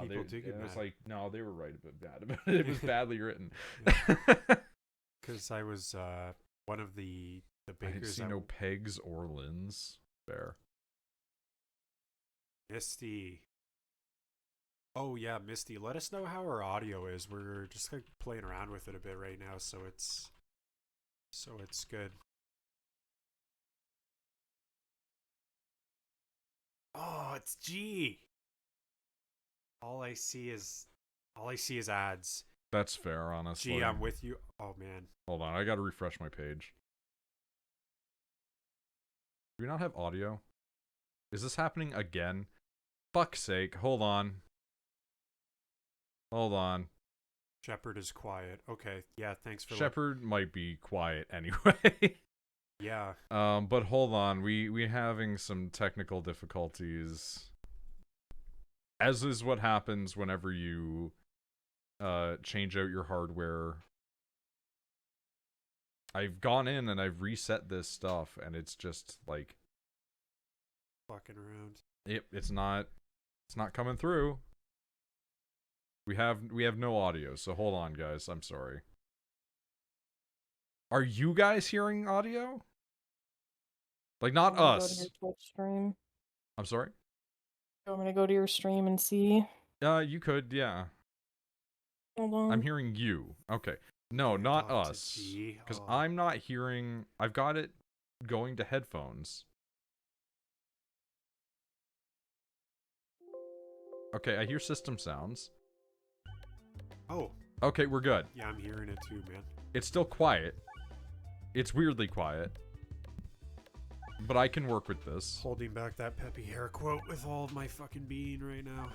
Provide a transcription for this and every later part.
people do get it was mad. like, no, they were right about bad about it. It was badly written. Because I was one of the I didn't bakers see that no pegs or lins. Fair. Misty. Oh yeah, Misty. Let us know how our audio is. We're just like playing around with it a bit right now, so it's good. Oh, it's G. All I see is ads. That's fair, honestly. G, I'm with you. Oh man. Hold on, I gotta refresh my page. Do we not have audio? Is this happening again? Fuck's sake, hold on. Hold on. Shepard is quiet. Okay, yeah, thanks for Shepard might be quiet anyway. Yeah. But hold on, we having some technical difficulties. As is what happens whenever you change out your hardware. I've gone in and I've reset this stuff and it's just like fucking around. It's not coming through. We have no audio, so hold on guys, I'm sorry. Are you guys hearing audio? Like not us. Go to your Twitch stream. I'm sorry? You want me to go to your stream and see? You could, yeah. Hold on. I'm hearing you. Okay. No, not us. Because I'm not hearing... I've got it going to headphones. Okay, I hear system sounds. Oh. Okay, we're good. Yeah, I'm hearing it too, man. It's still quiet. It's weirdly quiet. But I can work with this. Holding back that peppy hair quote with all of my fucking being right now.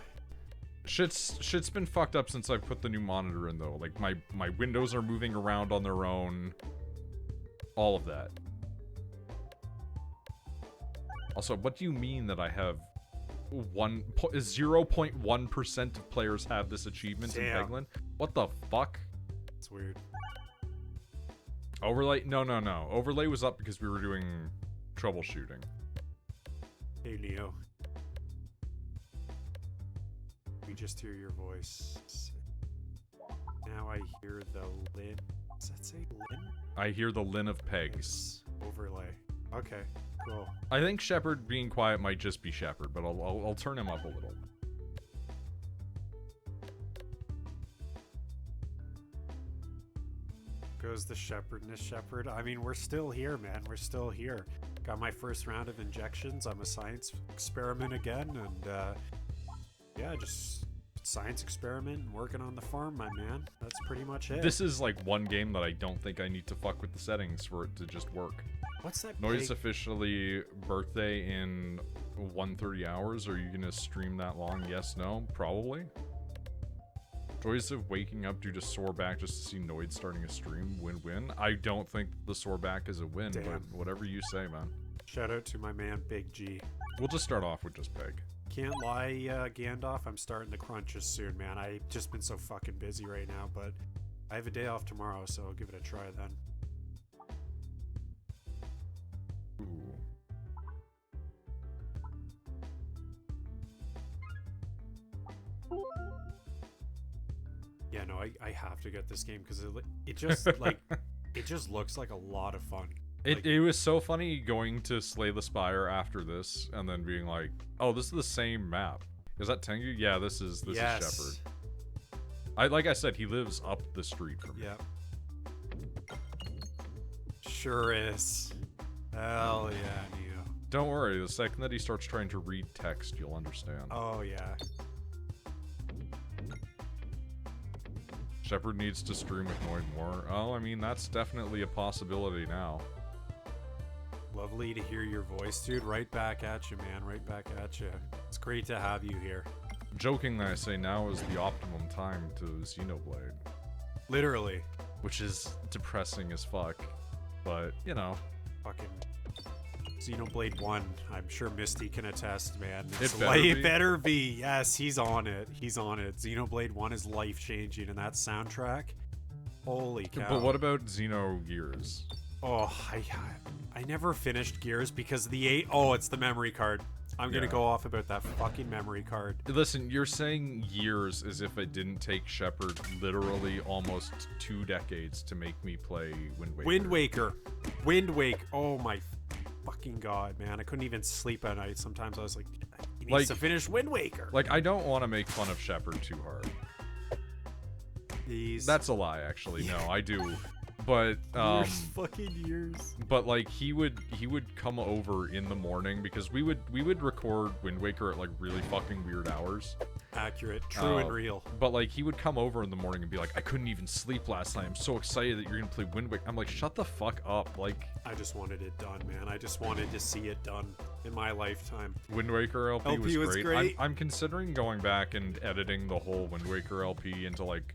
Shit's been fucked up since I put the new monitor in though. Like my windows are moving around on their own. All of that. Also, what do you mean that I have 0.1% of players have this achievement in Peglin? What the fuck? It's weird. Overlay? No. Overlay was up because we were doing troubleshooting. Hey, Neo. We just hear your voice. Now I hear the Lin. Does that say Lin? I hear the Lin of pegs. Overlay. Okay, cool. I think Shepard being quiet might just be Shepard, but I'll turn him up a little. Goes the Shepardness Shepard. I mean, we're still here, man. We're still here. Got my first round of injections. I'm a science experiment again, and yeah, just science experiment and working on the farm, my man. That's pretty much it. This is like one game that I don't think I need to fuck with the settings for it to just work. What's that? Noid's officially birthday in 130 hours. Are you gonna stream that long? Yes, no, probably. Joys of waking up due to sore back just to see Noid starting a stream. Win-win. I don't think the sore back is a win, but whatever you say, man. Shout out to my man, Big G. We'll just start off with just Peg. Can't lie, Gandalf, I'm starting the crunches soon, man. I've just been so fucking busy right now, but I have a day off tomorrow, so I'll give it a try then. Ooh. Yeah, no, I have to get this game because it just like it just looks like a lot of fun. It was so funny going to Slay the Spire after this and then being like, oh, this is the same map. Is that Tengu? Yeah, this is Shepard. Like I said, he lives up the street from me. Yeah. Sure is. Hell yeah, Neo. Don't worry, the second that he starts trying to read text, you'll understand. Oh yeah. Shepard needs to stream with Noid more. Oh, I mean, that's definitely a possibility now. Lovely to hear your voice, dude. Right back at you, man. Right back at you. It's great to have you here. Joking that I say now is the optimum time to Xenoblade. Literally. Which is depressing as fuck. But, you know. Fucking Xenoblade 1. I'm sure Misty can attest, man. It better be. Yes, he's on it. He's on it. Xenoblade 1 is life-changing, and that soundtrack, holy cow. But what about Xenogears? Oh, I never finished Gears because the 8... Oh, it's the memory card. I'm gonna Yeah. go off about that fucking memory card. Listen, you're saying years as if it didn't take Shepard literally almost 2 decades to make me play Wind Waker. Wind Wake. Oh my fucking god, man! I couldn't even sleep at night. Sometimes I was like, he needs Like- to finish Wind Waker. Like, I don't want to make fun of Shepard too hard. These That's a lie, actually. No, I do. But fucking years. but like he would come over in the morning because we would record Wind Waker at like really fucking weird hours. Accurate, true, and real. But like he would come over in the morning and be like, I couldn't even sleep last night. I'm so excited that you're gonna play Wind Waker. I'm like, shut the fuck up. Like, I just wanted it done, man. I just wanted to see it done in my lifetime. Wind Waker LP, LP was great. I'm considering going back and editing the whole Wind Waker LP into like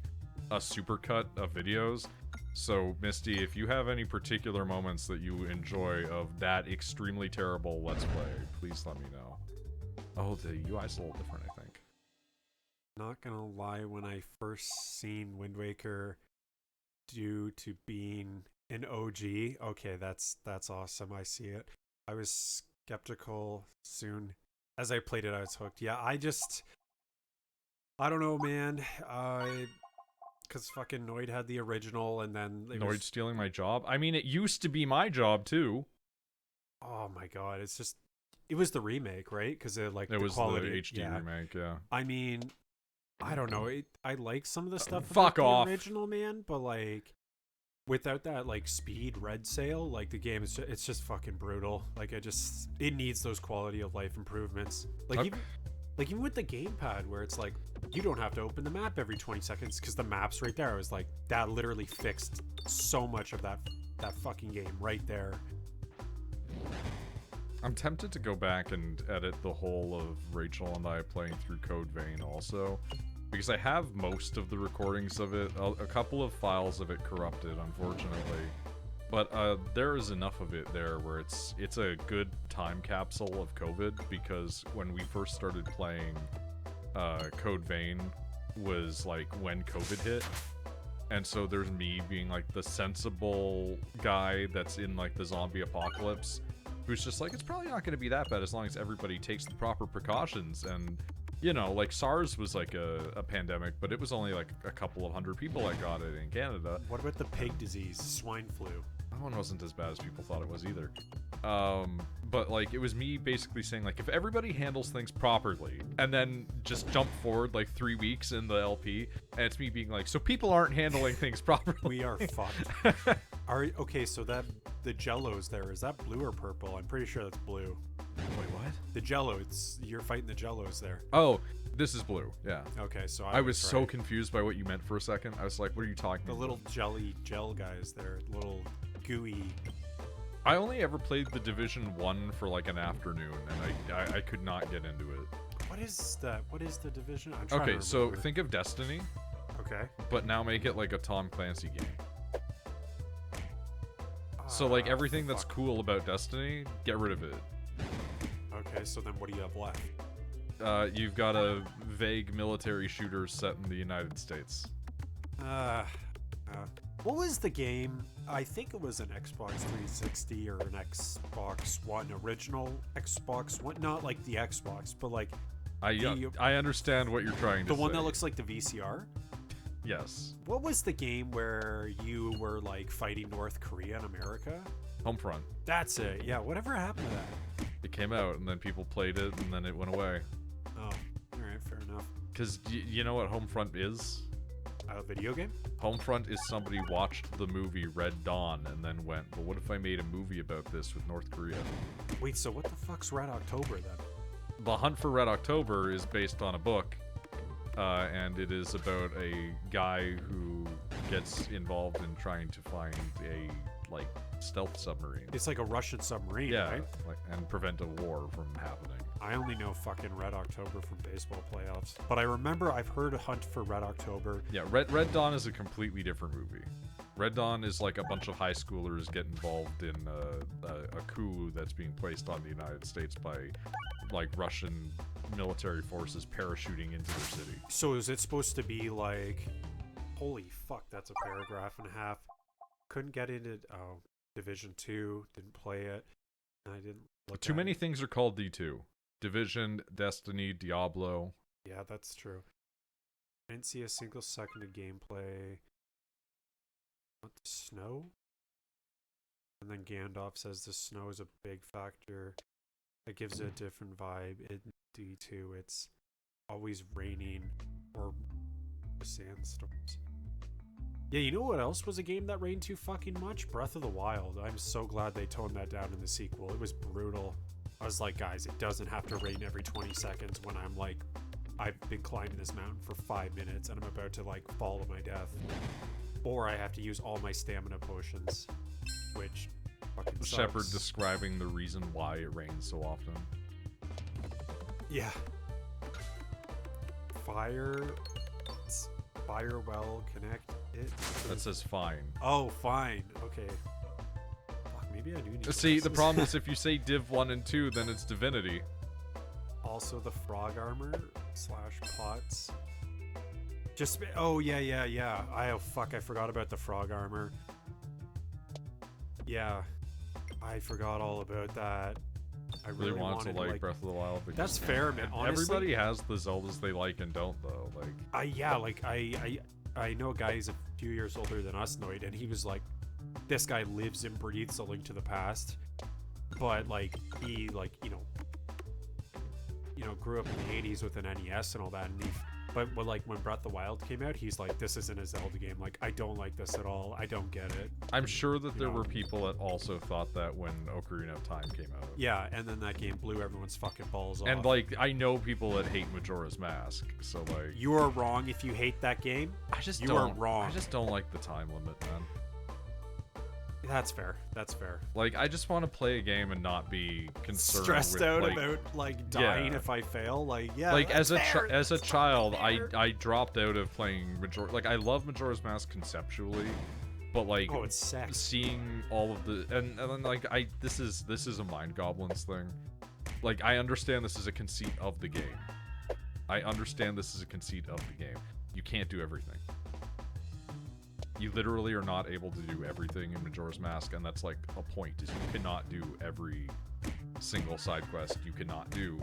a supercut of videos. So, Misty, if you have any particular moments that you enjoy of that extremely terrible Let's Play, please let me know. Oh, the UI's a little different, I think. Not gonna lie, when I first seen Wind Waker, due to being an OG, okay, that's awesome. I see it. I was skeptical soon. As I played it, I was hooked. Yeah, I don't know, man. Because fucking Noid had the original, and then Noid stealing my job? I mean, it used to be my job, too. Oh my god, it's just... It was the remake, right? Because it It was quality, the HD remake, yeah. I mean, I don't know. I like some of the stuff Fuck about off. the original, man, but like... Without that, like, speed red sail, like, the game is it's just fucking brutal. Like, it needs those quality of life improvements. Like, even with the gamepad, where it's like, you don't have to open the map every 20 seconds, because the map's right there. I was like, that literally fixed so much of that fucking game right there. I'm tempted to go back and edit the whole of Rachel and I playing through Code Vein also. Because I have most of the recordings of it, a couple of files of it corrupted, unfortunately. But there is enough of it there where it's a good time capsule of COVID, because when we first started playing Code Vein was like when COVID hit. And so there's me being like the sensible guy that's in like the zombie apocalypse, who's just like, it's probably not going to be that bad as long as everybody takes the proper precautions. And you know, like SARS was like a pandemic, but it was only like a couple of hundred people that got it in Canada. What about the pig disease, swine flu? That one wasn't as bad as people thought it was either. But like, it was me basically saying like, if everybody handles things properly, and then just jump forward like 3 weeks in the LP, and it's me being like, so people aren't handling things properly. We are fucked. Okay, so the Jello's there, is that blue or purple? I'm pretty sure that's blue. Wait, what? The Jello, you're fighting the Jellos there. Oh, this is blue, yeah. Okay, so I was so right. confused by what you meant for a second. I was like, what are you talking The about? little gel guys there, little gooey. I only ever played the Division 1 for like an afternoon, and I could not get into it. What is that? What is the Division? I'm trying Okay, to so remember. think of Destiny, Okay. but now make it like a Tom Clancy game. So like everything that's fuck. cool about Destiny, get rid of it. Okay, so then what do you have left? You've got a vague military shooter set in the United States. What was the game? I think it was an Xbox 360 or an Xbox One, original Xbox One, not like the Xbox, but like I understand what you're trying to say. the one that looks like the VCR. Yes. What was the game where you were like fighting North Korea and America? Homefront. That's it. Yeah, whatever happened to that? It came out, and then people played it, and then it went away. Oh, alright, fair enough. Because you know what Homefront is? A video game? Homefront is somebody watched the movie Red Dawn and then went, but what if I made a movie about this with North Korea? Wait, so what the fuck's Red October then? The Hunt for Red October is based on a book, and it is about a guy who gets involved in trying to find a, like, stealth submarine. It's like a Russian submarine, Yeah, right? like, and prevent a war from happening. I only know fucking Red October from baseball playoffs. But I remember I've heard a Hunt for Red October. Yeah, Red Dawn is a completely different movie. Red Dawn is like a bunch of high schoolers get involved in a coup that's being placed on the United States by like Russian military forces parachuting into their city. So is it supposed to be like, holy fuck, that's a paragraph and a half. Couldn't get into Division 2, didn't play it. And I didn't look Too at many it. things are called D2. Division, Destiny, Diablo. Yeah, that's true. I didn't see a single second of gameplay. What, the snow? And then Gandalf says the snow is a big factor. It gives it a different vibe. In D2, it's always raining or sandstorms. Yeah, you know what else was a game that rained too fucking much? Breath of the Wild. I'm so glad they toned that down in the sequel. It was brutal. I was like, guys, it doesn't have to rain every 20 seconds when I'm like, I've been climbing this mountain for 5 minutes and I'm about to like fall to my death. Or I have to use all my stamina potions, which fucking sucks. Shepard describing the reason why it rains so often. Yeah. Firewell connect it. That says fine. Oh, fine. Okay. Fuck, maybe I do need to See, the listen. problem is if you say Div 1 and 2, then it's Divinity. Also the frog armor / pots. Just, oh yeah. Oh fuck, I forgot about the frog armor. Yeah. I forgot all about that. I Really want to like Breath of the Wild. That's fair, man. Honestly, everybody has the Zeldas they like and don't, though. Like, I know a guy who's a few years older than us, Noid, and he was like, this guy lives and breathes A Link to the Past, but like he like you know grew up in the 80s with an NES and all that, and but like when Breath of the Wild came out, he's like, this isn't a Zelda game. Like, I don't like this at all. I don't get it. I'm sure that there were people that also thought that when Ocarina of Time came out. Yeah, and then that game blew everyone's fucking balls off. And like, I know people that hate Majora's Mask, so like, you are wrong if you hate that game. You are wrong. I just don't like the time limit, man. That's fair. That's fair. Like, I just want to play a game and not be concerned stressed with, out like, about like dying if I fail. Like, yeah. Like as a child, fair. I dropped out of playing Majora. Like, I love Majora's Mask conceptually, but like, oh, it's sick. Seeing all of the and then like this is a Mind Goblins thing. Like, I understand this is a conceit of the game. I understand this is a conceit of the game. You can't do everything. You literally are not able to do everything in Majora's Mask, and that's like a point, is you cannot do every single side quest. You cannot do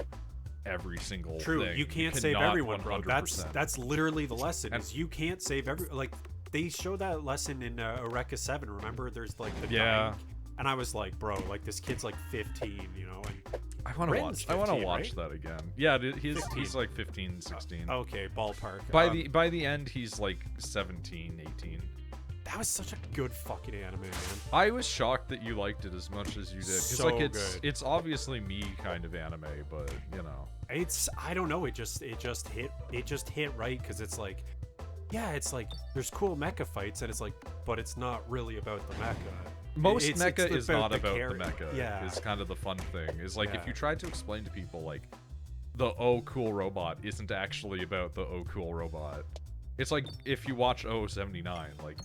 every single thing. You can't save everyone, bro. That's literally the lesson, is you can't save every, like, they show that lesson in Eureka 7, remember? There's like the dying, and I was like, bro, like this kid's like 15, you know, and I want to watch that again. Yeah, he's like 15, 16. Okay, ballpark. By the end, he's like 17, 18. That was such a good fucking anime, man. I was shocked that you liked it as much as you did. So like good. It's obviously me kind of anime, but you know. I don't know, it just hit right, because it's like, yeah, it's like there's cool mecha fights, and it's like, but it's not really about the mecha. Most mecha is not about the mecha. Yeah. Is kind of the fun thing. Is like, if you try to explain to people like the oh cool robot isn't actually about the oh cool robot. It's like if you watch 079, like,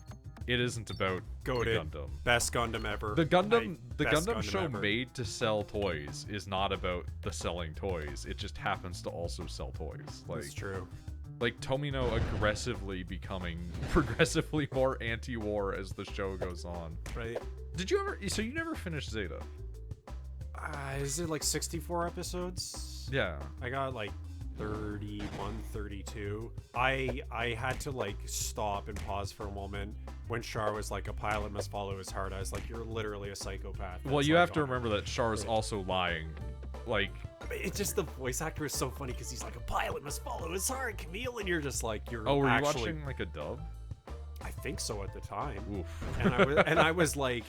it isn't about the Gundam. Best Gundam ever. The Gundam show ever. Made to sell toys is not about the selling toys. It just happens to also sell toys. Like, that's true. Like, Tomino aggressively becoming progressively more anti-war as the show goes on. Right. Did you ever... So you never finished Zeta? Is it like 64 episodes? Yeah. I got like 31, 32. I had to like stop and pause for a moment when Char was like, a pilot must follow his heart. I was like, you're literally a psychopath. Well, you have to remember that Char is also lying. Like, it's just the voice actor is so funny because he's like, a pilot must follow his heart, Camille, and you're just like, you're were actually... you watching like a dub? I think so at the time. Oof. And I was like,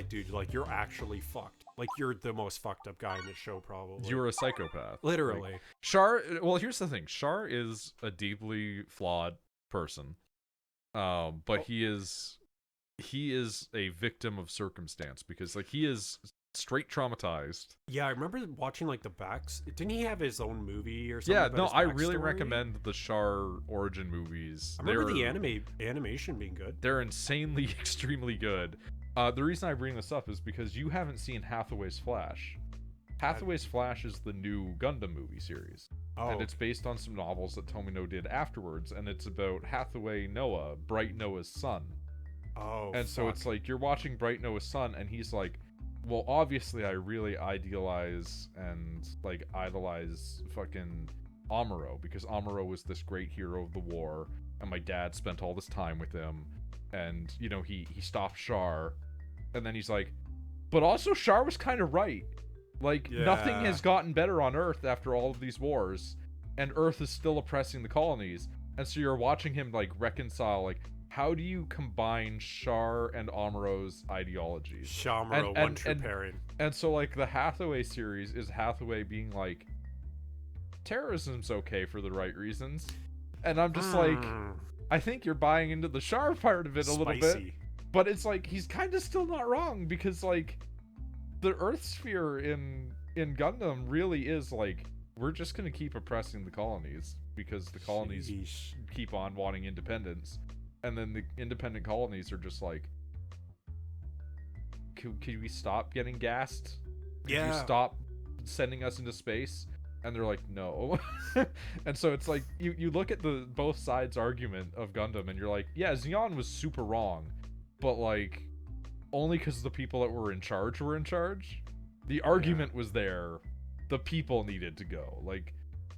dude, like, you're actually fucked. Like, you're the most fucked up guy in the show, probably. You're a psychopath. Literally. Like, Char, well, here's the thing. Char is a deeply flawed person. But he is a victim of circumstance, because like, he is straight traumatized. Yeah, I remember watching like the backs. Didn't he have his own movie or something? Yeah, no, I really recommend the Char origin movies. I remember the animation being good. They're insanely, extremely good. The reason I bring this up is because you haven't seen Hathaway's Flash. Hathaway's Flash is the new Gundam movie series. Oh. And it's based on some novels that Tomino did afterwards, and it's about Hathaway Noah, Bright Noah's son. Oh, and so it's like, you're watching Bright Noah's son, and he's like well, obviously I really idealize and, like, idolize fucking Amuro, because Amuro was this great hero of the war, and my dad spent all this time with him, and, you know, he stopped Char, and then he's like, but also Char was kind of right. Like, nothing has gotten better on Earth after all of these wars, and Earth is still oppressing the colonies, and so you're watching him, like, reconcile, like, how do you combine Char and Amuro's ideologies? Shamuro, one true pairing. And so, like, the Hathaway series is Hathaway being like, terrorism's okay for the right reasons. And I'm just like, I think you're buying into the Char part of it a little bit. But it's like, he's kind of still not wrong, because, like, the Earth sphere in Gundam really is like, we're just going to keep oppressing the colonies, because the colonies keep on wanting independence. And then the independent colonies are just like, can we stop getting gassed? Can you stop sending us into space? And they're like, no. And so it's like, you look at the both sides argument of Gundam, and you're like, yeah, Zeon was super wrong, but, like, only because the people that were in charge were in charge. The argument was there. The people needed to go. Like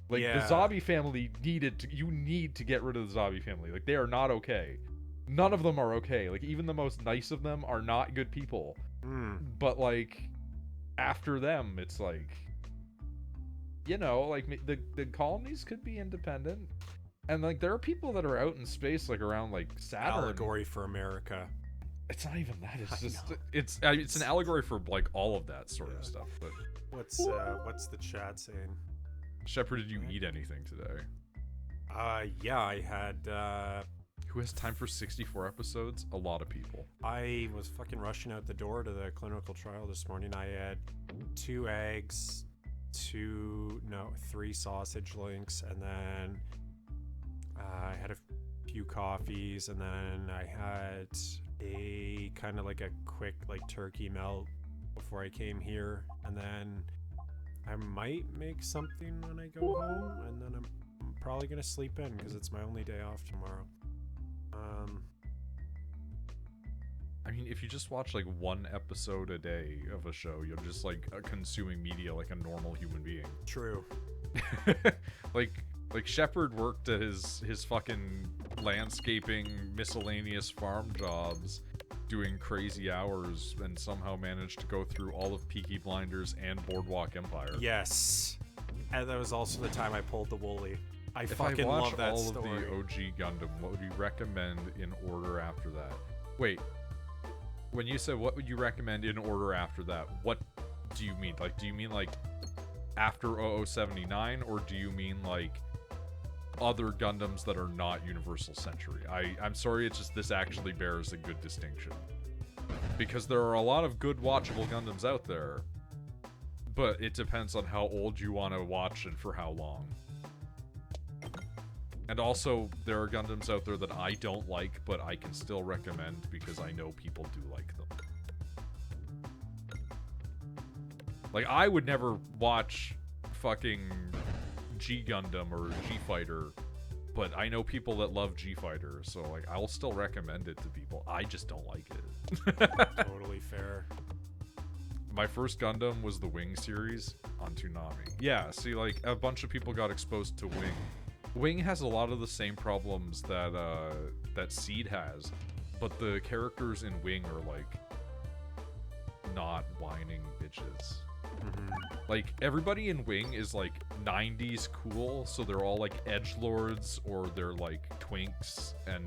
the Zabi family you need to get rid of the Zabi family. Like, they are not okay. None of them are okay. Like, even the most nice of them are not good people. But, like, after them, it's like, you know, like, the colonies could be independent. And, like, there are people that are out in space, like, around, like, Saturn. Allegory for America. It's not even that. It's just, it's an allegory for, like, all of that sort of stuff. But what's the chat saying? Shepard, did you eat anything today? Yeah, I had, Who has time for 64 episodes? A lot of people. I was fucking rushing out the door to the clinical trial this morning. I had 2 eggs, 3 sausage links, and then I had a few coffees, and then I had a kind of like a quick, like, turkey melt before I came here, and then I might make something when I go home, and then I'm probably gonna sleep in because it's my only day off tomorrow. I mean, if you just watch, like, 1 episode a day of a show, you're just, like, consuming media like a normal human being. True. like Shepard worked at his fucking landscaping miscellaneous farm jobs, doing crazy hours, and somehow managed to go through all of Peaky Blinders and Boardwalk Empire. Yes. And that was also the time I pulled the Wooly. I fucking love that story. If I watch all of the OG Gundam, what would you recommend in order after that? Wait, when you said what would you recommend in order after that, what do you mean? Like, do you mean, like, after 0079, or do you mean, like, other Gundams that are not Universal Century? I'm sorry, it's just this actually bears a good distinction. Because there are a lot of good watchable Gundams out there, but it depends on how old you want to watch and for how long. And also, there are Gundams out there that I don't like, but I can still recommend because I know people do like them. Like, I would never watch fucking G Gundam or G Fighter, but I know people that love G Fighter, so, like, I will still recommend it to people. I just don't like it. Totally fair. My first Gundam was the Wing series on Toonami. Yeah, see, like, a bunch of people got exposed to Wing. Wing has a lot of the same problems that that Seed has, but the characters in Wing are, like, not whining bitches. Like, everybody in Wing is, like, 90s cool, so they're all, like, edgelords, or they're, like, twinks, and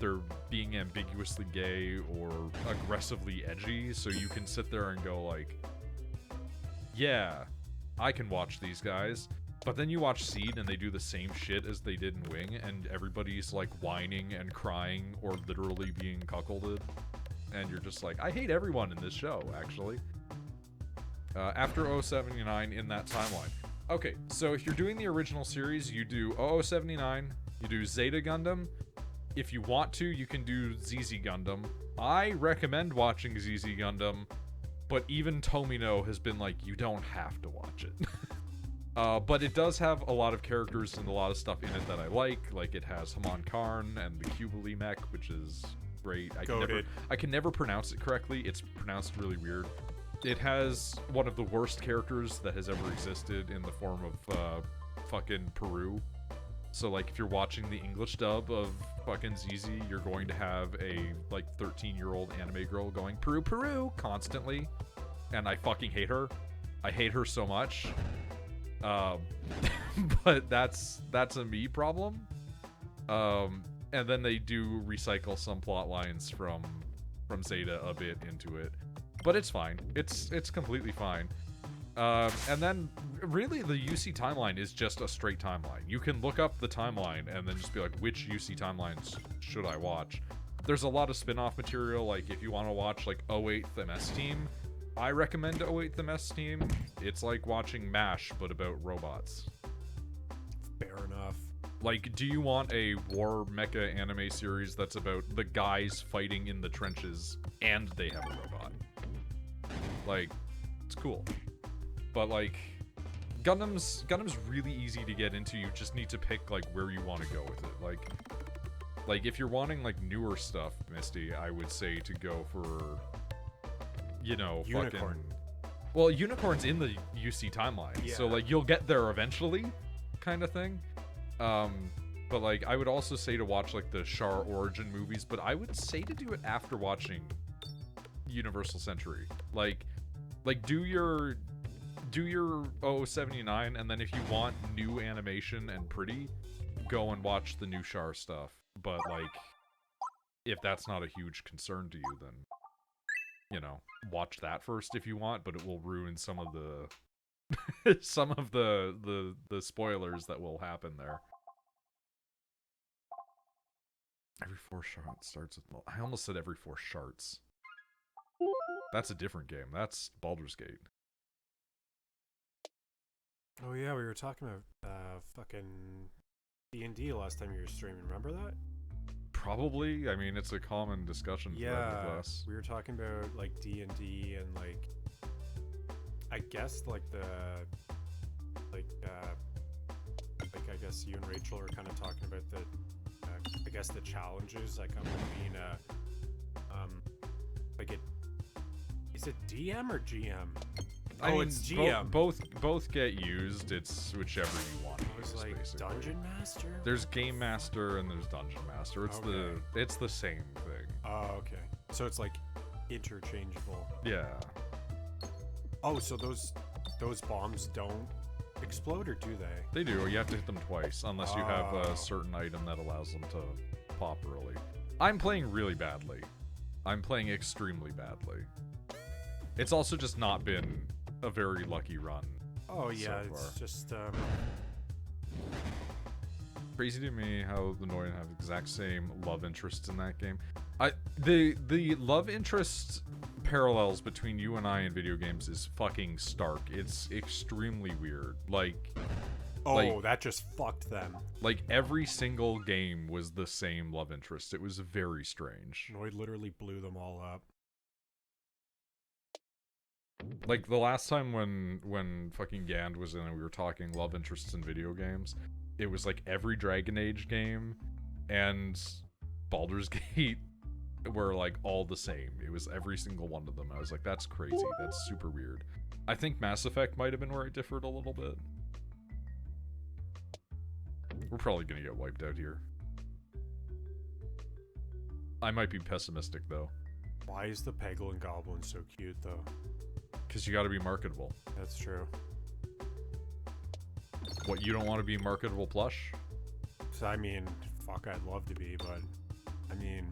they're being ambiguously gay or aggressively edgy, so you can sit there and go, like, yeah, I can watch these guys. But then you watch Seed and they do the same shit as they did in Wing, and everybody's, like, whining and crying or literally being cuckolded. And you're just like, I hate everyone in this show, actually. After 0079 in that timeline. Okay, so if you're doing the original series, you do 0079, you do Zeta Gundam. If you want to, you can do ZZ Gundam. I recommend watching ZZ Gundam, but even Tomino has been like, you don't have to watch it. But it does have a lot of characters and a lot of stuff in it that I like. Like, it has Haman Karn and the Cubili mech, which is great. Goated. I can never pronounce it correctly. It's pronounced really weird. It has one of the worst characters that has ever existed in the form of fucking Peru. So like if you're watching the English dub of fucking ZZ, you're going to have a like 13-year-old anime girl going Peru Peru constantly, and I fucking hate her. I hate her so much. But that's a me problem. And then they do recycle some plot lines from Zeta a bit into it, but it's fine. It's completely fine. And then really the UC timeline is just a straight timeline. You can look up the timeline and then just be like, which UC timelines should I watch? There's a lot of spin-off material. Like if you want to watch like 08th MS Team, I recommend 08th MS Team. It's like watching MASH but about robots. Fair enough. Like, do you want a war mecha anime series that's about the guys fighting in the trenches and they have a robot? Like, it's cool. But like, Gundam's really easy to get into. You just need to pick like where you want to go with it. Like if you're wanting like newer stuff, Misty, I would say to go for, you know, Unicorn. Well, Unicorn's in the UC timeline, Yeah. so like you'll get there eventually, kind of thing. But like I would also say to watch like the Char origin movies, but I would say to do it after watching Universal Century. Like do your 079, and then if you want new animation and pretty, go and watch the new Char stuff. But like, if that's not a huge concern to you, then, you know, watch that first if you want, but it will ruin some of the some of the spoilers that will happen there. Every 4 shards starts with... I almost said every 4 shards. That's a different game. That's Baldur's Gate. Oh yeah, we were talking about fucking D&D last time you were streaming. Remember that? Probably. I mean, it's a common discussion for Yeah, us. we were talking about like D&D and like, I guess like I guess you and Rachel are kind of talking about the I guess the challenges that come with being is it DM or GM? I mean, it's GM. Both get used. It's whichever you want. It was like basically. Dungeon Master? There's Game Master and there's Dungeon Master. It's Okay. it's the same thing. Oh, okay. So it's like interchangeable. Yeah. Oh, so those bombs don't explode, or do they? They do. You have to hit them twice unless you have Oh. a certain item that allows them to pop early. I'm playing really badly. I'm playing extremely badly. It's also just not been a very lucky run. Oh yeah, so it's far. just Crazy to me how the Noid have exact same love interests in that game. The love interest parallels between you and I in video games is fucking stark. It's extremely weird. Like that just fucked them. like every single game was the same love interest. It was very strange. Noid literally blew them all up. Like the last time when fucking Gand was in and we were talking love interests in video games, it was like every Dragon Age game and Baldur's Gate were like all the same. It was every single one of them. I was like, that's crazy. That's super weird. I think Mass Effect might have been where I differed a little bit. We're probably gonna get wiped out here. I might be pessimistic though. Why is the Peglin Goblin so cute though? Because you gotta be marketable. That's true. What, you don't want to be marketable plush? So, I mean, fuck, I'd love to be, but I mean,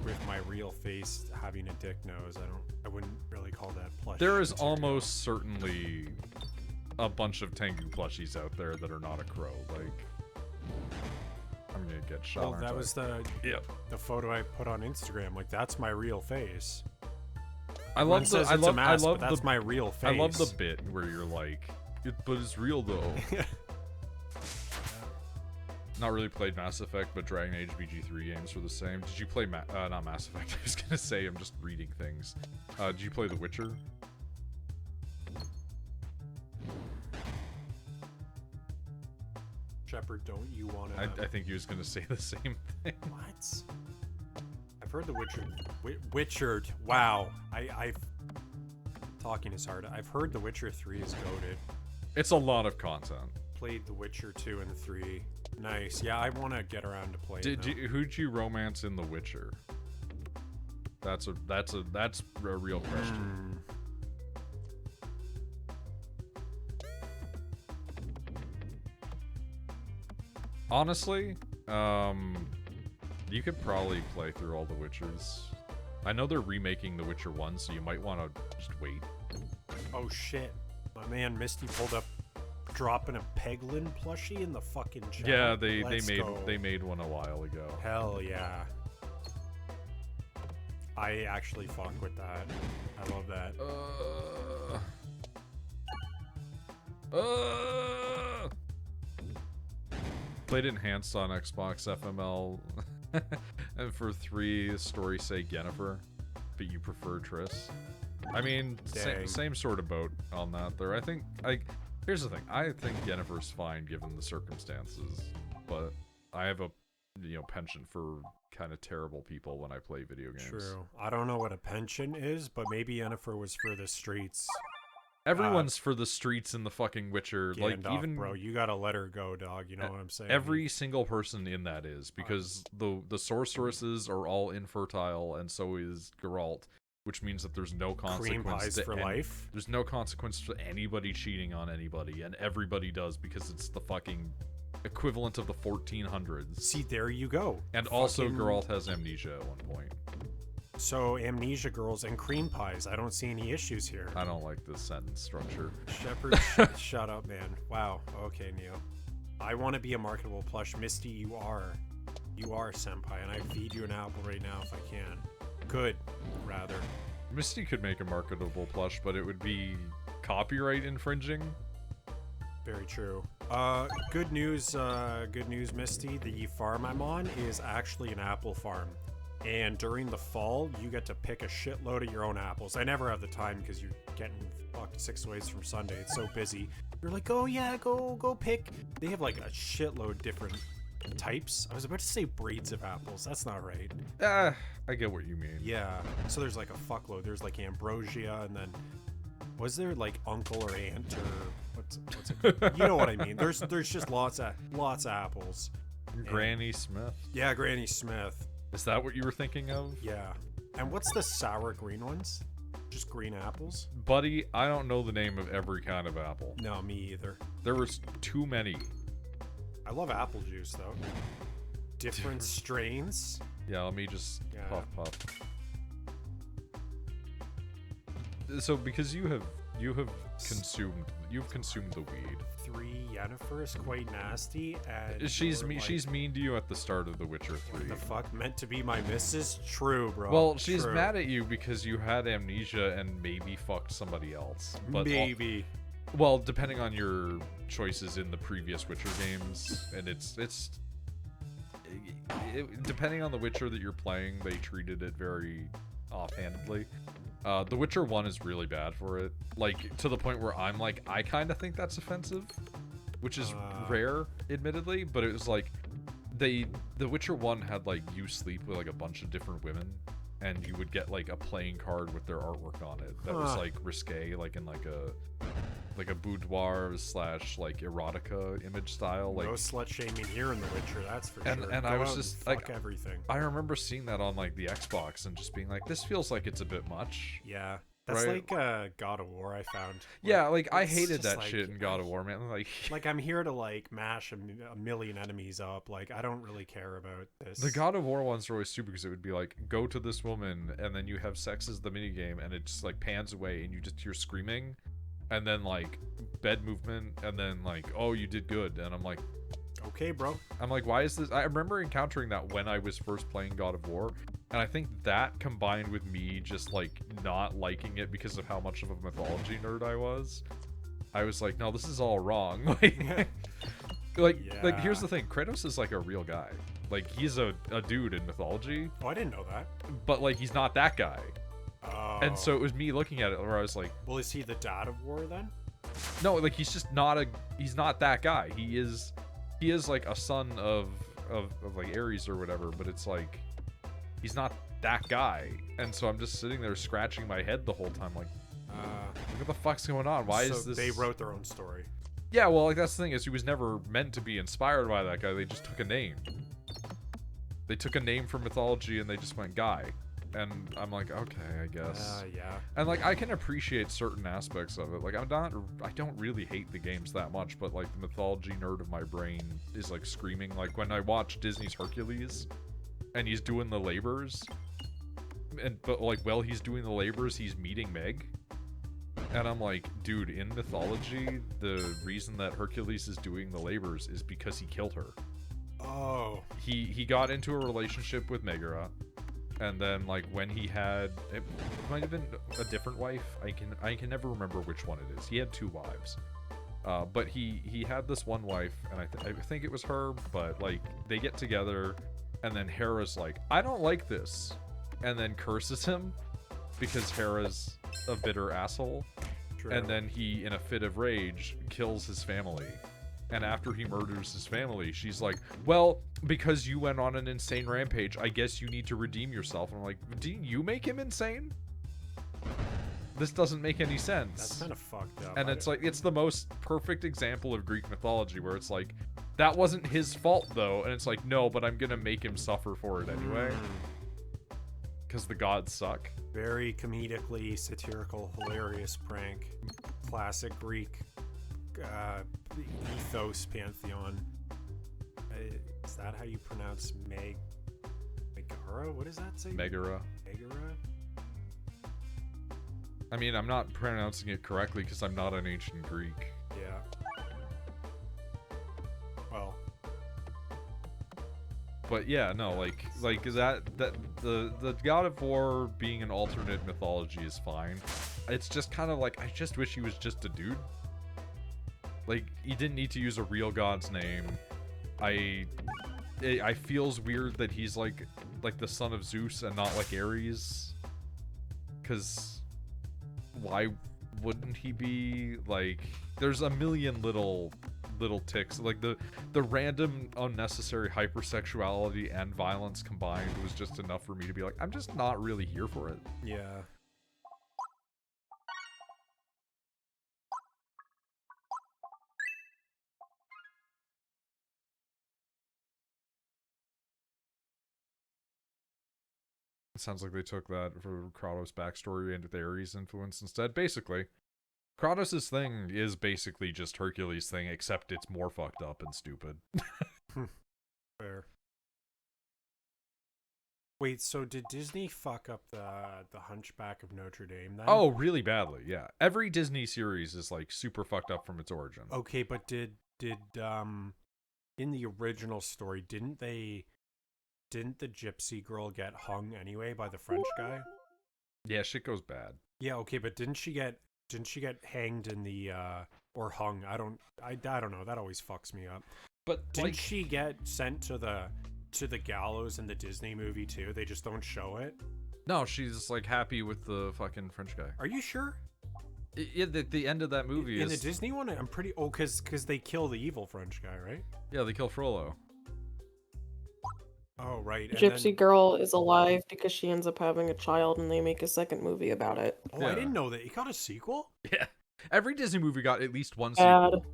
with my real face having a dick nose, I wouldn't really call that plush. There is material. almost certainly a bunch of Tengu plushies out there that are not a crow. Like, I'm gonna get shot. Well, aren't that I? was the photo I put on Instagram. Like, that's my real face. I love the. Says I it's love. a mask, I love but that's the. my real face. I love the bit where you're like, but it's real though. Not really played Mass Effect, but Dragon Age BG3 games were the same. Did you play not Mass Effect? I was gonna say, I'm just reading things. Did you play The Witcher? Shepard, don't you want to? I think he was gonna say the same thing. What? I've heard The Witcher. Witchered. Wow. I've talking is hard. I've heard The Witcher 3 is goated. It's a lot of content. Played The Witcher 2 and 3. Nice. Yeah, I want to get around to playing. Who'd you romance in The Witcher? That's a real question. Honestly, you could probably play through all the Witchers. I know they're remaking The Witcher 1, so you might want to just wait. Oh shit. My man Misty pulled up dropping a Peglin plushie in the fucking chat. Yeah, Let's go. they made one a while ago. Hell yeah. I actually fuck with that. I love that. Played enhanced on Xbox FML, and for 3, story say Yennefer, but you prefer Triss. I mean, same sort of boat on that there. I think, here's the thing. I think Yennefer's fine given the circumstances, but I have a, penchant for kind of terrible people when I play video games. True. I don't know what a pension is, but maybe Yennefer was for the streets. Everyone's for the streets in the fucking Witcher. Gandalf, like, even bro, you gotta let her go, dog. You know what I'm saying? Every single person in that is, because the sorceresses are all infertile, and so is Geralt, which means that there's no consequence. Cream pies for life. There's no consequence to anybody cheating on anybody, and everybody does because it's the fucking equivalent of the 1400s. See, there you go. And also, Geralt has amnesia at one point. So, amnesia girls and cream pies. I don't see any issues here. I don't like this sentence structure. Shepherd, shut up, man. Wow. Okay, Neo. I want to be a marketable plush. Misty, you are. You are, senpai, and I feed you an apple right now if I can. Good, rather. Misty could make a marketable plush, but it would be copyright infringing. Very true. Good news, Misty. The farm I'm on is actually an apple farm. And during the fall, you get to pick a shitload of your own apples. I never have the time because you're getting fucked 6 ways from Sunday. It's so busy. You're like, oh yeah, go pick. They have like a shitload different types. I was about to say breeds of apples. That's not right. I get what you mean. Yeah. So there's like a fuckload. There's like ambrosia, and then was there like uncle or aunt or what's it called? You know what I mean. There's just lots of apples. Granny Smith. Yeah, Granny Smith. Is that what you were thinking of? Yeah. And what's the sour green ones? Just green apples? Buddy, I don't know the name of every kind of apple. No, me either. There was too many. I love apple juice, though. Different strains. Yeah, let me just puff. So, because you've consumed the weed. 3 Yennefer is quite nasty, and she's mean to you at the start of The Witcher 3. What the fuck? Meant to be my missus? True, bro. Well, she's mad at you because you had amnesia and maybe fucked somebody else. But maybe. Well, depending on your choices in the previous Witcher games, and it's depending on the Witcher that you're playing, they treated it very offhandedly. The Witcher 1 is really bad for it, like to the point where I'm like, I kind of think that's offensive, which is rare, admittedly, but it was like The Witcher 1 had like you sleep with like a bunch of different women, and you would get like a playing card with their artwork on it that was like risque, like in like a boudoir / like erotica image style. Like, no slut shaming here in The Witcher, that's for sure. And I was just like, everything. I remember seeing that on like the Xbox and just being like, this feels like it's a bit much. Yeah. That's right? like God of War, I found. Yeah, like I hated that shit in God of War, man. Like I'm here to like mash a million enemies up. Like I don't really care about this. The God of War ones are always stupid because it would be like, go to this woman and then you have sex as the minigame and it just like pans away and you just hear screaming and then like bed movement and then like, oh, you did good. And I'm like, okay, bro. I'm like, why is this? I remember encountering that when I was first playing God of War, and I think that combined with me just like not liking it because of how much of a mythology nerd I was like, no, this is all wrong. Like here's the thing, Kratos is like a real guy. Like he's a dude in mythology. Oh, I didn't know that. But like he's not that guy. Oh. And so it was me looking at it where I was like, well, is he the dad of War then? No, like he's just not he's not that guy. He is like a son of like Ares or whatever, but it's like he's not that guy. And so I'm just sitting there scratching my head the whole time, like, what the fuck's going on? Why is this? They wrote their own story. Yeah, well, like, that's the thing, is he was never meant to be inspired by that guy. They just took a name. They took a name from mythology and they just went guy. And I'm like, okay, I guess. Yeah. And, like, I can appreciate certain aspects of it. Like, I don't really hate the games that much, but, like, the mythology nerd of my brain is, like, screaming. Like, when I watch Disney's Hercules, and he's doing the labors, but, like, while he's doing the labors, he's meeting Meg. And I'm like, dude, in mythology, the reason that Hercules is doing the labors is because he killed her. Oh. He got into a relationship with Megara. And then, like, when he had, it might have been a different wife. I can never remember which one it is. He had 2 wives, but he had this one wife, and I think it was her. But like, they get together, and then Hera's like, I don't like this, and then curses him because Hera's a bitter asshole. True. And then he, in a fit of rage, kills his family. And after he murders his family, she's like, well, because you went on an insane rampage, I guess you need to redeem yourself. And I'm like, didn't you make him insane? This doesn't make any sense. That's kind of fucked up. And it's like, it's the most perfect example of Greek mythology where it's like, that wasn't his fault though. And it's like, no, but I'm gonna make him suffer for it anyway. Because the gods suck. Very comedically satirical, hilarious prank. Classic Greek ethos pantheon. Is that how you pronounce Megara? What does that say? Megara. Megara? I mean, I'm not pronouncing it correctly because I'm not an ancient Greek. Yeah. Well. But yeah, no, like that the God of War being an alternate mythology is fine. It's just kind of like, I just wish he was just a dude. Like, he didn't need to use a real god's name. I feels weird that he's like the son of Zeus and not like Ares. Cause why wouldn't he be? Like, there's a million little ticks. Like the random unnecessary hypersexuality and violence combined was just enough for me to be like, I'm just not really here for it. Yeah. It sounds like they took that for Kratos' backstory and Ares' influence instead. Basically, Kratos' thing is basically just Hercules' thing, except it's more fucked up and stupid. Fair. Wait, so did Disney fuck up the Hunchback of Notre Dame then? Oh, really badly, yeah. Every Disney series is like super fucked up from its origin. Okay, but did in the original story, didn't the gypsy girl get hung anyway by the French guy? Yeah, shit goes bad. Yeah, okay, but didn't she get hanged in the or hung? I don't know. That always fucks me up. But Didn't she get sent to the gallows in the Disney movie too? They just don't show it. No, she's like happy with the fucking French guy. Are you sure? Yeah, the end of that movie in is... the Disney one. I'm pretty because they kill the evil French guy, right? Yeah, they kill Frollo. Oh right. Gypsy girl is alive because she ends up having a child, and they make a second movie about it. Oh, Yeah. I didn't know that. It got a sequel? Yeah. Every Disney movie got at least one Bad. sequel.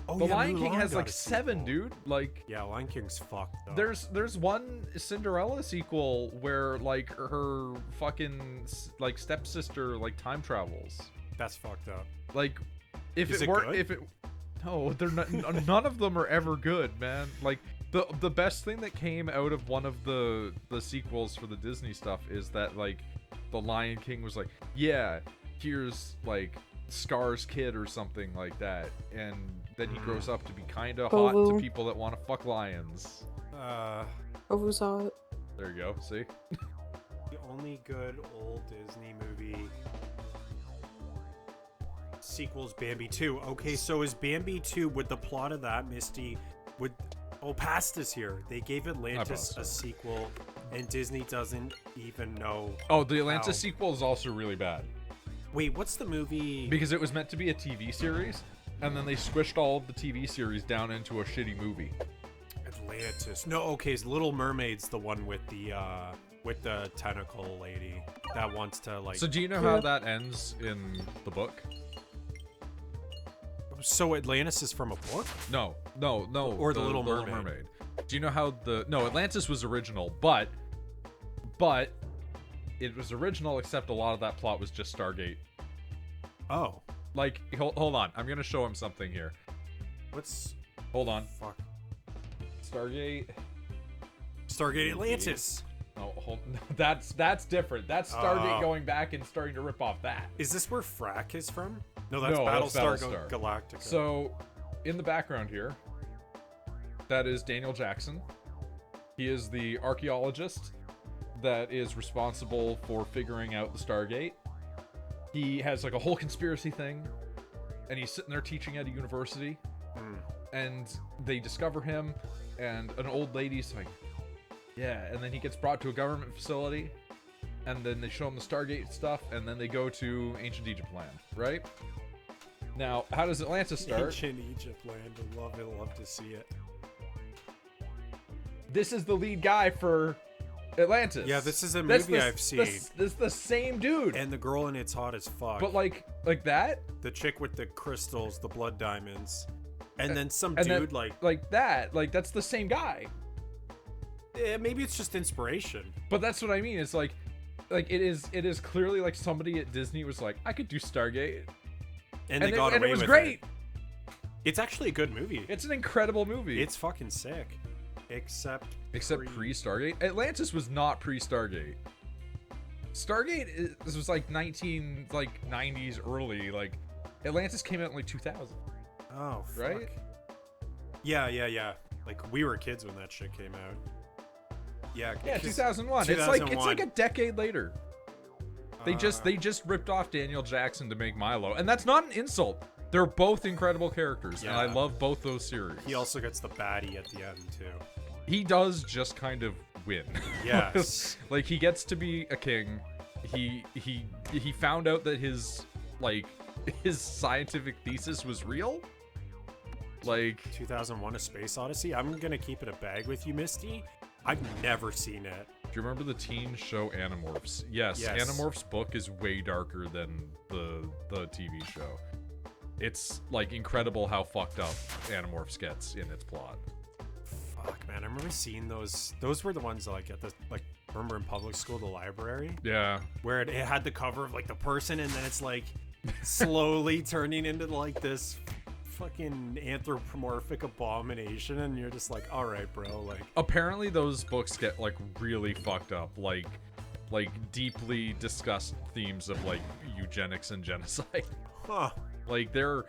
Oh, The yeah, Lion King Mulan has got like a 7, sequel. dude. Like, Yeah, Lion King's fucked though. there's one Cinderella sequel where like her fucking like stepsister like time travels. That's fucked up. Like, if Is it it weren't, good? if it, no, they're not. None of them are ever good, man. Like the best thing that came out of one of the sequels for the Disney stuff is that like the Lion King was like, yeah, here's like Scar's kid or something like that, and then he grows up to be kind of hot to Bovu. people that want to fuck lions. Who saw it? There you go. See. The only good old Disney movie sequel's Bambi 2. Okay, so is Bambi 2 with the plot of that, Misty? Would Pasta's here? They gave Atlantis Pasta. a sequel, and Disney doesn't even know. Oh, the Atlantis How? sequel is also really bad Wait, what's the movie? because it was meant to be a TV series, and then they squished all of the TV series down into a shitty movie. Atlantis. No, okay, it's Little Mermaid's the one with the with the tentacle lady that wants to like. So do you know how that ends in the book? So Atlantis is from a book? No. Or the Little Mermaid. Do you know how Atlantis was original, but it was original except a lot of that plot was just Stargate. Oh. Like, hold on. I'm going to show him something here. Hold on. Fuck. Stargate Atlantis. Oh, that's different. That's Stargate going back and starting to rip off that. Is this where Frack is from? No, that's Battlestar Galactica. So, in the background here, that is Daniel Jackson. He is the archaeologist that is responsible for figuring out the Stargate. He has like a whole conspiracy thing, and he's sitting there teaching at a university, and they discover him, and an old lady's like, yeah, and then he gets brought to a government facility, and then they show him the Stargate stuff, and then they go to ancient Egypt land, right? Now, how does Atlantis start? Ancient Egypt land. I love to see it. This is the lead guy for Atlantis. Yeah, this is a movie I've seen. This is the same dude. And the girl in it's hot as fuck. But like that? The chick with the crystals, the blood diamonds. And then some dude like that. Like that's the same guy. Maybe it's just inspiration. But that's what I mean. It's like it is clearly like somebody at Disney was like, I could do Stargate. And they got away with it. And it was great. It's actually a good movie. It's an incredible movie. It's fucking sick. Except pre-Stargate. Atlantis was not pre-Stargate. This was like 90s early. Like Atlantis came out in like 2000. Oh, fuck. Right? Yeah. Like we were kids when that shit came out. Yeah, 2001. It's like a decade later. They just ripped off Daniel Jackson to make Milo, and that's not an insult. They're both incredible characters, and I love both those series. He also gets the baddie at the end too. He does just kind of win. Yes. Like he gets to be a king. He found out that his scientific thesis was real. Like 2001: A Space Odyssey. I'm gonna keep it a bag with you, Misty. I've never seen it. Do you remember the teen show Animorphs? Yes. Animorphs book is way darker than the TV show. It's like incredible how fucked up Animorphs gets in its plot. Fuck, man, I remember seeing those. Those were the ones that like at the remember in public school, the library. Yeah. Where it had the cover of like the person, and then it's like slowly turning into like this fucking anthropomorphic abomination, and you're just like, all right, bro. Like apparently those books get like really fucked up, like deeply discussed themes of like eugenics and genocide. Huh. Like they're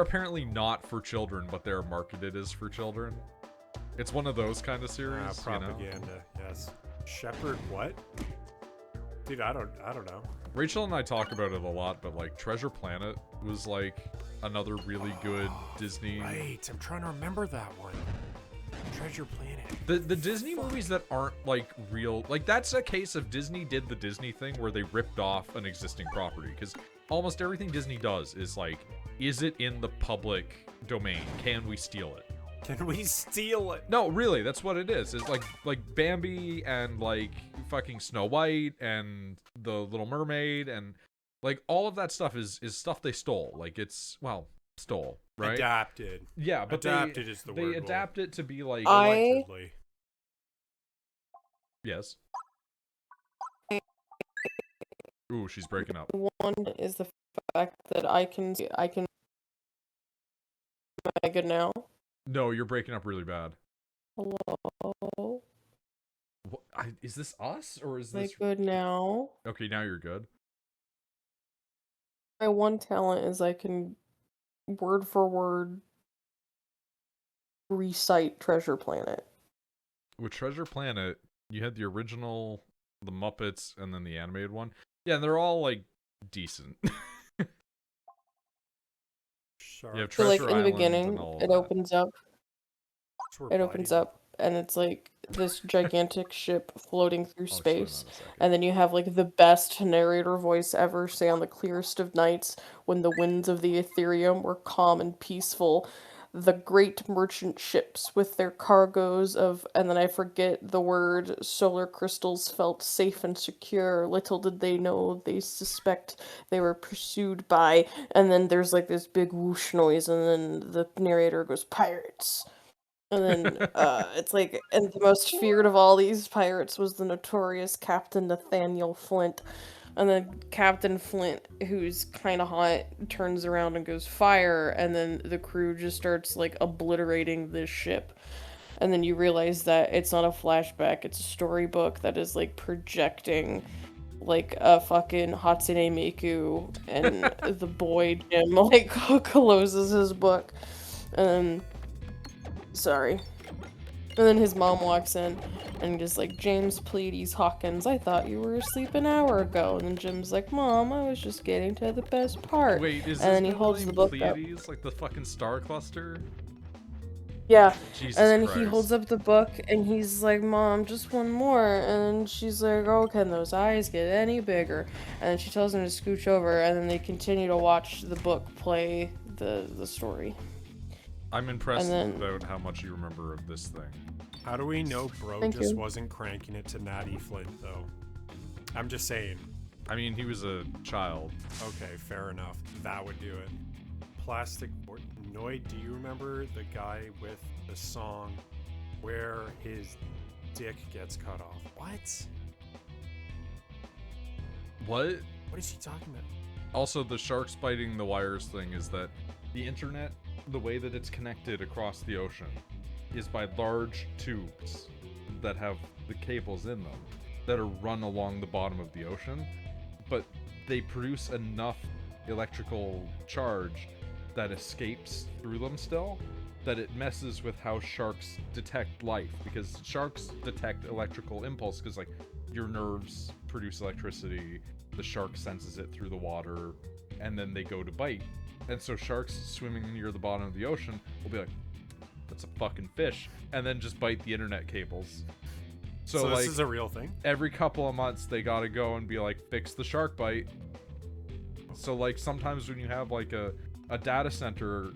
apparently not for children, but they're marketed as for children. It's one of those kind of series. Propaganda, you know? Yes. Shepherd what? Dude, I don't know. Rachel and I talk about it a lot, but like Treasure Planet was like another really good Disney. Right, I'm trying to remember that one. Treasure Planet. The Disney movies that aren't like real, like that's a case of Disney did the Disney thing where they ripped off an existing property, because almost everything Disney does is like, is it in the public domain? Can we steal it? Can we steal it? No, really, that's what it is. It's like Bambi and like fucking Snow White and the Little Mermaid and like all of that stuff is stuff they stole. Like it's stole, right? Adapted. Yeah, but adapted is the word. They adapt it to be like allegedly. Yes. Ooh, she's breaking up. One is the fact that I can. Am I good now? No, you're breaking up really bad. Hello. What, is this us or is Am I this good now? Okay, now you're good. My one talent is I can word for word recite Treasure Planet. With Treasure Planet, you had the original, the Muppets, and then the animated one. Yeah, and they're all like decent. Sure. You have So like Treasure in the Island beginning, and all it that. opens up. It opens up, and it's like this gigantic ship floating through I'll explain space. that in a second. And then you have like the best narrator voice ever say on the clearest of nights when the winds of the Ethereum were calm and peaceful. the great merchant ships with their cargoes of, and then I forget the word, solar crystals felt safe and secure. Little did they know, they suspect they were pursued by, and then there's like this big whoosh noise, and then the narrator goes, pirates. And then it's like, and the most feared of all these pirates was the notorious Captain Nathaniel Flint. And then Captain Flint, who's kind of hot, turns around and goes, fire, and then the crew just starts, like, obliterating this ship. And then you realize that it's not a flashback, it's a storybook that is, like, projecting, like, a fucking Hatsune Miku, and the boy Jim, like, closes his book. And, sorry. And then his mom walks in and just like, James Pleiades Hawkins, I thought you were asleep an hour ago. And then Jim's like, Mom, I was just getting to the best part. Wait, is and this then he holds the book Pleiades, up. like the fucking star cluster? Yeah. Jesus And then Christ. he holds up the book and he's like, Mom, just one more. And she's like, oh, can those eyes get any bigger? And then she tells him to scooch over, and then they continue to watch the book play the story. I'm impressed about how much you remember of this thing. How do we know bro Thank just you. wasn't cranking it to Natty Flint, though? I'm just saying. I mean, he was a child. Okay, fair enough. That would do it. Plastic board. Noid, do you remember the guy with the song where his dick gets cut off? What? What? What is he talking about? Also, the sharks biting the wires thing is that the internet, the way that it's connected across the ocean, is by large tubes that have the cables in them that are run along the bottom of the ocean, but they produce enough electrical charge that escapes through them still, that it messes with how sharks detect life, because sharks detect electrical impulse, because like your nerves produce electricity, the shark senses it through the water, and then they go to bite. And so sharks swimming near the bottom of the ocean will be like, that's a fucking fish, and then just bite the internet cables. So this like, is a real thing? every couple of months they gotta go and be like, fix the shark bite. So like sometimes when you have like a data center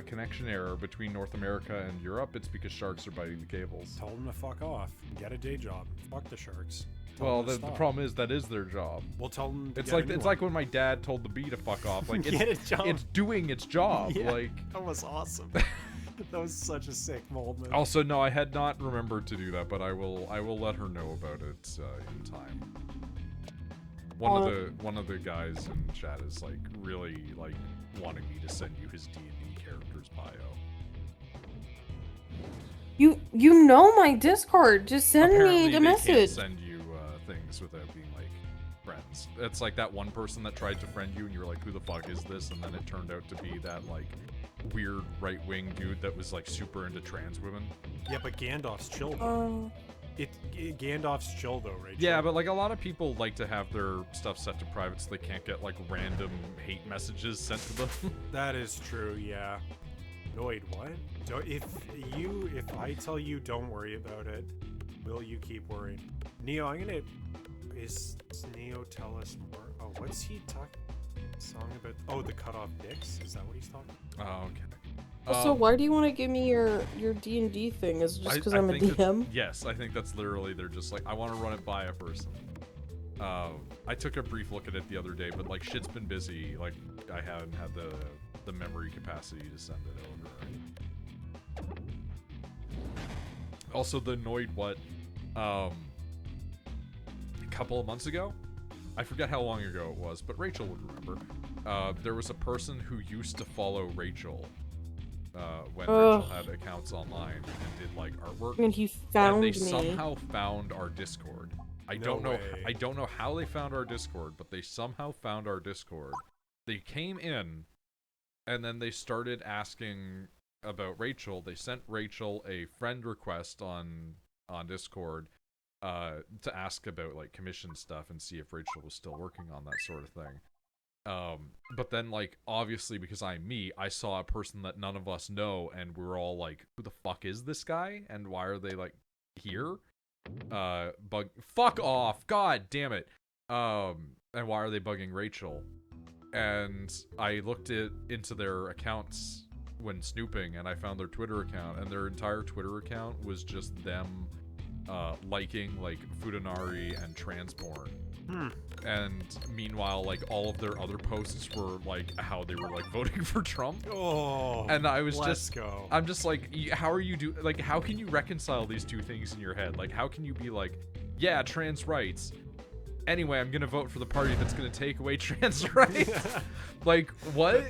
connection error between North America and Europe, it's because sharks are biting the cables. Tell them to fuck off. Get a day job. Fuck the sharks. Well, the problem is that is their job. We'll tell them to It's get like a new it's one. like when my dad told the bee to fuck off. Like Get a job. it's doing its job. Yeah, Like that was awesome. That was such a sick moment. also no, I had not remembered to do that, but I will let her know about it in time. One of the guys in chat is like really like wanting me to send you his D&D character's bio. You know my Discord. Just send Apparently me a they message. can't send you things without being like friends. It's like that one person that tried to friend you and you were like, who the fuck is this? And then it turned out to be that like weird right-wing dude that was like super into trans women. Yeah, but Gandalf's chill though. Gandalf's chill though, right? Yeah, but like a lot of people like to have their stuff set to private so they can't get like random hate messages sent to them. That is true, yeah. Noid, what? If I tell you don't worry about it, will you keep worrying? Neo, is Neo tell us more? Oh, what's he talking? Song about? Oh, the cut off dicks? Is that what he's talking about? Oh, okay. Also, why do you want to give me your D&D thing? Is it just because I'm a DM? Yes, I think that's literally, they're just like, I want to run it by a person. I took a brief look at it the other day, but like shit's been busy. Like I haven't had the memory capacity to send it over. Also, the Noid what? A couple of months ago, I forget how long ago it was, but Rachel would remember. There was a person who used to follow Rachel when Rachel had accounts online and did like artwork. And he found and they me. somehow found our Discord. I don't know how they found our Discord, but they somehow found our Discord. They came in and then they started asking about Rachel. They sent Rachel a friend request on Discord to ask about like commission stuff and see if Rachel was still working on that sort of thing. But then like obviously because I'm me, I saw a person that none of us know and we're all like, who the fuck is this guy and why are they like here? Fuck off, god damn it. And why are they bugging Rachel? And I looked into their accounts when snooping, and I found their Twitter account, and their entire Twitter account was just them liking like Futanari and trans porn. And meanwhile, like all of their other posts were like how they were like voting for Trump. And I was I'm just like, how are you like, how can you reconcile these two things in your head? Like, how can you be like, yeah, trans rights, anyway, I'm gonna vote for the party that's gonna take away trans rights? Like, what?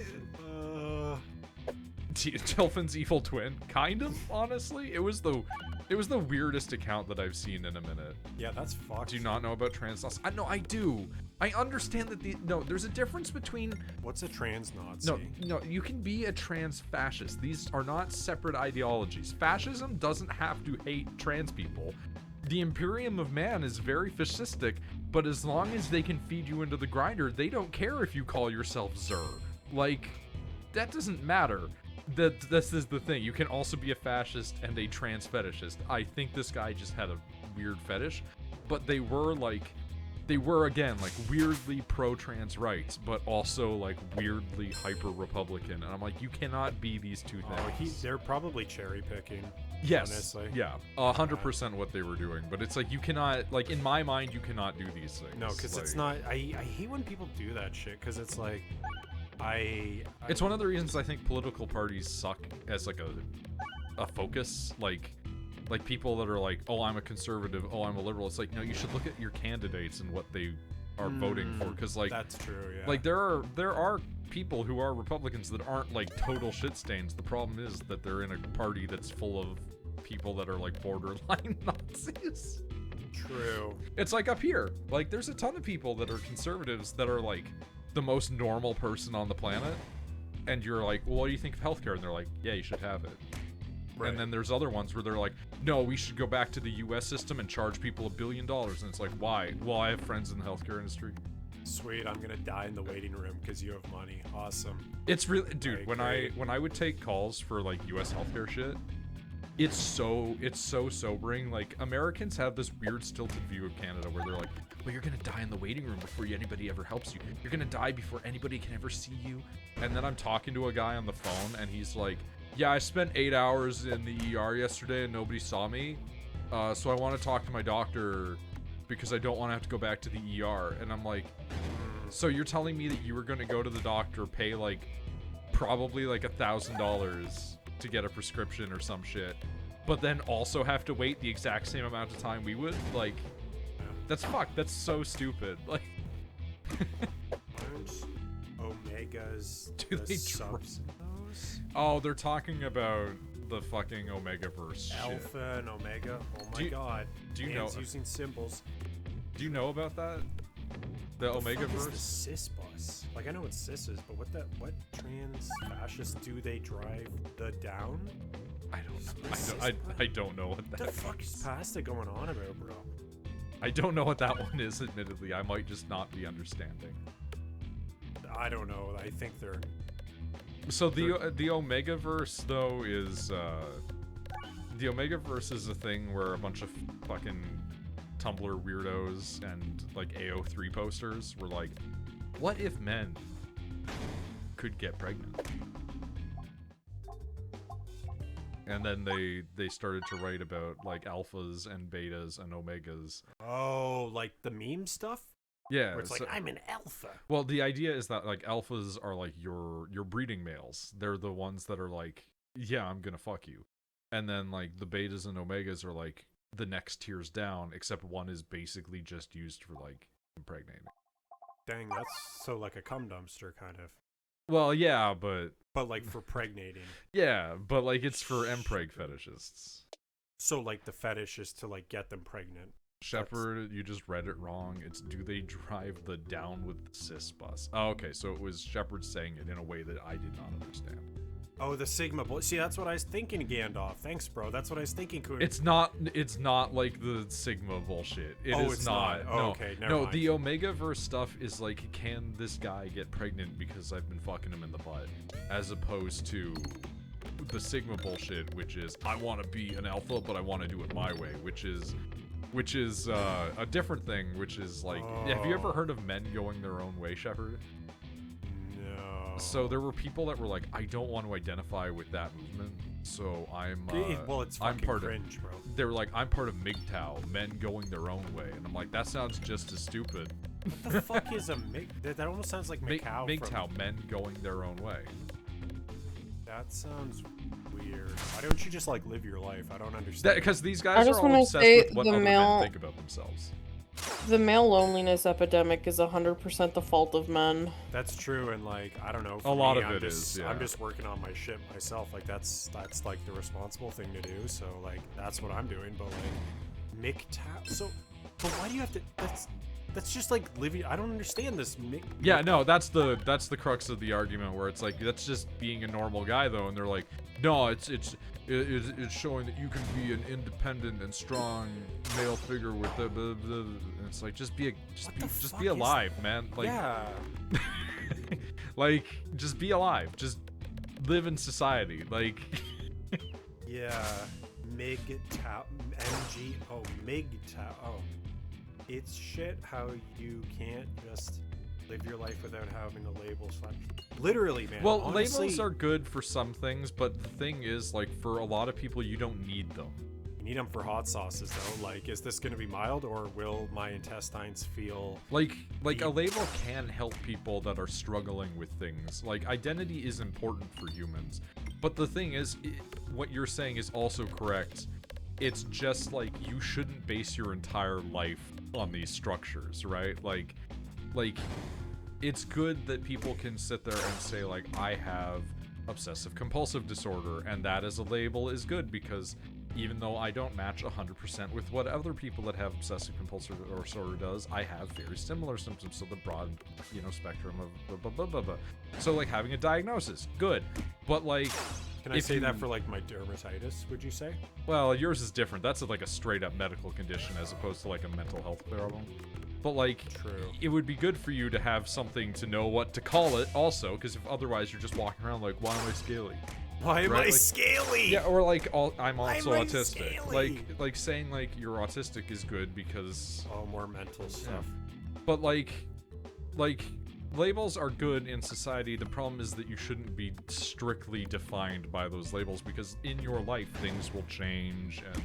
Tilfin's evil twin, kind of, honestly. It was the weirdest account that I've seen in a minute. Yeah, that's fucked. Do you not know about trans Nazis? No, I do. I understand that no, there's a difference between... What's a trans Nazi? No, you can be a trans fascist. These are not separate ideologies. Fascism doesn't have to hate trans people. The Imperium of Man is very fascistic, but as long as they can feed you into the grinder, they don't care if you call yourself Zer. Like, that doesn't matter. This is the thing. You can also be a fascist and a trans fetishist. I think this guy just had a weird fetish, but they were again like weirdly pro-trans rights, but also like weirdly hyper-Republican. And I'm like, you cannot be these two things. They're probably cherry picking. Yes. Honestly. Yeah. 100% what they were doing. But it's like, you cannot, like, in my mind, you cannot do these things. No, because like, it's not. I hate when people do that shit, because it's like, it's one of the reasons I think political parties suck as like a focus. Like people that are like, oh, I'm a conservative, oh, I'm a liberal. It's like, no, you should look at your candidates and what they are voting for, because like that's true. Yeah. Like there are people who are Republicans that aren't like total shit stains. The problem is that they're in a party that's full of people that are like borderline Nazis. True. It's like up here. Like there's a ton of people that are conservatives that are like the most normal person on the planet, and you're like, well, what do you think of healthcare? And they're like, yeah, you should have it. Right. And then there's other ones where they're like, no, we should go back to the US system and charge people $1 billion. And it's like, why? Well, I have friends in the healthcare industry. Sweet, I'm gonna die in the waiting room because you have money. Awesome. It's really, dude, when I would take calls for like US healthcare shit, it's so sobering. Like, Americans have this weird stilted view of Canada where they're like, well, you're gonna die in the waiting room before anybody ever helps you. You're gonna die before anybody can ever see you. And then I'm talking to a guy on the phone and he's like, yeah, I spent 8 hours in the ER yesterday and nobody saw me. So I want to talk to my doctor because I don't want to have to go back to the ER. And I'm like, so you're telling me that you were going to go to the doctor, pay like probably like $1,000 to get a prescription or some shit, but then also have to wait the exact same amount of time we would? Like, that's fucked. That's so stupid. Like, Omegas. Do they subs? Oh, they're talking about the fucking Omega-verse Alpha shit. and Omega. Oh my god. Do you know? Using symbols. Do you know about that? The Omega-verse? What is the cis bus? Like, I know what cis is, but what trans fascists do they drive the down? I don't know. I don't know what that is. What the fuck is Pasta going on about, bro? I don't know what that one is, admittedly. I might just not be understanding. I don't know. I think they're... So the Omega-verse, though, is... the Omega-verse is a thing where a bunch of fucking Tumblr weirdos and, like, AO3 posters were like, what if men could get pregnant? And then they started to write about, like, alphas and betas and omegas. Oh, like the meme stuff? Yeah. Where it's like, I'm an alpha. Well, the idea is that, like, alphas are, like, your breeding males. They're the ones that are like, yeah, I'm gonna fuck you. And then, like, the betas and omegas are, like, the next tiers down, except one is basically just used for, like, impregnating. Dang, that's so like a cum dumpster, kind of. Well, yeah, but like for pregnating. Yeah, but like it's for empreg fetishists. So like the fetish is to like get them pregnant. Shepard, you just read it wrong. It's do they drive the down with the cis bus? Oh, okay, so it was Shepard saying it in a way that I did not understand. Oh, the Sigma bull. See, that's what I was thinking, Gandalf. Thanks, bro. That's what I was thinking. It's not like the Sigma bullshit. It's not. Oh, no. okay, never mind. The Omega-verse stuff is like, can this guy get pregnant because I've been fucking him in the butt? As opposed to the Sigma bullshit, which is, I want to be an alpha, but I want to do it my way, which is a different thing, which is like, have you ever heard of men going their own way, Shepard? No. So there were people that were like, I don't want to identify with that movement, so I'm well, it's I'm fucking part cringe, of. bro. They were like, I'm part of MGTOW, men going their own way, and I'm like, that sounds just as stupid. What the fuck is a MGTOW? That almost sounds like Macau. MGTOW, men going their own way. That sounds weird. Why don't you just like live your life? I don't understand. Because these guys just are all wanna obsessed say with what the other male- men think about themselves. The male loneliness epidemic is 100% the fault of men. That's true, and like I don't know. A lot me, of I'm it just, is, yeah. I'm just working on my shit myself. Like that's like the responsible thing to do. So like that's what I'm doing. But like MGTOW. So, but why do you have to? That's just like living. I don't understand this. Yeah, no, that's the crux of the argument where it's like that's just being a normal guy though, and they're like, no, it's showing that you can be an independent and strong male figure with the blah, blah, blah. And it's like just be alive, man. Like, yeah. like just be alive. Just live in society. Like, yeah, MGTOW, MGTOW. Oh, it's shit how you can't just live your life without having a label slash. Literally, man. well, honestly, labels are good for some things, but the thing is, like, for a lot of people, you don't need them. You need them for hot sauces, though. Like, is this going to be mild, or will my intestines feel Like a label can help people that are struggling with things. Like, identity is important for humans. But the thing is, what you're saying is also correct. It's just like you shouldn't base your entire life on these structures, right? Like it's good that people can sit there and say like, I have obsessive compulsive disorder, and that as a label is good because even though I don't match 100% with what other people that have obsessive compulsive disorder does, I have very similar symptoms, so the broad, spectrum of blah, blah, blah, blah. So like having a diagnosis, good. But like, Can I say that for like my dermatitis, would you say? well, yours is different. That's like a straight up medical condition as opposed to like a mental health problem. But like, True. it would be good for you to have something to know what to call it also, because if otherwise you're just walking around like, why am I scaly? Why am Right, I like- scaly? Yeah, or like, I'm also Why am I autistic. scaly? Like saying like you're autistic is good because, Oh, more mental stuff. but like labels are good in society. The problem is that you shouldn't be strictly defined by those labels because in your life things will change, and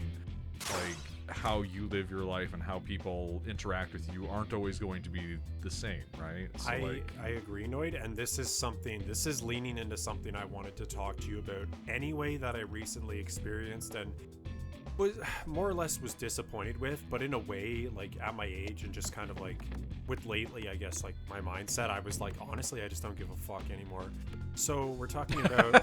like how you live your life and how people interact with you aren't always going to be the same, right? So I agree, Noid, and this is leaning into something I wanted to talk to you about anyway that I recently experienced and was more or less was disappointed with, but in a way, like at my age and just kind of like with lately, I guess, like my mindset, I was like, honestly, I just don't give a fuck anymore. So we're talking about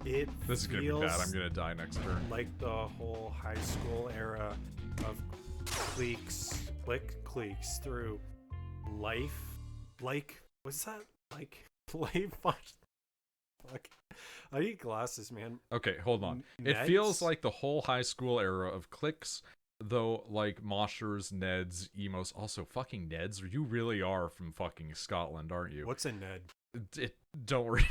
this is gonna be bad. I'm gonna die next turn. like the whole high school era of cliques through life. Like, what's that? Like, life. Fuck. I need glasses, man. Okay, hold on. It Neds? feels like the whole high school era of cliques, though, like moshers, Neds, emos. Also, fucking Neds. You really are from fucking Scotland, aren't you? What's a Ned? Don't worry.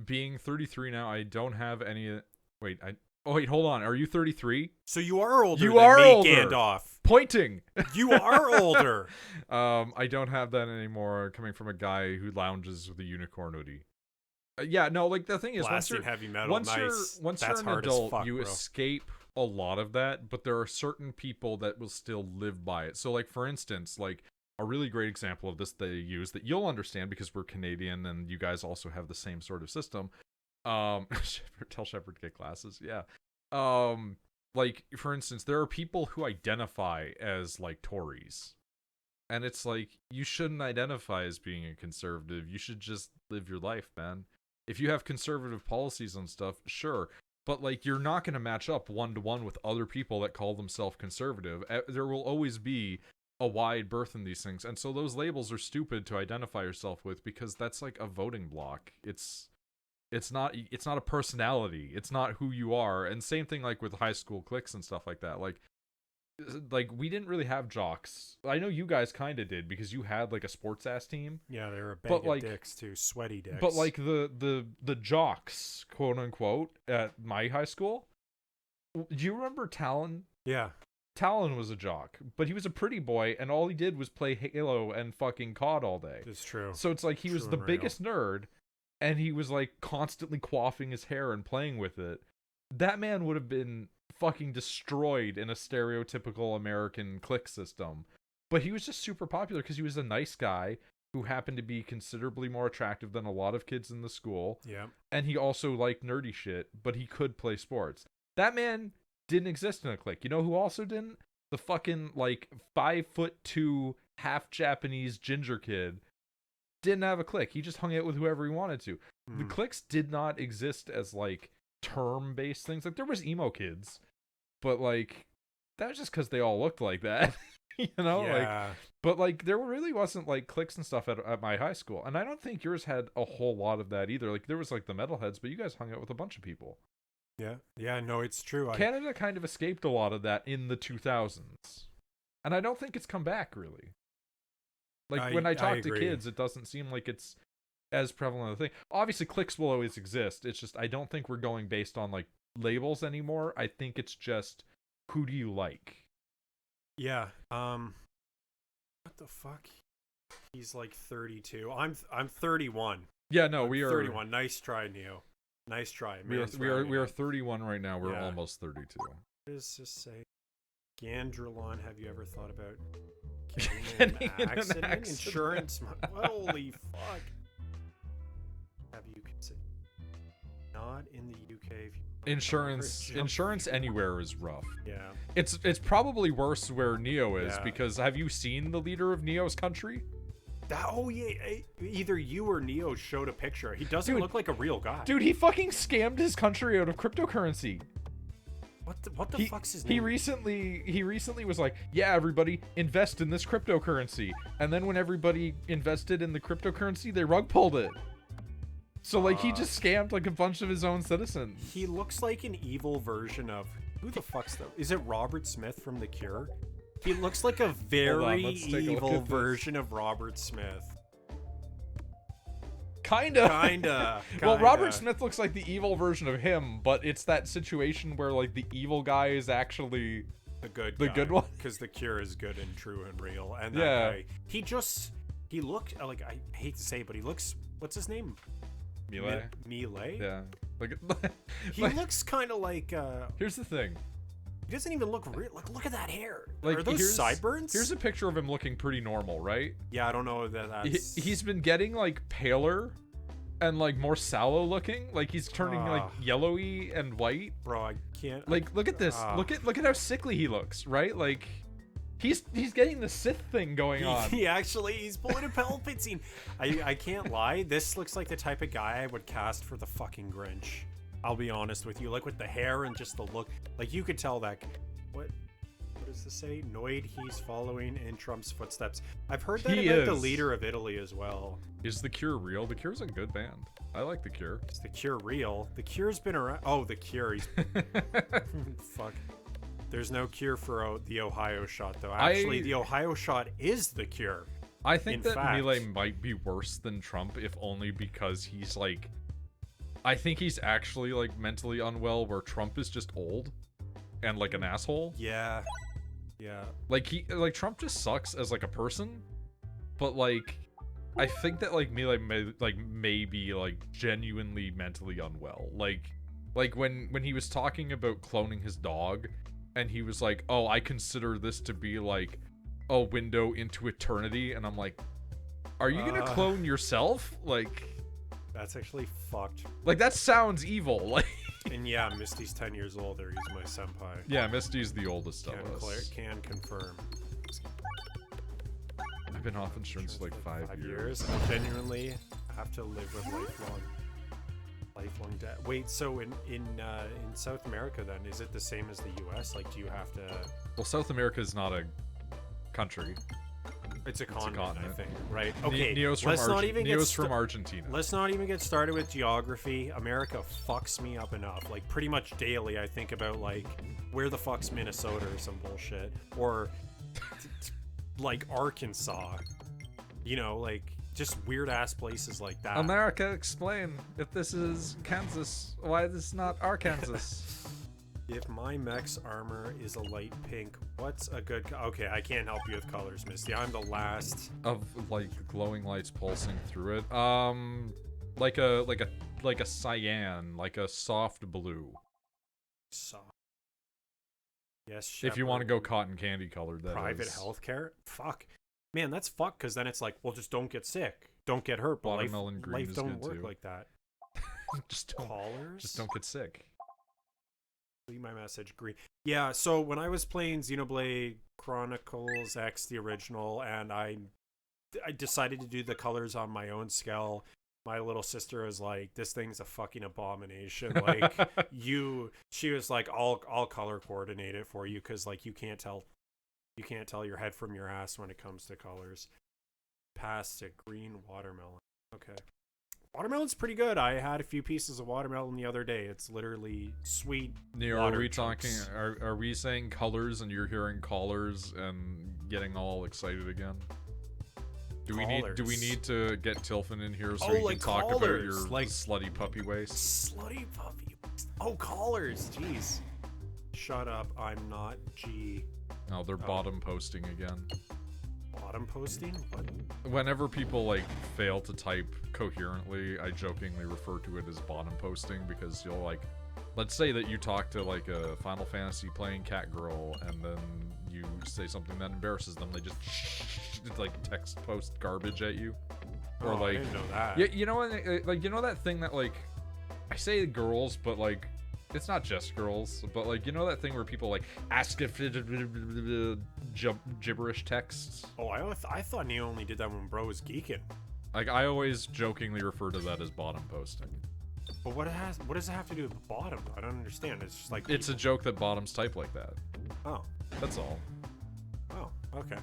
Being 33 now, I don't have any. Wait, hold on. Are you 33? So you are older You than are me, older. Gandalf. Pointing. You are older. I don't have that anymore. Coming from a guy who lounges with a unicorn hoodie. Yeah, no. Like the thing is, Blasting heavy metal. once Nice. you're That's an hard as adult, fuck, you bro. escape a lot of that, but there are certain people that will still live by it. So, like for instance, like a really great example of this they use that you'll understand because we're Canadian and you guys also have the same sort of system. Tell Shepard to get glasses. Yeah. Like for instance, there are people who identify as like Tories. And it's like, you shouldn't identify as being a conservative. You should just live your life, man. If you have conservative policies on stuff, sure. But like, you're not going to match up one-to-one with other people that call themselves conservative. There will always be a wide berth in these things. And so those labels are stupid to identify yourself with because that's like a voting block. It's not a personality. It's not who you are. And same thing like with high school cliques and stuff like that. Like we didn't really have jocks. I know you guys kind of did because you had like a sports ass team. Yeah, they were a bag But, of like, dicks too, sweaty dicks. But like the jocks, quote unquote, at my high school. Do you remember Talon? yeah, Talon was a jock, but he was a pretty boy, and all he did was play Halo and fucking COD all day. It's true. So it's like he was True the and real. biggest nerd, and he was like constantly quaffing his hair and playing with it. That man would have been fucking destroyed in a stereotypical American clique system. But he was just super popular because he was a nice guy who happened to be considerably more attractive than a lot of kids in the school. Yeah. And he also liked nerdy shit, but he could play sports. That man didn't exist in a clique. You know who also didn't? The fucking like 5'2" half Japanese ginger kid didn't have a clique. He just hung out with whoever he wanted to. The cliques did not exist as like term based things. Like there was emo kids, but like that was just because they all looked like that. You know, Yeah. like, but like there really wasn't like cliques and stuff at my high school, and I don't think yours had a whole lot of that either. Like there was like the metalheads, but you guys hung out with a bunch of people. Yeah, no, it's true. Canada kind of escaped a lot of that in the 2000s, and I don't think it's come back really. Like when I talk to agree. kids, it doesn't seem like it's as prevalent a thing. Obviously, cliques will always exist. It's just I don't think we're going based on like labels anymore. I think it's just who do you like. Yeah. What the fuck? He's like 32. I'm 31. Yeah, no, I'm we are 31. Nice try, Neo. Nice try. We are 31 right now. We're Yeah. almost 32. What does this say? Gandrelon, have you ever thought about getting in an accident? Insurance? Holy fuck. Have you considered? Not in the UK. If you Insurance anywhere is rough. Yeah. It's probably worse where Neo is Yeah. because have you seen the leader of Neo's country? Oh yeah. Either you or Neo showed a picture. He doesn't look like a real guy. Dude, he fucking scammed his country out of cryptocurrency. What the fuck's his name? He recently was like, yeah, everybody invest in this cryptocurrency. And then when everybody invested in the cryptocurrency, they rug pulled it. So like he just scammed like a bunch of his own citizens. He looks like an evil version of who the fuck's that? Is it Robert Smith from The Cure? He looks like a very let's take a look evil at this. version of Robert Smith. Kinda. Well, Robert Smith looks like the evil version of him, but it's that situation where like the evil guy is actually the good one. Because The Cure is good and true and real. And that Yeah. guy, he looked like, I hate to say it, but he looks, what's his name? Melee. Melee? Yeah. Like He looks kind of like, here's the thing. he doesn't even look real. Like, look at that hair. Like, Are those sideburns? Here's a picture of him looking pretty normal, right? Yeah, I don't know if that's... He's been getting like paler and like more sallow looking. Like he's turning like yellowy and white. Bro, I can't... Like look at this. Look at how sickly he looks, right? Like he's getting the Sith thing going on. He's pulling a Palpatine. I can't lie. This looks like the type of guy I would cast for the fucking Grinch. I'll be honest with you. Like with the hair and just the look. Like you could tell that... What does this say? Noid, he's following in Trump's footsteps. I've heard that about the leader of Italy as well. Is The Cure real? The Cure's a good band. I like The Cure. Is The Cure real? The Cure's been around... Oh, The Cure. He's... Fuck. There's no cure for the Ohio shot, though. Actually, the Ohio shot is the cure. I think that Melee might be worse than Trump, if only because he's like... I think he's actually like mentally unwell, where Trump is just old and like an asshole. Yeah. Like Trump just sucks as like a person, but like I think that like Melee may be like genuinely mentally unwell. Like when he was talking about cloning his dog, and he was like, "Oh, I consider this to be like a window into eternity," and I'm like, "Are you gonna clone yourself?" Like. That's actually fucked. Like, that sounds evil. Like, and yeah, Misty's 10 years older. He's my senpai. Yeah, Misty's the oldest of us. Can confirm. I've been off insurance for like 5 years. I genuinely have to live with lifelong debt. Wait, so in South America then, is it the same as the US? Like, do you have to... Well, South America is not a country. It's a continent, I think. Right. Okay. Neo's from Argentina. Let's not even get started with geography. America fucks me up enough. Like pretty much daily, I think about like where the fuck's Minnesota or some bullshit, or like Arkansas. You know, like just weird ass places like that. America, explain if this is Kansas, why this is not Arkansas. If my mech's armor is a light pink, what's a good... Okay, I can't help you with colors, Misty. I'm the last. Of like glowing lights pulsing through it. Like a cyan, like a soft blue. So, yes, If you want to go Shepherd. cotton candy colored, that Private is. healthcare? Fuck. Man, that's fuck, because then it's like, well, just don't get sick. Don't get hurt, but Watermelon green life is don't good work too. like that. just don't Collars? get sick. Leave my message green. Yeah, so when I was playing Xenoblade Chronicles X, the original, and I decided to do the colors on my own scale, my little sister was like, this thing's a fucking abomination. Like, she was like, I'll color coordinate it for you, because like you can't tell your head from your ass when it comes to colors. Past a green watermelon. Okay. Watermelon's pretty good. I had a few pieces of watermelon the other day. It's literally sweet. Neo, are water we chunks. talking? Are we saying colors and you're hearing callers and getting all excited again? Do we Callers. need to get Tilfin in here so Oh, we like can talk about callers, your like- slutty puppy waist? Slutty puppy. Oh, collars. Jeez. Shut up. I'm not G. No, they're bottom posting again. Bottom posting? What? Whenever people like fail to type coherently, I jokingly refer to it as bottom posting because you'll like, let's say that you talk to like a Final Fantasy playing cat girl and then you say something that embarrasses them, they just like text post garbage at you. Or Oh, I like, didn't know that. yeah, you know what? Like, you know that thing that like, I say girls, but like, it's not just girls, but like, you know that thing where people like ask if gibberish texts. Oh, I thought Neo only did that when bro was geeking. Like, I always jokingly refer to that as bottom posting. But what does it have to do with the bottom? I don't understand. It's just like It's a joke that bottoms type like that. Oh. That's all. Oh, okay.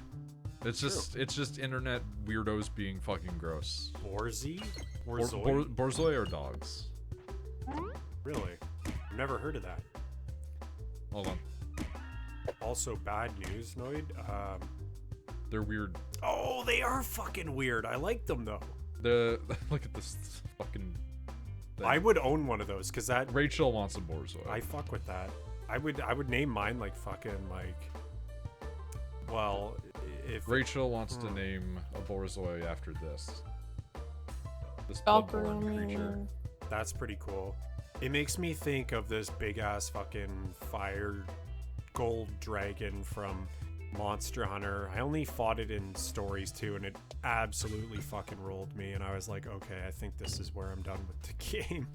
It's just internet weirdos being fucking gross. Borzy? Borzoi? Borzoi are dogs. Really? I've never heard of that. Hold on. Also, bad news, Noid. They're weird. Oh, they are fucking weird. I like them though. Look at this fucking thing. I would own one of those because that Rachel wants a Borzoi. I fuck with that. I would name mine like fucking like. Well, if Rachel wants to name a Borzoi after this. This Valkyrie. bloodborne creature. that's pretty cool. It makes me think of this big ass fucking fire gold dragon from Monster Hunter. I only fought it in stories too, and it absolutely fucking rolled me. And I was like, okay, I think this is where I'm done with the game.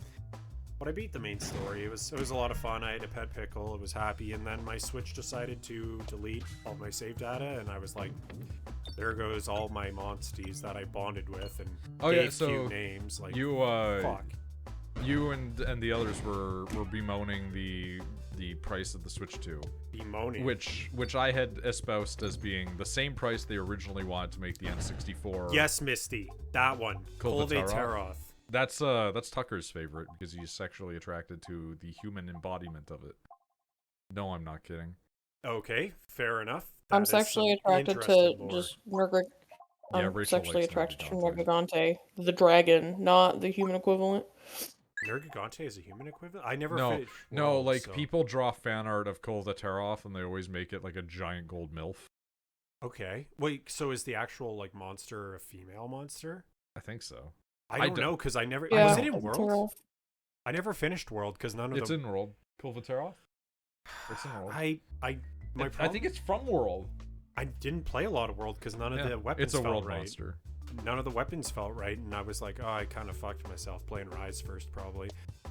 But I beat the main story. It was a lot of fun. I had a pet pickle. It was happy, and then my Switch decided to delete all my save data, and I was like, there goes all my monsties that I bonded with and gave cute names. Like you fuck. You and the others were bemoaning the price of the Switch 2. Bemoaning. Which I had espoused as being the same price they originally wanted to make the N64. Yes, Misty. That one. Kolvateroth. That's Tucker's favorite because he's sexually attracted to the human embodiment of it. No, I'm not kidding. Okay, fair enough. I'm That is sexually some attracted to interesting lore. just Nergig. Yeah, I'm Rachel sexually likes attracted to Nergigante. Nergigante, the dragon, not the human equivalent. Nergigante is a human equivalent? I never No, finished no, World, like so- people draw fan art of Kolvateroth and they always make it like a giant gold MILF. Okay. Wait, so is the actual like monster a female monster? I think so. I don't know because I never Yeah, was it in it's World? rough. I never finished World because none of It's them in World. Kolvateroth? It's in World. my I problem, think it's from World. I didn't play a lot of World because none of Yeah, the weapons it's a felt world right. monster. None of the weapons felt right, and I was like, oh, I kind of fucked myself playing Rise first, probably.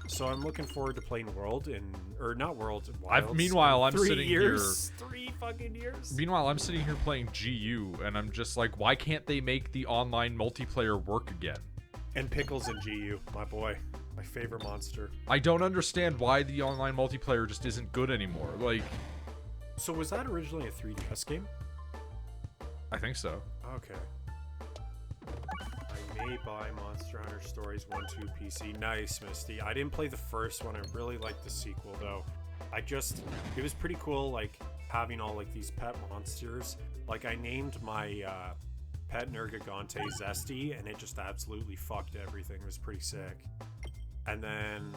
So I'm looking forward to playing World or not World. Wilds meanwhile, in I'm sitting here- 3 fucking years. Meanwhile, I'm sitting here playing GU, and I'm just like, why can't they make the online multiplayer work again? And Pickles and GU, my boy, my favorite monster. I don't understand why the online multiplayer just isn't good anymore. Like, So was that originally a 3DS game? I think so. Okay. I may buy Monster Hunter Stories 1-2 PC. Nice, Misty. I didn't play the first one. I really liked the sequel, though. It was pretty cool, like, having all, like, these pet monsters. Like, I named my, pet Nergigante Zesty, and it just absolutely fucked everything. It was pretty sick. And then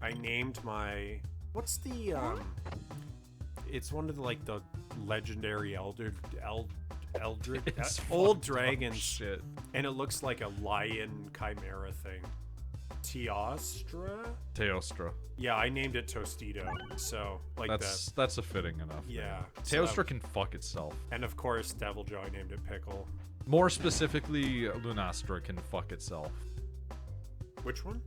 I named my What's the it's one of the like the legendary eldred It's old fucked up dragons, shit. and it looks like a lion chimera thing. Teostra. Yeah, I named it Tostito. So like That's a fitting enough. yeah. Teostra can fuck itself. And of course, Deviljoy, I named it Pickle. More specifically, Lunastra can fuck itself. Which one?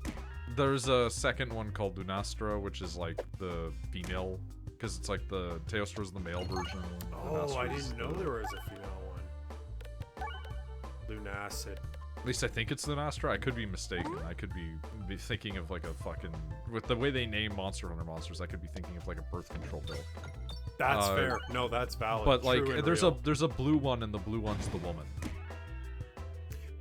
There's a second one called Lunastra, which is like the female, because it's like the Teostra's the male version. Oh, I Lunastra's didn't know the- there was a female one. Lunacid. At least I think it's Lunastra. I could be mistaken. I could be thinking of like a fucking... With the way they name Monster Hunter monsters, I could be thinking of like a birth control pill. That's fair. No, that's valid. But True like, and there's real. a blue one, and the blue one's the woman.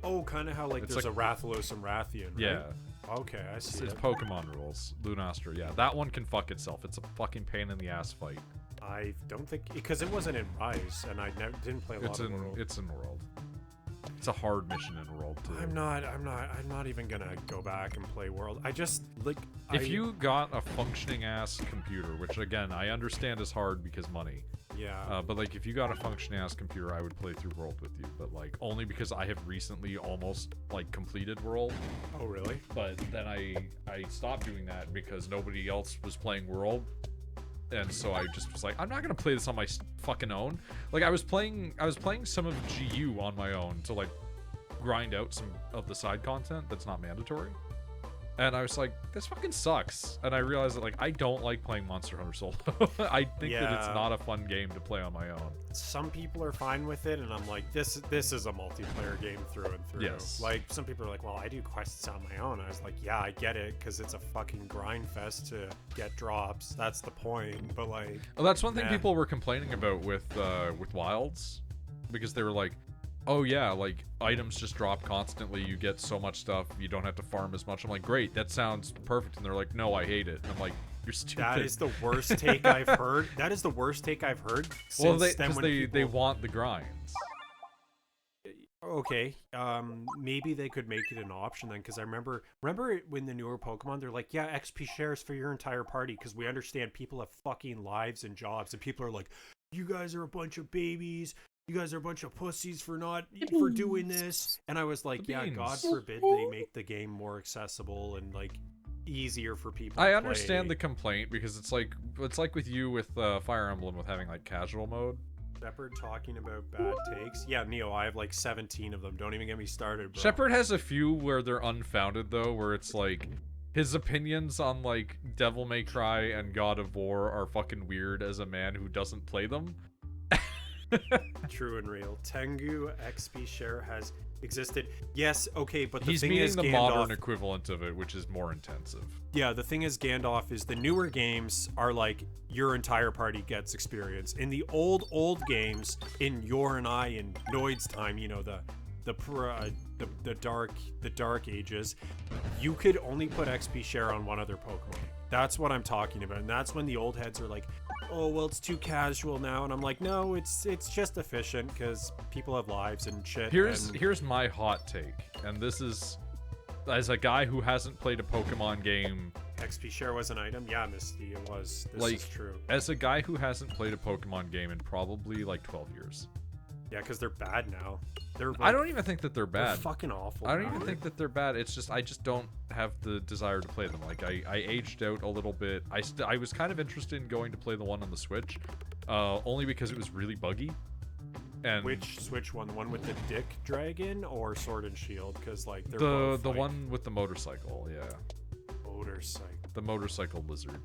Oh, kind of how like It's there's like- a Rathalos and Rathian, right? Yeah. Okay, I see. It's it. Pokemon rules. Lunastra, yeah. That one can fuck itself. It's a fucking pain in the ass fight. I don't think because it wasn't in Rise, and I didn't play a lot It's of in World. it's in World. It's a hard mission in World too. I'm not even gonna go back and play World. I just like If you got a functioning ass computer, which again I understand is hard because money. yeah. But like if you got a functioning ass computer, I would play through World with you. But like only because I have recently almost like completed World. Oh really? But then I stopped doing that because nobody else was playing World. And so I just was like, I'm not gonna play this on my fucking own. Like I was playing some of GU on my own to like grind out some of the side content that's not mandatory. And I was like, this fucking sucks. And I realized that like I don't like playing Monster Hunter Solo. I think that it's Yeah. not a fun game to play on my own. Some people are fine with it, and I'm like, this is a multiplayer game through and through. Yes. Like some people are like, well, I do quests on my own. I was like, yeah, I get it, because it's a fucking grind fest to get drops. That's the point. But like, Well, that's one thing Nah. people were complaining about with Wilds, because they were like, oh yeah, like items just drop constantly, you get so much stuff, you don't have to farm as much. I'm like, great, that sounds perfect. And they're like, no, I hate it. And I'm like, you're stupid. that is the worst take I've heard. That is the worst take I've heard. Well, Since then because when they people- want the grinds. Okay, maybe they could make it an option then, because I remember when the newer Pokemon, they're like, yeah, XP shares for your entire party, because we understand people have fucking lives and jobs, and people are like, you guys are a bunch of babies, you guys are a bunch of pussies for doing this, and I was like, The yeah, beans. God forbid they make the game more accessible and like easier for people. I to understand the play. complaint because it's like with you with Fire Emblem with having like casual mode. Shepard talking about bad takes. Yeah, Neo, I have like 17 of them. Don't even get me started, bro. Shepard has a few where they're unfounded though, where it's like his opinions on like Devil May Cry and God of War are fucking weird as a man who doesn't play them. True and real. Tengu XP share has existed. Yes, okay, but the He's thing meaning is the Gandalf. modern equivalent of it, which is more intensive. Yeah, the thing is Gandalf is the newer games are like your entire party gets experience. In the old games, in your and I and Noid's time, you know, the dark ages, you could only put XP share on one other Pokemon. That's what I'm talking about. And that's when the old heads are like, oh, well, it's too casual now. And I'm like, no, it's just efficient because people have lives and shit. and Here's my hot take, and this is as a guy who hasn't played a Pokemon game. XP share was an item. Yeah, Misty, it was. This Like, is true. As a guy who hasn't played a Pokemon game in probably like 12 years. Yeah, because they're bad now. They're like, I don't even think that they're they're bad. fucking awful. I don't now. even think that they're bad. It's just I just don't have the desire to play them. Like I aged out a little bit. I was kind of interested in going to play the one on the Switch, only because it was really buggy. And Which Switch one? The one with the Dick Dragon or Sword and Shield? Because like they're the both, like, one with the motorcycle, yeah, motorcycle. the motorcycle lizard.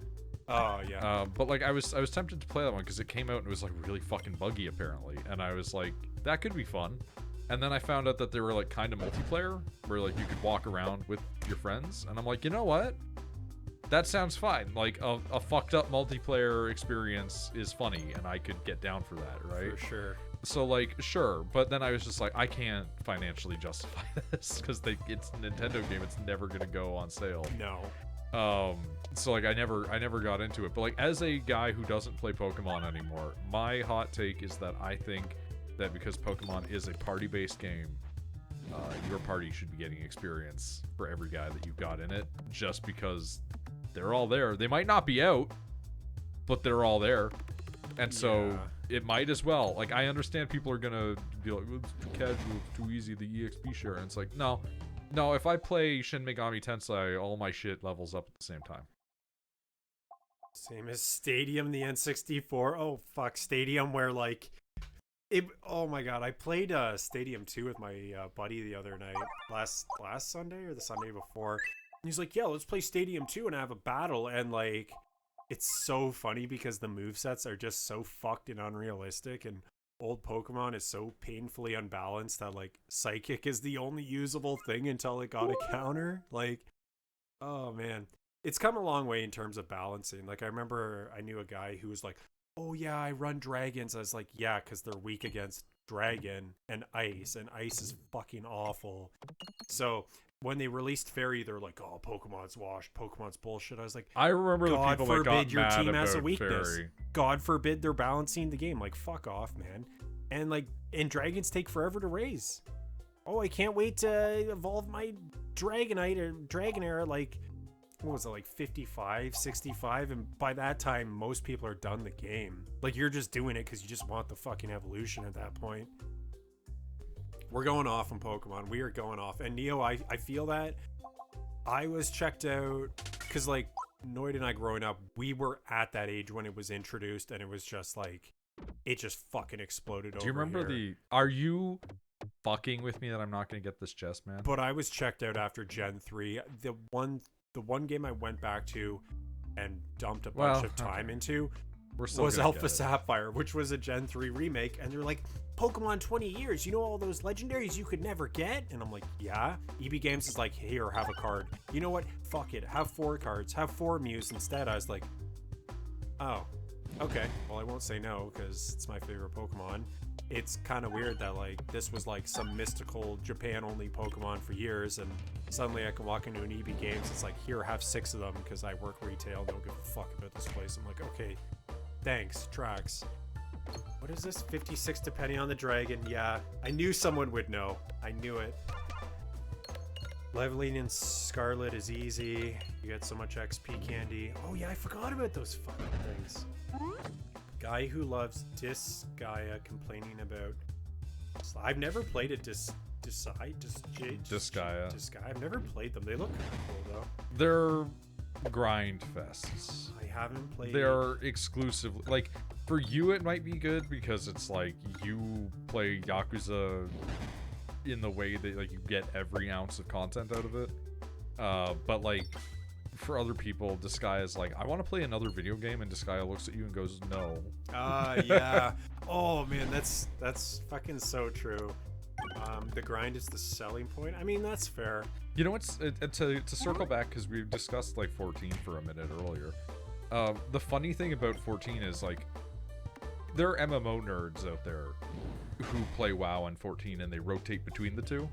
Oh yeah. But like I was tempted to play that one because it came out and it was like really fucking buggy apparently, and I was like, that could be fun. And then I found out that they were like kind of multiplayer, where like you could walk around with your friends, and I'm like, you know what? That sounds fine. Like a fucked up multiplayer experience is funny, and I could get down for that, right? For sure. So like, sure, but then I was just like, I can't financially justify this because it's a Nintendo game. It's never gonna go on sale. No. So like I never got into it. But like as a guy who doesn't play Pokemon anymore, my hot take is that I think that because Pokemon is a party-based game, your party should be getting experience for every guy that you've got in it, just because they're all there. They might not be out, but they're all there. And so Yeah. it might as well. Like, I understand people are gonna be like, well, it's too casual, it's too easy, the EXP share. And it's like, no, if I play Shin Megami Tensei, all my shit levels up at the same time. Same as Stadium, the N64. Oh fuck, Stadium, where like it. Oh my god, I played Stadium 2 with my buddy the other night, last Sunday or the Sunday before. And he's like, "Yeah, let's play Stadium 2 and have a battle." And like, it's so funny because the movesets are just so fucked and unrealistic, and old Pokemon is so painfully unbalanced that like Psychic is the only usable thing until it got a counter. Like, oh man, it's come a long way in terms of balancing. Like, I remember I knew a guy who was like, "Oh yeah, I run dragons." I was like, "Yeah, because they're weak against dragon and ice is fucking awful." So when they released Fairy, they're like, "Oh, Pokemon's washed, Pokemon's bullshit." I was like, I remember the God people that got forbid your mad team has a about weakness. Fairy. God forbid they're balancing the game. Like, fuck off, man. And like, and dragons take forever to raise. Oh, I can't wait to evolve my Dragonite or Dragonair. Like, what was it, like 55, 65? And by that time, most people are done the game. Like, you're just doing it because you just want the fucking evolution at that point. We're going off on Pokemon. We are going off. And Neo, I feel that I was checked out because like Noid and I growing up, we were at that age when it was introduced, and it was just like, it just fucking exploded over. Do you remember here. are you fucking with me that I'm not gonna get this chest, man? But I was checked out after Gen 3. The one game I went back to and dumped a bunch of time into was Alpha Sapphire, which was a Gen 3 remake, and they're like, Pokemon 20 years, you know all those legendaries you could never get? And I'm like, yeah. EB Games is like, here, have a card. You know what? Fuck it. Have 4 cards. Have 4 Mews instead. I was like, oh, okay. Well, I won't say no because it's my favorite Pokemon. It's kind of weird that like this was like some mystical Japan only Pokemon for years, and suddenly I can walk into an EB Games. It's like, here, have 6 of them because I work retail. Don't give a fuck about this place. I'm like, okay, thanks, tracks. What is this? 56 depending on the dragon. Yeah, I knew someone would know. I knew it. Leveling in Scarlet is easy. You get so much XP candy. Oh yeah, I forgot about those fucking things. Guy who loves Disgaea complaining about. I've never played a Disgaea. I've never played them. They look kind of cool though. They're grind fests. I haven't played. They're exclusive. Like, for you it might be good because it's like you play Yakuza in the way that like you get every ounce of content out of it. But like for other people, Disgaea is like, I want to play another video game, and Disgaea looks at you and goes, no. Yeah. Oh man, that's fucking so true. The grind is the selling point. I mean, that's fair. You know what's to circle back, because we discussed like 14 for a minute earlier. The funny thing about 14 is like there are MMO nerds out there who play WoW and 14 and they rotate between the two,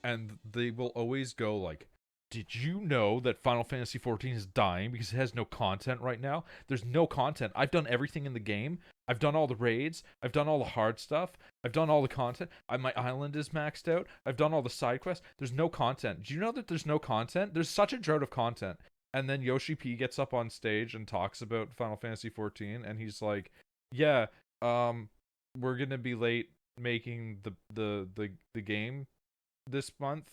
and they will always go like, did you know that Final Fantasy 14 is dying because it has no content right now? There's no content. I've done everything in the game. I've done all the raids. I've done all the hard stuff. I've done all the content. My island is maxed out. I've done all the side quests. There's no content. Do you know that there's no content? There's such a drought of content. And then Yoshi P gets up on stage and talks about Final Fantasy 14, and he's like, yeah, we're gonna be late making the game this month.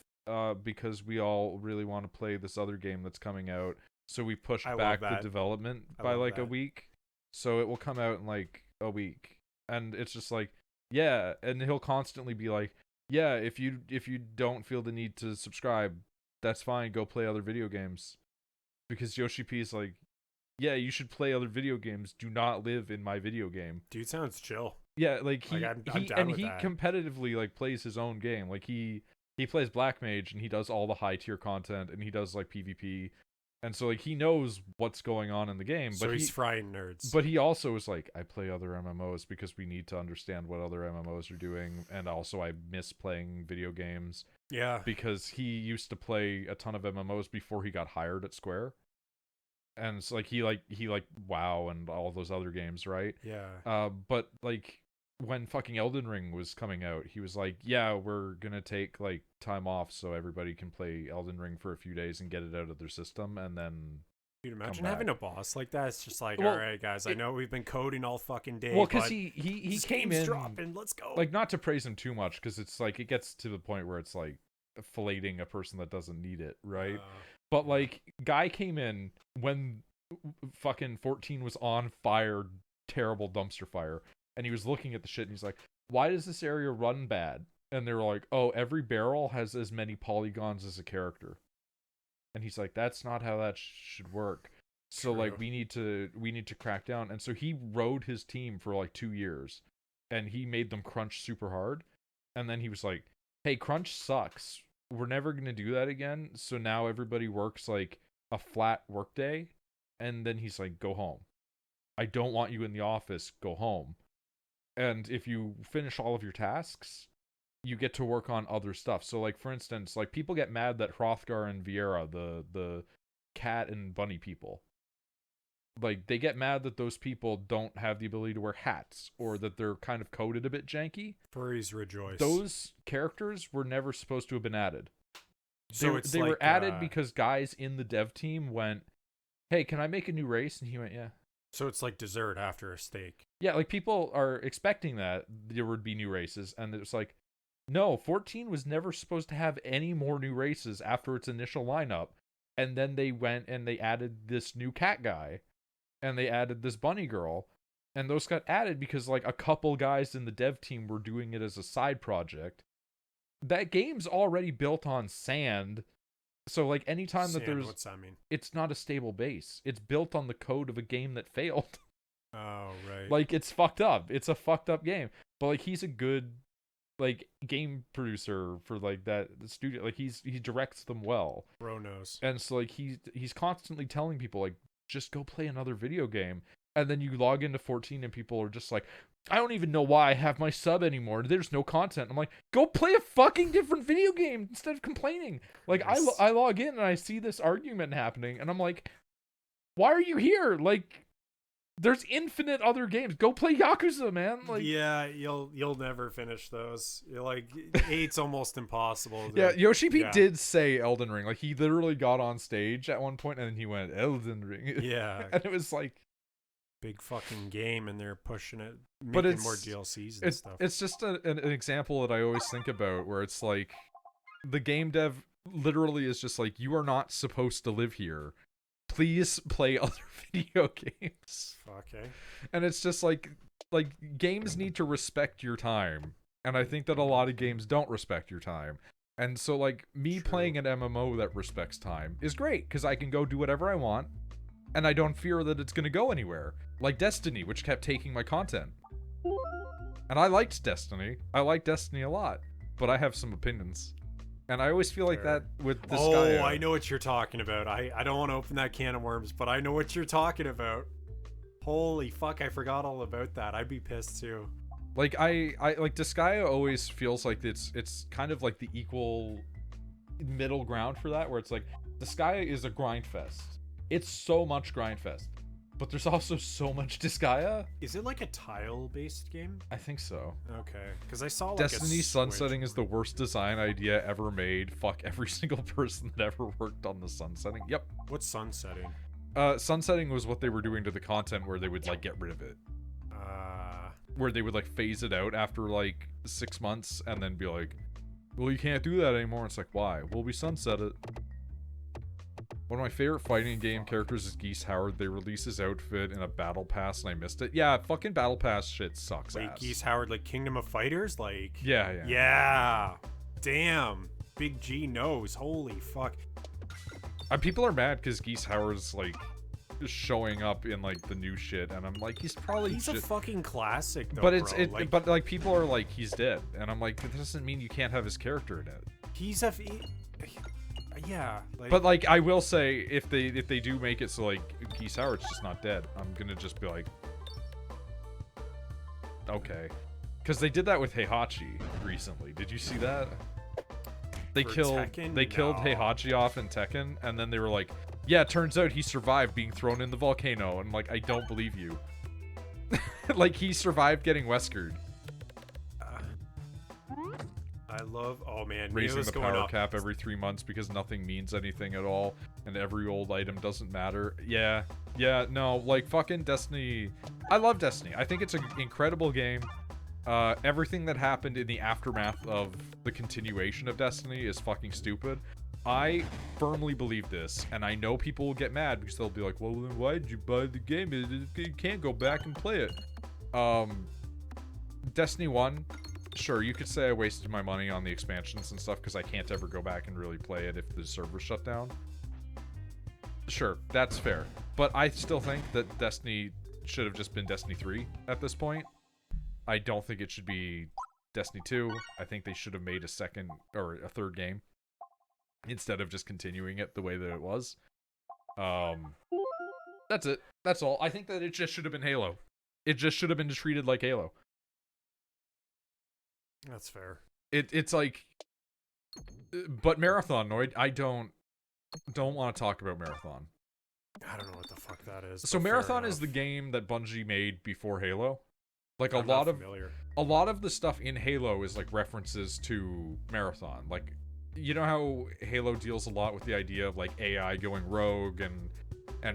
Because we all really want to play this other game that's coming out, so we pushed back the development by like a week, so it will come out in like a week. And it's just like, yeah, and he'll constantly be like, yeah, if you don't feel the need to subscribe, that's fine, go play other video games. Because Yoshi P is like, yeah, you should play other video games, do not live in my video game. Dude sounds chill. Yeah, like I'm down with that. Competitively like plays his own game. Like he plays Black Mage, and he does all the high tier content, and he does like PvP, and so like he knows what's going on in the game. So but he's frying nerds. But he also is like, I play other MMOs because we need to understand what other MMOs are doing, and also I miss playing video games. Yeah, because he used to play a ton of MMOs before he got hired at Square, and so like he WoW and all those other games, right? Yeah. But like, when fucking Elden Ring was coming out, he was like, yeah, we're gonna take like time off so everybody can play Elden Ring for a few days and get it out of their system, and then Dude, imagine back. having a boss like that. It's just like, Well, all right, guys, I know we've been coding all fucking day. Well, because but he this came game's in dropping. Let's go. like, not to praise him too much, because it's like it gets to the point where it's like filleting a person that doesn't need it, right? But like, guy came in when fucking 14 was on fire, terrible dumpster fire, and he was looking at the shit and he's like, why does this area run bad? And they were like, oh, every barrel has as many polygons as a character. And he's like, that's not how that should work. So True. like, we need to crack down. And so he rode his team for like 2 years, and he made them crunch super hard. And then he was like, hey, crunch sucks. We're never going to do that again. So now everybody works like a flat work day. And then he's like, go home. I don't want you in the office. Go home. And if you finish all of your tasks, you get to work on other stuff. So like, for instance, like, people get mad that Hrothgar and Vieira, the cat and bunny people, like, they get mad that those people don't have the ability to wear hats, or that they're kind of coded a bit janky. Furries rejoice. Those characters were never supposed to have been added. So They were added because guys in the dev team went, hey, can I make a new race? And he went, yeah. So it's like dessert after a steak. Yeah, like, people are expecting that there would be new races, and it's like, no, 14 was never supposed to have any more new races after its initial lineup. And then they went and they added this new cat guy, and they added this bunny girl, and those got added because like a couple guys in the dev team were doing it as a side project. That game's already built on sand. So like, anytime that there's, what's that mean? it's not a stable base. It's built on the code of a game that failed. Oh, right. Like, it's fucked up. It's a fucked up game. But like, he's a good like game producer for like that studio. Like, he directs them well. Bro knows. And so like, he's constantly telling people like, just go play another video game. And then you log into 14 and people are just like, I don't even know why I have my sub anymore. There's no content. I'm like, go play a fucking different video game instead of complaining. Like, Yes. I log in and I see this argument happening and I'm like, why are you here? Like, there's infinite other games. Go play Yakuza, man. Like, yeah, you'll never finish those. You're like, 8's almost impossible. yeah, Yoshi P Yeah. did say Elden Ring. Like, he literally got on stage at one point and then he went, Elden Ring. Yeah. And it was like, Big fucking game, and they're pushing it, But making it's- more DLCs and stuff. it's just an example that I always think about, where it's like, the game dev literally is just like, you are not supposed to live here. Please play other video games. Okay. And it's just like games need to respect your time. And I think that a lot of games don't respect your time. And so like, me True. playing an MMO that respects time is great, because I can go do whatever I want, and I don't fear that it's going to go anywhere. Like Destiny, which kept taking my content. And I liked Destiny. I like Destiny a lot, but I have some opinions. And I always feel like Fair. that with this Oh, guy. I know what you're talking about. I don't want to open that can of worms, but I know what you're talking about. Holy fuck, I forgot all about that. I'd be pissed too. Like, I like, Disgaea always feels like it's kind of like the equal middle ground for that, where it's like, Disgaea is a grind fest. It's so much grind fest, but there's also so much Disgaea. Is it like a tile-based game? I think so. Okay, because I saw like Destiny a sunsetting Switch is the worst design idea ever made. Fuck every single person that ever worked on the sunsetting. Yep. What's sunsetting? Sunsetting was what they were doing to the content, where they would like get rid of it. Where they would like phase it out after like 6 months and then be like, well, you can't do that anymore. It's like, why? Well, we sunset it. One of my favorite fighting game characters is Geese Howard. They released his outfit in a battle pass and I missed it. Yeah, fucking battle pass shit sucks Wait, ass. Geese Howard, like Kingdom of Fighters? Like... Yeah. Yeah. Damn. Big G knows. Holy fuck. People are mad because Geese Howard's like showing up in like the new shit, and I'm like, he's probably He's a fucking classic, though, but it's bro. Like, but like, people are like, he's dead, and I'm like, that doesn't mean you can't have his character in it. he's a... yeah. Like, But like, I will say, if they do make it so like Geese Howard's just not dead, I'm gonna just be like, okay, because they did that with Heihachi recently. Did you see that? They For killed Tekken? they killed No. Heihachi off in Tekken, and then they were like, yeah, it turns out he survived being thrown in the volcano. And I'm like, I don't believe you. Like, he survived getting Weskered. I love. Oh man, raising Neo's the going power up. cap every 3 months because nothing means anything at all, and every old item doesn't matter. Yeah, no, like fucking Destiny. I love Destiny. I think it's an incredible game. Everything that happened in the aftermath of the continuation of Destiny is fucking stupid. I firmly believe this, and I know people will get mad because they'll be like, well, then why did you buy the game? You can't go back and play it. Destiny 1, sure, you could say I wasted my money on the expansions and stuff because I can't ever go back and really play it if the server shut down. Sure, that's fair. But I still think that Destiny should have just been Destiny 3 at this point. I don't think it should be Destiny 2. I think they should have made a second or a third game instead of just continuing it the way that it was. That's it. That's all. I think that it just should have been Halo. It just should have been treated like Halo. That's fair. It's like, but Marathon, Noid, I don't want to talk about Marathon. I don't know what the fuck that is. So but fair Marathon is enough. the game that Bungie made before Halo. Like I'm not familiar. a lot of the stuff in Halo is like references to Marathon. Like, you know how Halo deals a lot with the idea of like AI going rogue and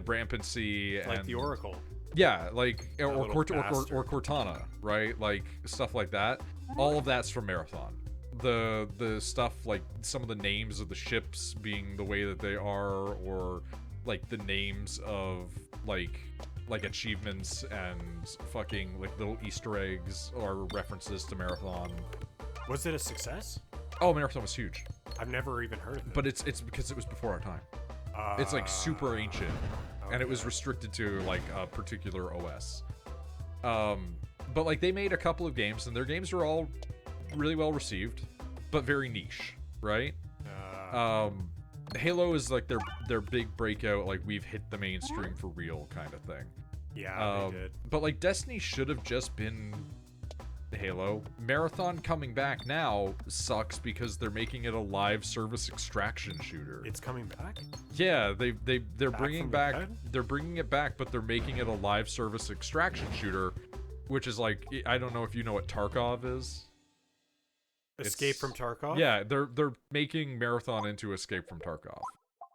rampancy Like and the Oracle. yeah, like or little bastard. Cortana, right? Like stuff like that. All of that's from Marathon. The stuff like some of the names of the ships being the way that they are, or like the names of like achievements and fucking like little Easter eggs or references to Marathon. Was it a success? Oh, Marathon was huge. I've never even heard of it. But it's because it was before our time. It's like super ancient, and it was restricted to like a particular OS. But like they made a couple of games, and their games were all really well received, but very niche, right? Halo is like their big breakout, like we've hit the mainstream for real kind of thing. Yeah, they did. But like Destiny should have just been Halo. Marathon coming back now sucks because they're making it a live service extraction shooter. It's coming back? Yeah, they're bringing from the back dead? they're bringing it back, but they're making it a live service extraction shooter, which is like, I don't know if you know what Tarkov is. Escape from Tarkov? Yeah, they're making Marathon into Escape from Tarkov.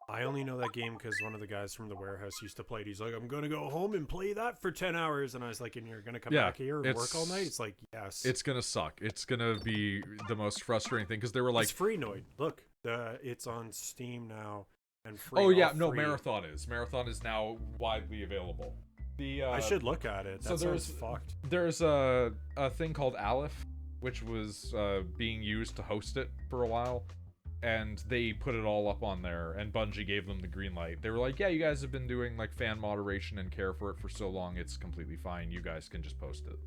I only know that game because one of the guys from the warehouse used to play it. He's like, I'm gonna go home and play that for 10 hours, and I was like, and you're gonna come back here and work all night? It's like, yes. It's gonna suck. It's gonna be the most frustrating thing because they were like, it's free, Noid. Look, it's on Steam now and free. oh yeah, all no, free. Marathon is now widely available. I should look at it. That sounds fucked. There's a thing called Aleph, which was being used to host it for a while, and they put it all up on there, and Bungie gave them the green light. They were like, yeah, you guys have been doing like fan moderation and care for it for so long, it's completely fine, you guys can just post it.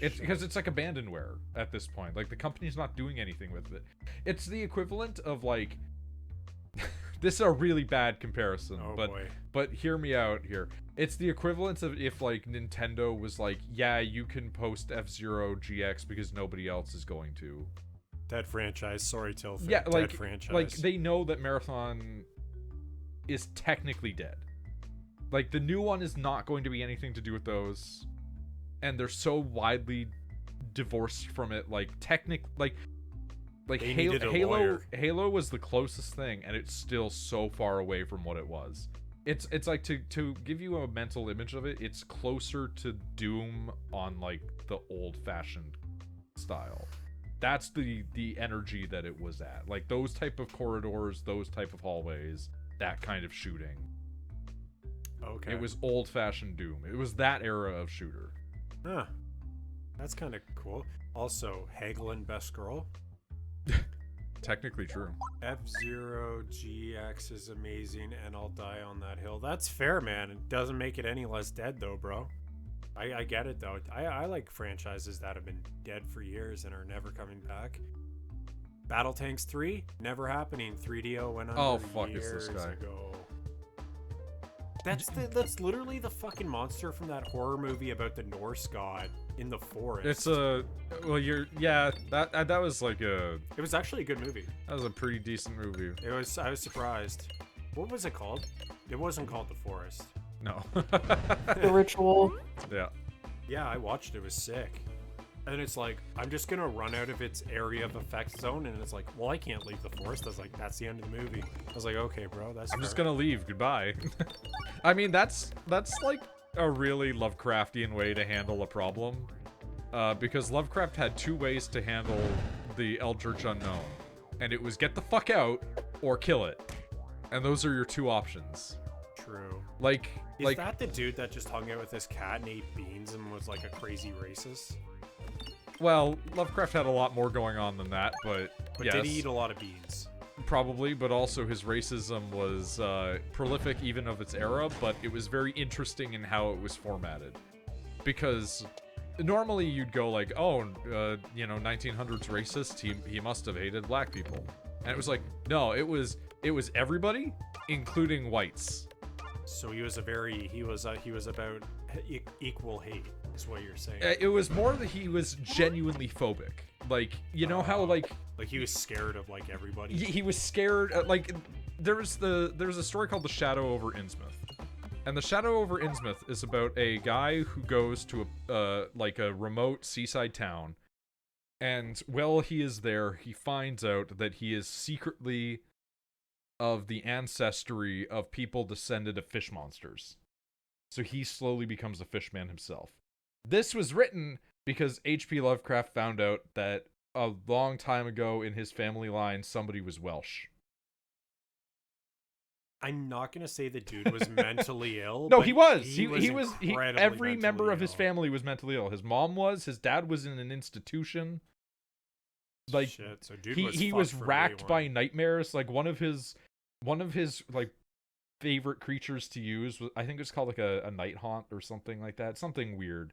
It's because it's like abandonware at this point. Like the company's not doing anything with it. It's the equivalent of like this is a really bad comparison, but hear me out here. It's the equivalent of if like Nintendo was like, yeah, you can post F-Zero GX because nobody else is going to. Dead franchise. Sorry, Tilfin. Yeah, like, dead franchise. like they know that Marathon is technically dead. Like the new one is not going to be anything to do with those, and they're so widely divorced from it. Like Halo was the closest thing, and it's still so far away from what it was. It's like to give you a mental image of it, it's closer to Doom on like the old-fashioned style. That's the energy that it was at. Like those type of corridors, those type of hallways, that kind of shooting. Okay. It was old-fashioned Doom. It was that era of shooter. Huh. That's kind of cool. Also, Hagelin Best Girl. Technically true. F-Zero GX is amazing, and I'll die on that hill. That's fair, man. It doesn't make it any less dead, though, bro. I get it, though. I like franchises that have been dead for years and are never coming back. Battle Tanks 3, never happening. 3DO went under years ago. That's literally the fucking monster from that horror movie about the Norse god in the forest. It's that was like it was actually a good movie. That was a pretty decent movie. I was surprised. What was it called? It wasn't called The Forest. No. The Ritual. Yeah. Yeah, I watched it. It was sick. And it's like, I'm just gonna run out of its area of effect zone, and it's like, well, I can't leave the forest. I was like, that's the end of the movie. I was like, okay, bro, that's I'm just fair. gonna leave. Goodbye. I mean, that's like a really Lovecraftian way to handle a problem. Because Lovecraft had two ways to handle the Eldritch Unknown. And it was get the fuck out or kill it. And those are your two options. True. Is that the dude that just hung out with his cat and ate beans and was like a crazy racist? Well, Lovecraft had a lot more going on than that, but yes. Did he eat a lot of beans? Probably, but also his racism was prolific even of its era, but it was very interesting in how it was formatted. Because normally you'd go like, oh, 1900s racist, he must have hated black people. And it was like, no, it was everybody, including whites. So he was about equal hate, is what you're saying. It was more that he was genuinely phobic. Like, you know how like he was scared of like everybody. He was scared. Like, there's a story called The Shadow over Innsmouth, and The Shadow over Innsmouth is about a guy who goes to a remote seaside town, and while he is there, he finds out that he is secretly of the ancestry of people descended of fish monsters. So he slowly becomes a fishman himself. This was written because H.P. Lovecraft found out that a long time ago in his family line, somebody was Welsh. I'm not gonna say the dude was mentally ill. No, but he was. incredibly Every member of his ill. family was mentally ill. His mom was. His dad was in an institution. Like, shit, so dude he was racked by nightmares. Like one of his like favorite creatures to use was, I think it's called like a night haunt or something like that. Something weird.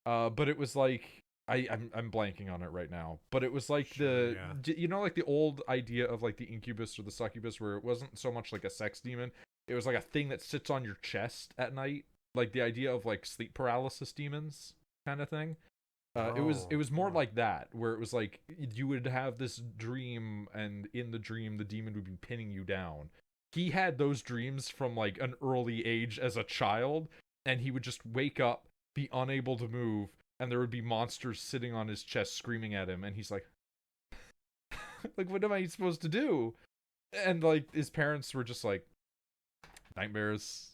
But it was like I'm blanking on it right now. But it was like like the old idea of like the incubus or the succubus, where it wasn't so much like a sex demon. It was like a thing that sits on your chest at night. Like the idea of like sleep paralysis demons kind of thing. It was more like that, where it was like you would have this dream, and in the dream the demon would be pinning you down. He had those dreams from like an early age as a child, and he would just wake up, be unable to move, and there would be monsters sitting on his chest screaming at him, and he's like like, what am I supposed to do? And like his parents were just like, nightmares.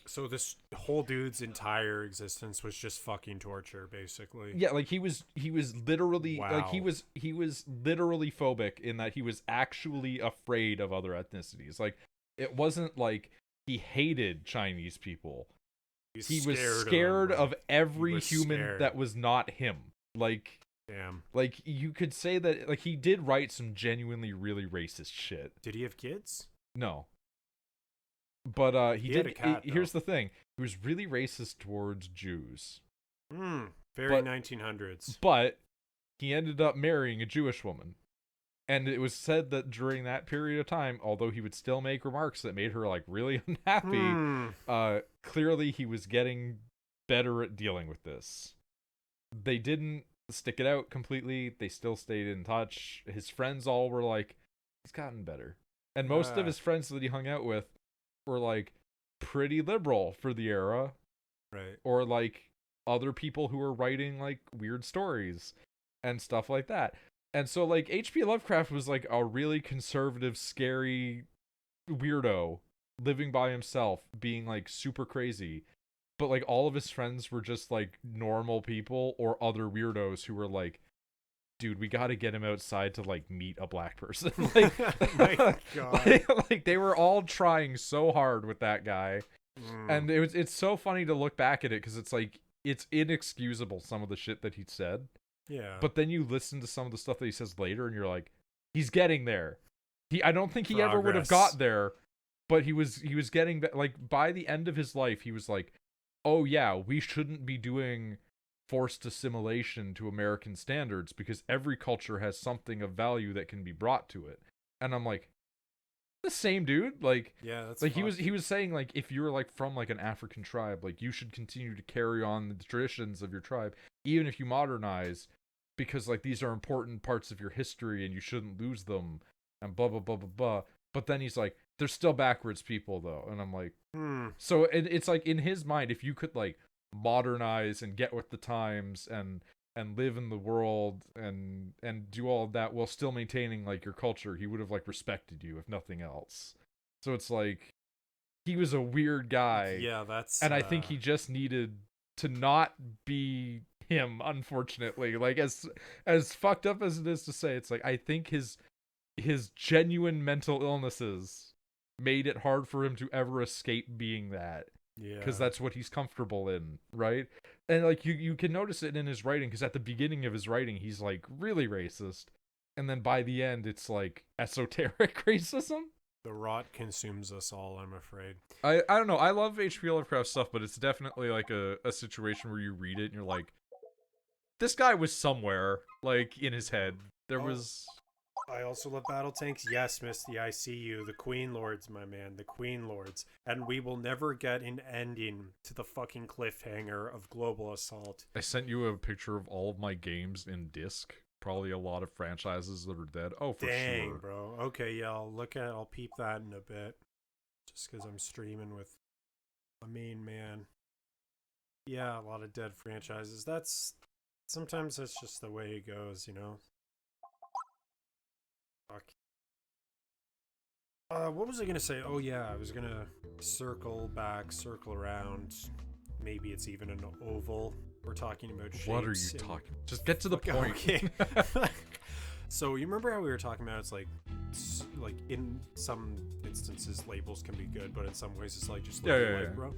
So this whole dude's entire existence was just fucking torture, basically. Yeah, like he was literally like Wow. he was literally phobic in that he was actually afraid of other ethnicities. Like, it wasn't like he hated Chinese people. He was scared of every human that was not him. Like, damn. Like, you could say that like he did write some genuinely really racist shit. Did he have kids? No. But he did. had a cat, here's the thing: he was really racist towards Jews. Very 1900s. But he ended up marrying a Jewish woman, and it was said that during that period of time, although he would still make remarks that made her like really unhappy, clearly he was getting better at dealing with this. They didn't stick it out completely. They still stayed in touch. His friends all were like, he's gotten better, and most of his friends that he hung out with were like pretty liberal for the era, right? Or like other people who were writing like weird stories and stuff like that. And so like H.P. Lovecraft was like a really conservative, scary weirdo living by himself, being like super crazy, but like all of his friends were just like normal people or other weirdos who were like, dude, we got to get him outside to like meet a black person. Like, my God. like they were all trying so hard with that guy. And it's so funny to look back at it, because it's like, it's inexcusable, some of the shit that he said. Yeah. But then you listen to some of the stuff that he says later, and you're like, he's getting there. I don't think he ever would have got there, but he was getting like by the end of his life, he was like, oh yeah, we shouldn't be doing forced assimilation to American standards, because every culture has something of value that can be brought to it. And I'm like, the same dude, like, yeah, that's like he was saying like, if you're like from like an African tribe, like you should continue to carry on the traditions of your tribe, even if you modernize, because like these are important parts of your history and you shouldn't lose them, and blah blah blah blah blah. But then he's like, they're still backwards people though, and I'm like, so it's like in his mind, if you could like modernize and get with the times and and live in the world and do all of that while still maintaining like your culture, he would have like respected you if nothing else. So it's like he was a weird guy. Yeah, that's and I think he just needed to not be him, unfortunately. Like as fucked up as it is to say, it's like I think his genuine mental illnesses made it hard for him to ever escape being that. Yeah. Because that's what he's comfortable in, right? And like you can notice it in his writing, because at the beginning of his writing he's like really racist, and then by the end it's like esoteric racism. The rot consumes us all, I'm afraid. I don't know, I love H.P. Lovecraft stuff, but it's definitely like a situation where you read it and you're like, this guy was somewhere like in his head. There was. I also love battle tanks. Yes, Misty, I see you. The Queen Lords, my man. The Queen Lords. And we will never get an ending to the fucking cliffhanger of Global Assault. I sent you a picture of all of my games in disc. Probably a lot of franchises that are dead. Oh, for Dang, sure. bro. Okay, yeah, I'll peep that in a bit. Just because I'm streaming with my main man. Yeah, a lot of dead franchises. Sometimes that's just the way it goes, you know? Fuck. What was I gonna say? Oh yeah, I was gonna circle around. Maybe it's even an oval. We're talking about shapes. What are you talking? Just get to the point. Okay. So you remember how we were talking about it's like in some instances labels can be good, but in some ways it's like just bro.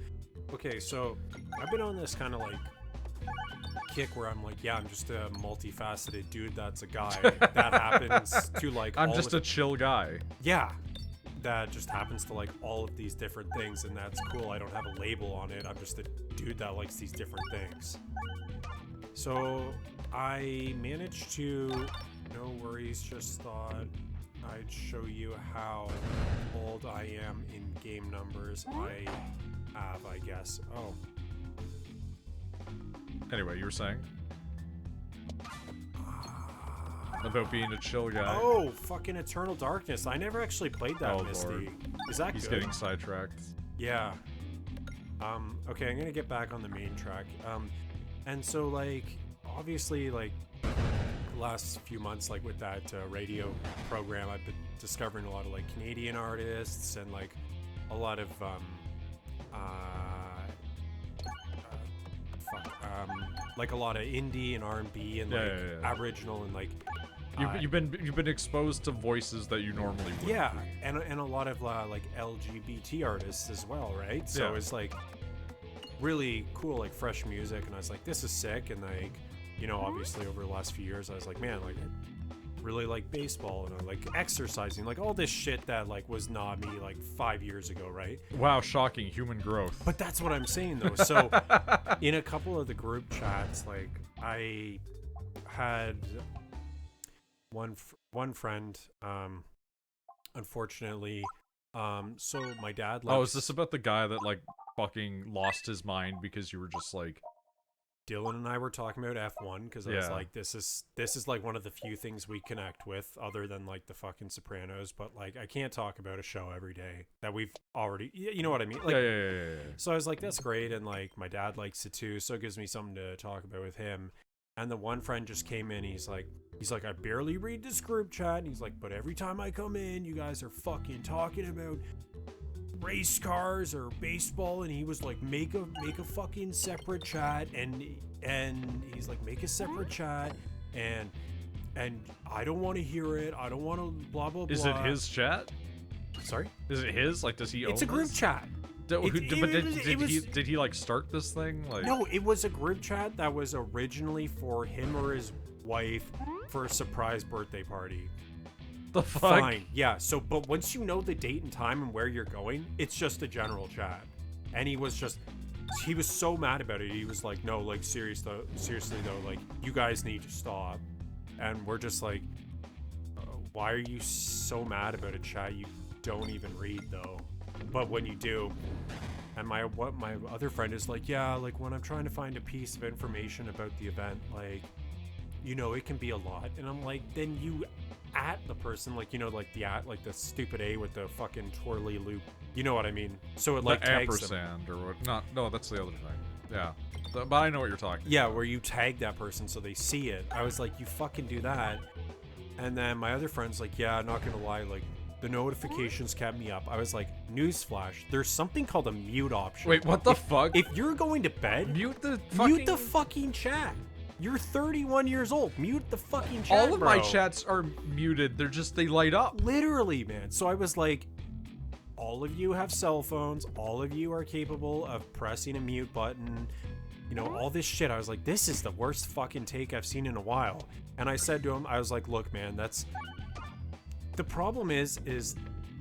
Okay, so I've been on this kind of like kick where I'm like, yeah, I'm just a multifaceted dude that's a guy. That happens to like I'm just a chill guy. Yeah. That just happens to like all of these different things, and that's cool. I don't have a label on it. I'm just a dude that likes these different things. So I managed to, no worries, just thought I'd show you how old I am in game numbers. I have, I guess. Oh. Anyway, you were saying? About being a chill guy. Oh, fucking Eternal Darkness. I never actually played that, Misty. Lord. Is that He's good? getting sidetracked. Yeah. Okay, I'm gonna get back on the main track. And so, like, obviously, like, the last few months, like, with that radio program, I've been discovering a lot of, like, Canadian artists and, like, a lot of, like a lot of indie and R&B and like Aboriginal and like you've been exposed to voices that you normally wouldn't. Yeah, and a lot of like LGBT artists as well, right? So it's like really cool, like fresh music, and I was like, this is sick. And like, you know, obviously over the last few years, I was like, man, like I really like baseball and I like exercising, like all this shit that like was not me like 5 years ago, right? Wow, shocking human growth. But that's what I'm saying though. So in a couple of the group chats, like I had one friend, unfortunately, so my dad left. Oh, is this about the guy that like fucking lost his mind because you were just like, Dylan and I were talking about F1 because I was like, this is like one of the few things we connect with other than like the fucking Sopranos, but like I can't talk about a show every day that we've already, you know what I mean? Like, yeah. So I was like, that's great, and like my dad likes it too, so it gives me something to talk about with him. And the one friend just came in, he's like, I barely read this group chat, and he's like, but every time I come in, you guys are fucking talking about race cars or baseball, and he was like, make a fucking separate chat, and he's like, make a separate chat, and I don't want to hear it, I don't want to blah blah blah. Is it his chat? Sorry, is it his? Like, does he own it's a group this? chat. Did he like start this thing? Like, no, it was a group chat that was originally for him or his wife for a surprise birthday party. The fuck? Fine, yeah. So, but once you know the date and time and where you're going, it's just a general chat. And he was so mad about it. He was like, no, like seriously though, like you guys need to stop. And we're just like, why are you so mad about a chat you don't even read though? But when you do, and my other friend is like, yeah, like when I'm trying to find a piece of information about the event, like, you know, it can be a lot. And I'm like, then you at the person, like, you know, like the at, like the stupid A with the fucking twirly loop, you know what I mean? So it like the tags them. ampersand or what? No, that's the other thing. Yeah. But I know what you're talking Yeah, about. where you tag that person so they see it. I was like, you fucking do that. And then my other friend's like, yeah, I'm not gonna lie, like, the notifications kept me up. I was like, newsflash, there's something called a mute option. Wait, what the fuck? If you're going to bed, Mute the fucking chat. You're 31 years old. Mute the fucking chat, All of my bro. chats are muted. They light up. Literally, man. So I was like, all of you have cell phones. All of you are capable of pressing a mute button. You know, all this shit. I was like, this is the worst fucking take I've seen in a while. And I said to him, I was like, look, man, that's... The problem is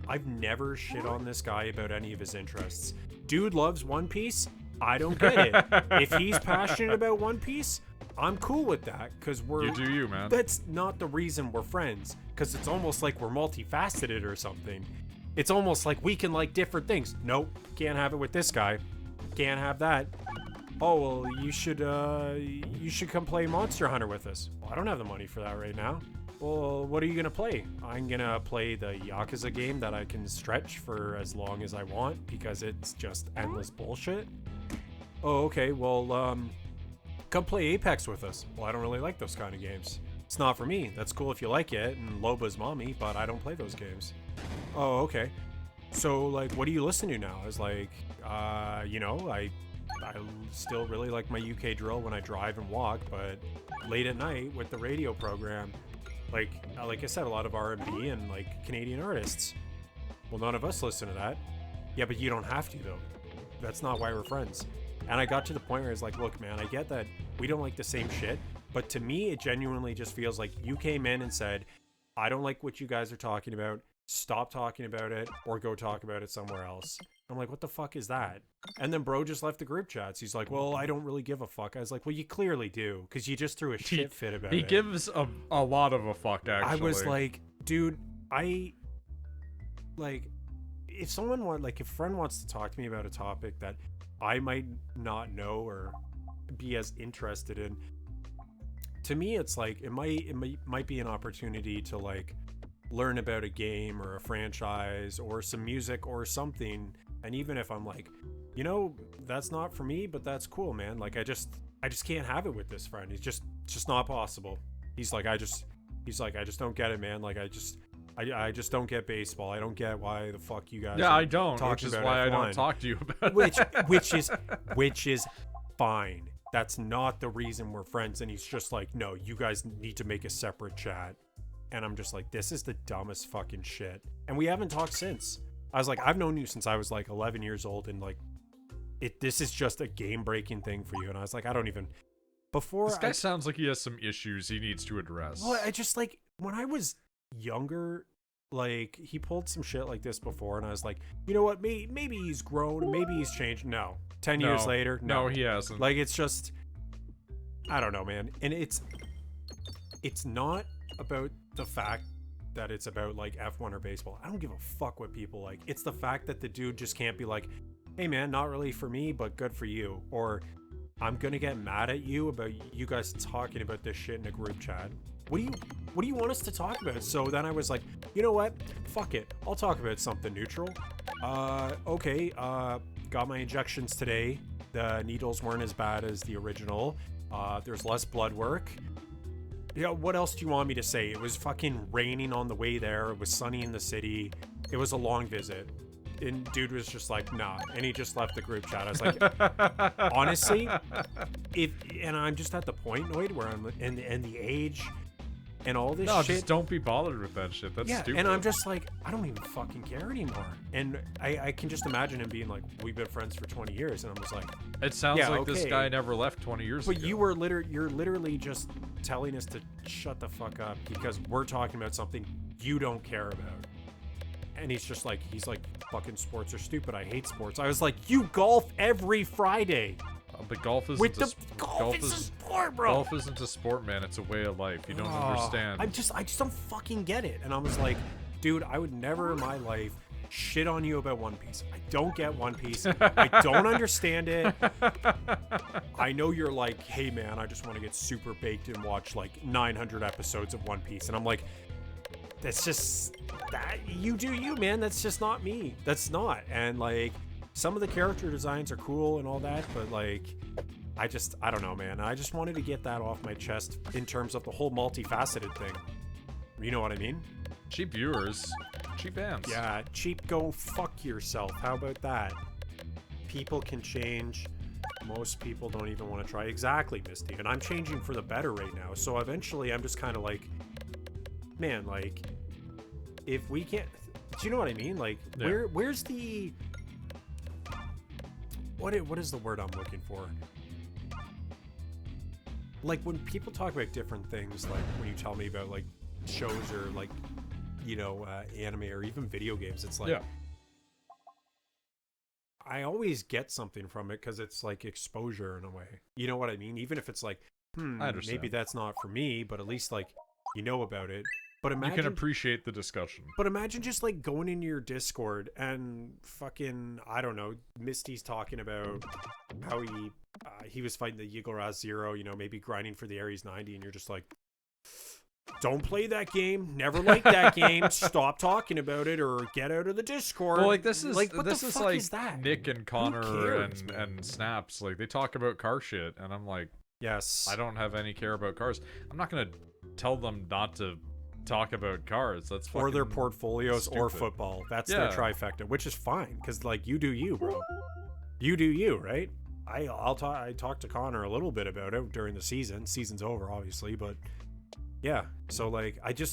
I've never shit on this guy about any of his interests. Dude loves One Piece. I don't get it. If he's passionate about One Piece, I'm cool with that, because we're... You do you, man. That's not the reason we're friends, because it's almost like we're multifaceted or something. It's almost like we can like different things. Nope, can't have it with this guy. Can't have that. Oh, well, you should come play Monster Hunter with us. Well, I don't have the money for that right now. Well, what are you gonna play? I'm gonna play the Yakuza game that I can stretch for as long as I want, because it's just endless bullshit. Oh, okay, well, come play Apex with us. Well, I don't really like those kind of games. It's not for me. That's cool if you like it, and Loba's mommy, but I don't play those games. Oh, okay. So, like, what do you listen to now? I was like, you know, I still really like my UK drill when I drive and walk, but late at night with the radio program, like I said, a lot of R&B and, like, Canadian artists. Well, none of us listen to that. Yeah, but you don't have to, though. That's not why we're friends. And I got to the point where it's like, look, man, I get that we don't like the same shit, but to me, it genuinely just feels like you came in and said, I don't like what you guys are talking about. Stop talking about it, or go talk about it somewhere else. I'm like, what the fuck is that? And then bro just left the group chats. He's like, well, I don't really give a fuck. I was like, well, you clearly do, because you just threw a shit fit about it. He gives a lot of a fuck, actually. I was like, dude, like, if someone if a friend wants to talk to me about a topic that I might not know or be as interested in, to me, it's like, it might be an opportunity to, like, learn about a game or a franchise or some music or something. And even if I'm like, you know, that's not for me, but that's cool, man. Like, I just can't have it with this friend. It's just not possible. He's like, I just don't get it, man. Like, I just don't get baseball. I don't get why the fuck you guys. Yeah, I don't. Which is why F1. I don't talk to you about it. which is fine. That's not the reason we're friends. And he's just like, no, you guys need to make a separate chat. And I'm just like, this is the dumbest fucking shit. And we haven't talked since. I was like, I've known you since I was like 11 years old, and like, this is just a game-breaking thing for you. And I was like, I don't even. Before this guy sounds like he has some issues he needs to address. Well, I just, like, when I was younger, like, he pulled some shit like this before, and I was like, you know what? Maybe he's grown, maybe he's changed. No, 10 years later, no, he hasn't. Like, it's just, I don't know, man. And it's not about the fact that it's about like F1 or baseball. I don't give a fuck what people like. It's the fact that the dude just can't be like, hey man, not really for me, but good for you. Or I'm gonna get mad at you about you guys talking about this shit in a group chat. What do you want us to talk about? So then I was like, you know what? Fuck it. I'll talk about something neutral. Okay, got my injections today. The needles weren't as bad as the original. There's less blood work. Yeah, what else do you want me to say? It was fucking raining on the way there. It was sunny in the city. It was a long visit. And dude was just like, nah. And he just left the group chat. I was like, honestly, and I'm just at the point, Noid, where I'm in the age and all this shit. No, just don't be bothered with that shit. That's stupid. And I'm just like, I don't even fucking care anymore. And I can just imagine him being like, we've been friends for 20 years. And I'm just like, it sounds like this guy never left 20 years ago. But you're literally just telling us to shut the fuck up because we're talking about something you don't care about. And he's like, fucking sports are stupid. I hate sports. I was like, you golf every Friday. But golf isn't golf is a sport, bro. Golf isn't a sport, man. It's a way of life. You don't understand. I just don't fucking get it. And I was like, dude, I would never in my life shit on you about One Piece. I don't get One Piece. I don't understand it. I know you're like, hey man, I just want to get super baked and watch like 900 episodes of One Piece. And I'm like, that's just that you do you, man. That's just not me. That's not. And like, some of the character designs are cool and all that, but like, I don't know, man. I just wanted to get that off my chest in terms of the whole multifaceted thing. You know what I mean? Cheap viewers, cheap bands. Yeah, cheap, go fuck yourself. How about that? People can change. Most people don't even want to try. Exactly, Misty. And I'm changing for the better right now. So eventually I'm just kind of like, man, like, if we can't... Do you know what I mean? Like, Yeah. where's the... What is the word I'm looking for? Like, when people talk about different things, like when you tell me about, like, shows or, like, you know, anime or even video games, it's like... Yeah. I always get something from it because it's like exposure in a way. You know what I mean? Even if it's like, I understand. maybe that's not for me, but at least like you know about it. But You imagine, can appreciate the discussion. but imagine just like going into your Discord and fucking, I don't know, Misty's talking about how he was fighting the Yggdrasil Zero, you know, maybe grinding for the Ares 90, and you're just like, don't play that game. Never like that game. Stop talking about it or get out of the Discord. Well, like this is like, what this the is fuck like is that? Nick and Connor cares, and Snaps. Like they talk about car shit, and I'm like, Yes. I don't have any care about cars. I'm not gonna tell them not to talk about cars. That's fucking or their portfolios or stupid. football. That's Yeah. their trifecta, which is fine because like you do you, bro. You do you, right? I talked to Connor a little bit about it during the season. Season's over, obviously, but yeah. So like, do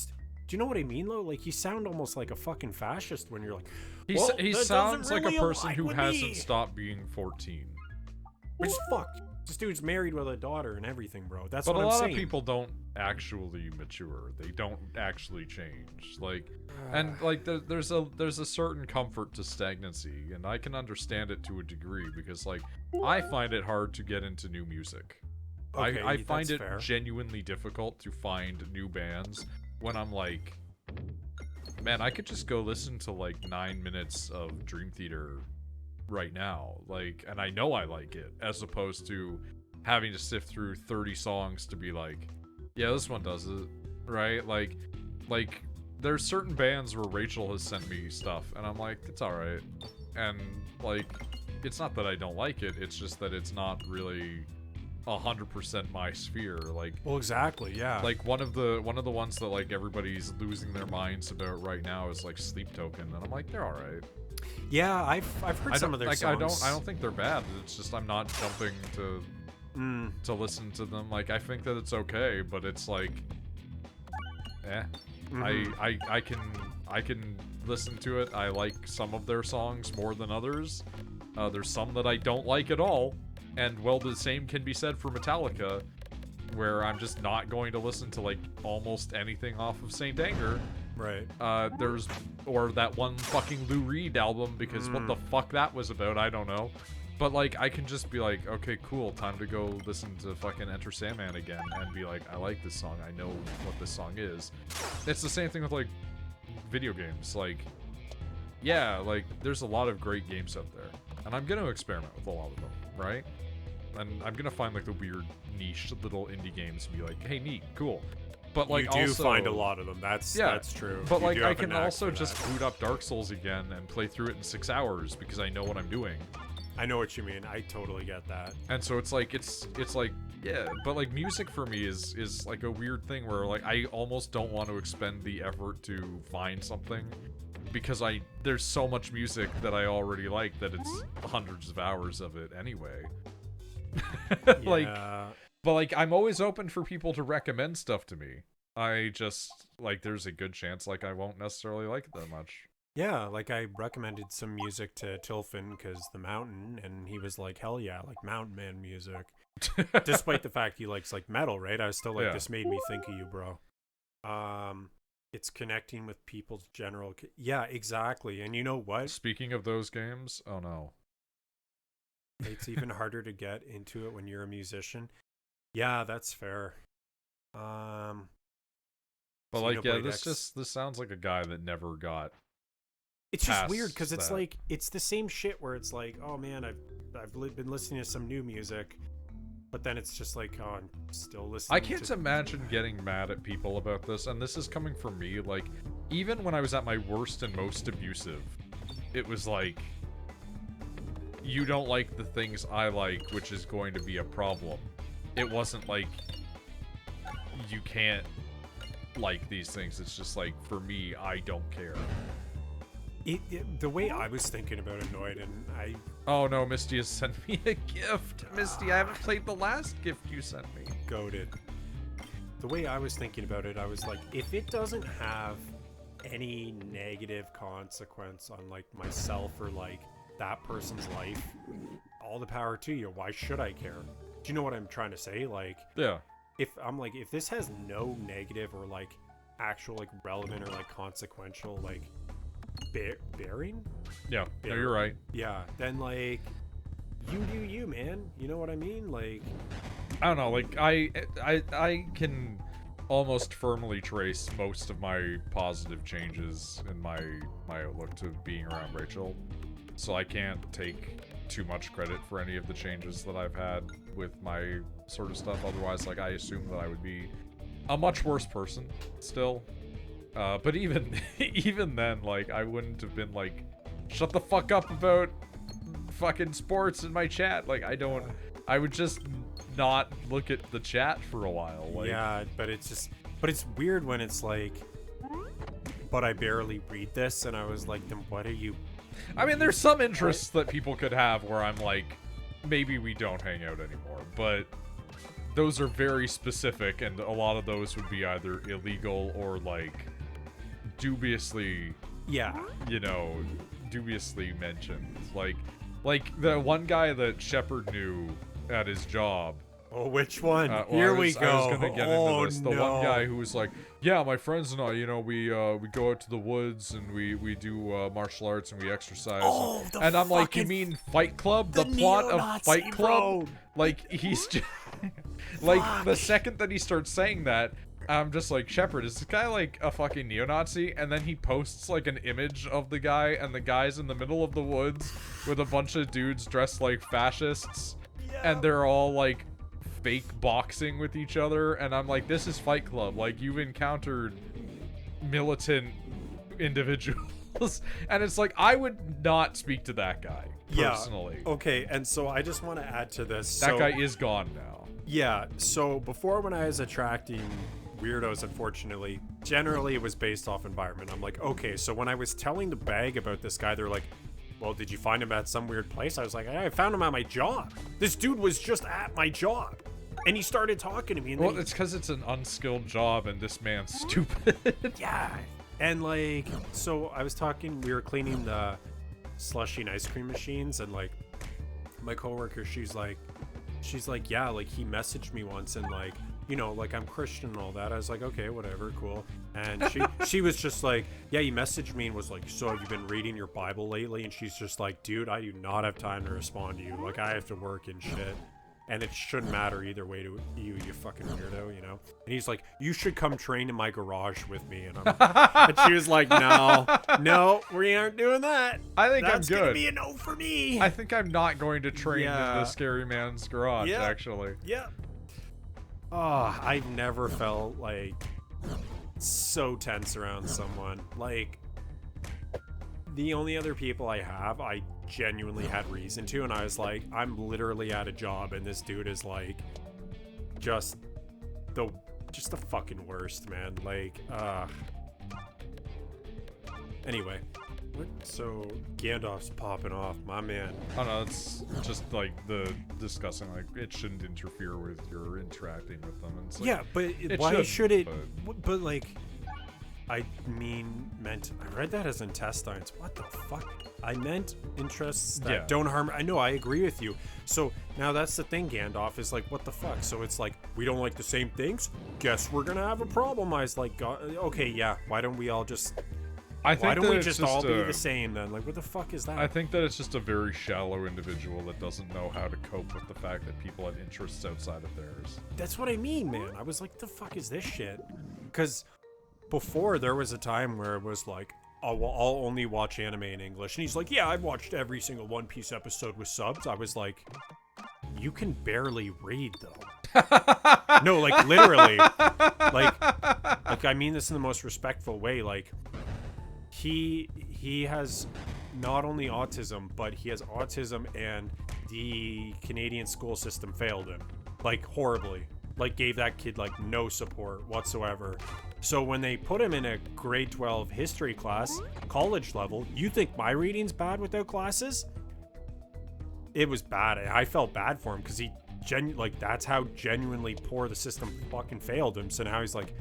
you know what I mean, though? Like, you sound almost like a fucking fascist when you're like, He well, he that sounds doesn't like really a person align who with hasn't me. stopped being 14. Which is fucked. This dude's married with a daughter and everything, bro. That's But what a I'm lot saying. of people don't actually mature. They don't actually change. Like, and like there's a certain comfort to stagnancy, and I can understand it to a degree because like I find it hard to get into new music. Okay, I find that's it fair. genuinely difficult to find new bands when I'm like, man, I could just go listen to like 9 minutes of Dream Theater right now, like, and I know I like it, as opposed to having to sift through 30 songs to be like, yeah, this one does it, right? Like there's certain bands where Rachel has sent me stuff, and I'm like, it's alright, and like, it's not that I don't like it, it's just that it's not really 100% my sphere. Like, Well, exactly, yeah. like one of the ones that like everybody's losing their minds about right now is like Sleep Token, and I'm like, they're all right. Yeah, I've heard some of their like, songs. I don't think they're bad. It's just I'm not jumping to listen to them. Like, I think that it's okay, but it's like, I can listen to it. I like some of their songs more than others. There's some that I don't like at all. And, well, the same can be said for Metallica, where I'm just not going to listen to, like, almost anything off of Saint Anger. Right. Or that one fucking Lou Reed album, because what the fuck that was about, I don't know. But, like, I can just be like, okay, cool, time to go listen to fucking Enter Sandman again, and be like, I like this song, I know what this song is. It's the same thing with, like, video games. Like, yeah, like, there's a lot of great games out there, and I'm gonna experiment with a lot of them, right? And I'm gonna find like the weird niche little indie games and be like, hey, neat, cool. But like, you do also, find a lot of them. That's true. But You like, do I have a can knack also for just that. boot up Dark Souls again and play through it in 6 hours because I know what I'm doing. I know what you mean. I totally get that. And so it's like it's like, yeah, but like music for me is like a weird thing where like I almost don't want to expend the effort to find something because there's so much music that I already like that it's hundreds of hours of it anyway. Like, Yeah. but like I'm always open for people to recommend stuff to me. I just like there's a good chance like I won't necessarily like it that much. Yeah, like I recommended some music to Tilfin because The Mountain, and he was like, hell yeah, like Mountain Man music. Despite the fact he likes like metal, right? I was still like, Yeah. this made me think of you, bro. It's connecting with people's general... Yeah, exactly. And you know what? Speaking of those games, oh no. It's even harder to get into it when you're a musician. Yeah, that's fair. But like, yeah, Xenoblade X. this sounds like a guy that never got. It's just past weird because it's that. like it's the same shit where it's like, oh man, I've been listening to some new music, but then it's just like, oh, I'm still listening. I can't imagine getting mad at people about this, and this is coming from me. Like, even when I was at my worst and most abusive, it was like, you don't like the things I like, which is going to be a problem. It wasn't like you can't like these things. It's just like, for me, I don't care. The way I was thinking about it, Noid, and I... Oh no, Misty has sent me a gift. Misty, I haven't played the last gift you sent me. Goated. The way I was thinking about it, I was like, if it doesn't have any negative consequence on, like, myself or, like, that person's life, all the power to you. Why should I care? Do you know what I'm trying to say? Like, Yeah. if this has no negative or, like, actual, like, relevant or, like, consequential, like, bearing? Yeah, no, you're right. Yeah, then, like, you do you, man. You know what I mean? Like, I don't know, like, I can almost firmly trace most of my positive changes in my outlook to being around Rachel. So I can't take too much credit for any of the changes that I've had with my sort of stuff. Otherwise, like, I assume that I would be a much worse person still. But even even then, like, I wouldn't have been like, shut the fuck up about fucking sports in my chat. Like, I would just not look at the chat for a while. Like, yeah, but it's weird when it's like, but I barely read this, and I was like, then what are you? I mean, there's some interests that people could have where I'm like, maybe we don't hang out anymore, but those are very specific, and a lot of those would be either illegal or, like, dubiously, Yeah. you know, dubiously mentioned. Like the one guy that Shepard knew at his job. Oh, which one? Well, Here we I go. was gonna get into this. The no. one guy who was like, yeah, my friends and I, you know, we go out to the woods and we do martial arts and we exercise. Oh, and I'm like, you mean Fight Club? The plot of neo-Nazi, Fight Club? bro. Like, he's just... like, the second that he starts saying that, I'm just like, Shepard, is this guy like a fucking neo-Nazi? And then he posts like an image of the guy, and the guy's in the middle of the woods with a bunch of dudes dressed like fascists. Yeah. And they're all like fake boxing with each other, and I'm like, this is Fight Club. Like, you've encountered militant individuals. And it's like, I would not speak to that guy personally. Yeah. Okay, and so I just want to add to this. That guy is gone now. Yeah, so before, when I was attracting weirdos, unfortunately, generally it was based off environment. I'm like, okay, so when I was telling the bag about this guy, they're like, well, did you find him at some weird place? I was like, I found him at my job. This dude was just at my job. And he started talking to me. And well, it's because it's an unskilled job and this man's stupid. Yeah. And, like, so I was talking, we were cleaning the slushy and ice cream machines, and, like, my coworker, she's like, yeah, like, he messaged me once, and, like, you know, like, I'm Christian and all that. I was like, okay, whatever, cool. And she was just like, yeah, he messaged me and was like, so have you been reading your Bible lately? And she's just like, dude, I do not have time to respond to you. Like, I have to work and shit. And it shouldn't matter either way to you, you fucking weirdo, you know? And he's like, you should come train in my garage with me. And and she was like, no, we aren't doing that. I think That's I'm good. gonna be a no for me. I think I'm not going to train in Yeah. the scary man's garage, Yeah. actually. Yeah. Oh, I've never felt, like, so tense around someone. Like, the only other people I have, I genuinely had reason to, and I was like, I'm literally at a job, and this dude is, like, just the fucking worst, man. Like, anyway. So, Gandalf's popping off, my man. Oh no, it's just like the discussing, like, it shouldn't interfere with your interacting with them. And it's like, Yeah, but it why should it? but- But, like, I read that as intestines. What the fuck? I meant interests that don't harm. I know, I agree with you. So now that's the thing, Gandalf is like, what the fuck? So it's like, we don't like the same things? Guess we're gonna have a problem. I was like, God, okay, yeah, why don't we all just... I think Why don't that we it's just all be the same then? Like, what the fuck is that? I think that it's just a very shallow individual that doesn't know how to cope with the fact that people have interests outside of theirs. That's what I mean, man. I was like, the fuck is this shit? Because before, there was a time where it was like, oh, well, I'll only watch anime in English. And he's like, yeah, I've watched every single One Piece episode with subs. I was like, you can barely read, though. No, like, literally. Like, I mean this in the most respectful way. Like, he has not only autism, but he has autism, and the Canadian school system failed him, like horribly, like gave that kid like no support whatsoever. So when they put him in a grade 12 history class, college level, you think my reading's bad without glasses? It was bad. I felt bad for him because he like that's how genuinely poor the system fucking failed him. So now he's like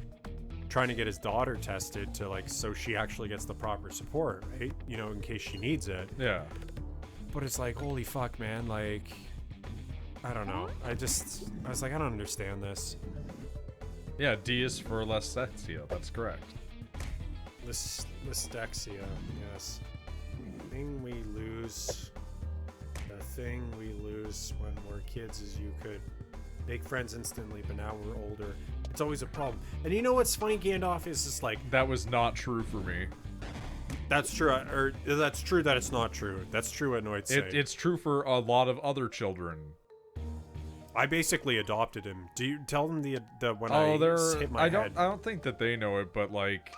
trying to get his daughter tested to like so she actually gets the proper support, right? You know, in case she needs it. Yeah. But it's like, holy fuck, man, like I don't know. I was like, I don't understand this. Yeah, D is for dyslexia. That's correct. Dyslexia, yes. Thing we lose. The thing we lose when we're kids is you could make friends instantly, but now we're older. It's always a problem. And you know what's funny, Gandalf, is just like... That was not true for me. That's true, or that's true that it's not true. That's true what Noid say. It's true for a lot of other children. I basically adopted him. Do you tell them the when hit my head? I don't think that they know it, but like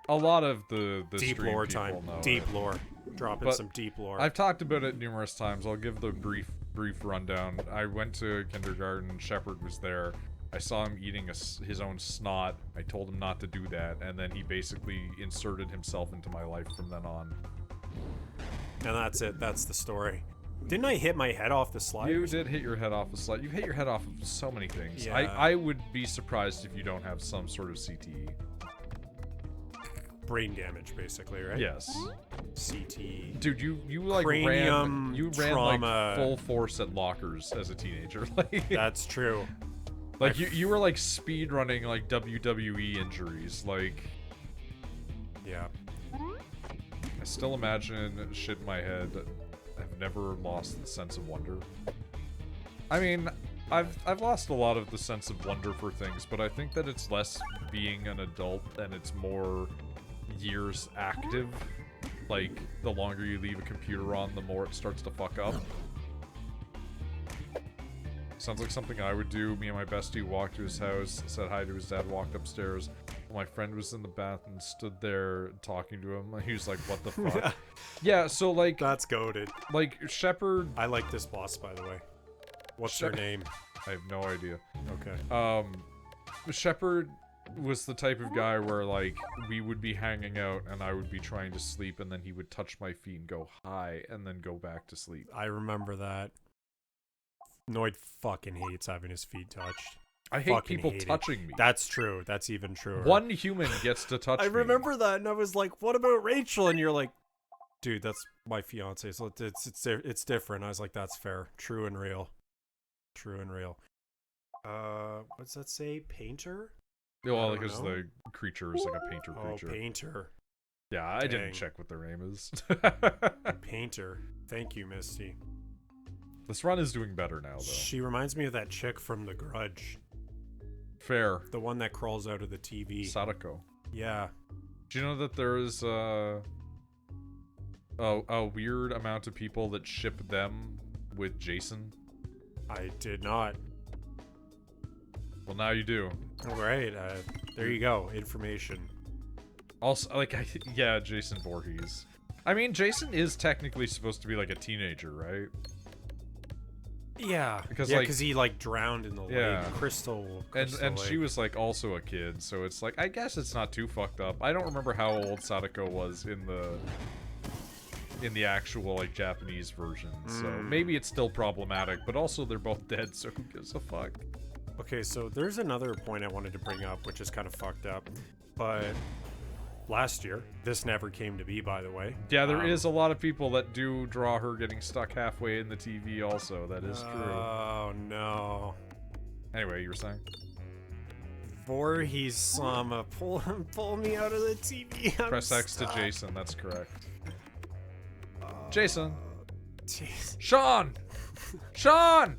a lot of the deep stream lore people time. know Deep it. lore. Dropping some deep lore. I've talked about it numerous times. I'll give the brief rundown. I went to kindergarten. Shepard was there. I saw him eating his own snot. I told him not to do that, and then he basically inserted himself into my life from then on. And that's it. That's the story. Didn't I hit my head off the slide? You did hit your head off the slide. You hit your head off of so many things. Yeah. I would be surprised if you don't have some sort of CTE. Brain damage, basically, right? Yes. CTE. Dude, you like Cranium ran trauma. like full force at lockers as a teenager. Like That's true. Like you were like speed running like WWE injuries. Like Yeah. I still imagine shit in my head. I've never lost the sense of wonder. I mean, I've lost a lot of the sense of wonder for things, but I think that it's less being an adult and it's more years active. Like, the longer you leave a computer on, the more it starts to fuck up. Sounds like something I would do. Me and my bestie walked to his house, said hi to his dad, walked upstairs. My friend was in the bathroom, stood there talking to him. He was like, what the fuck? Yeah, so like... That's goated. Like, Shepard... I like this boss, by the way. What's her name? I have no idea. Okay. Shepard was the type of guy where, like, we would be hanging out and I would be trying to sleep and then he would touch my feet and go, hi, and then go back to sleep. I remember that. Noid fucking hates having his feet touched. I hate people touching me. That's true. That's even truer. One human gets to touch me. I remember that, and I was like, "What about Rachel?" And you're like, "Dude, that's my fiance, so it's different." I was like, "That's fair, true and real, true and real." What's that say? Painter? Well, because the creature is like a painter creature. Oh, painter. Yeah, I didn't check what their name is. Painter. Thank you, Misty. This run is doing better now, though. She reminds me of that chick from The Grudge. Fair. The one that crawls out of the TV. Sadako. Yeah. Do you know that there is a weird amount of people that ship them with Jason? I did not. Well, now you do. All right. There you go. Information. Also, like, yeah, Jason Voorhees. I mean, Jason is technically supposed to be like a teenager, right? Yeah, because he like drowned in the lake. Crystal and lake. She was like also a kid, so it's like I guess it's not too fucked up. I don't remember how old Sadako was in the actual like Japanese version, so maybe it's still problematic. But also they're both dead, so who gives a fuck? Okay, so there's another point I wanted to bring up, which is kind of fucked up, but last year this never came to be, by the way. Yeah, there is a lot of people that do draw her getting stuck halfway in the TV also. That is true. Oh, no. Anyway, you were saying? Voorhees Sama, pull me out of the TV. Press X to Jason, that's correct. Jason! Jeez. Sean! Sean!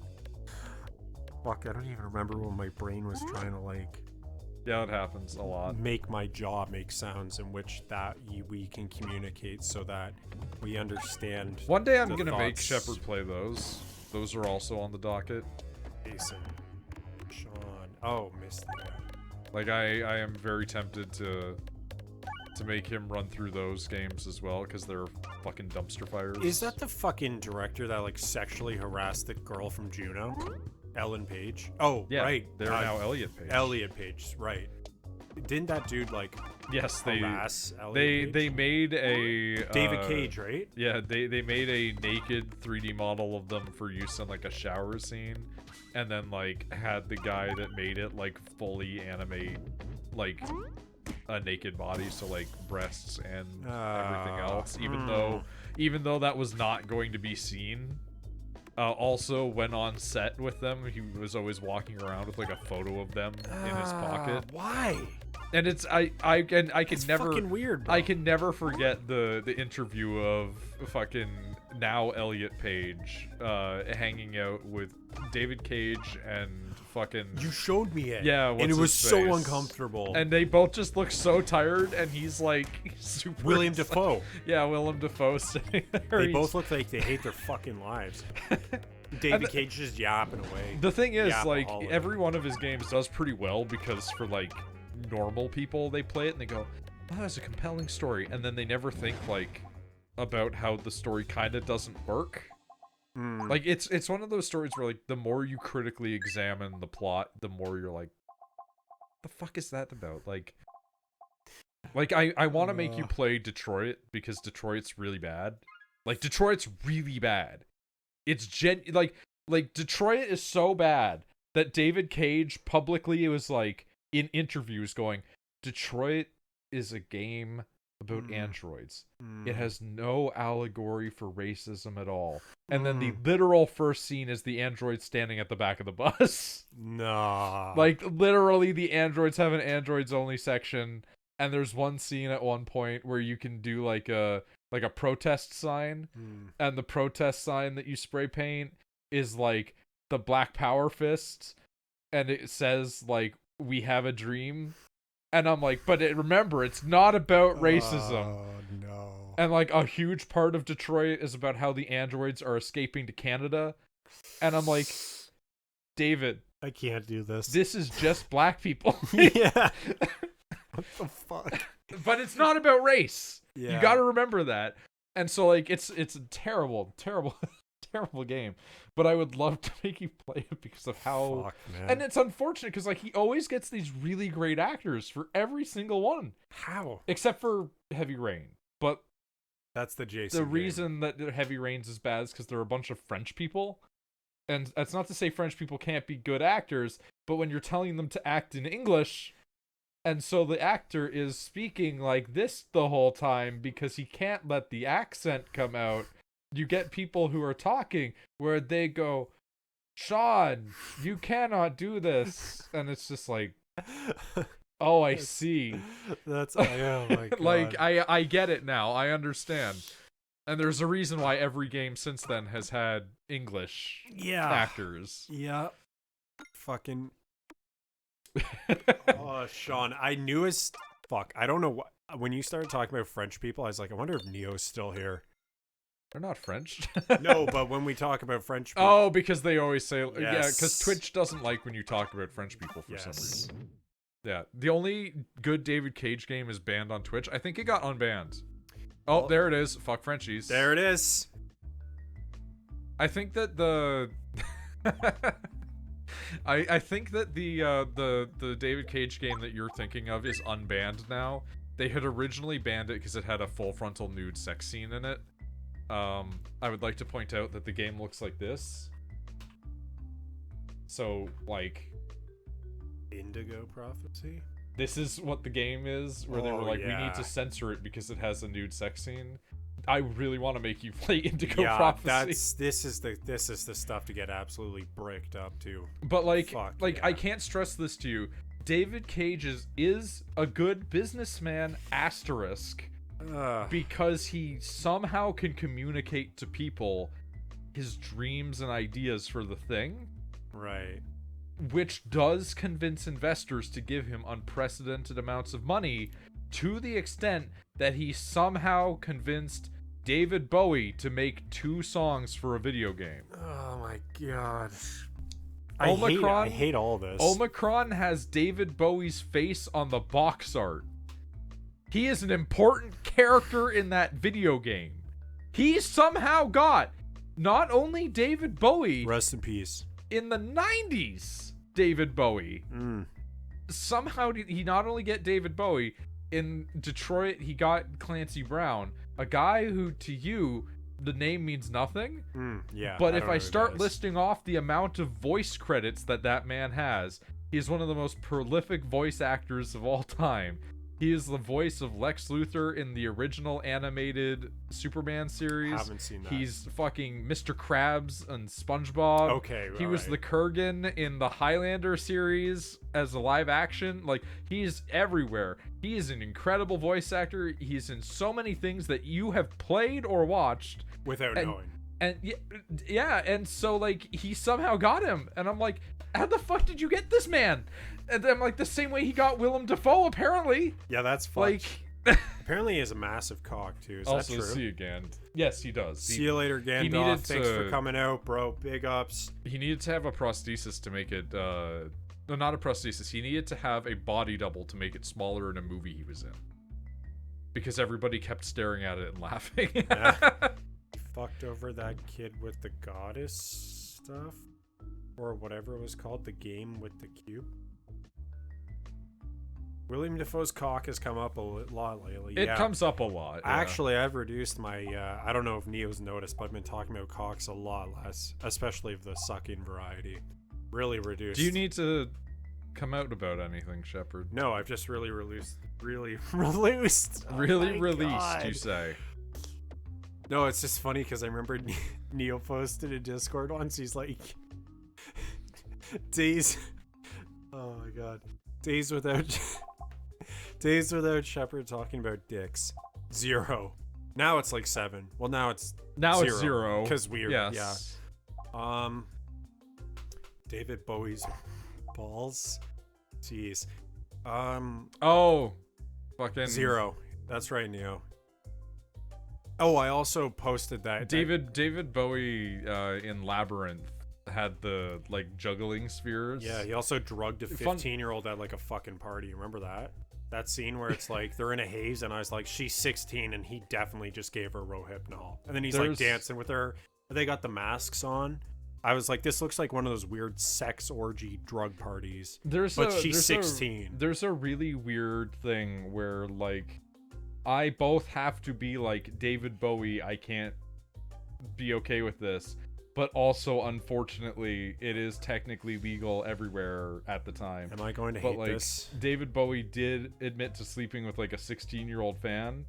Fuck, I don't even remember when my brain was trying to, like... Yeah, it happens a lot. Make my jaw make sounds in which we can communicate so that we understand. One day I'm gonna make Shepard play those. Those are also on the docket. Jason, Sean. Oh, missed that. Like I am very tempted to to make him run through those games as well, because they're fucking dumpster fires. Is that the fucking director that like sexually harassed the girl from Juno? Ellen Page? Oh, Yeah, right. they're now Elliot Page. Elliot Page, right. Didn't that dude like Yes, harass Elliot Page? they made a David Cage, right? Yeah, they made a naked 3D model of them for use in like a shower scene, and then like had the guy that made it like fully animate like a naked body, so like breasts and everything else, even though that was not going to be seen. Also, when on set with them, he was always walking around with like a photo of them in his pocket. Why? And it's I can never fucking weird, bro. I can never forget the interview of fucking now Elliot Page hanging out with David Cage and fucking You showed me it. Yeah, and it was so uncomfortable. And they both just look so tired, and he's like super William excited. Dafoe. Yeah, Willem Dafoe sitting there. They both look like they hate their fucking lives. David Cage just yapping away. The thing is, like, Yapaholic. every one of his games does pretty well, because for like normal people, they play it and they go, "Oh, that's a compelling story," and then they never think like about how the story kind of doesn't work. Like it's one of those stories where like the more you critically examine the plot, the more you're like, the fuck is that about? Like I want to make you play Detroit, because Detroit's really bad. Like Detroit's really bad. It's like Detroit is so bad that David Cage publicly was like in interviews going, Detroit is a game about androids. It has no allegory for racism at all. And then the literal first scene is the androids standing at the back of the bus. Nah. Like literally the androids have an androids only section, and there's one scene at one point where you can do like a protest sign, and the protest sign that you spray paint is like the Black Power fist, and it says like, "We have a dream." And I'm like, but remember, it's not about racism. Oh, no. And like a huge part of Detroit is about how the androids are escaping to Canada. And I'm like, David, I can't do this. this is just black people. Yeah. What the fuck? But it's not about race. Yeah. You gotta remember that. And so like it's a terrible terrible game, but I would love to make you play it because of how Fuck, man. and it's unfortunate because like he always gets these really great actors for every single one, How? except for Heavy Rain. But That's the Jason the game. reason that Heavy Rain's is bad is because they're a bunch of French people. And that's not to say French people can't be good actors, but when you're telling them to act in English, and so the actor is speaking like this the whole time because he can't let the accent come out, you get people who are talking where they go, "Sean, you cannot do this." And it's just like, oh, I see. That's oh my god. Like, I get it now. I understand. And there's a reason why every game since then has had English actors. Yeah. Fucking. Oh, Sean, I knew as fuck. I don't know what. When you started talking about French people, I was like, I wonder if Neo's still here. They're not French. No, but when we talk about French people. Oh, because they always say, yeah, Yes. because Twitch doesn't like when you talk about French people for some Yes. reason. Yeah, the only good David Cage game is banned on Twitch. I think it got unbanned. Oh, there it is. Fuck Frenchies. There it is. I think that the I think that the David Cage game that you're thinking of is unbanned now. They had originally banned it because it had a full frontal nude sex scene in it. I would like to point out that the game looks like this. So, like, Indigo Prophecy? this is what the game is, where they were like, we need to censor it because it has a nude sex scene. I really want to make you play Indigo Prophecy. This is the stuff to get absolutely bricked up to. But like, Fuck, I can't stress this to you. David Cage is a good businessman, asterisk, because he somehow can communicate to people his dreams and ideas for the thing. Right. Which does convince investors to give him unprecedented amounts of money, to the extent that he somehow convinced David Bowie to make 2 songs for a video game. Oh my god. Omicron- I hate all this. Omicron has David Bowie's face on the box art. He is an important character in that video game. He somehow got not only David Bowie Rest in peace. in the 90s, David Bowie. Somehow he not only get David Bowie, in Detroit he got Clancy Brown, a guy who to you the name means nothing. Yeah. But if don't know I who start that is. listing off the amount of voice credits that man has, he is one of the most prolific voice actors of all time. He is the voice of Lex Luthor in the original animated Superman series. Haven't seen that. He's fucking Mr. Krabs and SpongeBob. Okay, He was the Kurgan in the Highlander series as a live action. Like, he's everywhere. He is an incredible voice actor. He's in so many things that you have played or watched. without knowing. And yeah, and so like he somehow got him, and I'm like, how the fuck did you get this man? And I'm like, the same way he got Willem Dafoe, apparently. Yeah, that's fucked. Like, Apparently he has a massive cock too. Is also that true? see you again. Yes, he does. See you later, Gandalf. needed Thanks for to- coming out, bro. Big ups. He needed to have a prosthesis to make it. No, not a prosthesis. He needed to have a body double to make it smaller in a movie he was in. Because everybody kept staring at it and laughing. Yeah. He fucked over that kid with the goddess stuff, or whatever it was called, the game with the cube. William Dafoe's cock has come up a lot lately. It yeah. comes up a lot. Yeah. Actually, I've reduced my. I don't know if Neo's noticed, but I've been talking about cocks a lot less, especially of the sucking variety. Really reduced. Do you need to come out about anything, Shepard? No, I've just really released. Really released. Oh Really my released, God. you say? No, it's just funny because I remember Neo posted in Discord once. He's like, days. Oh my God, days without Shepard talking about dicks. 0. Now it's like 7. Well, now it's It's 0. because weird. Yes. Yeah. David Bowie's balls. Jeez. Oh, fucking 0. That's right, Neo. Oh, I also posted that David Bowie in Labyrinth had the like juggling spheres. Yeah, he also drugged a Fun- 15-year-old at like a fucking party. Remember that? That scene where it's like they're in a haze and I was like, she's 16 and he definitely just gave her Rohypnol. And then he's like There's- dancing with her. They got the masks on. I was like, this looks like one of those weird sex orgy drug parties. But she's 16. There's a really weird thing where like I both have to be like David Bowie. I can't be okay with this. But also, unfortunately, it is technically legal everywhere at the time. Am I going to But hate like, this? David Bowie did admit to sleeping with like a 16-year-old fan.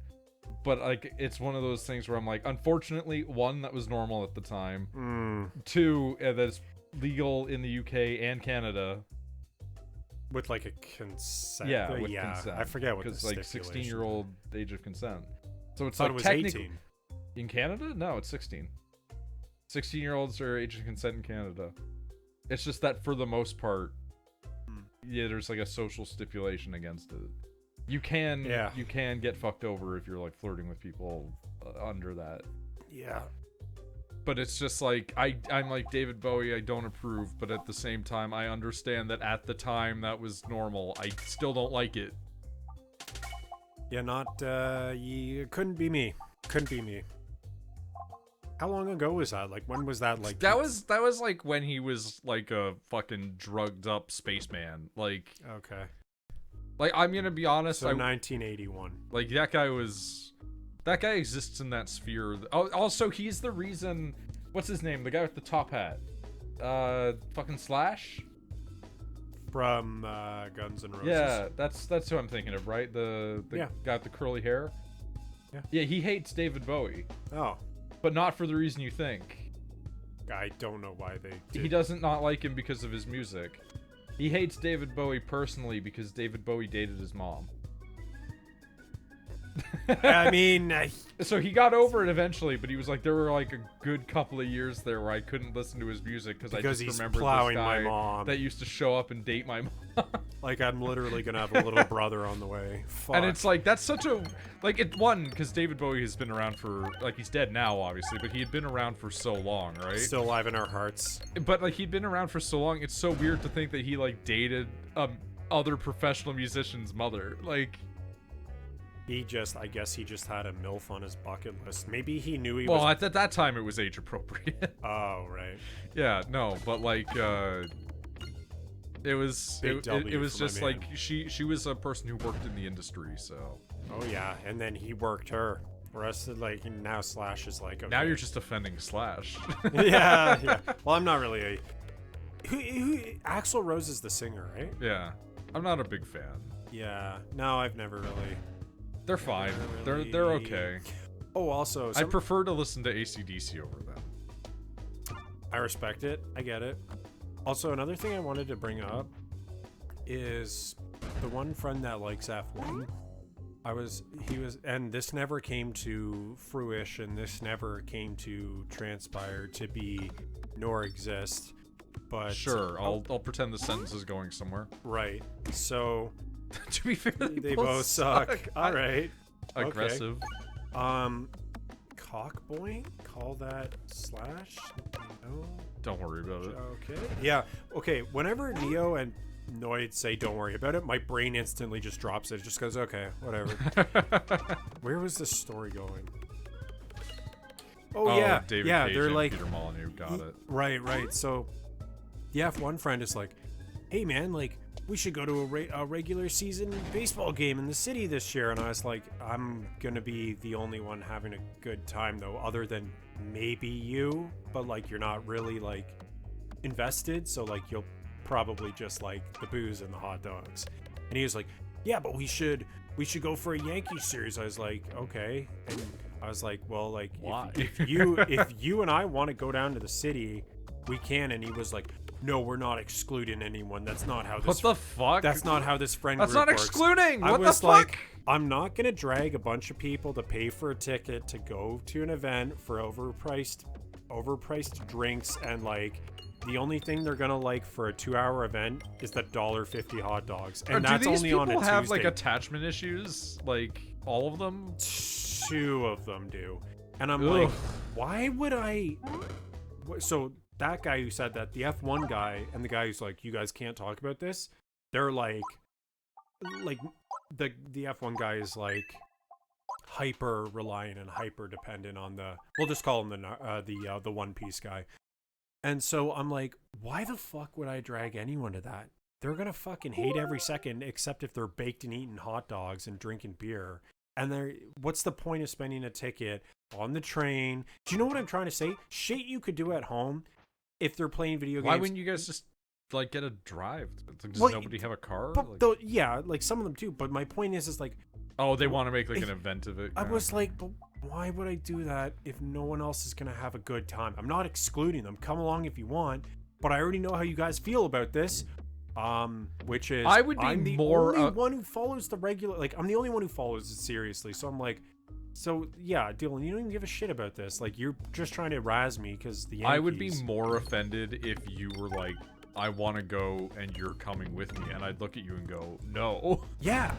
But like, it's one of those things where I'm like, unfortunately, 1, that was normal at the time. 2, that's legal in the UK and Canada. With like a consent. Yeah, with consent. I forget what the because like stipulation 16-year-old age of consent. So it's I thought like it was technically 18. in Canada. No, it's 16. 16-year-olds are age of consent in Canada. It's just that for the most part, yeah, there's like a social stipulation against it. You can get fucked over if you're like flirting with people under that. Yeah. But it's just like I'm like David Bowie, I don't approve, but at the same time I understand that at the time that was normal. I still don't like it. Yeah, couldn't be me. Couldn't be me. How long ago was that? Like, when was that? Like, That was like when he was like a fucking drugged up spaceman. Like okay. Like I'm gonna be honest, So 1981. like that guy exists in that sphere. Oh, also he's the reason. What's his name? The guy with the top hat. Fucking Slash. From Guns N' Roses. Yeah, that's who I'm thinking of, right? The guy with the curly hair. Yeah. Yeah, he hates David Bowie, Oh, but not for the reason you think. I don't know why they did. He doesn't not like him because of his music. He hates David Bowie personally because David Bowie dated his mom. I mean, So he got over it eventually, but he was like, there were like a good couple of years there where I couldn't listen to his music because I just he's remembered plowing this guy my mom. that used to show up and date my mom. like, I'm literally gonna have a little brother on the way. Fuck. And it's like, that's such a, like, it one, because David Bowie has been around for, like, he's dead now, obviously, but he had been around for so long, right? still alive in our hearts. But, like, he'd been around for so long, it's so weird to think that he, like, dated other professional musician's mother. Like, I guess he just had a MILF on his bucket list. Maybe he knew he Well, was. at that time, it was age appropriate. Oh, right. Yeah, no, but like, it was Big it W was for my just man. like she was a person who worked in the industry, so Oh, yeah. And then he worked her. Rest of, like, now Slash is like, okay. now you're just offending Slash. yeah. Well, I'm not really a. Axl Rose is the singer, right? Yeah, I'm not a big fan. Yeah. No, I've never really. They're fine. Never They're really- okay. Oh, also, I prefer to listen to AC/DC over them. I respect it. I get it. Also, another thing I wanted to bring up is the one friend that likes F1. And this never came to fruition. This never came to transpire to be nor exist. But Sure, I'll pretend the sentence is going somewhere. right. So To be fair, they both suck. All right. Aggressive. Cockboy? Call that Slash? No. Don't worry about it. Okay. Yeah. Okay. Whenever Neo and Noid say "don't worry about it," my brain instantly just drops it. It just goes, "Okay, whatever." Where was this story going? Oh yeah, David yeah. Cage They're and like, Peter Molyneux got it. right. So the F1 friend is like, "Hey man, like we should go to a regular season baseball game in the city this year." And I was like, "I'm gonna be the only one having a good time though, other than maybe you, but like you're not really like invested, so like you'll probably just like the booze and the hot dogs." And he was like, "Yeah, but we should go for a Yankee series." I was like, "Okay." And I was like, "Well, like Why? if you and I want to go down to the city, we can." And he was like, "No, we're not excluding anyone. That's not how this What the fuck? that's not how this friend That's group not works." excluding. I What the was fuck? like, I'm not gonna drag a bunch of people to pay for a ticket to go to an event for overpriced drinks, and like the only thing they're gonna like for a 2-hour event is the $1.50 hot dogs, and that's do these only people on a have Tuesday. like attachment issues? Like all of them? 2 of them do, and I'm Ugh. like, why would I? So that guy who said that, the F1 guy, and the guy who's like, you guys can't talk about this, they're like the F1 guy is like hyper reliant and hyper dependent on we'll just call him the One Piece guy. And so I'm like, why the fuck would I drag anyone to that? They're gonna fucking hate every second, except if they're baked and eating hot dogs and drinking beer. And what's the point of spending a ticket on the train? Do you know what I'm trying to say? Shit you could do at home if they're playing video games. Why wouldn't you guys just like get a drive? Does Well, nobody have a car? But Like- though, yeah, like some of them do. But my point is like, oh, they want to make like an event of it. I was like, but why would I do that if no one else is gonna have a good time? I'm not excluding them. Come along if you want, but I already know how you guys feel about this. Which is I would be I'm the more, only one who follows the regular. Like I'm the only one who follows it seriously. So I'm like, so yeah, Dylan, you don't even give a shit about this. Like you're just trying to razz me because the Yankees. I would be more offended if you were like, I want to go and you're coming with me, and I'd look at you and go, no. Yeah.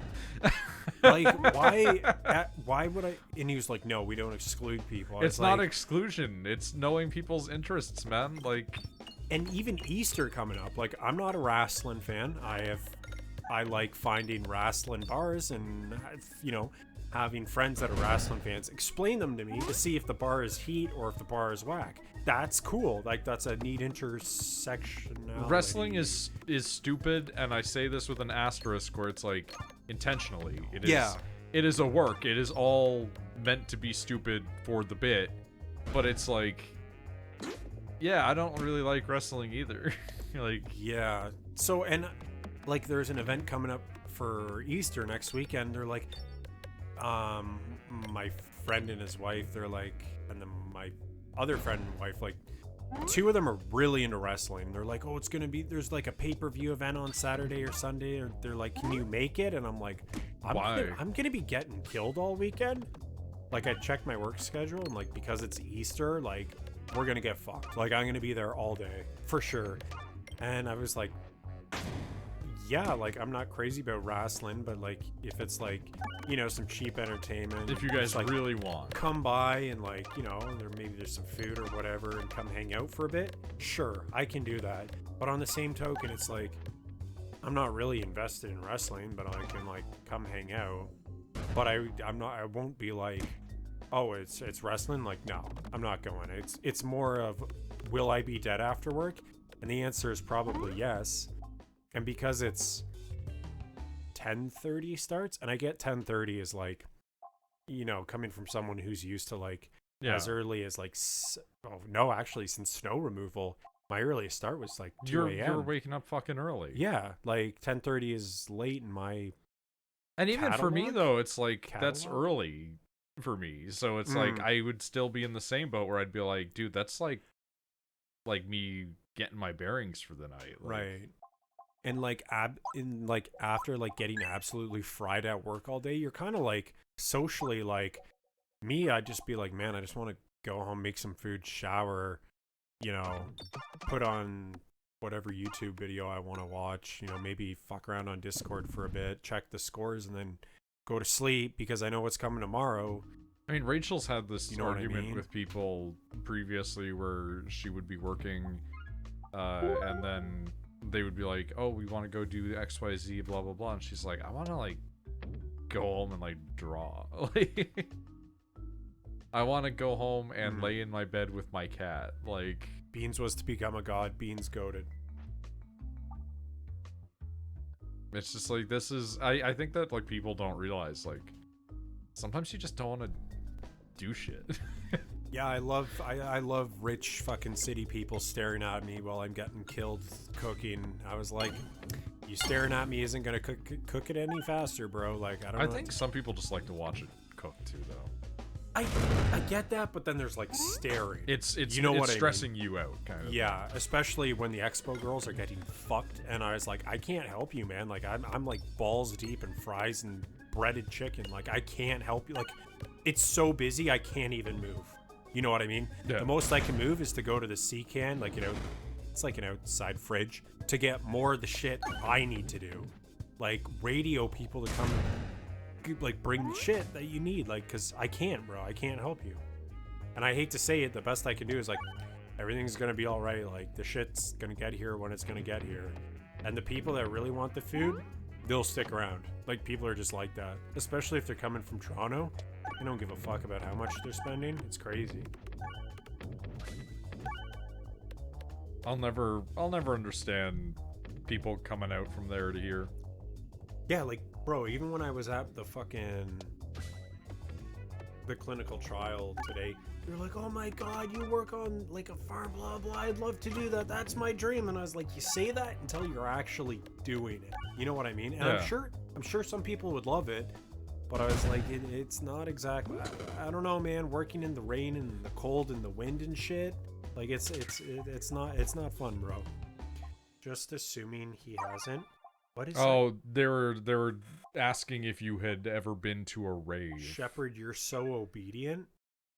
Like why would I? And he was like, no, we don't exclude people. I It's was not like, exclusion. It's knowing people's interests, man. Like, and even Easter coming up. Like I'm not a wrestling fan. I like finding wrestling bars and having friends that are wrestling fans explain them to me to see if the bar is heat or if the bar is whack. That's cool. Like that's a neat intersectionality. wrestling is stupid, and I say this with an asterisk where it's like intentionally. It is. Yeah. It is a work. It is all meant to be stupid for the bit, but it's like, yeah, I don't really like wrestling either. Like, Yeah. So, and like there's an event coming up for Easter next weekend. They're like, my friend and his wife, they're like, and then my other friend and wife, like 2 of them are really into wrestling. They're like, oh, it's gonna be, there's like a pay-per-view event on Saturday or Sunday, or they're like, can you make it? And I'm like, Why? I'm gonna be getting killed all weekend. Like I checked my work schedule, and like because it's Easter, like we're gonna get fucked. Like I'm gonna be there all day for sure. And I was like, yeah, like I'm not crazy about wrestling, but like if it's like, some cheap entertainment, if you guys just, like, really want. come by and like, there's some food or whatever and come hang out for a bit, sure, I can do that. But on the same token, it's like I'm not really invested in wrestling, but I can like come hang out. but I'm not. I won't be like, oh, it's wrestling. Like, no, I'm not going. It's more of, will I be dead after work? And the answer is probably yes. And because it's 10:30 starts, and I get 10:30 is like, you know, coming from someone who's used to like as early as like, oh no, actually, since snow removal, my earliest start was like 2 a.m. You're waking up fucking early. Yeah, like 10:30 is late in my. And even for me though, it's like that's Catalog? early for me. So it's like I would still be in the same boat where I'd be like, dude, that's like me getting my bearings for the night. Like, Right. And like after like getting absolutely fried at work all day, you're kind of like socially like me, I'd just be like, man, I just want to go home, make some food, shower, you know, put on whatever YouTube video I want to watch, you know, maybe fuck around on Discord for a bit, check the scores, and then go to sleep because I know what's coming tomorrow. I mean, Rachel's had this argument mean? with people previously where she would be working, and then they would be like, oh, we want to go do XYZ, blah, blah, blah. And she's like, I want to, like, go home and, like, draw. Like, I want to go home and lay in my bed with my cat. Like, Beans was to become a god. Beans goated. it's just like, this is, I think that, like, people don't realize, like, sometimes you just don't want to do shit. Yeah, I love rich fucking city people staring at me while I'm getting killed cooking. I was like, you staring at me isn't gonna cook it any faster, bro. Like, I don't know. I think some people just like to watch it cook too, though. I get that, but then there's like staring. It's you know it's what stressing you out, kind of. Yeah, especially when the expo girls are getting fucked, and I was like, I can't help you, man. Like, I'm like balls deep in fries and breaded chicken. Like, I can't help you. Like, it's so busy, I can't even move. You know what I mean? Yeah. The most I can move is to go to the sea can, like, you know, it's like an outside fridge, to get more of the shit I need to do. Like, radio people to come, like, bring the shit that you need, like, because I can't, bro. I can't help you. And I hate to say it, the best I can do is, like, everything's gonna be alright. Like, the shit's gonna get here when it's gonna get here. And the people that really want the food, they'll stick around. Like, people are just like that. Especially if they're coming from Toronto. They don't give a fuck about how much they're spending. It's crazy. I'll never understand people coming out from there to here. Yeah, like, bro, even when I was at the clinical trial today, you're like, oh my god, you work on like a farm, blah blah, I'd love to do that, that's my dream. And I was like, you say that until you're actually doing it, you know what I mean? And yeah. I'm sure some people would love it, but I was like, it's not exactly, I don't know, man, working in the rain and the cold and the wind and shit, like, it's not fun, bro. Just assuming he hasn't. What is that? They were asking if you had ever been to a rave. Shepard, you're so obedient.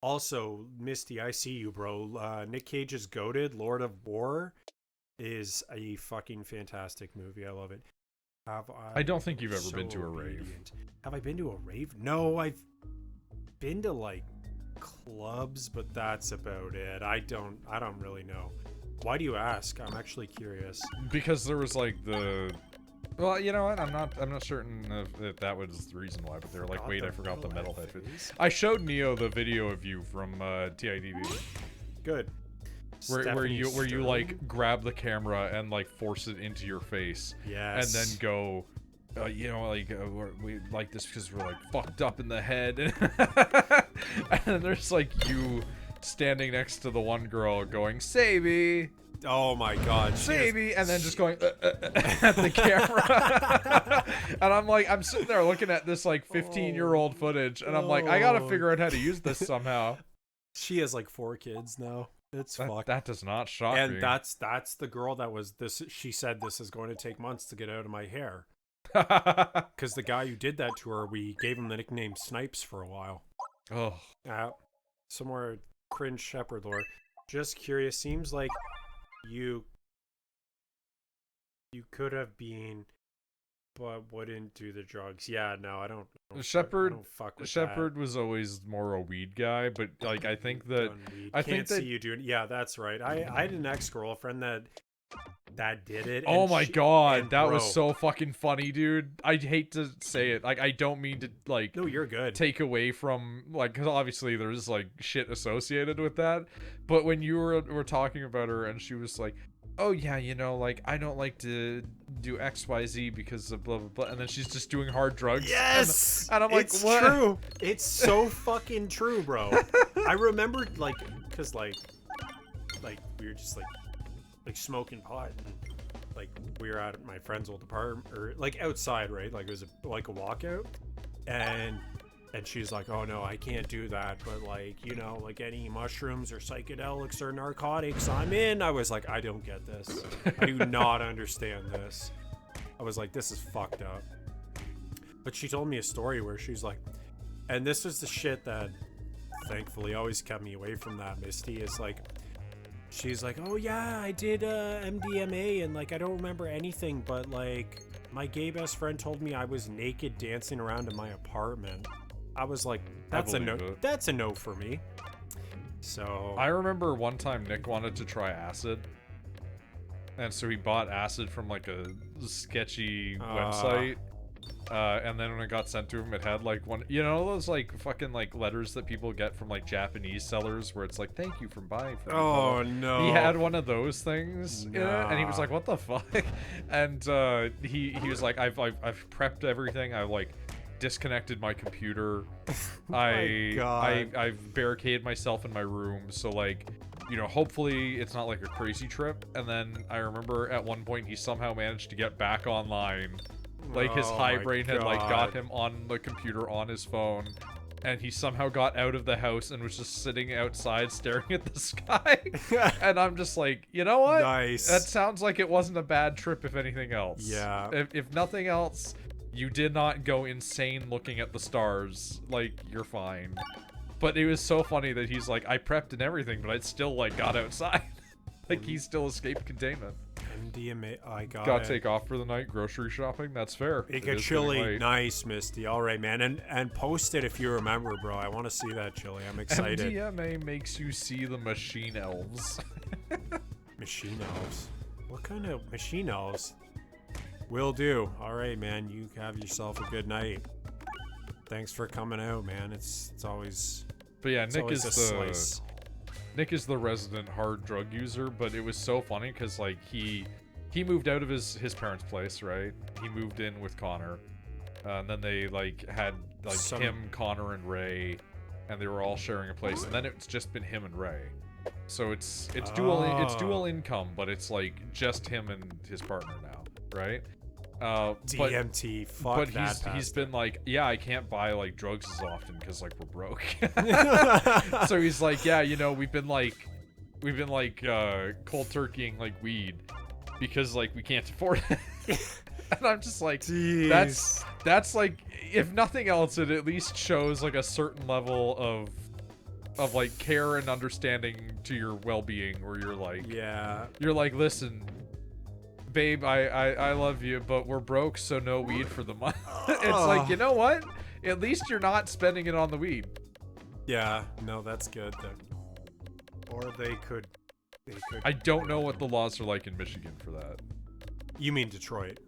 Also, Misty, I see you, bro. Nick Cage's Goated, Lord of War, is a fucking fantastic movie. I love it. I don't think you've ever been to a rave. Have I been to a rave? No, I've been to like clubs, but that's about it. I don't really know. Why do you ask? I'm actually curious. Because there was like well, you know what? I'm not certain if that was the reason why, but they were like, wait, I forgot the metalhead face. I showed Neo the video of you from TIDB. Good. Where you like grab the camera and like force it into your face. Yes. And then go, you know, like we like this because we're like fucked up in the head. And then there's like you standing next to the one girl going, Savey. Oh my god, Savey, and then just going at the camera. And I'm sitting there looking at this like 15-year-old footage, and I'm like, I gotta figure out how to use this somehow. She has like 4 kids now. It's fucked. That does not shock me. And that's the girl that was this. She said this is going to take months to get out of my hair. Because the guy who did that to her, we gave him the nickname Snipes for a while. Oh. Somewhere cringe Shepherd lore. Just curious. Seems like you could have been, but wouldn't do the drugs. Yeah, no, I don't Shepherd fuck with Shepherd was always more a weed guy, but like I think that I can't see you doing. Yeah, that's right. I had an ex-girlfriend that that did it. Oh and my she- god, and that was bro, so fucking funny, dude. I hate to say it. Like, I don't mean to, like, No, you're good. take away from, like, because obviously there's, like, shit associated with that. But when you were talking about her and she was like, oh yeah, you know, like, I don't like to do XYZ because of blah, blah, blah. And then she's just doing hard drugs. Yes! And I'm like, it's what? true. It's so fucking true, bro. I remember, like, because, like, we were just, like smoking pot. And, like, we were at my friend's old apartment, or, like, outside, right? Like, it was, a walkout. And she's like, oh, no, I can't do that. But, like, you know, like, any mushrooms or psychedelics or narcotics, I'm in. I was like, I don't get this. I do not understand this. I was like, this is fucked up. But she told me a story where she's like, and this was the shit that thankfully always kept me away from that, Misty, is like, she's like, oh yeah, I did MDMA and like I don't remember anything, but like my gay best friend told me I was naked dancing around in my apartment. I was like, that's a no. That's a no for me. So I remember one time Nick wanted to try acid. And so he bought acid from like a sketchy website. And then when it got sent to him, it had like one, you know, those like fucking like letters that people get from like Japanese sellers where it's like, thank you for buying from me. Oh no. He had one of those things in it, and he was Nah. like, what the fuck? And he was like, I've prepped everything. I like disconnected my computer. My God. I've barricaded myself in my room, so like, you know, hopefully it's not like a crazy trip. And then I remember at one point he somehow managed to get back online. Like his Oh high my brain had like got God. him on the computer on his phone, and he somehow got out of the house and was just sitting outside staring at the sky. And I'm just like, you know what? Nice. That sounds like it wasn't a bad trip if anything else. Yeah. If nothing else, you did not go insane looking at the stars. Like, you're fine. But it was so funny that he's like, I prepped and everything, but I still like got outside. Like he still escaped containment. MDMA. I got Gotta it. take off for the night, grocery shopping. That's fair. Make It a is getting chili. late. Nice, Misty. All right, man. And post it if you remember, bro. I want to see that chili. I'm excited. MDMA makes you see the machine elves. Machine elves. What kind of machine elves? Will do. All right, man. You have yourself a good night. Thanks for coming out, man. It's always. But yeah, It's Nick always is a the slice. Nick is the resident hard drug user, but it was so funny because like he moved out of his parents' place, right? He moved in with Connor, and then they like had like him, Connor, and Ray, and they were all sharing a place, and then it's just been him and Ray. So it's dual income, but it's like just him and his partner now, right? DMT. Fuck But that. he's been like, yeah, I can't buy like drugs as often because like we're broke. So he's like, yeah, you know, we've been like cold turkeying like weed because like we can't afford it. And I'm just like, Jeez. that's like, if nothing else, it at least shows like a certain level of like care and understanding to your well-being, where you're like, Yeah. you're like, listen, babe, I love you, but we're broke, so no weed for the month. It's like, you know what? At least you're not spending it on the weed. Yeah. No, that's good. Or they could. I don't know what the laws are like in Michigan for that. You mean Detroit?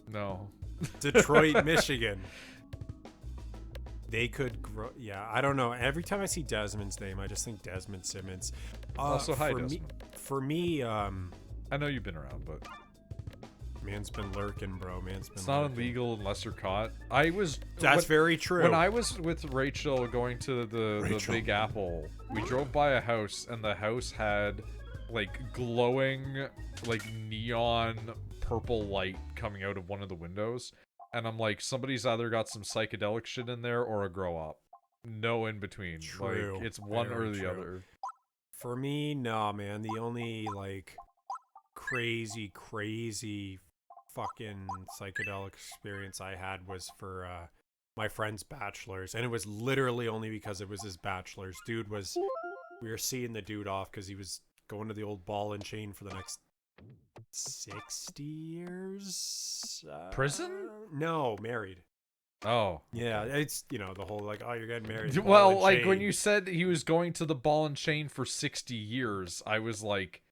No. Detroit, Michigan. They could grow. Yeah, I don't know. Every time I see Desmond's name, I just think Desmond Simmons. Also, hi, for Desmond. For me, I know you've been around, but man's been lurking, bro. Man's been. it's not lurking. illegal unless you're caught. That's very true. When I was with Rachel going to the Big Apple, we drove by a house, and the house had like glowing, like neon purple light coming out of one of the windows. And I'm like, somebody's either got some psychedelic shit in there or a grow up. No in between. True. Like, it's one Very or the true. other. For me, nah, man. The only like crazy fucking psychedelic experience I had was for my friend's bachelor's, and it was literally only because it was his bachelor's. We were seeing the dude off because he was going to the old ball and chain for the next 60 years. Prison? No, married. Oh. Yeah, it's, you know, the whole like, oh, you're getting married. Well, ball and like when chain. you said he was going to the ball and chain for 60 years, I was like,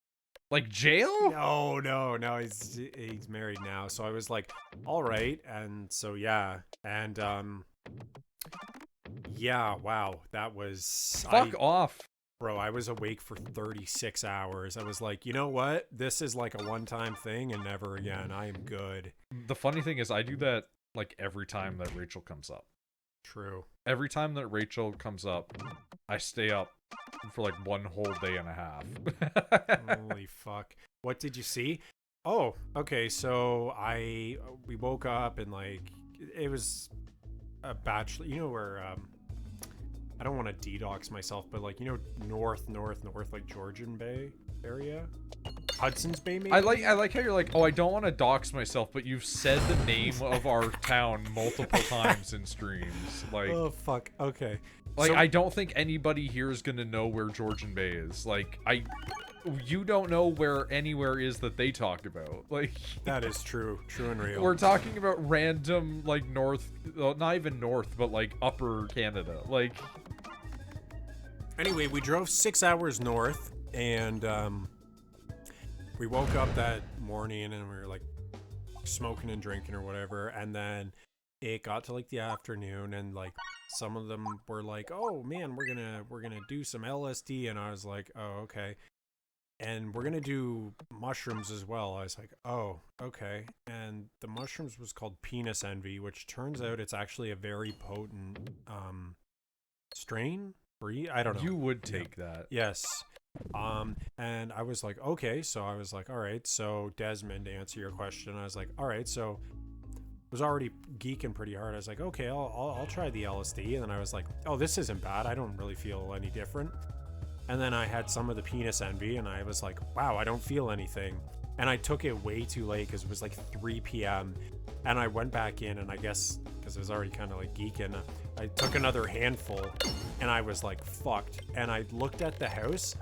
Like jail? No, he's married now. So I was like, all right, and so yeah, and yeah, wow, that was Fuck off. bro, I was awake for 36 hours. I was like, you know what? This is like a one-time thing and never again. I am good. The funny thing is I do that like every time that Rachel comes up. True. Every time that Rachel comes up, I stay up for like one whole day and a half. Holy fuck. What did you see? Oh, okay, so we woke up and like it was a bachelor, you know where I don't want to de-dox myself, but like, you know, north, like Georgian Bay area? Hudson's Bay, maybe? I like how you're like, oh, I don't want to dox myself, but you've said the name of our town multiple times in streams. Like, oh, fuck. Okay. Like, So- I don't think anybody here is gonna know where Georgian Bay is. Like, you don't know where anywhere is that they talk about. Like, That is true. True and real. we're talking about random, like, north, well, not even north, but like upper Canada. Like, Anyway, we drove 6 hours north, and we woke up that morning and we were like smoking and drinking or whatever, and then it got to like the afternoon, and like some of them were like, oh man, we're gonna do some LSD, and I was like, oh, okay, and we're gonna do mushrooms as well. I was like, oh, okay. And the mushrooms was called penis envy, which turns out it's actually a very potent strain. I don't know. you would take that. Yes. And I was like, okay, so I was like, all right, so Desmond, to answer your question, I was like, all right, so I was already geeking pretty hard. I was like, okay, I'll try the LSD, and then I was like, oh, this isn't bad. I don't really feel any different. And then I had some of the penis envy, and I was like, wow, I don't feel anything. And I took it way too late because it was like 3 p.m. And I went back in, and I guess because I was already kind of like geeking, I took another handful, and I was like fucked. And I looked at the house,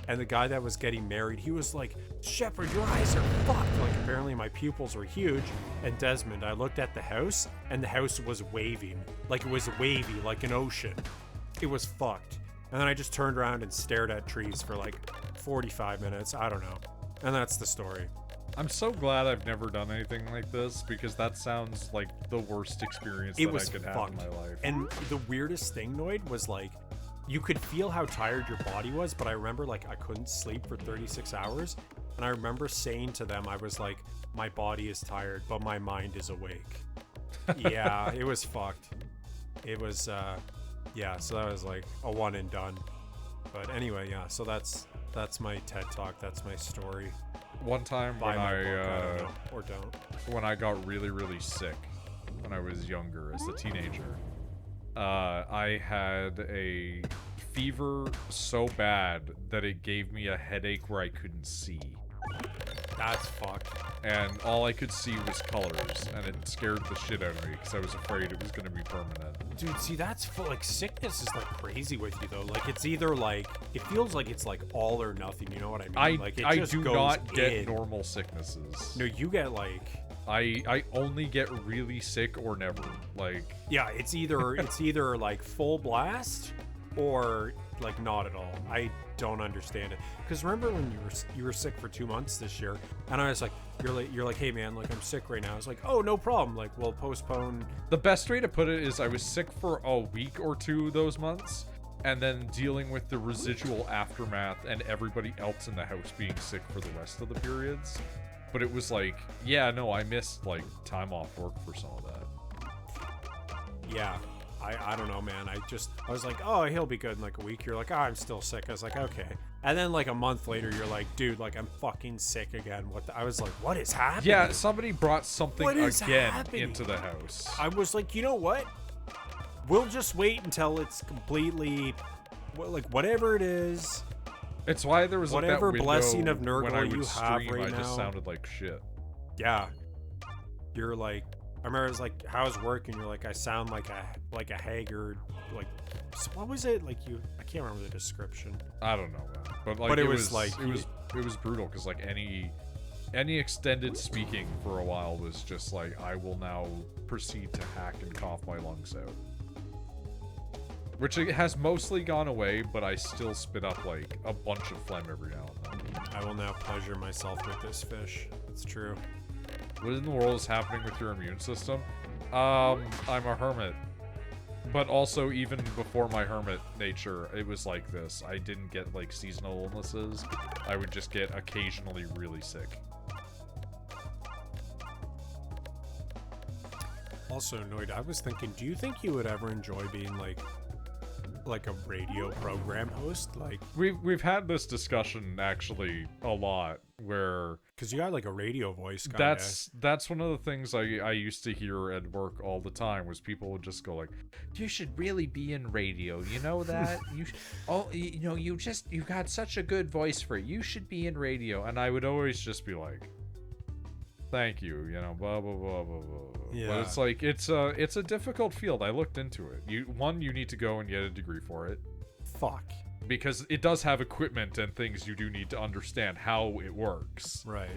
and the guy that was getting married, he was like, Shepard, your eyes are fucked. Like, apparently my pupils were huge. And Desmond, I looked at the house, and the house was waving. Like, it was wavy, like an ocean. It was fucked. And then I just turned around and stared at trees for like 45 minutes. I don't know. And that's the story. I'm so glad I've never done anything like this, because that sounds like the worst experience It that was I could fucked. have in my life. And the weirdest thing, Noid, was like, you could feel how tired your body was, but I remember like I couldn't sleep for 36 hours. And I remember saying to them, I was like, my body is tired, but my mind is awake. Yeah, it was fucked. It was, yeah, so that was like a one and done. But anyway, yeah, so that's my TED Talk. That's my story. One time Buy when my book, I don't know, or don't. when I got really, really sick when I was younger as a teenager, I had a fever so bad that it gave me a headache where I couldn't see. That's fucked. And all I could see was colors, and it scared the shit out of me because I was afraid it was going to be permanent. Dude, see, that's like sickness is like crazy with you though. Like it's either like it feels like it's like all or nothing. You know what I mean? Like it I just do goes not get in. normal sicknesses. No, you get like I only get really sick or never. Like, yeah, it's either like full blast or like not at all. I don't understand it. Because remember when you were sick for 2 months this year, and I was like, you're like, hey man, like I'm sick right now. I was like, oh no problem. Like we'll postpone. the best way to put it is I was sick for a week or two those months, and then dealing with the residual aftermath and everybody else in the house being sick for the rest of the periods. But it was like, yeah, no, I missed like time off work for some of that. Yeah. I don't know, man. I was like, oh, he'll be good in like a week. You're like, oh, I'm still sick. I was like, okay. And then like a month later, you're like, dude, like I'm fucking sick again. I was like, what is happening? Yeah, somebody brought something What is again happening? into the house. I was like, you know what? We'll just wait until it's completely, like whatever it is. It's why there was like, Whatever that window blessing of when I Nurgle would you have stream, right I just now. sounded like shit. Yeah. You're like, I remember it was like, how's work? And you're like, I sound like a haggard, like, so what was it? Like I can't remember the description. I don't know, man. But like, But it was was like- it was brutal because like any extended speaking for a while was just like, I will now proceed to hack and cough my lungs out. Which it has mostly gone away, but I still spit up like a bunch of phlegm every now and then. I will now pleasure myself with this fish. It's true. What in the world is happening with your immune system? I'm a hermit. But also, even before my hermit nature, it was like this. I didn't get, like, seasonal illnesses. I would just get occasionally really sick. Also, Noid, I was thinking, do you think you would ever enjoy being, like a radio program host? Like, We've had this discussion, actually, a lot, where... because you got, like, a radio voice, kinda. That's one of the things I used to hear at work all the time, was people would just go like, you should really be in radio, you know that? You know, you've got such a good voice for it. You should be in radio. And I would always just be like, thank you, you know, blah, blah, blah, blah, blah. Yeah. But it's like, it's a difficult field. I looked into it. You need to go and get a degree for it. Fuck. Because it does have equipment and things you do need to understand how it works. Right.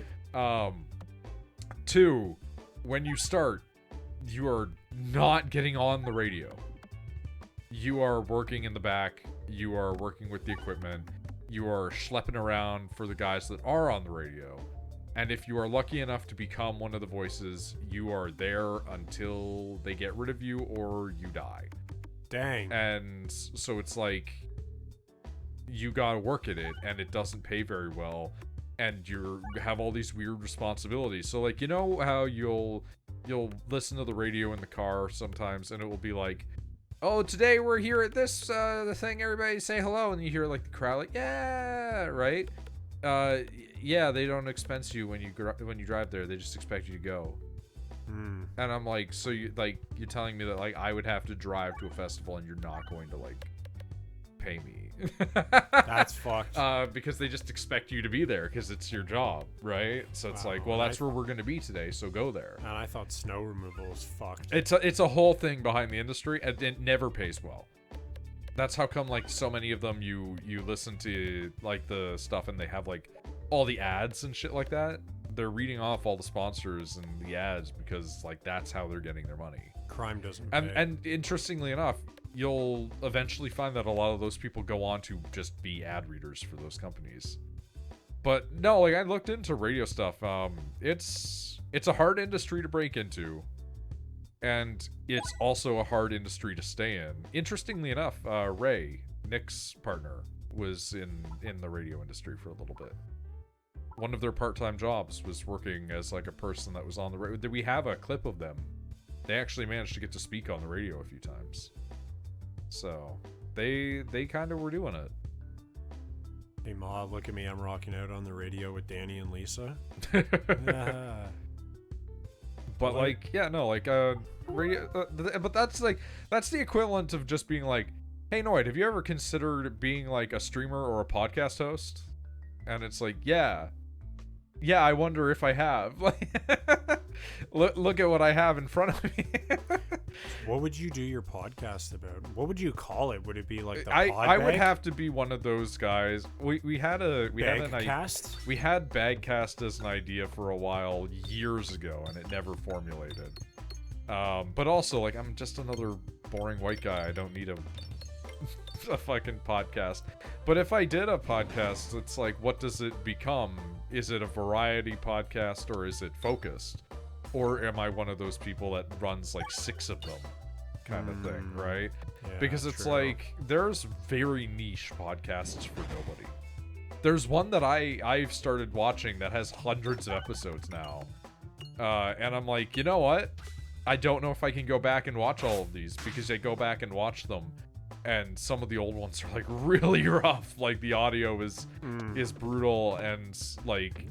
2, when you start, you are not getting on the radio. You are working in the back. You are working with the equipment. You are schlepping around for the guys that are on the radio. And if you are lucky enough to become one of the voices, you are there until they get rid of you or you die. Dang. And so it's like, you gotta work at it, and it doesn't pay very well, and you have all these weird responsibilities. So, like, you know how you'll listen to the radio in the car sometimes, and it will be like, oh, today we're here at this the thing, everybody say hello, and you hear like the crowd like, yeah, right? Yeah, they don't expense you when you drive there. They just expect you to go. And I'm like, so you're telling me that, like, I would have to drive to a festival and you're not going to, like, pay me. That's fucked. Because they just expect you to be there because it's your job, right? So it's Wow, like, well, that's where we're going to be today, so go there. And I thought snow removal was fucked. It's a whole thing behind the industry, and it never pays well. That's how come, like, so many of them you listen to, like, the stuff and they have, like, all the ads and shit like that. They're reading off all the sponsors and the ads because, like, that's how they're getting their money. Crime doesn't pay. And interestingly enough, you'll eventually find that a lot of those people go on to just be ad readers for those companies. But no, like, I looked into radio stuff. It's a hard industry to break into, and it's also a hard industry to stay in. Interestingly enough, Ray, Nick's partner, was in the radio industry for a little bit. One of their part-time jobs was working as, like, a person that was on the radio. We have a clip of them. They actually managed to get to speak on the radio a few times. So, they kind of were doing it. Hey, Ma, look at me. I'm rocking out on the radio with Danny and Lisa. But, like, yeah, no, like, radio... but that's the equivalent of just being like, hey, Noid, have you ever considered being, like, a streamer or a podcast host? And it's like, yeah, I wonder if I have. Look at what I have in front of me. What would you do your podcast about? What would you call it? Would it be like the I would have to be one of those guys. We had Bagcast? We had Bagcast as an idea for a while years ago, and it never formulated. But also, like, I'm just another boring white guy. I don't need a fucking podcast. But if I did a podcast, it's like, what does it become? Is it a variety podcast, or is it focused? Or am I one of those people that runs like 6 of them kind of thing, right? Yeah, because it's true. like, there's very niche podcasts for nobody. There's one that I've started watching that has hundreds of episodes now. And I'm like, you know what? I don't know if I can go back and watch all of these, because I go back and watch them, and some of the old ones are like really rough. Like, the audio is brutal and like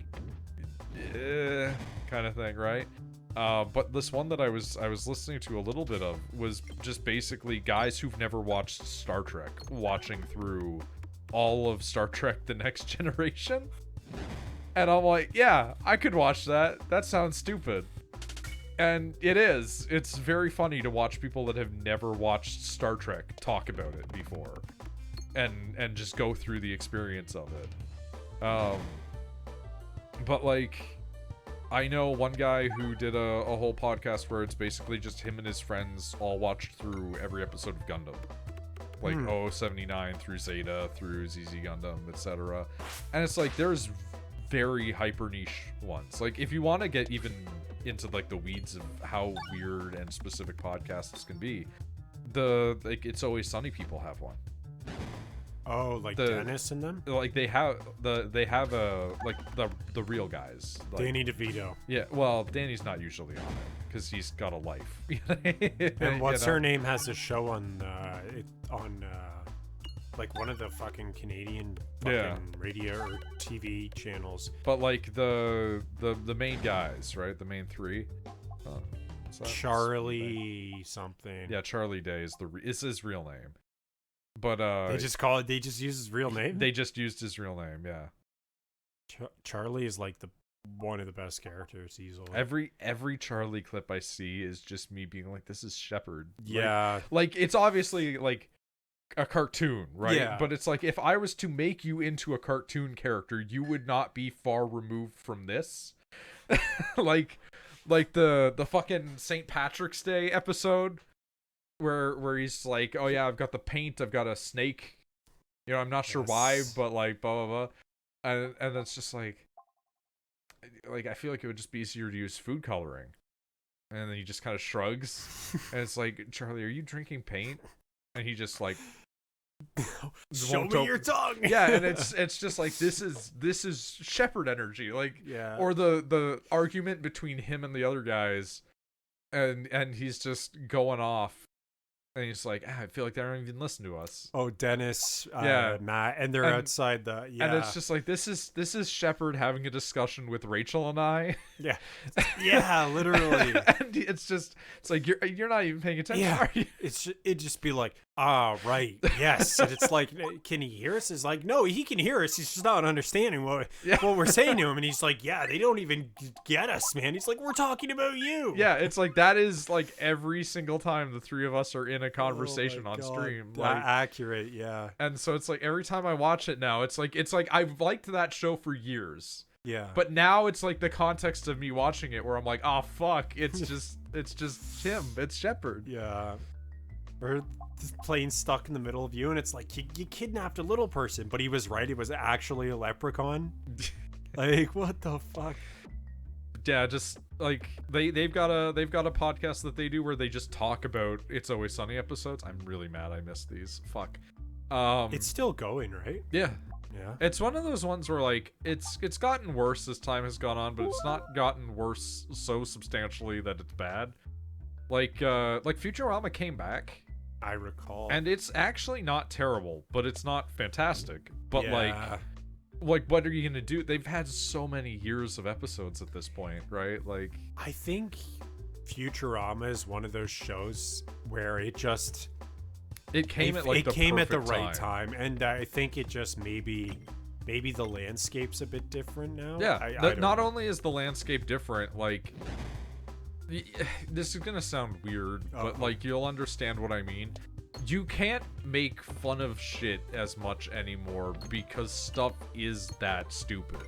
kind of thing, right? But this one that I was listening to a little bit of was just basically guys who've never watched Star Trek watching through all of Star Trek: The Next Generation. And I'm like, yeah, I could watch that. That sounds stupid. And it is. It's very funny to watch people that have never watched Star Trek talk about it before. And just go through the experience of it. But, like, I know one guy who did a whole podcast where it's basically just him and his friends all watched through every episode of Gundam. like 0079 through Zeta through ZZ Gundam, etc. And it's like there's very hyper niche ones. Like if you want to get even into like the weeds of how weird and specific podcasts can be, like It's Always Sunny people have one. Oh, like Dennis and them? Like they have like the real guys. Like, Danny DeVito. Yeah, well, Danny's not usually on it because he's got a life. And what's her name has a show on like one of the fucking Canadian radio or TV channels. But like the main guys, right? The main three. Charlie something. Yeah, Charlie Day is his real name. But they just use his real name. They just used his real name, yeah. Charlie is like one of the best characters easily. Every Charlie clip I see is just me being like, this is Shepard. Yeah. Like it's obviously like a cartoon, right? Yeah. But it's like if I was to make you into a cartoon character, you would not be far removed from this. like the fucking St. Patrick's Day episode where he's like, oh yeah, I've got the paint, I've got a snake, you know, I'm not sure why, but like blah blah blah, and it's just like I feel like it would just be easier to use food coloring. And then he just kind of shrugs and it's like, Charlie, are you drinking paint? And he just like show me your tongue. Yeah, and it's just like this is Shepard energy, like, yeah. Or the argument between him and the other guys, and he's just going off, and he's like, I feel like they don't even listen to us. Oh, Dennis, yeah, Matt, and they're outside the and it's just like this is Shepard having a discussion with Rachel and I. Yeah, yeah, literally. And it's like you're not even paying attention. Yeah, are you? It'd just be like, right, yes, and it's like, can he hear us? It's like, no, he can hear us. He's just not understanding what we're saying to him, and he's like, yeah, they don't even get us, man. He's like, we're talking about you. Yeah, it's like that is like every single time the three of us are in a conversation on stream. Like, accurate, yeah. And so it's like every time I watch it now, it's like I've liked that show for years. Yeah. But now it's like the context of me watching it where I'm like, oh fuck, it's just him. It's Shepard. Yeah. Or this plane stuck in the middle of you, and it's like you kidnapped a little person, but he was right. It was actually a leprechaun. Like, what the fuck? Yeah, just like they've got a podcast that they do where they just talk about It's Always Sunny episodes. I'm really mad I missed these. Fuck. It's still going, right? Yeah. Yeah. It's one of those ones where like it's gotten worse as time has gone on, but it's not gotten worse so substantially that it's bad. Like Futurama came back. I recall. And it's actually not terrible, but it's not fantastic. But like what are you gonna do? They've had so many years of episodes at this point, right? Like, I think Futurama is one of those shows where it came at the right time, and I think it just maybe the landscape's a bit different now. Yeah, not only is the landscape different, like, this is gonna sound weird, but like you'll understand what I mean. You can't make fun of shit as much anymore because stuff is that stupid.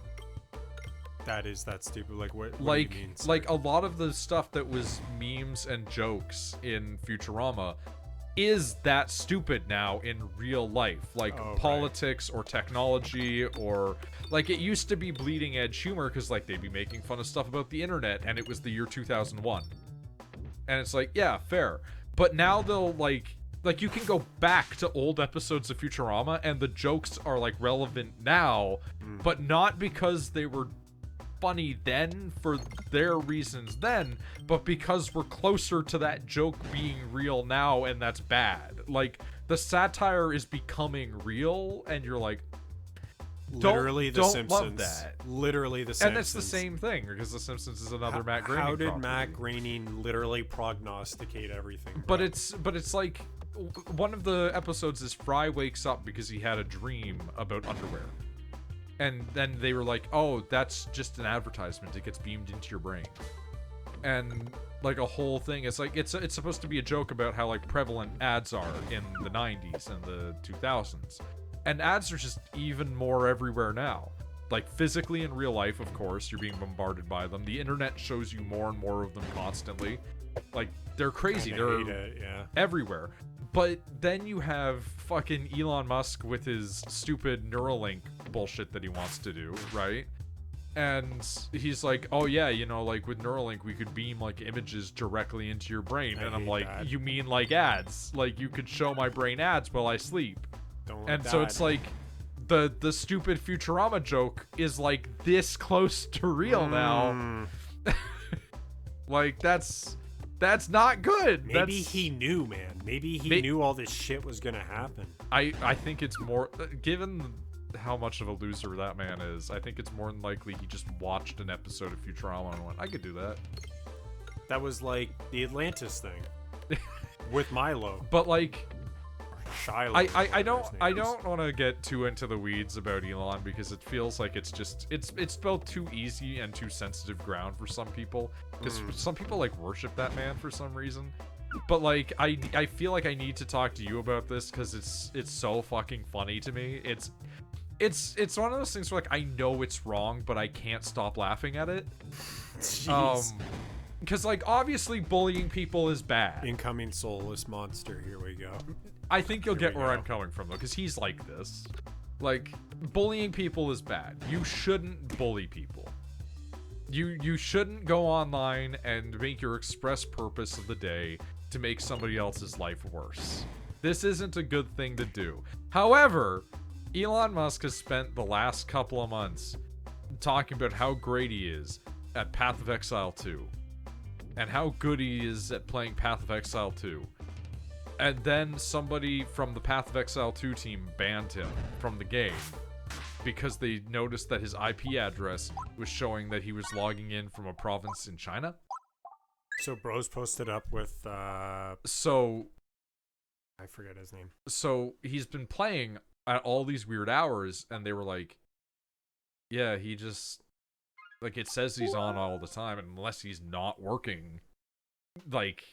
That is that stupid. Like what do you mean? Like a lot of the stuff that was memes and jokes in Futurama is that stupid now in real life, like politics or technology, or like it used to be bleeding edge humor because like they'd be making fun of stuff about the internet and it was the year 2001, and it's like, yeah, fair, but now they'll like you can go back to old episodes of Futurama and the jokes are like relevant now, but not because they were funny then for their reasons then, but because we're closer to that joke being real now, and that's bad. Like, the satire is becoming real, and you're like, literally The Simpsons. Love that. Literally The Simpsons. And it's the same thing, because The Simpsons is another Matt Groening How did property. Matt Groening literally prognosticate everything? But it's like, one of the episodes is Fry wakes up because he had a dream about underwear. And then they were like, oh, that's just an advertisement. It gets beamed into your brain. And like a whole thing is like, it's supposed to be a joke about how like prevalent ads are in the 90s and the 2000s. And ads are just even more everywhere now. Like physically in real life, of course, you're being bombarded by them. The internet shows you more and more of them constantly. Like, they're crazy. They're everywhere. But then you have fucking Elon Musk with his stupid Neuralink bullshit that he wants to do, right? And he's like, oh yeah, you know, like with Neuralink, we could beam like images directly into your brain. And I'm like, you mean like ads? Like you could show my brain ads while I sleep. And so it's like the stupid Futurama joke is like this close to real now. Like that's not good. Maybe he knew, man. Maybe he knew all this shit was gonna happen. I think it's more, given how much of a loser that man is, I think it's more than likely he just watched an episode of Futurama and went, I could do that. That was like the Atlantis thing with Milo. But like, Shiloh. I don't want to get too into the weeds about Elon because it feels like it's both too easy and too sensitive ground for some people. Because some people like worship that man for some reason. But like, I feel like I need to talk to you about this because it's so fucking funny to me. It's one of those things where like I know it's wrong, but I can't stop laughing at it. Jeez. Because like obviously bullying people is bad. Incoming soulless monster. Here we go. I think you'll get where I'm coming from though, because he's like this. Like, bullying people is bad. You shouldn't bully people. You shouldn't go online and make your express purpose of the day to make somebody else's life worse. This isn't a good thing to do. However, Elon Musk has spent the last couple of months talking about how great he is at Path of Exile 2 and how good he is at playing Path of Exile 2. And then somebody from the Path of Exile 2 team banned him from the game because they noticed that his IP address was showing that he was logging in from a province in China. So Bros posted up with So I forget his name. So he's been playing at all these weird hours, and they were like, yeah, he just, like, it says he's on all the time, and unless he's not working, like,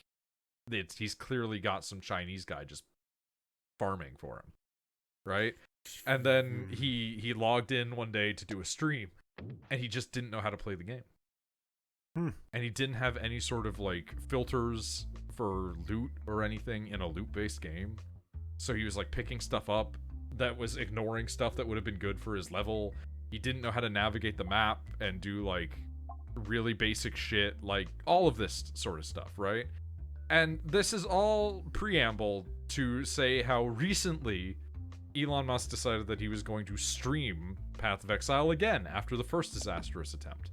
he's clearly got some Chinese guy just farming for him, right? And then he logged in one day to do a stream, and he just didn't know how to play the game. And he didn't have any sort of like filters for loot or anything in a loot-based game. So he was like picking stuff up that was ignoring stuff that would have been good for his level. He didn't know how to navigate the map and do like really basic shit, like all of this sort of stuff, right? And this is all preamble to say how recently Elon Musk decided that he was going to stream Path of Exile again after the first disastrous attempt.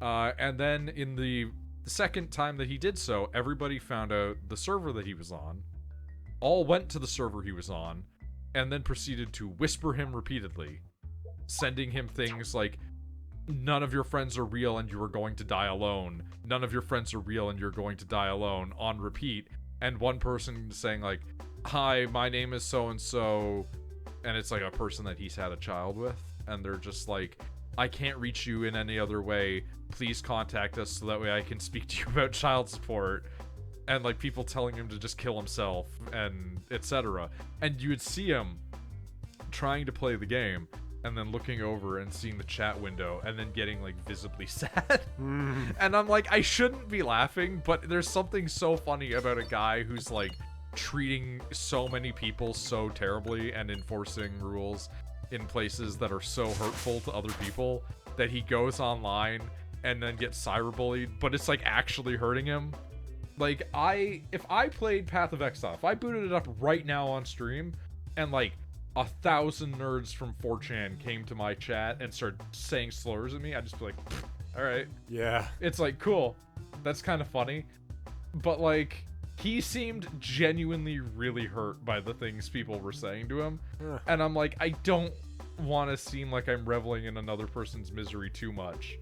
And then in the second time that he did so, everybody found out the server that he was on, all went to the server he was on, and then proceeded to whisper him repeatedly, sending him things like, none of your friends are real and you are going to die alone. None of your friends are real and you're going to die alone, on repeat. And one person saying like, hi, my name is so-and-so, and it's like a person that he's had a child with, and they're just like, I can't reach you in any other way. Please contact us so that way I can speak to you about child support. And like people telling him to just kill himself and etc. And you would see him trying to play the game and then looking over and seeing the chat window and then getting like visibly sad. And I'm like, I shouldn't be laughing, but there's something so funny about a guy who's like treating so many people so terribly and enforcing rules in places that are so hurtful to other people that he goes online and then gets cyberbullied, but it's like actually hurting him. Like, if I played Path of Exile, if I booted it up right now on stream and like 1,000 nerds from 4chan came to my chat and started saying slurs at me, I'd just be like, all right. Yeah. It's like, cool. That's kind of funny. But like, he seemed genuinely really hurt by the things people were saying to him. And I'm like, I don't want to seem like I'm reveling in another person's misery too much.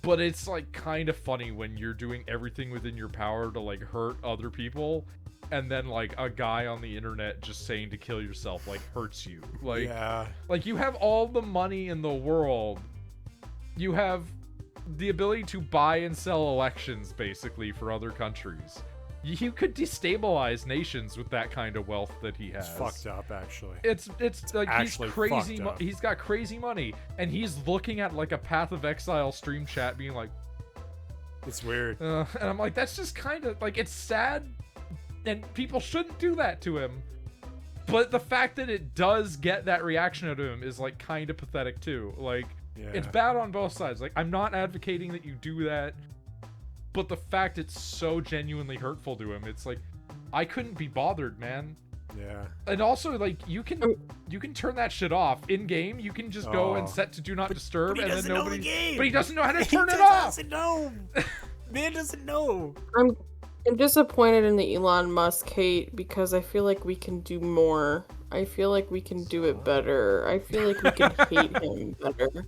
But it's like kind of funny when you're doing everything within your power to like hurt other people, and then like a guy on the internet just saying to kill yourself like hurts you. Like, yeah. Like you have all the money in the world. You have the ability to buy and sell elections basically for other countries. You could destabilize nations with that kind of wealth that he has. It's fucked up, actually. It's like actually he's crazy. He's got crazy money, and he's looking at like a Path of Exile stream chat, being like, "It's weird." And I'm like, that's just kind of like, it's sad, and people shouldn't do that to him. But the fact that it does get that reaction out of him is like kind of pathetic too. Like, it's bad on both sides. Like, I'm not advocating that you do that, but the fact it's so genuinely hurtful to him, it's like, I couldn't be bothered, man. Yeah. And also, like, you can turn that shit off in game. You can just go and set to do not disturb, and then nobody. But he doesn't know how to turn it off. Doesn't know. Man doesn't know. I'm disappointed in the Elon Musk hate because I feel like we can do more. I feel like we can do it better. I feel like we can hate him better.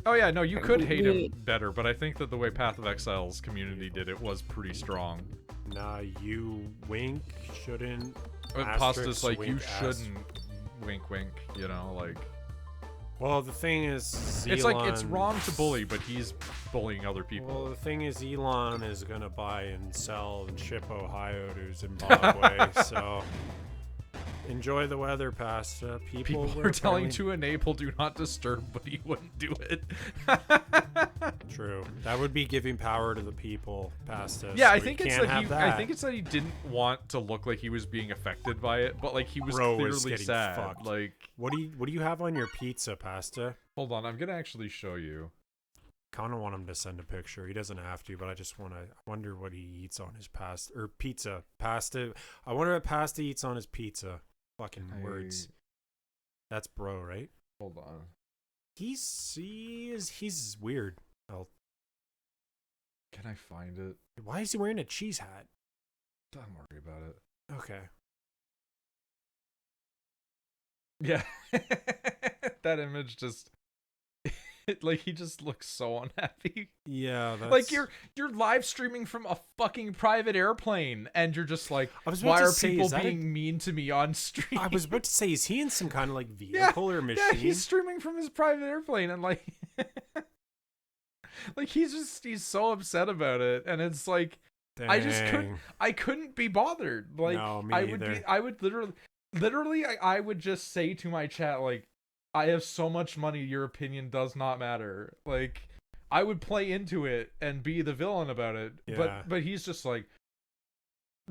Oh yeah, no, you could hate him better, but I think that the way Path of Exile's community did it was pretty strong. Nah, you wink shouldn't. Pasta's like, you shouldn't wink wink, you know, like. Well, the thing is, it's like, it's wrong to bully, but he's bullying other people. Well, the thing is, Elon is gonna buy and sell and ship Ohio to Zimbabwe, so enjoy the weather, Pasta. People are telling to enable do not disturb, but he wouldn't do it. True. That would be giving power to the people, Pasta. Yeah, so I think it's that I think it's that he didn't want to look like he was being affected by it, but like he was clearly sad. Fucked. Like, what do you have on your pizza, Pasta? Hold on, I'm gonna actually show you. Kind of want him to send a picture. He doesn't have to, but I just want to. I wonder what he eats on his pizza. I wonder what Pasta eats on his pizza. Fucking words. That's bro, right? Hold on. He's weird. Can I find it? Why is he wearing a cheese hat? Don't worry about it. Okay. Yeah. That image just like, he just looks so unhappy. Yeah, that's... like you're live streaming from a fucking private airplane, and you're just like, why are people being mean to me on stream? I was about to say, is he in some kind of like vehicle or machine? Yeah, he's streaming from his private airplane, and like, like he's so upset about it, and it's like, dang. I couldn't be bothered. Like, no, me I would literally, I would just say to my chat, like, I have so much money, your opinion does not matter. Like, I would play into it and be the villain about it. Yeah. But he's just like,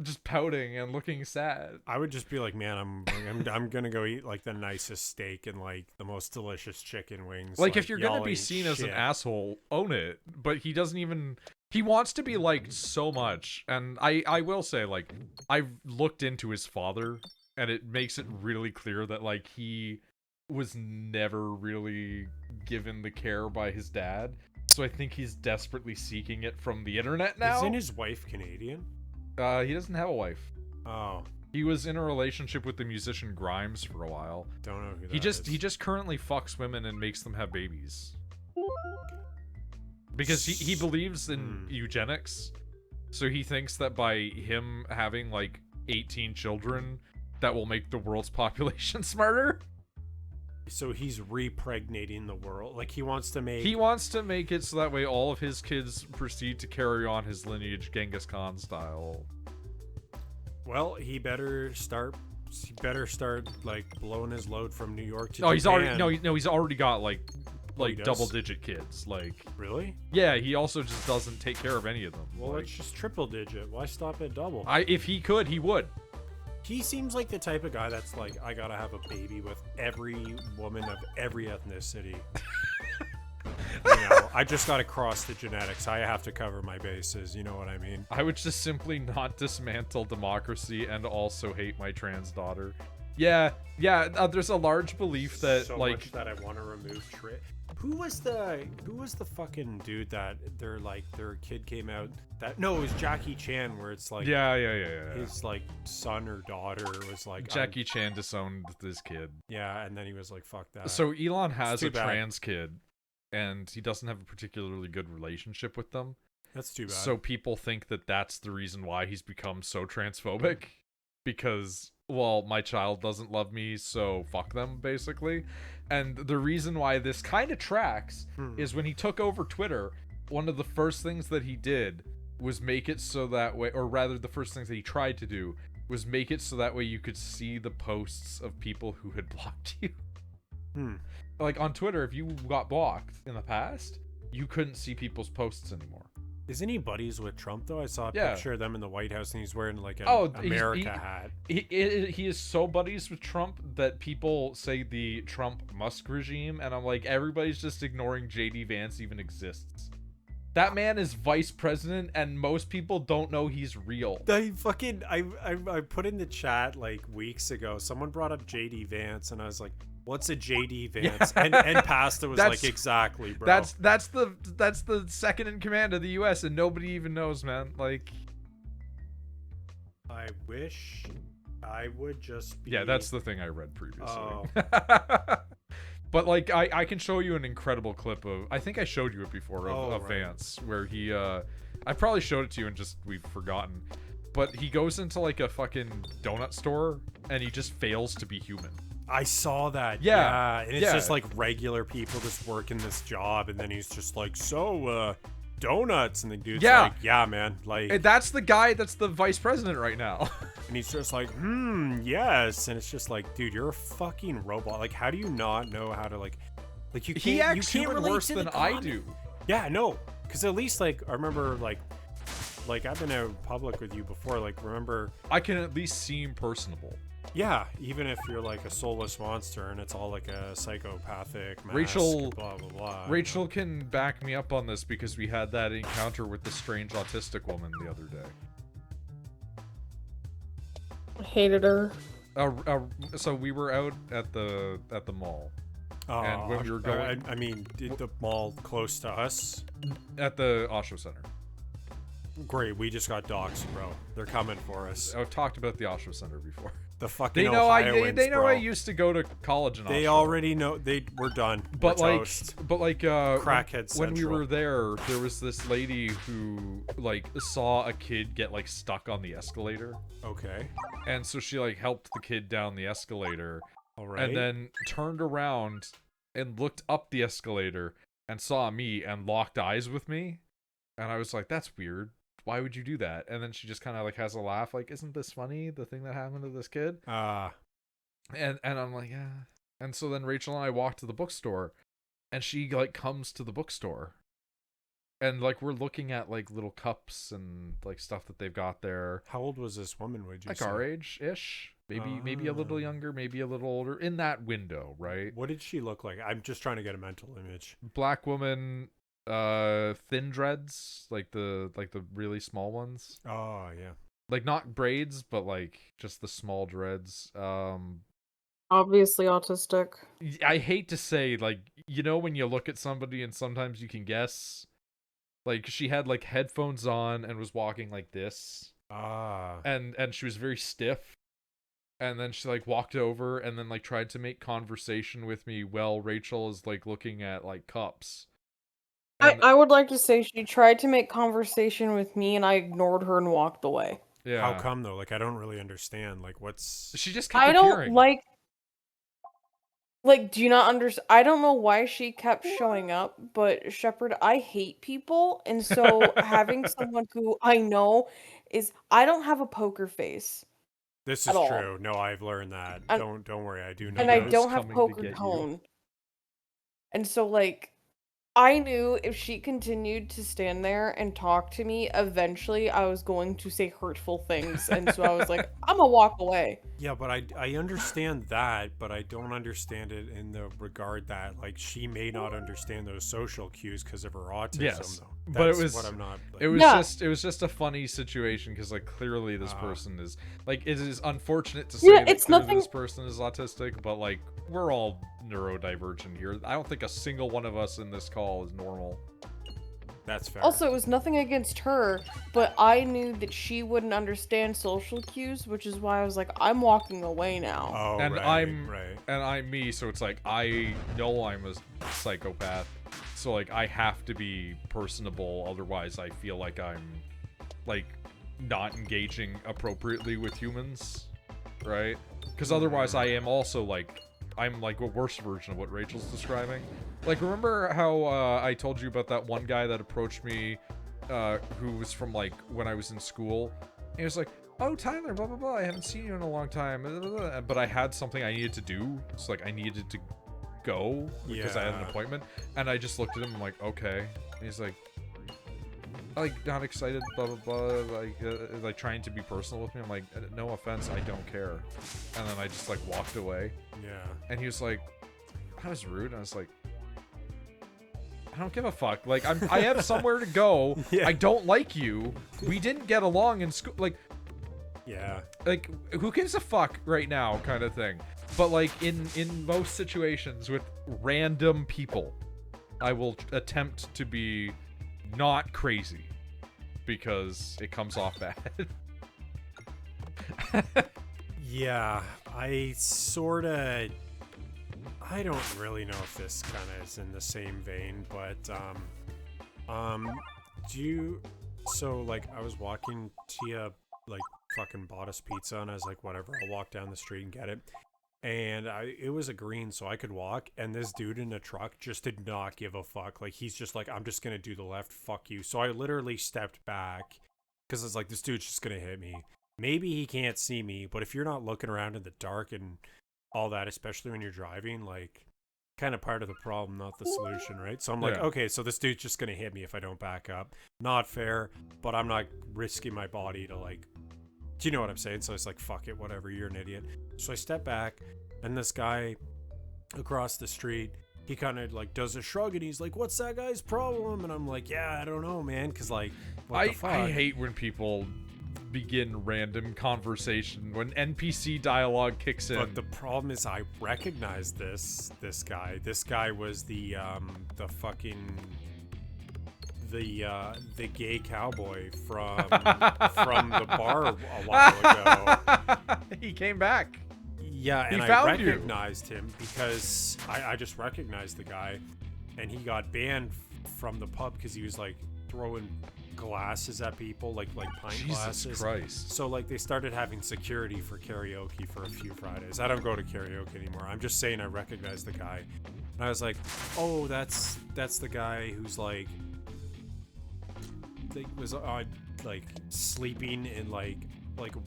just pouting and looking sad. I would just be like, man, I'm gonna go eat like the nicest steak and like the most delicious chicken wings. Like if you're gonna be seen as an asshole, own it. But he doesn't even. He wants to be liked so much, and I will say, like, I've looked into his father, and it makes it really clear that like he was never really given the care by his dad. So I think he's desperately seeking it from the internet now. Isn't his wife Canadian? He doesn't have a wife. Oh. He was in a relationship with the musician Grimes for a while. Don't know who that is. He just currently fucks women and makes them have babies. Because he believes in eugenics. So he thinks that by him having like 18 children, that will make the world's population smarter. So he's repregnating the world. Like he wants to make it so that way all of his kids proceed to carry on his lineage Genghis Khan style. Well, he better start like blowing his load from New York to Japan. He's already got like double-digit kids. Like, really? Yeah, he also just doesn't take care of any of them. Well, it's just triple-digit. Why stop at double? If he could, he would. He seems like the type of guy that's like, I gotta have a baby with every woman of every ethnicity. You know, I just gotta cross the genetics. I have to cover my bases. You know what I mean? I would just simply not dismantle democracy and also hate my trans daughter. Yeah. There's a large belief that so like much that I want to remove Who was the fucking dude that their kid came out that it was Jackie Chan, where it's like yeah his like son or daughter was like Jackie Chan disowned this kid. Yeah, and then he was like, fuck that. So Elon has a trans kid, and he doesn't have a particularly good relationship with them. That's too bad. So people think that that's the reason why he's become so transphobic, because, well, my child doesn't love me, so fuck them, basically. And the reason why this kind of tracks is when he took over Twitter, one of the first things that he did was make it so that way, or rather the first things that he tried to do was make it so that way you could see the posts of people who had blocked you. Like on Twitter, if you got blocked in the past, you couldn't see people's posts anymore. Isn't he buddies with Trump though? I saw a Yeah. picture of them in the White House, and he's wearing like an Oh, America hat. He is so buddies with Trump that people say the Trump-Musk regime, and I'm like, everybody's just ignoring JD Vance even exists. That man is vice president, and most people don't know he's real. I put in the chat like weeks ago. Someone brought up JD Vance, and I was like, "What's a JD Vance?" Yeah. And Pasta was like, "Exactly, bro." That's the second in command of the U.S. and nobody even knows, man. Like, I wish I would just be. yeah, that's the thing I read previously. Oh. But like, I can show you an incredible clip of. I think I showed you it before of right. Vance, where he. I probably showed it to you and just we've forgotten. But he goes into like a fucking donut store and he just fails to be human. I saw that. Yeah. And it's just like regular people just working this job, and then he's just like, "So, donuts," and the dude's like, "Yeah, man." Like, And that's the guy that's the vice president right now. and he's just like, yes. And it's just like, dude, you're a fucking robot. Like, how do you not know how to like you can't, He acts you can't even relate worse to than the I con- do. Yeah, no, because at least like I remember like I've been out in public with you before. Like, remember? I can at least seem personable. Yeah, even if you're like a soulless monster and it's all like a psychopathic mask, Rachel- blah blah blah. Rachel can back me up on this because we had that encounter with the strange autistic woman the other day. I hated her. So we were out at the mall, and when we were going- I mean, did the mall close to us? at the Osho Center. Great, we just got doxxed, bro. They're coming for us. I've talked about the Osho Center before. The fucking They know Ohioans, they know bro. I used to go to college in They Osho. already know. We're done. But we're like, toast. when Crackhead we Central. were there was this lady who like saw a kid get like stuck on the escalator, Okay. and so she like helped the kid down the escalator, All right. and then turned around and looked up the escalator and saw me and locked eyes with me, and I was like, that's weird. Why would you do that? And then she just kind of like has a laugh, like, isn't this funny? The thing that happened to this kid. And I'm like, yeah. And so then Rachel and I walk to the bookstore, and she like comes to the bookstore, and like we're looking at like little cups and like stuff that they've got there. How old was this woman? Would you Like say? our age ish, maybe a little younger, maybe a little older, in that window, right? What did she look like? I'm just trying to get a mental image. Black woman, thin dreads, like the really small ones. Oh yeah. Like not braids, but like just the small dreads. Obviously autistic. I hate to say, like, you know, when you look at somebody and sometimes you can guess. Like, she had like headphones on and was walking like this, and she was very stiff. And then she like walked over and then like tried to make conversation with me while Rachel is like looking at like cups. I would like to say she tried to make conversation with me and I ignored her and walked away. Yeah. How come though? Like, I don't really understand. Like, what's? She just kept I don't appearing. like, do you not understand? I don't know why she kept showing up, but Shepard, I hate people, and so having someone who I know I don't have a poker face. This is at all. true. No, I've learned that. And- Don't worry. I do know. And I those. don't have coming to poker get you. tone. And so, like, I knew if she continued to stand there and talk to me, eventually I was going to say hurtful things. And so I was like, I'm gonna walk away. Yeah, but I understand that, but I don't understand it in the regard that like she may not understand those social cues because of her autism. Yes, though. but it That's was- what I'm not. Like, It was Yeah. just a funny situation because like clearly this person is like, it is unfortunate to say Yeah, that it's clearly nothing- this person is autistic, but like we're all neurodivergent here. I don't think a single one of us in this call is normal. that's fair. Also, it was nothing against her, but I knew that she wouldn't understand social cues, which is why I was like, I'm walking away now. oh, And right, I'm- right. And I'm me, so it's like I know I'm a psychopath, so like I have to be personable, otherwise I feel like I'm like not engaging appropriately with humans, right? Because otherwise I am also like, I'm like a worse version of what Rachel's describing. Like, remember how I told you about that one guy that approached me who was from like when I was in school? And he was like, oh, Tyler, blah, blah, blah, I haven't seen you in a long time. Blah, blah, blah. But I had something I needed to do. So like I needed to go because I had an Yeah. appointment. And I just looked at him, I'm like, okay. And he's like, like, not excited, blah, blah, blah, like trying to be personal with me. I'm like, no offense, I don't care. And then I just, like, walked away. Yeah. And he was like, that was rude. And I was like, I don't give a fuck. Like, I have somewhere to go. Yeah. I don't like you. We didn't get along in school. Like, yeah. Like, who gives a fuck right now kind of thing. But, like, in most situations with random people, I will attempt to be not crazy because it comes off bad. Yeah, I don't really know if this kind of is in the same vein, but so like I was walking, Tia like fucking bought us pizza and I was like, whatever, I'll walk down the street and get it. And it was a green, so I could walk, and this dude in a truck just did not give a fuck. Like, he's just like, I'm just gonna do the left, fuck you. So I literally stepped back because it's like, this dude's just gonna hit me. Maybe he can't see me, but if you're not looking around in the dark and all that, especially when you're driving, like, kind of part of the problem, not the solution, right? So I'm like, okay, so this dude's just gonna hit me if I don't back up. Not fair, but I'm not risking my body to, like, do you know what I'm saying? So it's like, fuck it, whatever, you're an idiot. So I step back, and this guy across the street, he kind of like does a shrug, and he's like, what's that guy's problem? And I'm like, yeah, I don't know, man, because like, what the fuck? I hate when people begin random conversation, when NPC dialogue kicks in. But the problem is I recognize this guy. This guy was the fucking... the gay cowboy from the bar a while ago. He came back. Yeah, and I recognized him because I just recognized the guy, and he got banned from the pub because he was like throwing glasses at people, like pint glasses. Jesus Christ. So like they started having security for karaoke for a few Fridays. I don't go to karaoke anymore. I'm just saying I recognize the guy. And I was like, oh, that's the guy who's like was like sleeping in like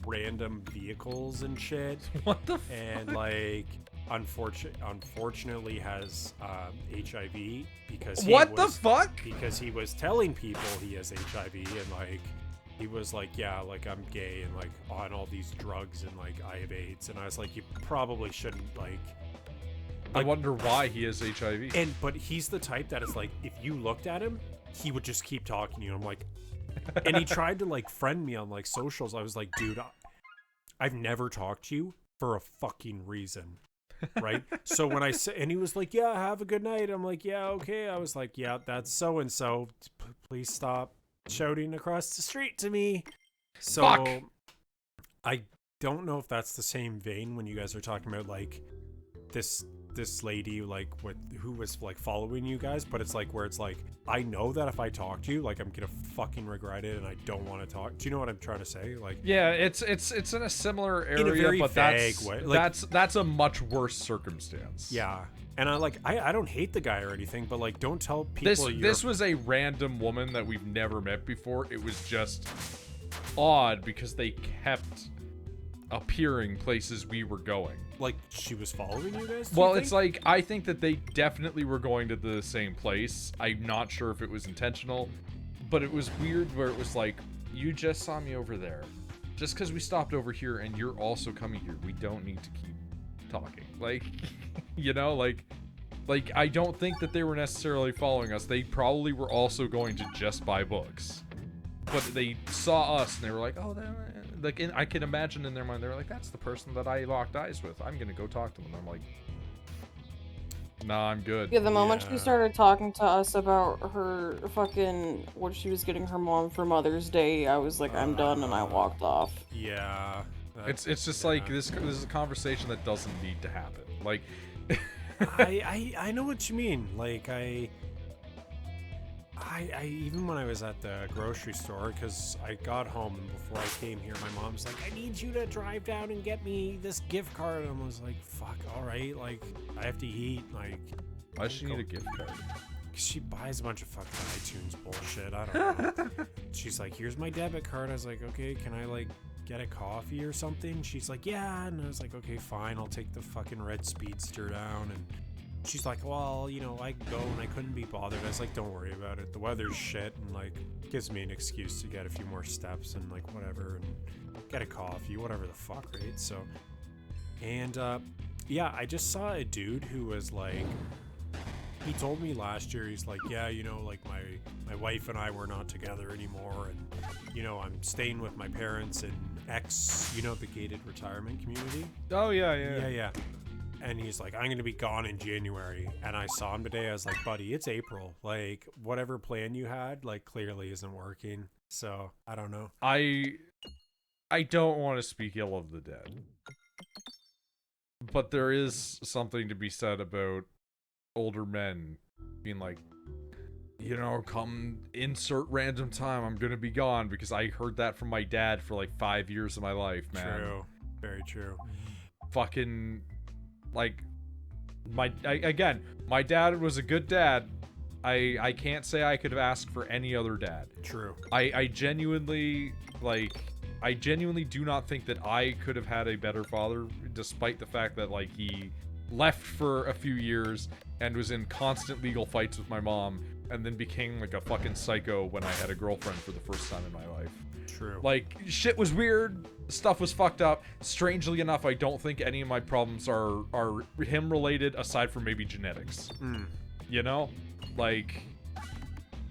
random vehicles and shit. What the fuck? And like unfortunately has HIV because the fuck? Because he was telling people he has HIV, and like he was like, yeah, like I'm gay and like on all these drugs and like I have AIDS. And I was like, you probably shouldn't like I wonder why he has HIV. But he's the type that is like, if you looked at him, he would just keep talking to you. I'm like, and he tried to like friend me on like socials. I was like, dude, I've never talked to you for a fucking reason, right? So when I said, and he was like, yeah, have a good night. I'm like, yeah, okay. I was like, yeah, that's so and so. Please stop shouting across the street to me. So Fuck. I don't know if that's the same vein when you guys are talking about like this lady like who was like following you guys, but it's like where it's like, I know that if I talk to you, like I'm gonna fucking regret it and I don't want to talk. Do you know what I'm trying to say? Like, yeah, it's in a similar area, in a very but vague way. Like, that's a much worse circumstance. Yeah, and I don't hate the guy or anything, but like, don't tell people this was a random woman that we've never met before. It was just odd because they kept appearing places we were going. Like, she was following you guys? Well, it's like, I think that they definitely were going to the same place. I'm not sure if it was intentional, but it was weird where it was like, you just saw me over there. Just because we stopped over here and you're also coming here, we don't need to keep talking. Like, you know, like I don't think that they were necessarily following us. They probably were also going to just buy books. But they saw us and they were like, oh, like, I can imagine in their mind, they were like, that's the person that I locked eyes with. I'm going to go talk to them. I'm like, nah, I'm good. Yeah, the moment she started talking to us about her fucking, what she was getting her mom for Mother's Day, I was like, I'm done, and I walked off. Yeah. It's just like, this is a conversation that doesn't need to happen. Like, I know what you mean. Like, I even when I was at the grocery store, because I got home and before I came here, my mom's like, I need you to drive down and get me this gift card. And I was like, fuck, all right, like, I have to eat. Like, why does she need a gift card? She buys a bunch of fucking iTunes bullshit. I don't know. She's like, here's my debit card. I was like, okay, can I like get a coffee or something? She's like, yeah. And I was like, okay, fine, I'll take the fucking red Speedster down. And she's like, well, you know, I can go and I couldn't be bothered. I was like, don't worry about it. The weather's shit, and like gives me an excuse to get a few more steps and like whatever, and get a coffee, whatever the fuck, right? So, and yeah, I just saw a dude who was like, he told me last year, he's like, yeah, you know, like my wife and I were not together anymore, and you know, I'm staying with my parents in X, you know, the gated retirement community. Oh yeah. Yeah. And he's like, I'm gonna be gone in January. And I saw him today. I was like, buddy, it's April. Like, whatever plan you had, like, clearly isn't working. So I don't know. I don't want to speak ill of the dead, but there is something to be said about older men being like, you know, come insert random time, I'm gonna be gone, because I heard that from my dad for like 5 years of my life, man. True. Very true. Fucking, like, my dad was a good dad. I can't say I could have asked for any other dad. True. I genuinely, like, I genuinely do not think that I could have had a better father, despite the fact that, like, he left for a few years and was in constant legal fights with my mom, and then became like a fucking psycho when I had a girlfriend for the first time in my life. True. Like, shit was weird, stuff was fucked up. Strangely enough, I don't think any of my problems are him related, aside from maybe genetics. You know? Like,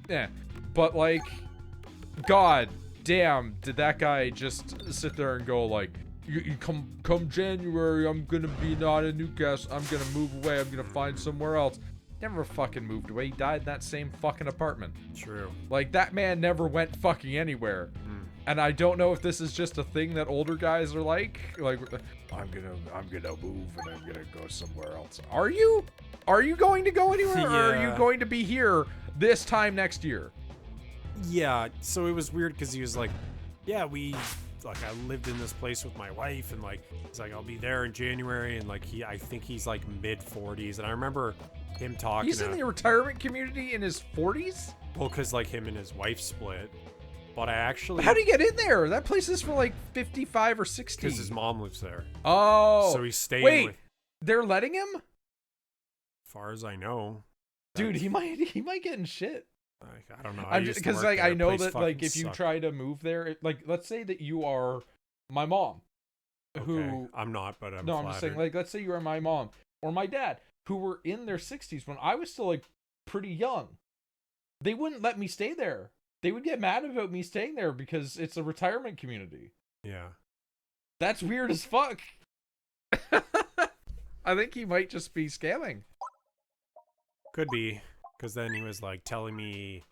yeah. But like, god damn, did that guy just sit there and go like, you come January, I'm gonna be not in Newcastle, I'm gonna move away, I'm gonna find somewhere else. Never fucking moved away. He died in that same fucking apartment. True. Like, that man never went fucking anywhere. And I don't know if this is just a thing that older guys are like I'm gonna move and I'm gonna go somewhere else. Are you going to go anywhere? Yeah. Or are you going to be here this time next year? Yeah, so it was weird because he was like, yeah, I lived in this place with my wife, and like, he's like, I'll be there in January, and like, I think he's like mid-40s, and I remember him talking. He's in the retirement community in his 40s? Well, because like him and his wife split, but I actually... How do you get in there? That place is for like 55 or 60. Because his mom lives there. Oh. So he's staying Wait, with... they're letting him? As far as I know. Dude, he might get in shit. Like, I don't know. Because like I know that like if you try to move there, like let's say that you are my mom, who I'm not, but I'm no, flattered. I'm just saying, like, let's say you are my mom or my dad, who were in their 60s when I was still like pretty young. They wouldn't let me stay there. They would get mad about me staying there because it's a retirement community. Yeah. That's weird as fuck. I think he might just be scamming. Could be. Because then he was like telling me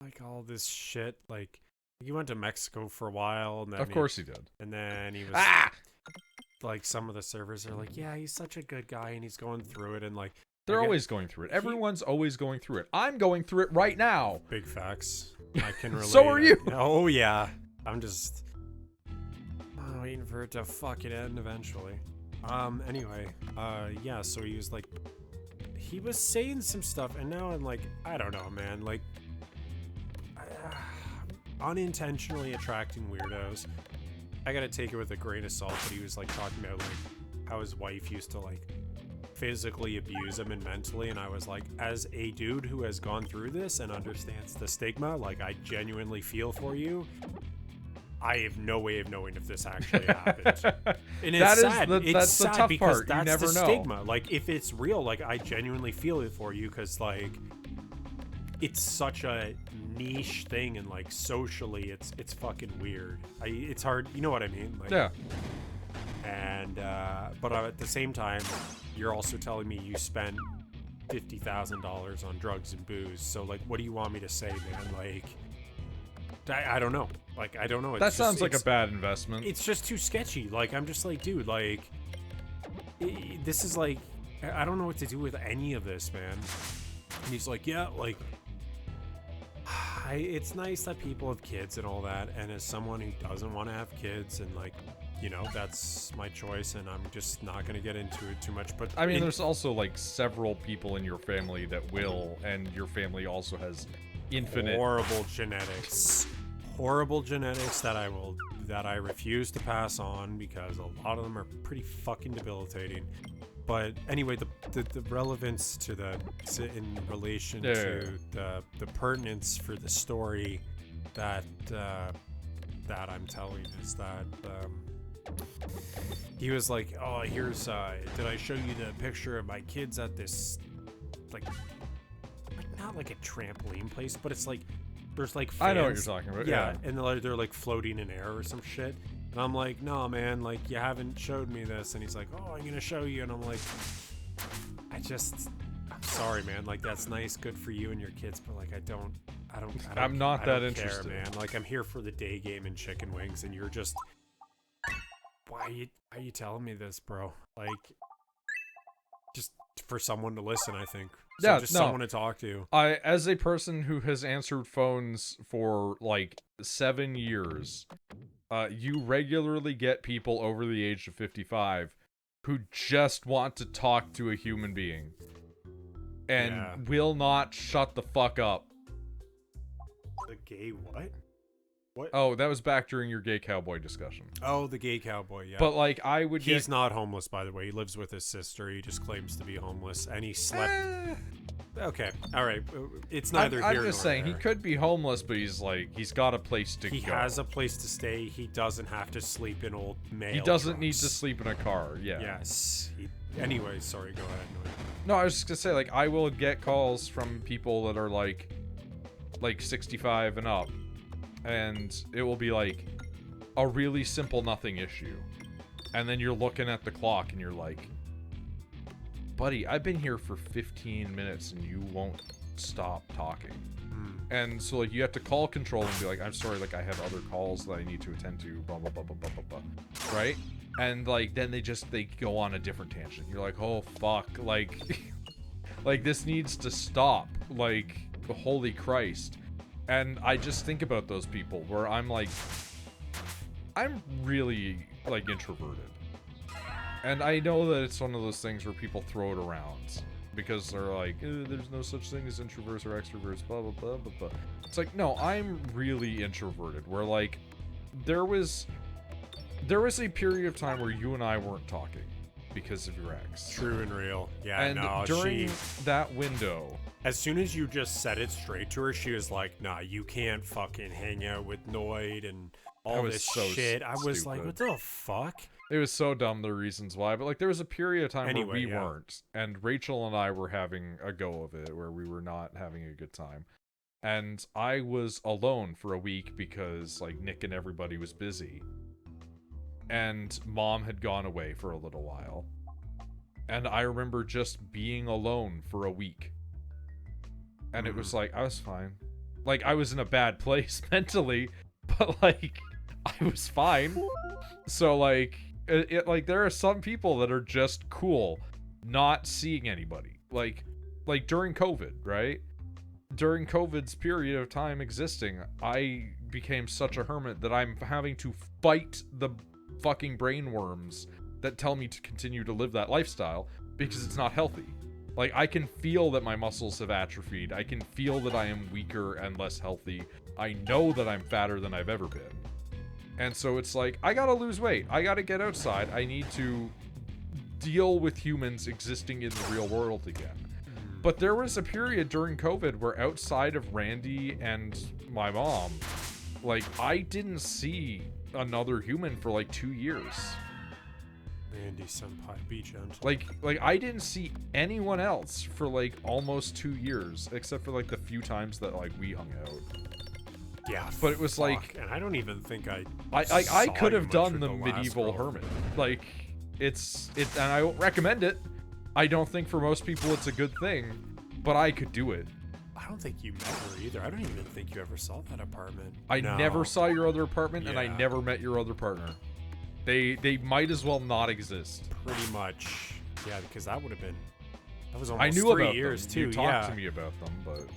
like all this shit. Like, he went to Mexico for a while. And then Of course he did. And then he was like, some of the servers are like, yeah, he's such a good guy and he's going through it. And like, they're always going through it. Everyone's always going through it. I'm going through it right now. Big facts. I can relate. So are you. Oh, yeah. I'm just waiting for it to fucking end eventually. Anyway, yeah, so he was like, he was saying some stuff, and now I'm like, I don't know, man, like, unintentionally attracting weirdos. I gotta take it with a grain of salt, but he was like talking about like how his wife used to like physically abuse him and mentally, and I was like, as a dude who has gone through this and understands the stigma, like, I genuinely feel for you. I have no way of knowing if this actually happened. And it's sad. It's sad the tough because part. that's You never the know. stigma. Like, if it's real, like, I genuinely feel it for you because, like, it's such a niche thing, and, like, socially, it's fucking weird. It's hard. You know what I mean? Like, Yeah. And, but at the same time, you're also telling me you spent $50,000 on drugs and booze. So, like, what do you want me to say, man? Like, I don't know. Like, I don't know. That sounds like a bad investment. It's just too sketchy. Like, I'm just like, dude, like, this is like, I don't know what to do with any of this, man. And he's like, yeah, like, it's nice that people have kids and all that. And as someone who doesn't want to have kids, and like, you know, that's my choice, and I'm just not going to get into it too much. But I mean, there's also like several people in your family that will, and your family also has infinite horrible genetics that I refuse to pass on, because a lot of them are pretty fucking debilitating. But anyway, the relevance to in relation to the pertinence for the story that that I'm telling is that he was like, oh, here's did I show you the picture of my kids at this, like not like a trampoline place, but it's like there's like fans. I know what you're talking about. Yeah, and they're like floating in air or some shit. And I'm like, no, man, like, you haven't showed me this. And he's like, oh, I'm going to show you. And I'm like, I'm sorry, man. Like, that's nice. Good for you and your kids. But, like, I'm not that care, interested, man. Like, I'm here for the day game and chicken wings. And you're just, why are you telling me this, bro? Like, just for someone to listen, I think. So yeah, just no. someone to talk to. As a person who has answered phones for, like, 7 years... you regularly get people over the age of 55 who just want to talk to a human being and will not shut the fuck up. The gay what? What? Oh, that was back during your gay cowboy discussion. Oh, the gay cowboy, yeah. But, like, I would He's not homeless, by the way. He lives with his sister. He just claims to be homeless, and he slept... Okay, all right. It's neither here nor there. I'm just saying, he could be homeless, but he's got a place to go. He has a place to stay. He doesn't have to sleep in old mail He doesn't trucks. need to sleep in a car, yeah. Yes. Anyway, sorry, go ahead. No, I was just gonna say, like, I will get calls from people that are, like 65 and up, and it will be, like, a really simple nothing issue. And then you're looking at the clock, and you're like... Buddy, I've been here for 15 minutes and you won't stop talking. And so, like, you have to call control and be like, I'm sorry, like, I have other calls that I need to attend to, blah, blah, blah, blah, blah, blah, blah. Right? And, like, then they go on a different tangent. You're like, oh, fuck. Like, like, this needs to stop. Like, holy Christ. And I just think about those people where I'm like, I'm really, like, introverted. And I know that it's one of those things where people throw it around because they're like, there's no such thing as introverts or extroverts, blah, blah, blah, blah, blah. It's like, no, I'm really introverted, where, like, there was a period of time where you and I weren't talking because of your ex. True and real. Yeah, and no, during that window... As soon as you just said it straight to her, she was like, nah, you can't fucking hang out with Noid and all this shit. I was like, what the fuck? It was so dumb, the reasons why. But, like, there was a period of time where we weren't. And Rachel and I were having a go of it, where we were not having a good time. And I was alone for a week because, like, Nick and everybody was busy. And Mom had gone away for a little while. And I remember just being alone for a week. And it was like, I was fine. Like, I was in a bad place mentally, but, like, I was fine. So, like... Like, there are some people that are just cool not seeing anybody. Like during COVID, right? During COVID's period of time existing, I became such a hermit that I'm having to fight the fucking brainworms that tell me to continue to live that lifestyle because it's not healthy. Like, I can feel that my muscles have atrophied. I can feel that I am weaker and less healthy. I know that I'm fatter than I've ever been. And so it's like, I gotta lose weight. I gotta get outside. I need to deal with humans existing in the real world again. But there was a period during COVID where outside of Randy and my mom, like, I didn't see another human for like 2 years. Randy senpai, be gentle. Like I didn't see anyone else for like almost 2 years, except for like the few times that like we hung out. Yeah, but it was like, and I don't even think I could have done the medieval hermit. Like, it's and I won't recommend it. I don't think for most people it's a good thing, but I could do it. I don't think you met her either. I don't even think you ever saw that apartment. I never saw your other apartment, and I never met your other partner. They might as well not exist. Pretty much, yeah, because that would have been. That was almost I knew 3 about years them. too. You talked to me about them, but.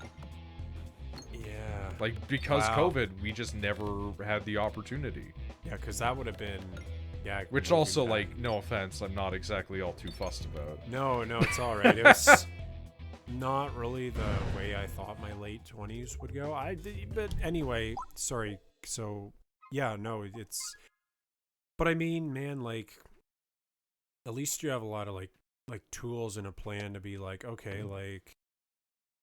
Like, because COVID, we just never had the opportunity. Yeah, because that would have been... Yeah. Which also, like, no offense, I'm not exactly all too fussed about. No, it's alright. It was not really the way I thought my late 20s would go. But anyway, sorry. So, yeah, no, it's... But I mean, man, like... At least you have a lot of, like, like tools and a plan to be like, okay, like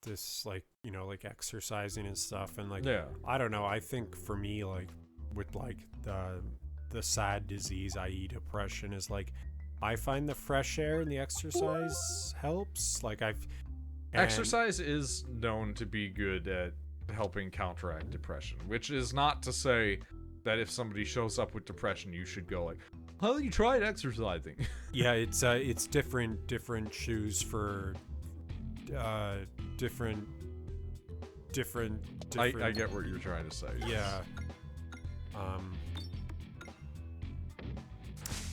this, like, you know, like exercising and stuff, and like, Yeah. I don't know. I think for me, like with like the sad disease, i.e., depression, is like I find the fresh air and the exercise helps. Like Exercise is known to be good at helping counteract depression, which is not to say that if somebody shows up with depression, you should go like, "How have you tried exercising?" yeah, it's different shoes for different I get what you're trying to say. Yeah.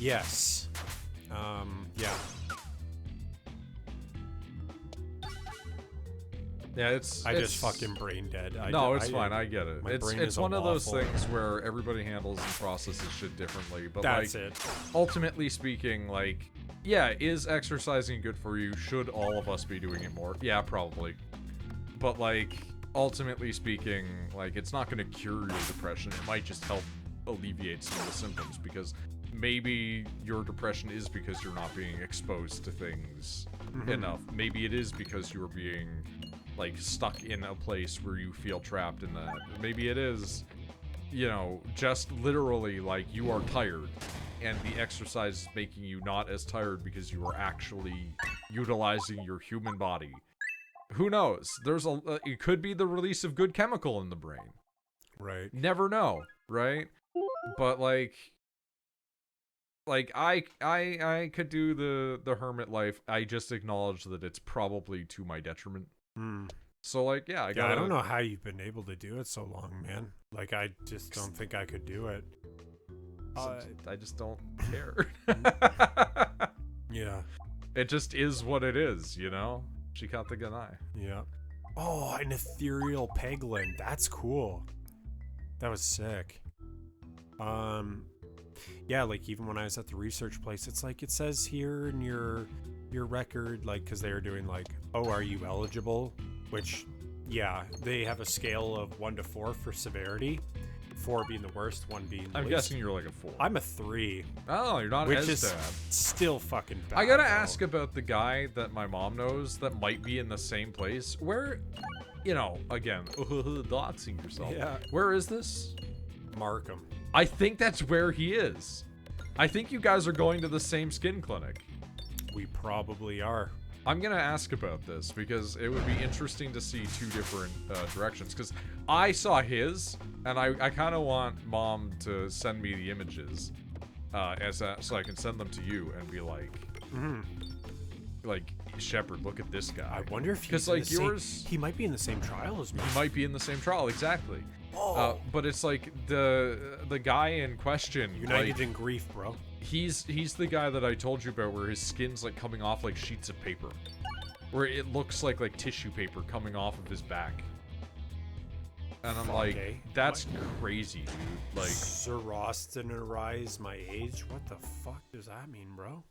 Yes. Yeah. Yeah, I just fucking brain dead. No, it's fine. I get it. My brain It's is a one of those waffle. things where everybody handles and processes shit differently. But That's like, it. ultimately speaking, like, yeah, is exercising good for you? Should all of us be doing it more? Yeah, probably. But like, ultimately speaking, like, it's not going to cure your depression. It might just help alleviate some of the symptoms, because maybe your depression is because you're not being exposed to things enough. Maybe it is because you're being like stuck in a place where you feel trapped in that. Maybe it is, you know, just literally like you are tired and the exercise is making you not as tired because you are actually utilizing your human body. Who knows? There's it could be the release of good chemical in the brain. Right. Never know, right? But like I could do the hermit life. I just acknowledge that it's probably to my detriment. So like, yeah, I don't know how you've been able to do it so long, man. Like, I just don't think I could do it. I just don't care. Yeah. It just is what it is, you know? Shikata Ganai. Yeah. Oh, an ethereal peglin. That's cool. That was sick. Yeah, like even when I was at the research place, it's like it says here in your record, like, because they were doing like, oh, are you eligible? Which, yeah, they have a scale of 1 to 4 for severity. 4 being the worst, 1 being the I'm least. guessing you're like a 4. I'm a 3. Oh, you're not which as is bad. still fucking bad. I gotta though. ask about the guy that my mom knows that might be in the same place. Where, you know, again, doxing yourself. Yeah. Where is this? Markham. I think that's where he is. I think you guys are going to the same skin clinic. We probably are. I'm gonna ask about this because it would be interesting to see 2 different directions. Because I saw his, and I kind of want Mom to send me the images, so I can send them to you and be like, Shepard, look at this guy. I wonder if he's because in like the same- yours, he might be in the same trial as me. he might be in the same trial exactly. Oh. But it's like the guy in question, United like, in grief, bro. he's the guy that I told you about, where his skin's like coming off like sheets of paper, where it looks like tissue paper coming off of his back. And I'm like, Okay. that's crazy, dude. Like, Zoroastrianize my age? What the fuck does that mean, bro?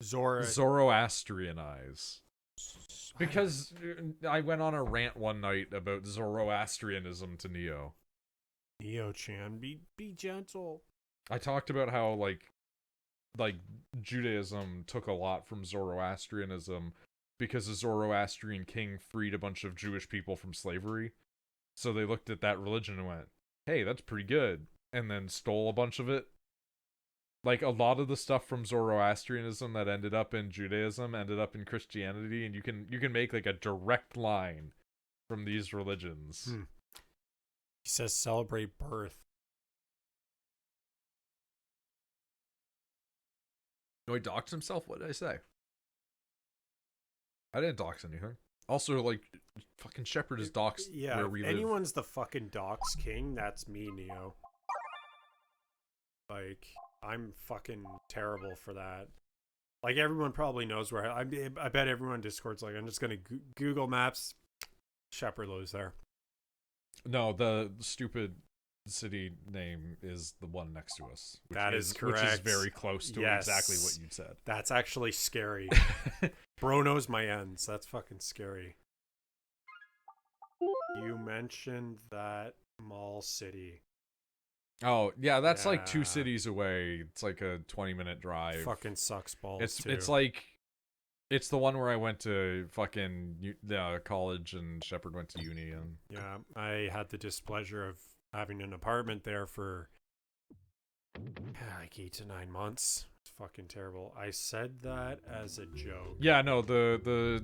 Zoroastrian eyes. Because I went on a rant one night about Zoroastrianism to Neo. Neo-chan, be gentle. I talked about how like Judaism took a lot from Zoroastrianism because a Zoroastrian king freed a bunch of Jewish people from slavery. So they looked at that religion and went, "Hey, that's pretty good," and then stole a bunch of it. Like, a lot of the stuff from Zoroastrianism that ended up in Judaism ended up in Christianity, and you can make like a direct line from these religions. He says celebrate birth. No, he doxed himself? What did I say? I didn't dox anything. Also, like, fucking Shepard is doxed Yeah, where if we live. anyone's the fucking dox king, that's me, Neo. Like, I'm fucking terrible for that. Like, everyone probably knows where I bet everyone in Discord's like, I'm just gonna Google Maps. Shepard lives there. No, the stupid city name is the one next to us. That is Which is correct. very close to Yes. exactly what you said. That's actually scary. Bro knows my ends. That's fucking scary. You mentioned that mall city. Oh, yeah, that's like 2 Yeah. cities away. It's like a 20-minute drive. Fucking sucks balls, It's too. it's like It's the one where I went to fucking college and Shepard went to uni. And Yeah, I had the displeasure of having an apartment there for like 8 to 9 months. It's fucking terrible. I said that as a joke. yeah, no, the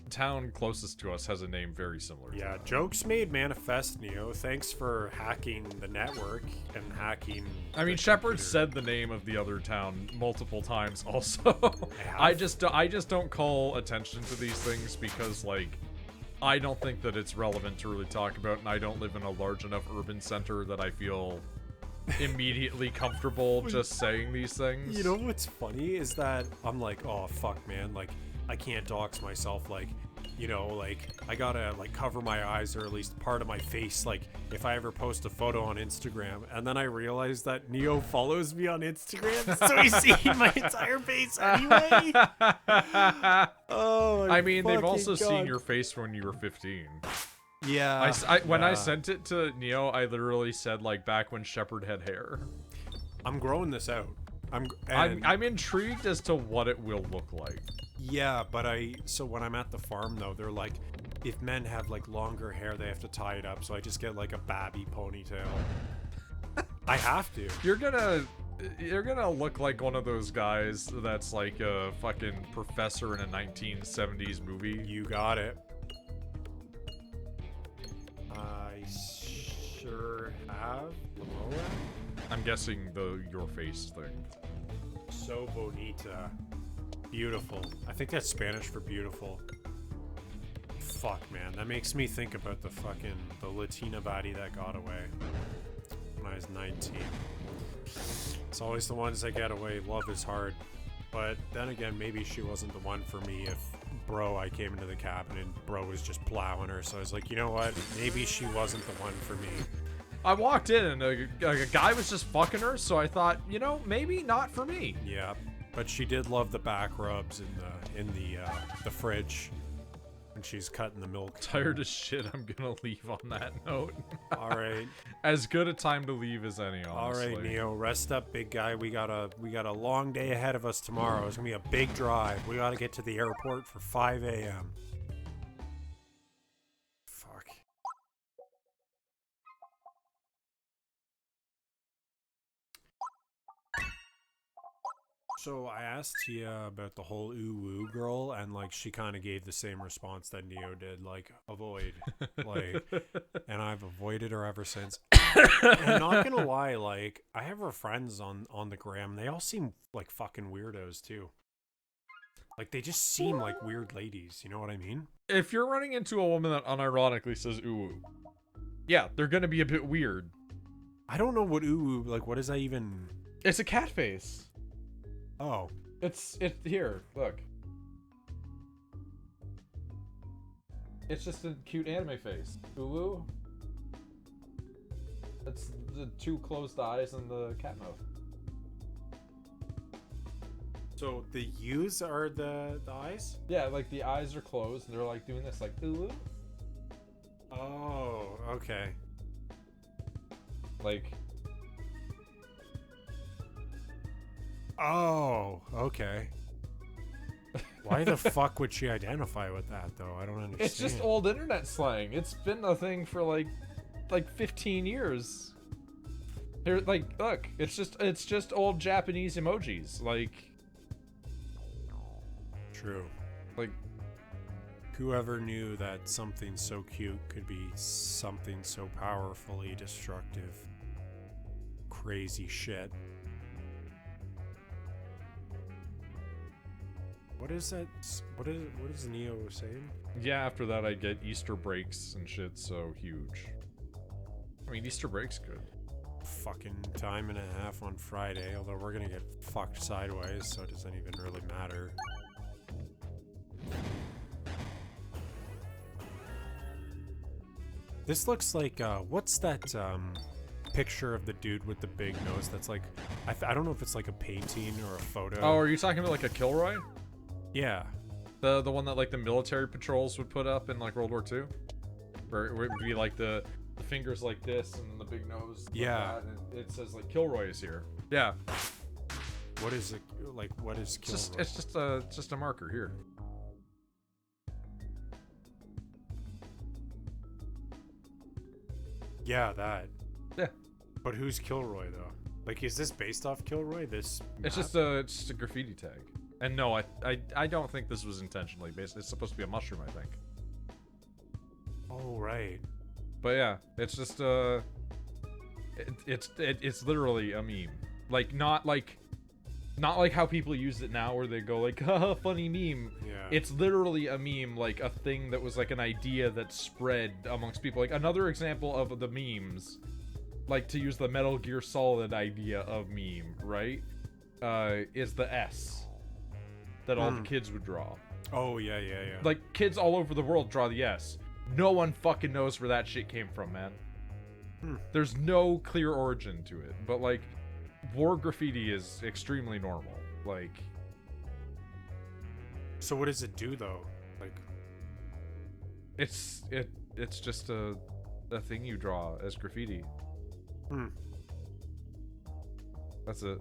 town closest to us has a name very similar. Yeah, to that. jokes made manifest, Neo. Thanks for hacking the network and hacking. I mean, the Shepard computer. said the name of the other town multiple times. Also, I have? just don't call attention to these things because, like, I don't think that it's relevant to really talk about, and I don't live in a large enough urban center that I feel immediately comfortable just saying these things. You know what's funny is that I'm like, oh fuck, man, like I can't dox myself, like, you know, like I gotta like cover my eyes or at least part of my face, like if I ever post a photo on Instagram. And then I realized that Neo follows me on Instagram, so he's seen my entire face anyway. Oh, I mean, they've also fucking seen God. your face when you were 15. Yeah. When I yeah. sent it to Neo, I literally said, like, back when Shepard had hair. I'm growing this out. I'm intrigued as to what it will look like. Yeah, but so when I'm at the farm though, they're like, if men have like longer hair, they have to tie it up. So I just get like a babby ponytail. I have to. You're gonna look like one of those guys that's like a fucking professor in a 1970s movie. You got it. I sure have. Lamoa? I'm guessing your face thing. So bonita. Beautiful. I think that's Spanish for beautiful. Fuck, man. That makes me think about the Latina body that got away when I was 19. It's always the ones that get away. Love is hard. But then again, maybe she wasn't the one for me if I came into the cabin and bro was just plowing her. So I was like, you know what? Maybe she wasn't the one for me. I walked in and a guy was just fucking her, so I thought, you know, maybe not for me. Yeah. But she did love the back rubs in the fridge when she's cutting the milk. Tired as shit. I'm gonna leave on that note. All right. As good a time to leave as any, honestly. All right, Neo, rest up, big guy. We got a long day ahead of us tomorrow. It's gonna be a big drive. We gotta get to the airport for 5 a.m. Fuck. So I asked Tia about the whole ooh-woo girl, and like she kind of gave the same response that Neo did, like avoid, like, and I've avoided her ever since. And I'm not gonna lie, like I have her friends on the gram. They all seem like fucking weirdos too. Like they just seem like weird ladies. You know what I mean? If you're running into a woman that unironically says ooh, yeah, they're gonna be a bit weird. I don't know what ooh-woo, like what is that even? It's a cat face. Oh. It's here, look. It's just a cute anime face. Ooh. It's the two closed eyes and the cat mouth. So the U's are the eyes? Yeah, like the eyes are closed and they're like doing this, like ooh. Oh, okay. Like. Oh, okay. Why the fuck would she identify with that though? I don't understand. It's just old internet slang. It's been a thing for like 15 years. Here, like, look, it's just old Japanese emojis. Like, True. like, Whoever knew that something so cute could be something so powerfully destructive. Crazy shit. What is that? What is Neo saying? yeah. After that, I get Easter breaks and shit. So huge. I mean, Easter break's good. Fucking time and a half on Friday, although we're gonna get fucked sideways, so it doesn't even really matter. This looks like, what's that, picture of the dude with the big nose that's like, I don't know if it's like a painting or a photo. Oh, are you talking about like a Kilroy? Yeah. The one that like the military patrols would put up in like World War II? Where it would be like the fingers like this and the big nose. Like Yeah. that, and it says like Kilroy is here. Yeah. What is it, like, what is Kilroy? It's just a marker here. Yeah, that. Yeah. But who's Kilroy though? Like, is this based off Kilroy? This It's map? just a graffiti tag. And no, I don't think this was intentionally based. It's supposed to be a mushroom, I think. Oh right. But yeah, it's just it's literally a meme. Like not like how people use it now, where they go like, haha, funny meme. Yeah. It's literally a meme, like a thing that was like an idea that spread amongst people. Like another example of the memes, like to use the Metal Gear Solid idea of meme, right? Is the S that all the kids would draw. Oh yeah. Like kids all over the world draw the S. No one fucking knows where that shit came from, man. There's no clear origin to it, but like war graffiti is extremely normal. Like, so what does it do though? Like, it's just a thing you draw as graffiti. That's it.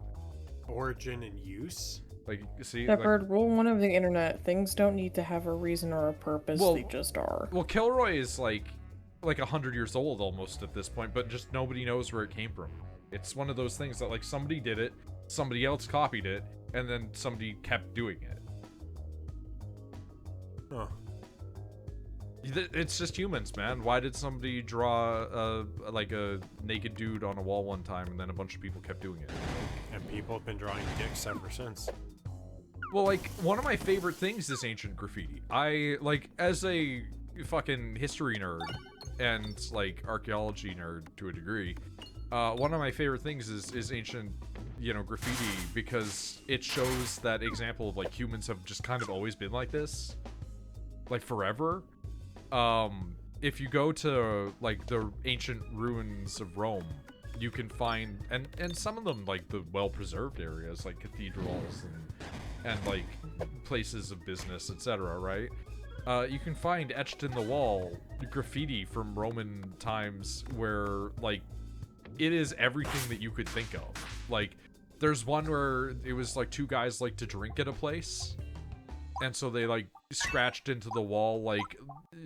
origin and use? Like, see, Shepard, rule one of the internet: things don't need to have a reason or a purpose; Well- they just are. well, Kilroy is like 100 years old almost at this point, but just nobody knows where it came from. It's one of those things that like somebody did it, somebody else copied it, and then somebody kept doing it. Huh. It's just humans, man. Why did somebody draw like a naked dude on a wall one time, and then a bunch of people kept doing it? And people have been drawing dicks ever since. Well, like, one of my favorite things is ancient graffiti. I, like, as a fucking history nerd and, like, archaeology nerd to a degree, one of my favorite things is ancient, you know, graffiti, because it shows that example of, like, humans have just kind of always been like this. Like, forever. If you go to, like, the ancient ruins of Rome, you can find, and some of them, like, the well-preserved areas, like cathedrals and like places of business, etc., right? You can find etched in the wall graffiti from Roman times where, like, it is everything that you could think of. Like, there's one where it was like two guys like to drink at a place, and so they like scratched into the wall like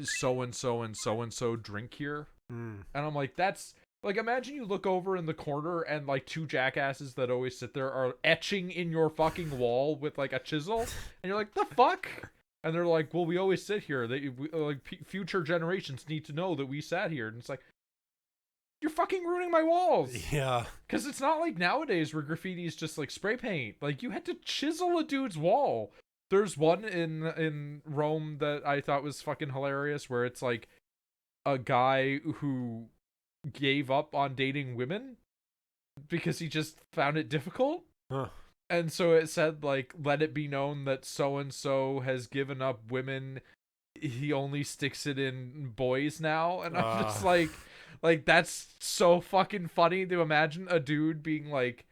so and so and so and so drink here. And I'm like, that's like, imagine you look over in the corner and like two jackasses that always sit there are etching in your fucking wall with like a chisel, and you're like, the fuck? And they're like, well, we always sit here. Future generations need to know that we sat here. And it's like, you're fucking ruining my walls. Yeah. Because it's not like nowadays where graffiti is just like spray paint. Like, you had to chisel a dude's wall. There's one in Rome that I thought was fucking hilarious, where it's like a guy who gave up on dating women because he just found it difficult. Huh. And so it said, like, let it be known that so-and-so has given up women. He only sticks it in boys now. And I'm just like, that's so fucking funny to imagine a dude being like,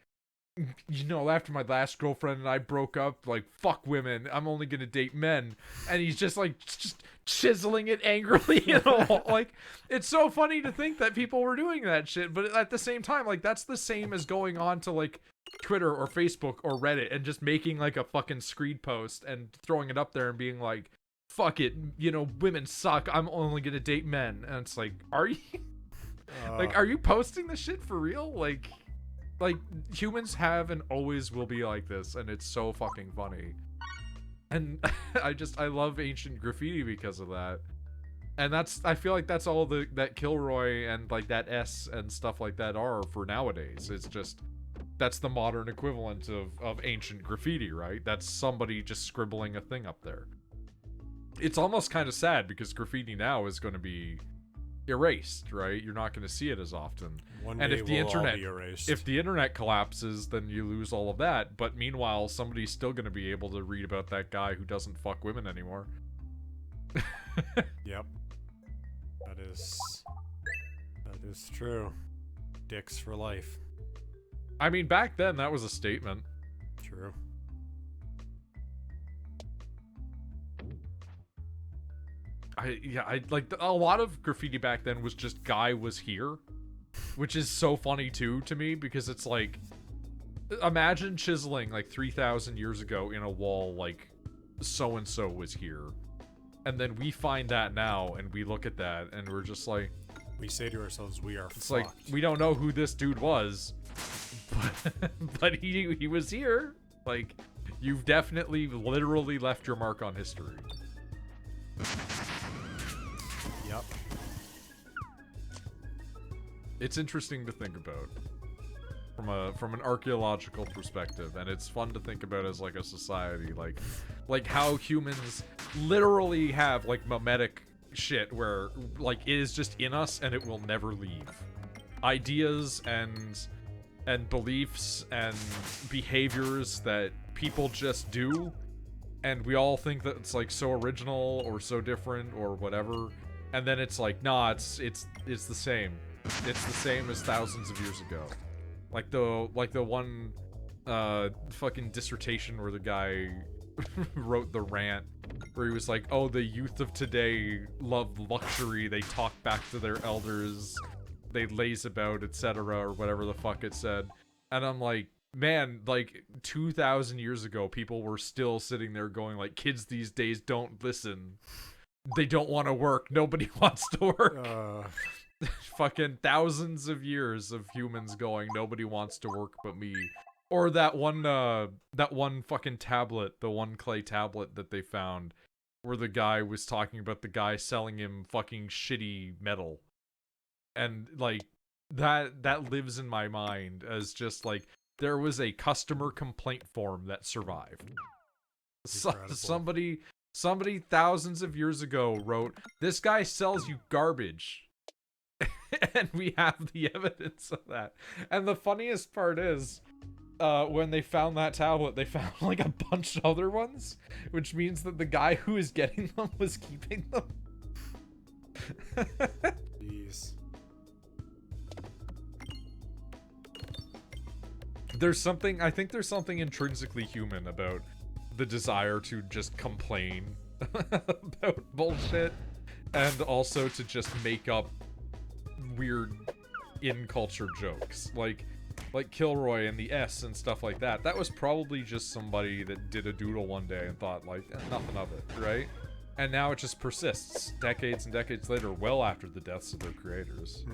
you know, after my last girlfriend and I broke up, like, fuck women, I'm only gonna date men. And he's just like just chiseling it angrily, you know. Like, it's so funny to think that people were doing that shit, but at the same time, like, that's the same as going on to like Twitter or Facebook or Reddit and just making like a fucking screed post and throwing it up there and being like, fuck it, you know, women suck, I'm only gonna date men. And it's like, are you like, are you posting this shit for real? Like, humans have and always will be like this, and it's so fucking funny. And I love ancient graffiti because of that. And I feel like that's all that Kilroy and like that S and stuff like that are for nowadays. It's just, that's the modern equivalent of ancient graffiti, right? That's somebody just scribbling a thing up there. It's almost kind of sad because graffiti now is going to be erased, right? You're not going to see it as often. One And day if the we'll all internet be erased. if the internet collapses, then you lose all of that. But meanwhile, somebody's still going to be able to read about that guy who doesn't fuck women anymore. Yep. That is true. Dicks for life. I mean, back then that was a statement. True. I like a lot of graffiti back then was just guy was here, which is so funny too to me, because it's like, imagine chiseling like 3,000 years ago in a wall like so and so was here, and then we find that now and we look at that and we're just like, We say to ourselves, we are It's fucked. like, we don't know who this dude was, but he was here. Like, you've definitely literally left your mark on history. Yep. It's interesting to think about from an archaeological perspective, and it's fun to think about as like a society, like how humans literally have like mimetic shit where like it is just in us and it will never leave. Ideas and beliefs and behaviors that people just do, and we all think that it's like so original or so different or whatever, and then it's like, nah, it's the same. It's the same as thousands of years ago. Like the one fucking dissertation where the guy wrote the rant where he was like, oh, the youth of today love luxury, they talk back to their elders, they laze about, etc., or whatever the fuck it said. And I'm like, man, like 2,000 years ago, people were still sitting there going like, kids these days don't listen. They don't want to work. Nobody wants to work. Fucking thousands of years of humans going, nobody wants to work but me. Or that one fucking tablet, the one clay tablet that they found, where the guy was talking about the guy selling him fucking shitty metal. And like, that lives in my mind as just like, there was a customer complaint form that survived. Somebody thousands of years ago wrote, this guy sells you garbage. And we have the evidence of that. And the funniest part is, when they found that tablet, they found like a bunch of other ones, which means that the guy who was getting them was keeping them. Jeez. I think there's something intrinsically human about the desire to just complain about bullshit, and also to just make up weird in-culture jokes. Like Kilroy and the S and stuff like that. That was probably just somebody that did a doodle one day and thought like, nothing of it, right? And now it just persists decades and decades later, well after the deaths of their creators.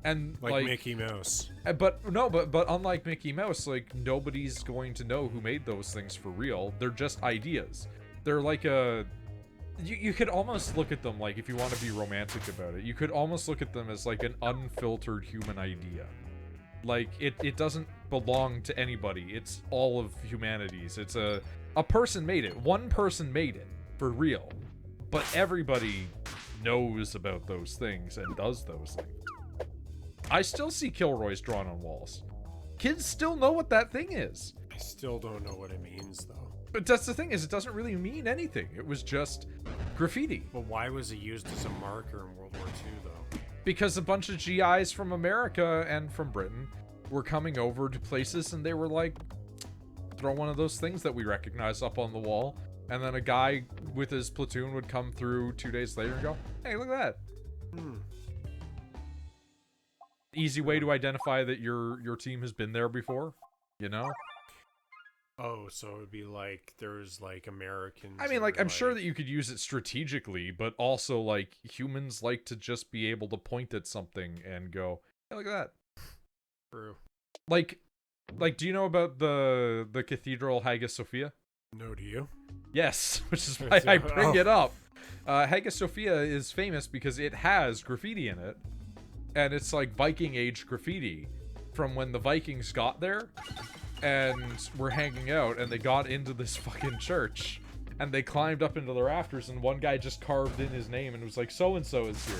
And like Mickey Mouse. But unlike Mickey Mouse, like, nobody's going to know who made those things for real. They're just ideas. They're like a... You could almost look at them, like, if you want to be romantic about it, you could almost look at them as like an unfiltered human idea. Like, it doesn't belong to anybody. It's all of humanity's. It's a person made it. One person made it. For real. But everybody knows about those things and does those things. I still see Kilroys drawn on walls. Kids still know what that thing is. I still don't know what it means, though. But that's the thing, is it doesn't really mean anything. It was just graffiti. But why was it used as a marker in World War II, though? Because a bunch of GIs from America and from Britain were coming over to places, and they were like, throw one of those things that we recognize up on the wall. And then a guy with his platoon would come through 2 days later and go, hey, look at that. Easy way to identify that your team has been there before, you know? Oh, so it would be like there's like Americans. I mean, like, I'm sure that you could use it strategically, but also like humans like to just be able to point at something and go, hey, look at that. True. Like, do you know about the Cathedral Hagia Sophia? No, do you? Yes, which is why I bring it up. Hagia Sophia is famous because it has graffiti in it. And it's like Viking age graffiti from when the Vikings got there and were hanging out, and they got into this fucking church and they climbed up into the rafters, and one guy just carved in his name and was like, so-and-so is here.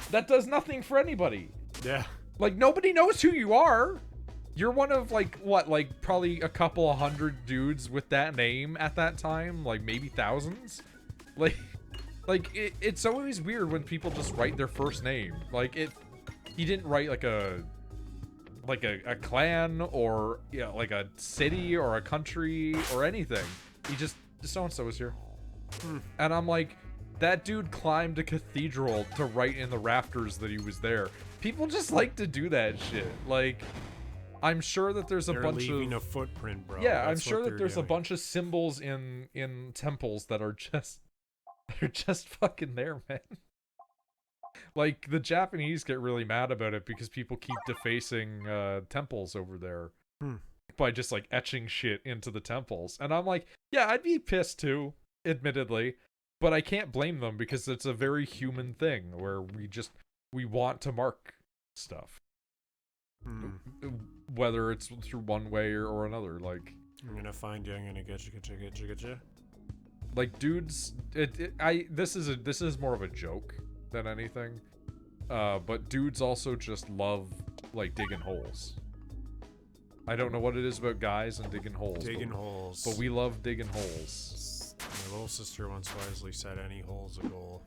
That does nothing for anybody. Yeah. Like, nobody knows who you are. You're one of like, what, like probably a couple of hundred dudes with that name at that time, like maybe thousands. It's always weird when people just write their first name. He didn't write like a clan or, you know, like a city or a country or anything. He just so-and-so was here. And I'm like, that dude climbed a cathedral to write in the rafters that he was there. People just like to do that shit. Like, I'm sure that there's They're bunch leaving of... a footprint, bro. Yeah, That's I'm sure what that they're there's doing. a bunch of symbols in temples that are just... They're just fucking there, man. Like, the Japanese get really mad about it because people keep defacing temples over there by just, like, etching shit into the temples. And I'm like, yeah, I'd be pissed too, admittedly. But I can't blame them because it's a very human thing where we want to mark stuff. Whether it's through one way or another. Like, I'm gonna find you, I'm gonna get you. like, dudes, this is more of a joke than anything. But dudes also just love, like, digging holes. I don't know what it is about guys and digging holes. But we love digging holes. My little sister once wisely said any hole's a goal.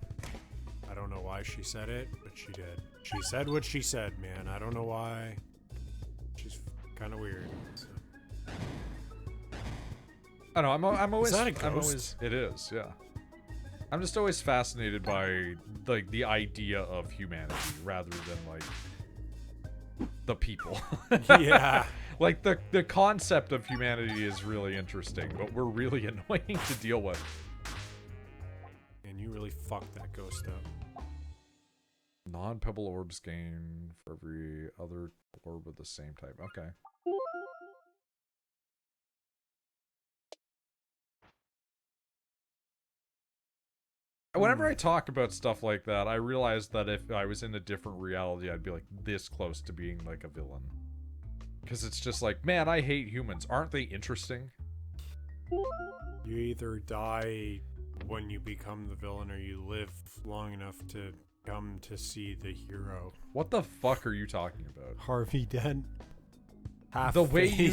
I don't know why she said it, but she did. She said what she said, man. I don't know why. She's kind of weird. So. I don't know, I'm always... Is that a ghost? It is, yeah. I'm just always fascinated by, like, the idea of humanity rather than, like, the people. Yeah. Like, the concept of humanity is really interesting, but we're really annoying to deal with. And you really fucked that ghost up. Non-pebble orbs gain for every other orb of the same type. Okay. Whenever I talk about stuff like that, I realize that if I was in a different reality, I'd be, like, this close to being, like, a villain. Because it's just like, man, I hate humans. Aren't they interesting? You either die when you become the villain or you live long enough to come to see the hero. What the fuck are you talking about? Harvey Dent. The way you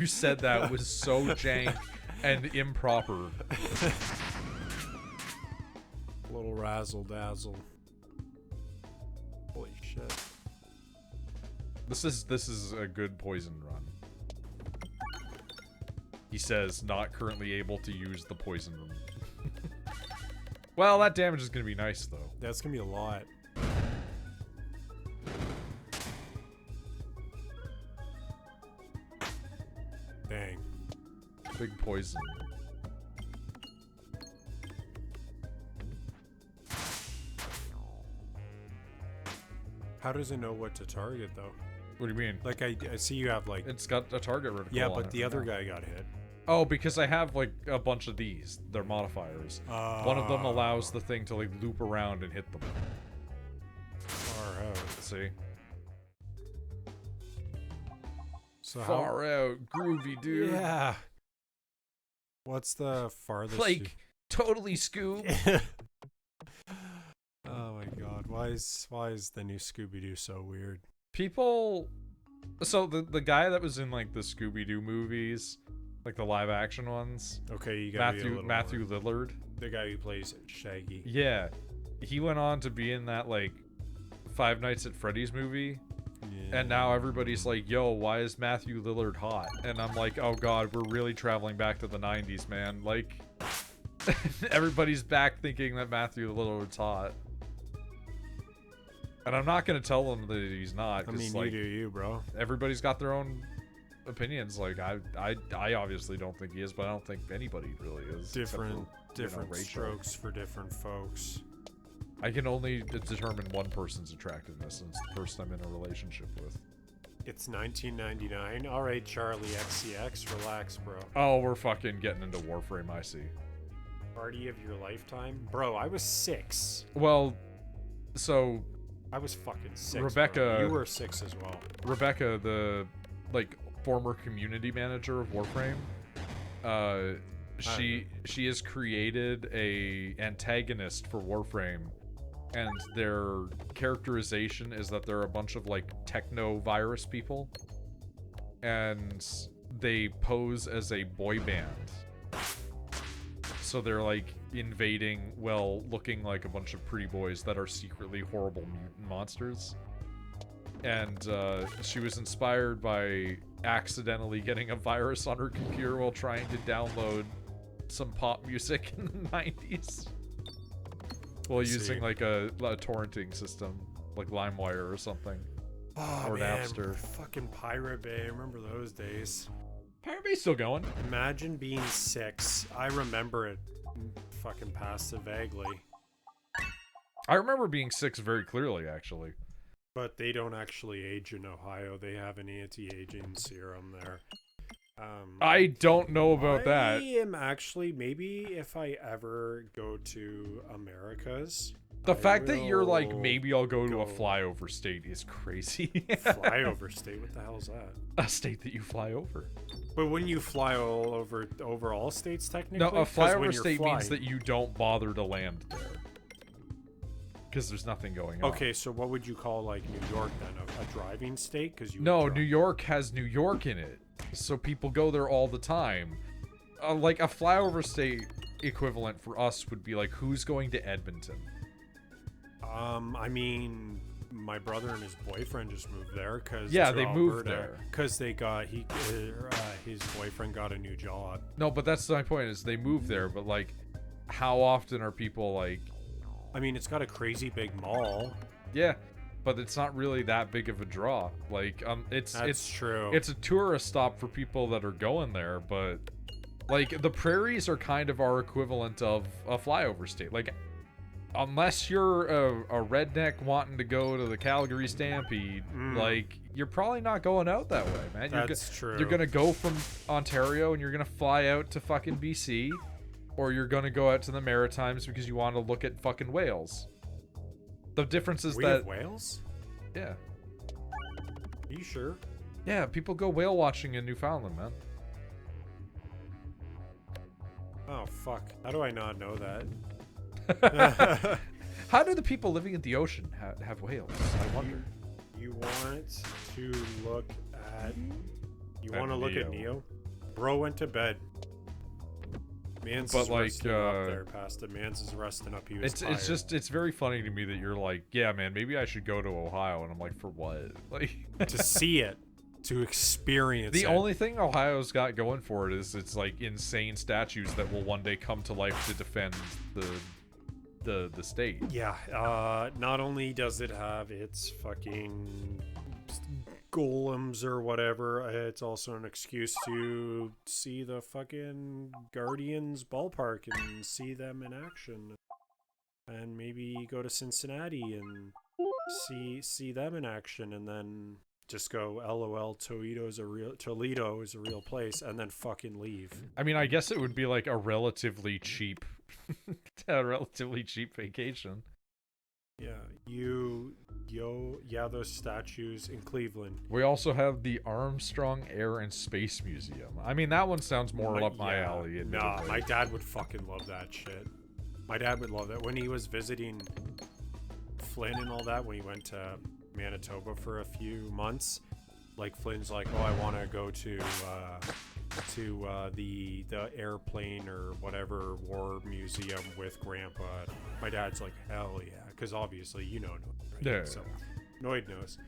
said that was so jank and improper. Little razzle dazzle. Holy shit. This is a good poison run. He says, not currently able to use the poison run. Well, that damage is gonna be nice though. That's gonna be a lot. Dang. Big poison. How does it know what to target though? What do you mean? Like I see you have like It's got a target reticle. yeah, on but it the right other now. guy got hit. Oh, because I have like a bunch of these. They're modifiers. One of them allows the thing to like loop around and hit them. Far out. See? So Far out, groovy, dude. Yeah. What's the farthest? Like, totally Scoob. Oh my god, why is the new Scooby-Doo so weird? People, so the guy that was in like the Scooby-Doo movies, like the live action ones, Okay, you gotta be a little Matthew more. Lillard. The guy who plays Shaggy. Yeah, he went on to be in that like Five Nights at Freddy's movie. Yeah. And now everybody's like, yo, why is Matthew Lillard hot? And I'm like, oh god, we're really traveling back to the 90s, man. Like, everybody's back thinking that Matthew Lillard's hot. And I'm not going to tell them that he's not. I mean, like, you do you, bro. everybody's got their own opinions. Like, I obviously don't think he is, but I don't think anybody really is. except for, Different Rachel. strokes for different folks. I can only determine one person's attractiveness, and it's the person I'm in a relationship with. It's 1999. All right, Charlie XCX, relax, bro. Oh, we're fucking getting into Warframe, I see. Party of your lifetime, bro. I was 6. Well, so I was fucking 6. Rebecca- bro. You were 6 as well. Rebecca, the like former community manager of Warframe, she has created a antagonist for Warframe, and their characterization is that they're a bunch of like techno virus people, and they pose as a boy band. So they're like invading, well, looking like a bunch of pretty boys that are secretly horrible mutant monsters. And she was inspired by accidentally getting a virus on her computer while trying to download some pop music in the 90s. While using like a torrenting system, like LimeWire or something. Oh, Or man, Napster. fucking Pirate Bay. I remember those days. Pirate Bay's still going. Imagine being 6. I remember it fucking past it vaguely. I remember being 6 very clearly, actually. But they don't actually age in Ohio. They have an anti-aging serum there. I don't know about that. I am actually, maybe if I ever go to Americas, The I fact that you're like, will maybe I'll go to a flyover state is crazy. flyover state. What the hell is that? A state that you fly over. But wouldn't you fly all over all states technically? No, a 'Cause when flyover you're state means flying- that you don't bother to land there. Because there's nothing going on. Okay, so what would you call like New York then? A driving state? Because you No, would New York has New York in it. So people go there all the time. Like a flyover state equivalent for us would be like, who's going to Edmonton? I mean, my brother and his boyfriend just moved there because they moved there because they got his boyfriend got a new job. No, but that's my point is they moved there, but like, how often are people like? I mean, it's got a crazy big mall. Yeah, but it's not really that big of a draw. Like, it's true. It's a tourist stop for people that are going there, but like the prairies are kind of our equivalent of a flyover state. Like, unless you're a redneck wanting to go to the Calgary Stampede, like you're probably not going out that way, man. That's true. You're gonna go from Ontario and you're gonna fly out to fucking BC, or you're gonna go out to the Maritimes because you want to look at fucking whales. The difference is we that have whales. yeah, Are you sure? yeah, people go whale watching in Newfoundland, man. Oh fuck! How do I not know that? How do the people living at the ocean have whales? I wonder. You want to look at? You At want to look at Neo. Neo? Bro went to bed. Mans But, is like, resting up there past it. Mans is resting up. He was tired. It's very funny to me that you're like, yeah, man, maybe I should go to Ohio, and I'm like, for what? Like to see it, to experience the it. only thing Ohio's got going for it is it's like insane statues that will one day come to life to defend the state. Yeah, not only does it have its fucking golems or whatever, it's also an excuse to see the fucking Guardians ballpark and see them in action. And maybe go to Cincinnati and see them in action, and then just go LOL Toledo is a real place, and then fucking leave. I mean, I guess it would be like a relatively cheap vacation. Yeah, those statues in Cleveland. We also have the Armstrong Air and Space Museum. I mean, that one sounds more up my alley. Nah, admittedly. my dad would fucking love that shit. My dad would love that. When he was visiting Flynn and all that, when he went to Manitoba for a few months, like Flynn's like, oh, I want to go to the airplane or whatever war museum with Grandpa. My dad's like, hell yeah, because obviously you know Noid, right? Yeah. So Noid knows.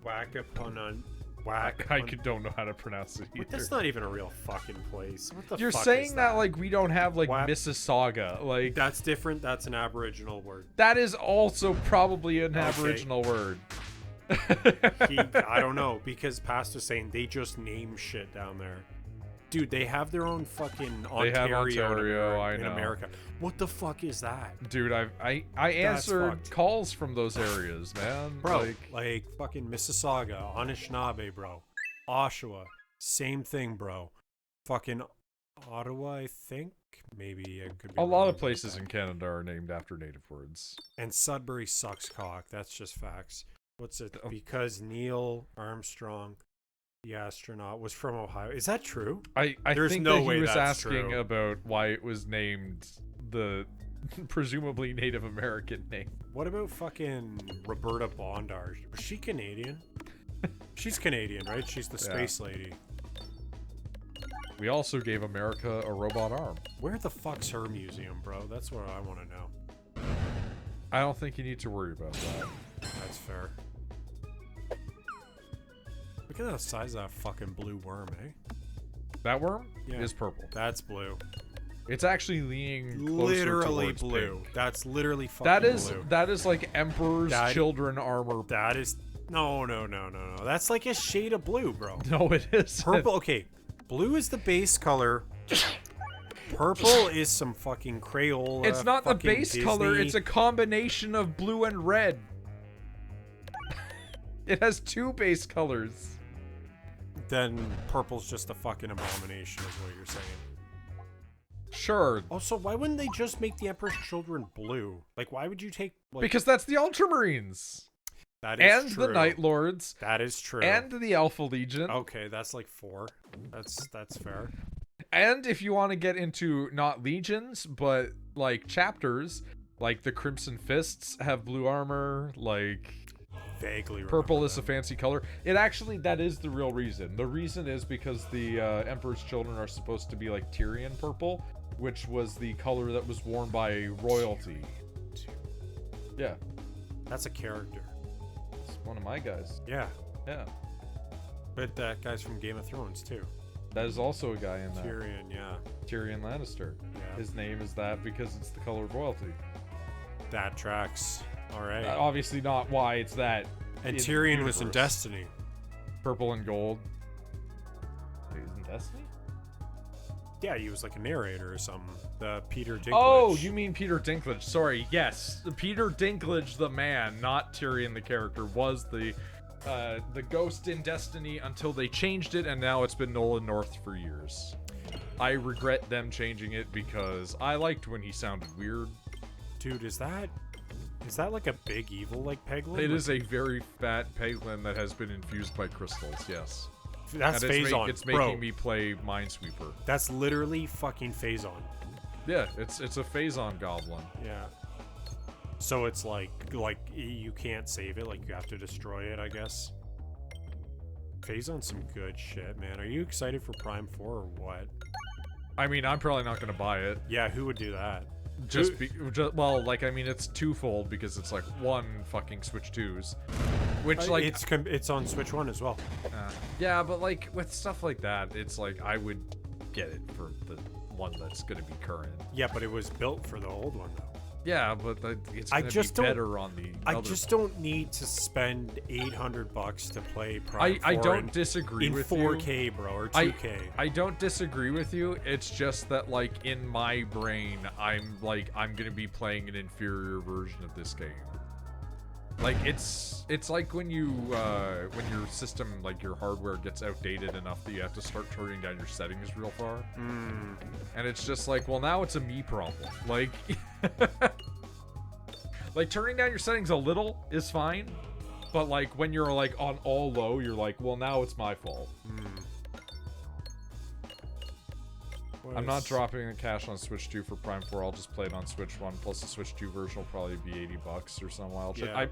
Whack upon on whack. I don't know how to pronounce it either. That's not even a real fucking place. What the You're fuck saying is that like we don't have like Whack- Mississauga. Like That's different. That's an Aboriginal word. that is also probably an Okay. Aboriginal word. I don't know, because Pastor's saying they just name shit down there. Dude, they have their own fucking They have Ontario, Ontario, I in know. America. What the fuck is that? Dude, I answered fucked. calls from those areas, man. Bro, like fucking Mississauga, Anishinaabe, bro. Oshawa, same thing, bro. Fucking Ottawa, I think. Maybe it could be a lot wrong of about places that. in Canada are named after native words. And Sudbury sucks cock. That's just facts. What's it? Oh. Because Neil Armstrong, the astronaut, was from Ohio. Is that true? I There's think no that way he was that's asking true. about why it was named the presumably Native American name. What about fucking Roberta Bondar? Was she Canadian? She's Canadian, right? She's the Yeah. space lady. We also gave America a robot arm. Where the fuck's her museum, bro? That's what I want to know. I don't think you need to worry about that. That's fair. Look at the size of that fucking blue worm, eh? That worm Yeah. is purple. That's blue. It's actually leaning closer Literally towards blue. pink. That's literally fucking blue. That is like Emperor's That- Children armor. That is no. That's like a shade of blue, bro. No, it is Purple. Okay, blue is the base color. Purple is some fucking Crayola. It's not the fucking base color, Disney. it's a combination of blue and red. It has 2 base colors. Then purple's just a fucking abomination, is what you're saying. Sure. Also, why wouldn't they just make the Emperor's Children blue? Like, why would you take... Like, Because that's the Ultramarines. that is And true. the Night Lords. That is true. And the Alpha Legion. Okay, that's like 4. That's fair. And if you want to get into not legions, but like chapters, like the Crimson Fists have blue armor, like Vaguely purple remember is a that. fancy color. It actually, that is the real reason. The reason is because the Emperor's Children are supposed to be like Tyrian purple, which was the color that was worn by royalty. Yeah, That's a character. it's one of my guys. Yeah. Yeah, But that guy's from Game of Thrones, too. that is also a guy in that. Tyrion, yeah. Tyrion Lannister. Yeah. His name is that because it's the color of royalty. That tracks. Alright. Obviously not why it's that. And in Tyrion the was in universe. Destiny. Purple and gold. Wait, isn't Destiny? Yeah, he was like a narrator or something. The Peter Dinklage. Oh, you mean Peter Dinklage. Sorry, yes. Peter Dinklage, the man, not Tyrion the character, was the ghost in Destiny until they changed it, and now it's been Nolan North for years. I regret them changing it because I liked when he sounded weird. Dude, is that like a big evil like Peglin? It is a very fat peglin that has been infused by crystals, yes. That's And Phazon. it's Bro, making me play Minesweeper. that's literally fucking Phazon. Yeah, it's a Phazon goblin. Yeah. So it's like you can't save it, like you have to destroy it, I guess. Phazon's some good shit, man. Are you excited for Prime 4 or what? I mean, I'm probably not going to buy it. Yeah, who would do that? Well, like, I mean, it's twofold because it's like one fucking Switch 2s, which like it's on Switch 1 as well. yeah, but like with stuff like that, it's like I would get it for the one that's gonna be current. Yeah, but it was built for the old one though. Yeah, but it's I gonna just be don't- better on the. I other just one. don't need to spend $800 to play Prime 4 I don't disagree in with 4K, you. bro, or 2K. I don't disagree with you. It's just that like in my brain, I'm gonna be playing an inferior version of this game. Like it's like when you when your system, like your hardware gets outdated enough that you have to start turning down your settings real far. And it's just like, well, now it's a me problem. Like like turning down your settings a little is fine, but like when you're like on all low, you're like, well, now it's my fault. I'm not dropping the cash on Switch 2 for Prime 4. I'll just play it on Switch 1. Plus the Switch 2 version will probably be $80 or some wild shit. Yeah.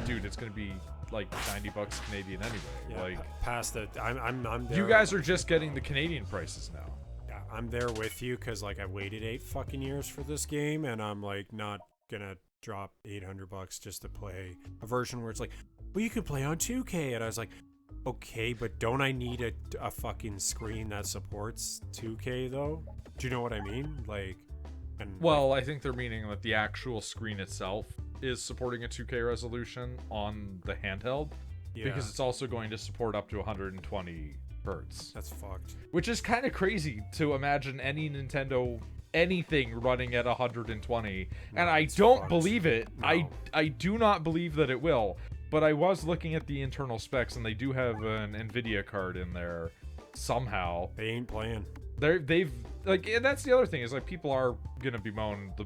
Dude, it's gonna be like $90 Canadian anyway. Yeah, Like, past it. I'm there. you guys are just getting the Canadian prices now. Yeah, I'm there with you because like I waited 8 fucking years for this game, and I'm like not gonna drop $800 just to play a version where it's like, well, you could play on 2K, and I was like, okay, but don't I need a fucking screen that supports 2K though? Do you know what I mean? Like, and Well, I think they're meaning that the actual screen itself is supporting a 2K resolution on the handheld, yeah, because it's also going to support up to 120 hertz, that's fucked. which is kind of crazy to imagine any Nintendo anything running at 120. And I it's don't fucked. believe it. No. I do not believe that it will. But I was looking at the internal specs, and they do have an NVIDIA card in there somehow. They ain't playing. They've like, and that's the other thing is like people are gonna bemoan the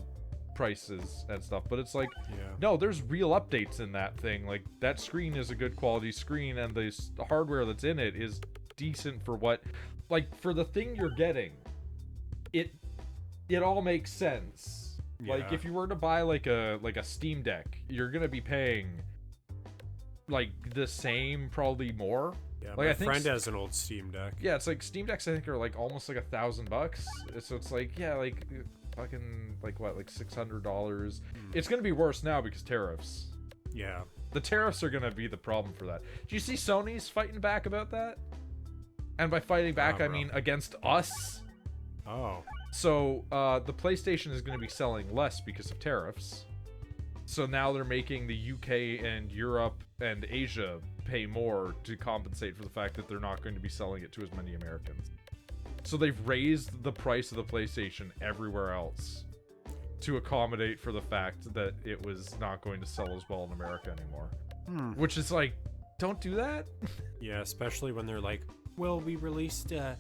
prices and stuff, but it's like, Yeah. no, there's real updates in that thing. Like that screen is a good quality screen, and the hardware that's in it is decent for what, like for the thing you're getting. It all makes sense. Like Yeah. if you were to buy like a Steam Deck, you're gonna be paying like the same, probably more. Yeah, Like, my I think friend has an old Steam Deck. Yeah, it's like Steam Decks I think are like almost like $1,000. So it's like, yeah, like fucking like what, like $600. It's gonna be worse now because tariffs. Yeah. The tariffs are gonna be the problem for that. Do you see Sony's fighting back about that? And by fighting back, I bro. mean against us. Oh. So the PlayStation is gonna be selling less because of tariffs. So now they're making the UK and Europe and Asia pay more to compensate for the fact that they're not going to be selling it to as many Americans. So they've raised the price of the PlayStation everywhere else to accommodate for the fact that it was not going to sell as well in America anymore. Which is like, don't do that. Yeah, especially when they're like, well, we released a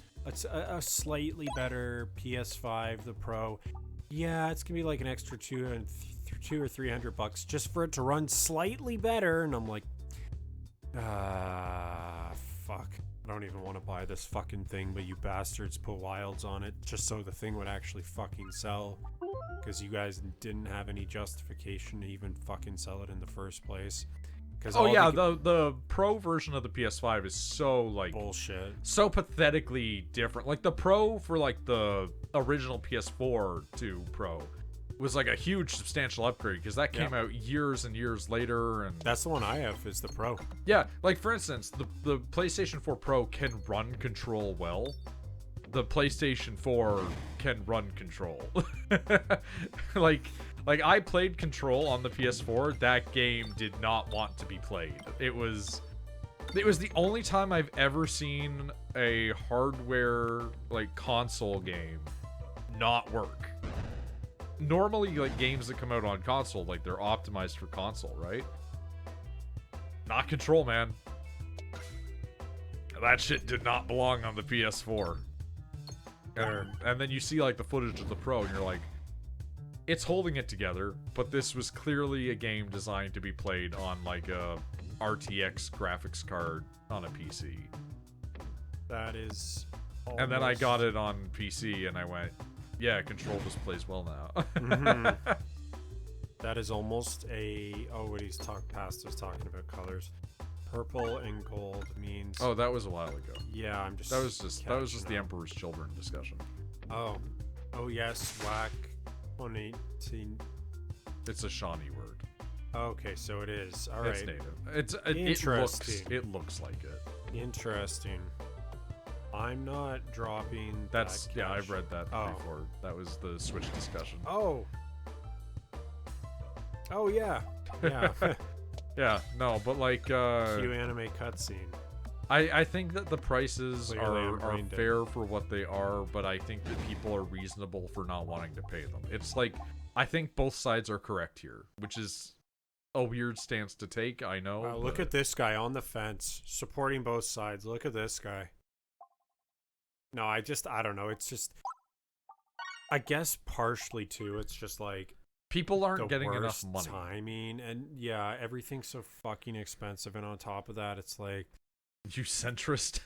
slightly better PS5, the Pro. Yeah, it's gonna be like an extra $200 or $300 just for it to run slightly better. And I'm like, fuck. I don't even want to buy this fucking thing, but you bastards put wilds on it just so the thing would actually fucking sell. Because you guys didn't have any justification to even fucking sell it in the first place. Oh yeah, the Pro version of the PS5 is so like bullshit, so pathetically different. Like the Pro for like the original PS4 to Pro was like a huge substantial upgrade because that came out years and years later. And that's the one I have is the Pro. Yeah, like for instance, the PlayStation 4 Pro can run Control well. The PlayStation 4 can run Control. Like I played Control on the PS4. That game did not want to be played. It was the only time I've ever seen a hardware like console game not work. Normally, like games that come out on console, like they're optimized for console, right? Not Control, man. That shit did not belong on the PS4. And then you see like the footage of the Pro, and you're like, it's holding it together, but this was clearly a game designed to be played on like a RTX graphics card on a PC. That is almost... And then I got it on PC and I went, yeah, Control just plays well now. Mm-hmm. That is almost a... Oh, what he's past was talking about colors. Purple and gold means... Oh, that was a while ago. Yeah, I'm just... That was just the Emperor's Children discussion. Oh. Oh, yes, whack. 118. It's a Shawnee word. Okay, so it is. All right. It's native. Interesting. It looks like it. Interesting. I'm not dropping. That's that yeah. cash. I've read that before. That was the Switch discussion. Oh. Oh yeah. Yeah. Yeah. No, but like. Cue anime cutscene. I think that the prices are brain-dead. fair for what they are, but I think that people are reasonable for not wanting to pay them. It's like, I think both sides are correct here, which is a weird stance to take, I know. Look at this guy on the fence, supporting both sides. Look at this guy. No, I don't know. It's just, I guess partially too, it's just like, people aren't getting enough money. Timing, and yeah, everything's so fucking expensive, and on top of that, it's like, you centrist.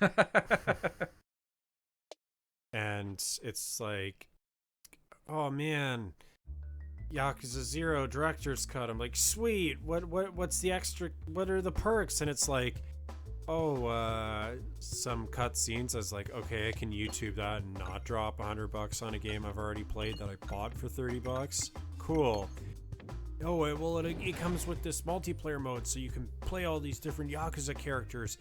And it's like, oh man, Yakuza 0 director's cut. I'm like, sweet. What's the extra? What are the perks? And it's like, oh, some cutscenes. I was like, okay, I can YouTube that and not drop $100 on a game I've already played that I bought for $30. Cool. Oh, well, it comes with this multiplayer mode, so you can play all these different Yakuza characters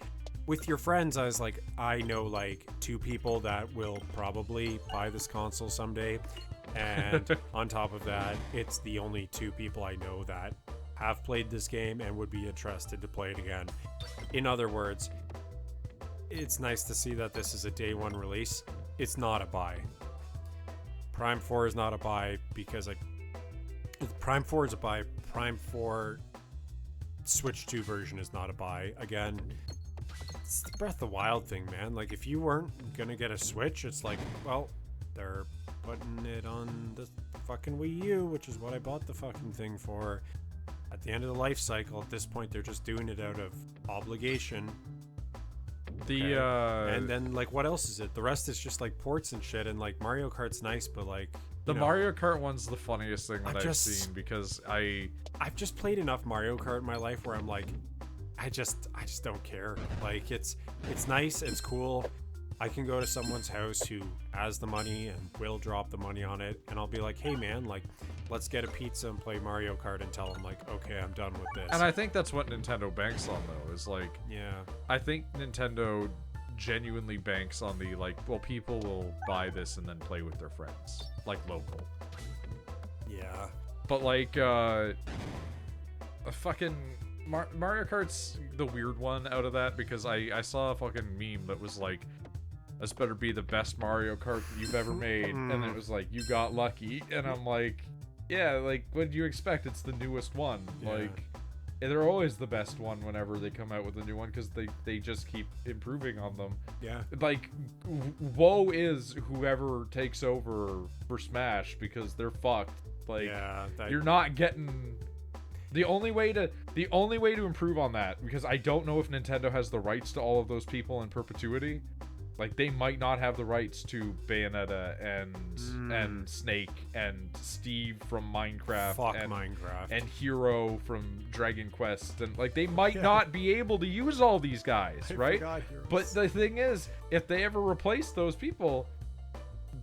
with your friends. I was like, I know like 2 people that will probably buy this console someday, and on top of that, it's the only 2 people I know that have played this game and would be interested to play it again. In other words, it's nice to see that this is a day 1 release. It's not a buy. Prime 4 is not a buy because Prime 4 is a buy. Prime 4 Switch 2 version is not a buy. Again, it's the Breath of the Wild thing, man. Like, if you weren't gonna get a Switch, it's like, well, they're putting it on the fucking Wii U, which is what I bought the fucking thing for. At the end of the life cycle, at this point, they're just doing it out of obligation. And then, like, what else is it? The rest is just, like, ports and shit, and, like, Mario Kart's nice, but, like... The Mario Kart one's the funniest thing that I've seen, because I've just played enough Mario Kart in my life where I'm like, I just don't care. Like, it's nice, it's cool. I can go to someone's house who has the money and will drop the money on it, and I'll be like, hey man, like, let's get a pizza and play Mario Kart until I'm like, okay, I'm done with this. And I think that's what Nintendo banks on, though, is like, yeah, I think Nintendo genuinely banks on the, like, well, people will buy this and then play with their friends, like, local. Yeah. But, like, fucking Mario Kart's the weird one out of that, because I saw a fucking meme that was like, this better be the best Mario Kart that you've ever made. And then it was like, you got lucky. And I'm like, yeah, like, what do you expect? It's the newest one. Yeah. Like, they're always the best one whenever they come out with a new one, because they just keep improving on them. Yeah. Like, woe is whoever takes over for Smash, because they're fucked. Like, Yeah, you're not getting... The only way to improve on that, because I don't know if Nintendo has the rights to all of those people in perpetuity. Like, they might not have the rights to Bayonetta and Snake and Steve from Minecraft. Fuck and Minecraft. And Hero from Dragon Quest, and like, they might not be able to use all these guys, right? But the thing is, if they ever replace those people,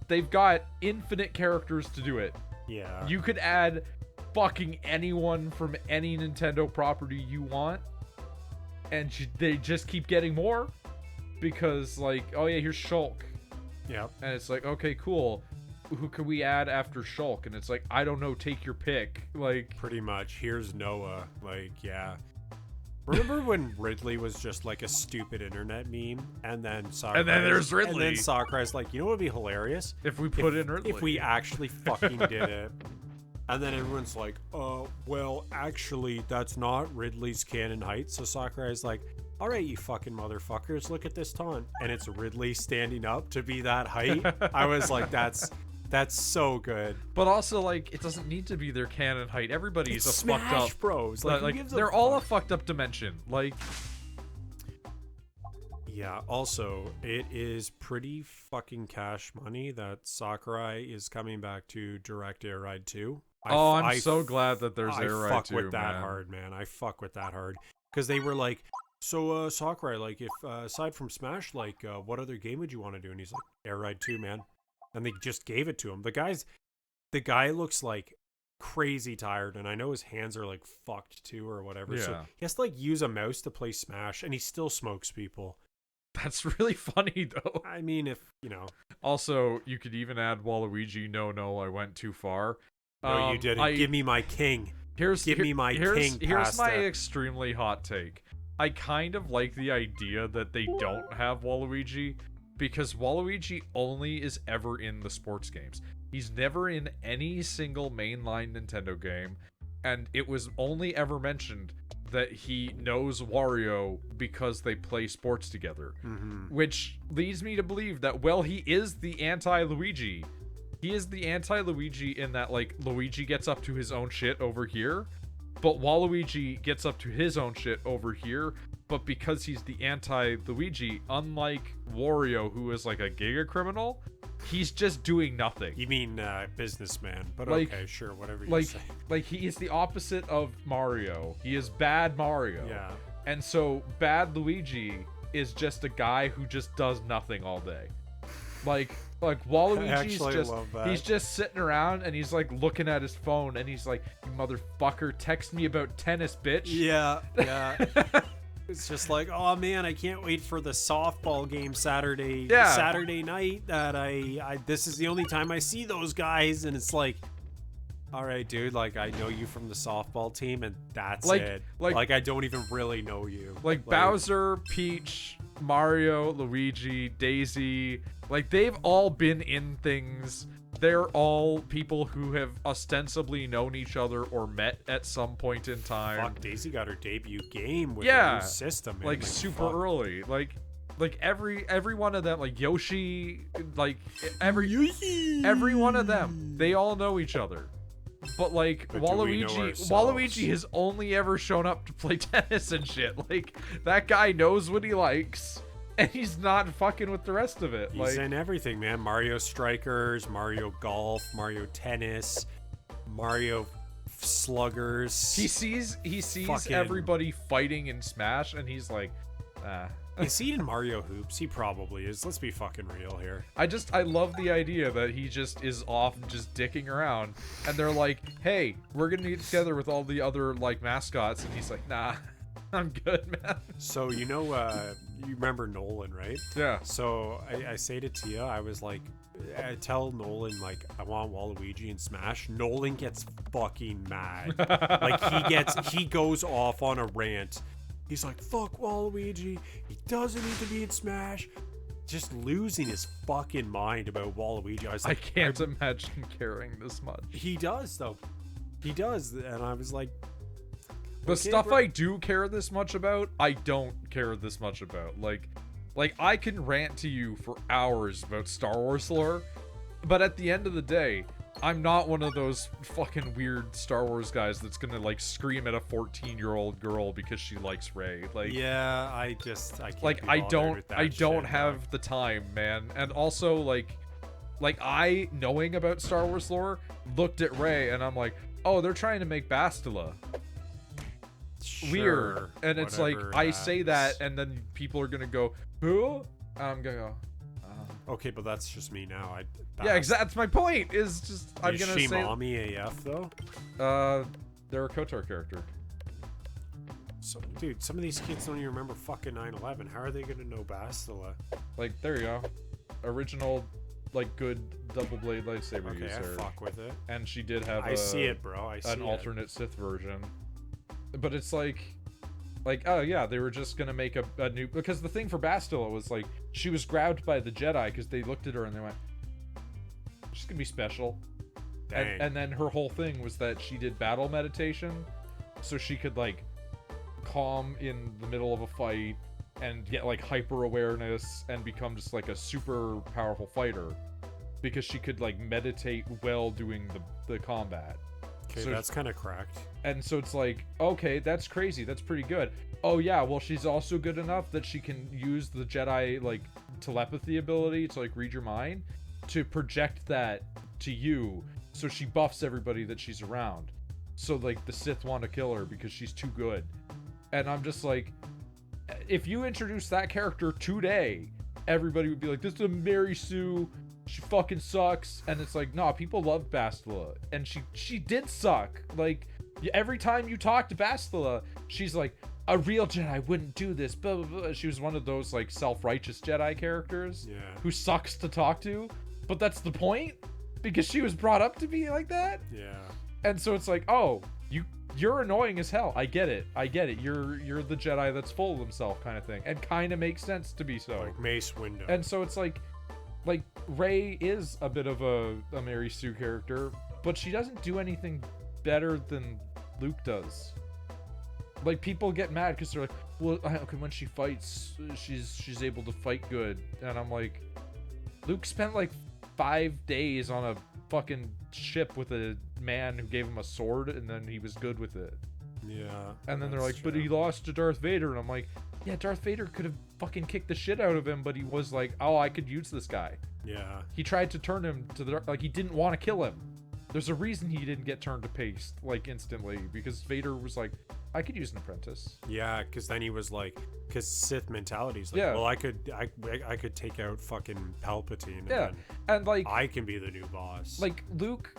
they've got infinite characters to do it. Yeah. You could add fucking anyone from any Nintendo property you want, and they just keep getting more, because like, oh yeah, here's Shulk. Yep. And it's like, okay, cool. Who could we add after Shulk? And it's like, I don't know, take your pick. Like, Pretty much. Here's Noah. Like, yeah. Remember when Ridley was just like a stupid internet meme, and then Sakurai, And then there's and Ridley. then Sakurai's like, you know what would be hilarious? if we put in Ridley. If we actually fucking did it. And then everyone's like, well, actually, that's not Ridley's canon height. So Sakurai's like, all right, you fucking motherfuckers, look at this taunt. And it's Ridley standing up to be that height. I was like, that's so good. But also, like, it doesn't need to be their canon height. Everybody's It's a fucked Smash up. Bros. Like, who gives a they're all a fuck? fucked up dimension. Like, Yeah, also, it is pretty fucking cash money that Sakurai is coming back to direct Air Ride 2. I'm so glad that there's I Air Ride fuck 2, with that man. hard, man. I fuck with that hard. Because they were like, so, Sakurai, like, if, aside from Smash, like, what other game would you want to do? And he's like, Air Ride 2, man. And they just gave it to him. The guy looks like crazy tired, and I know his hands are like fucked too or whatever. So Yeah. he has to like use a mouse to play Smash, and he still smokes people. That's really funny, though. I mean, if you know, Also, you could even add Waluigi. No, I went too far. no, you didn't. Give me my king. Here's me my king Here's my pasta. extremely hot take. I kind of like the idea that they don't have Waluigi, because Waluigi only is ever in the sports games. He's never in any single mainline Nintendo game, and it was only ever mentioned that he knows Wario because they play sports together. Mm-hmm. Which leads me to believe that, well, he is the anti-Luigi. He is the anti-Luigi in that, like, Luigi gets up to his own shit over here, but Waluigi gets up to his own shit over here. But because he's the anti-Luigi, unlike Wario, who is like a giga criminal, he's just doing nothing. You mean businessman? But Like- okay, sure, whatever you Like, say. like he is the opposite of Mario. He is bad Mario. Yeah. And so bad Luigi is just a guy who just does nothing all day. Like Waluigi's actually just love that. he's just sitting around and he's like looking at his phone and he's like, "You motherfucker, text me about tennis, bitch." Yeah, yeah. It's just like, oh man, I can't wait for the softball game Saturday night. That I this is the only time I see those guys, and it's like, all right, dude, like I know you from the softball team, and that's Like- it. like- Like I don't even really know you. Like Bowser, Peach, Mario, Luigi, Daisy, like they've all been in things. They're all people who have ostensibly known each other or met at some point in time. Fuck, Daisy got her debut game with Yeah, a new system, man. like super fuck. early. Like every one of them, like Yoshi, like every one of them, they all know each other. But like But do we know Waluigi has only ever shown up to play tennis and shit. Like that guy knows what he likes, and he's not fucking with the rest of it. He's Like in everything, man. Mario Strikers, Mario Golf, Mario Tennis, Mario Sluggers. he sees fucking- everybody fighting in Smash, and he's like, Is he in Mario Hoops? He probably is. Let's be fucking real here. I love the idea that he just is off just dicking around, and they're like, hey, we're gonna get together with all the other like mascots, and he's like, nah, I'm good, man. So, you know, you remember Nolan, right? Yeah. So I say to Tia, I was like, I tell Nolan, like, I want Waluigi in Smash. Nolan gets fucking mad. Like, he goes off on a rant. He's like, fuck Waluigi. He doesn't need to be in Smash. just losing his fucking mind about Waluigi. I was I like, can't imagine caring this much. He does though. He does, and I was like, The okay, stuff bro. I do care this much about, I don't care this much about. Like I can rant to you for hours about Star Wars lore, but at the end of the day, I'm not one of those fucking weird Star Wars guys that's gonna like scream at a 14-year-old girl because she likes Rey. Like, yeah, I can't like be I bothered with that don't shit, have the time, man. And also like I, knowing about Star Wars lore, looked at Rey and I'm like, oh, they're trying to make Bastila. Sure, Weird. And it's like, whatever I say that and then people are gonna go, who? And I'm gonna go, Okay, but that's just me now. yeah, exactly. That's my point. Is just I'm Is gonna she say, mommy AF though? they're a KOTOR character. So, dude, some of these kids don't even remember fucking 9/11. How are they gonna know Bastila? Like, there you go. Original, like, good double blade lightsaber Okay, I user. fuck with it. And she did have I see it, bro. I see an it. alternate Sith version. But it's like, oh yeah, they were just gonna make a new, because the thing for Bastila was like, she was grabbed by the Jedi because they looked at her and they went, she's gonna be special. Dang. And then her whole thing was that she did battle meditation, so she could like calm in the middle of a fight and get like hyper awareness and become just like a super powerful fighter, because she could like meditate while doing the combat. Okay, So- that's kind of cracked. And so it's like, okay, that's crazy. That's pretty good. Oh yeah, well she's also good enough that she can use the Jedi like telepathy ability to like read your mind to project that to you. So she buffs everybody that she's around. So like the Sith want to kill her because she's too good. And I'm just like, if you introduce that character today, everybody would be like, this is a Mary Sue. She fucking sucks. And it's like, nah, people love Bastila. And she did suck. Like, every time you talk to Bastila, she's like, a real Jedi wouldn't do this. Blah, blah, blah. She was one of those like self-righteous Jedi characters Yeah. who sucks to talk to. But that's the point, because she was brought up to be like that. Yeah. And so it's like, oh, you're annoying as hell. I get it. You're the Jedi that's full of himself kind of thing. And kind of makes sense to be so. Like Mace Windu. And so it's like Rey is a bit of a Mary Sue character, but she doesn't do anything better than Luke does. Like, people get mad because they're like, well, when she fights, she's able to fight good. And I'm like, Luke spent like 5 days on a fucking ship with a man who gave him a sword, and then he was good with it. Yeah. And then they're that's like, but true. he lost to Darth Vader. And I'm like, yeah, Darth Vader could have fucking kicked the shit out of him, but he was like, oh, I could use this guy. Yeah. He tried to turn him to the, like, he didn't want to kill him. There's a reason he didn't get turned to paste, like, instantly, because Vader was like, I could use an apprentice. Yeah, because then he was like, because Sith mentality's like, Yeah. well, I could take out fucking Palpatine. And Yeah, then and like, I can be the new boss. like Luke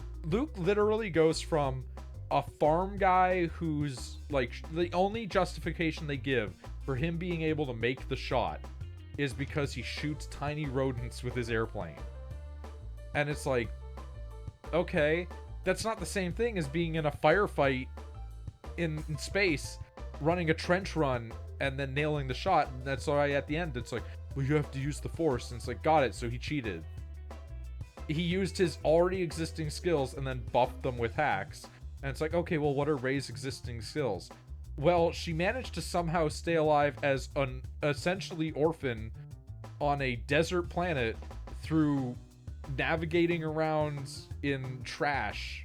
literally goes from a farm guy who's like, the only justification they give for him being able to make the shot is because he shoots tiny rodents with his airplane. And it's like, okay, that's not the same thing as being in a firefight in space, running a trench run and then nailing the shot. And that's why at the end it's like, well, you have to use the Force. And it's like, got it, so he cheated. He used his already existing skills and then buffed them with hacks. And it's like, okay, well, what are Rey's existing skills? Well, she managed to somehow stay alive as an essentially orphan on a desert planet through navigating around in trash,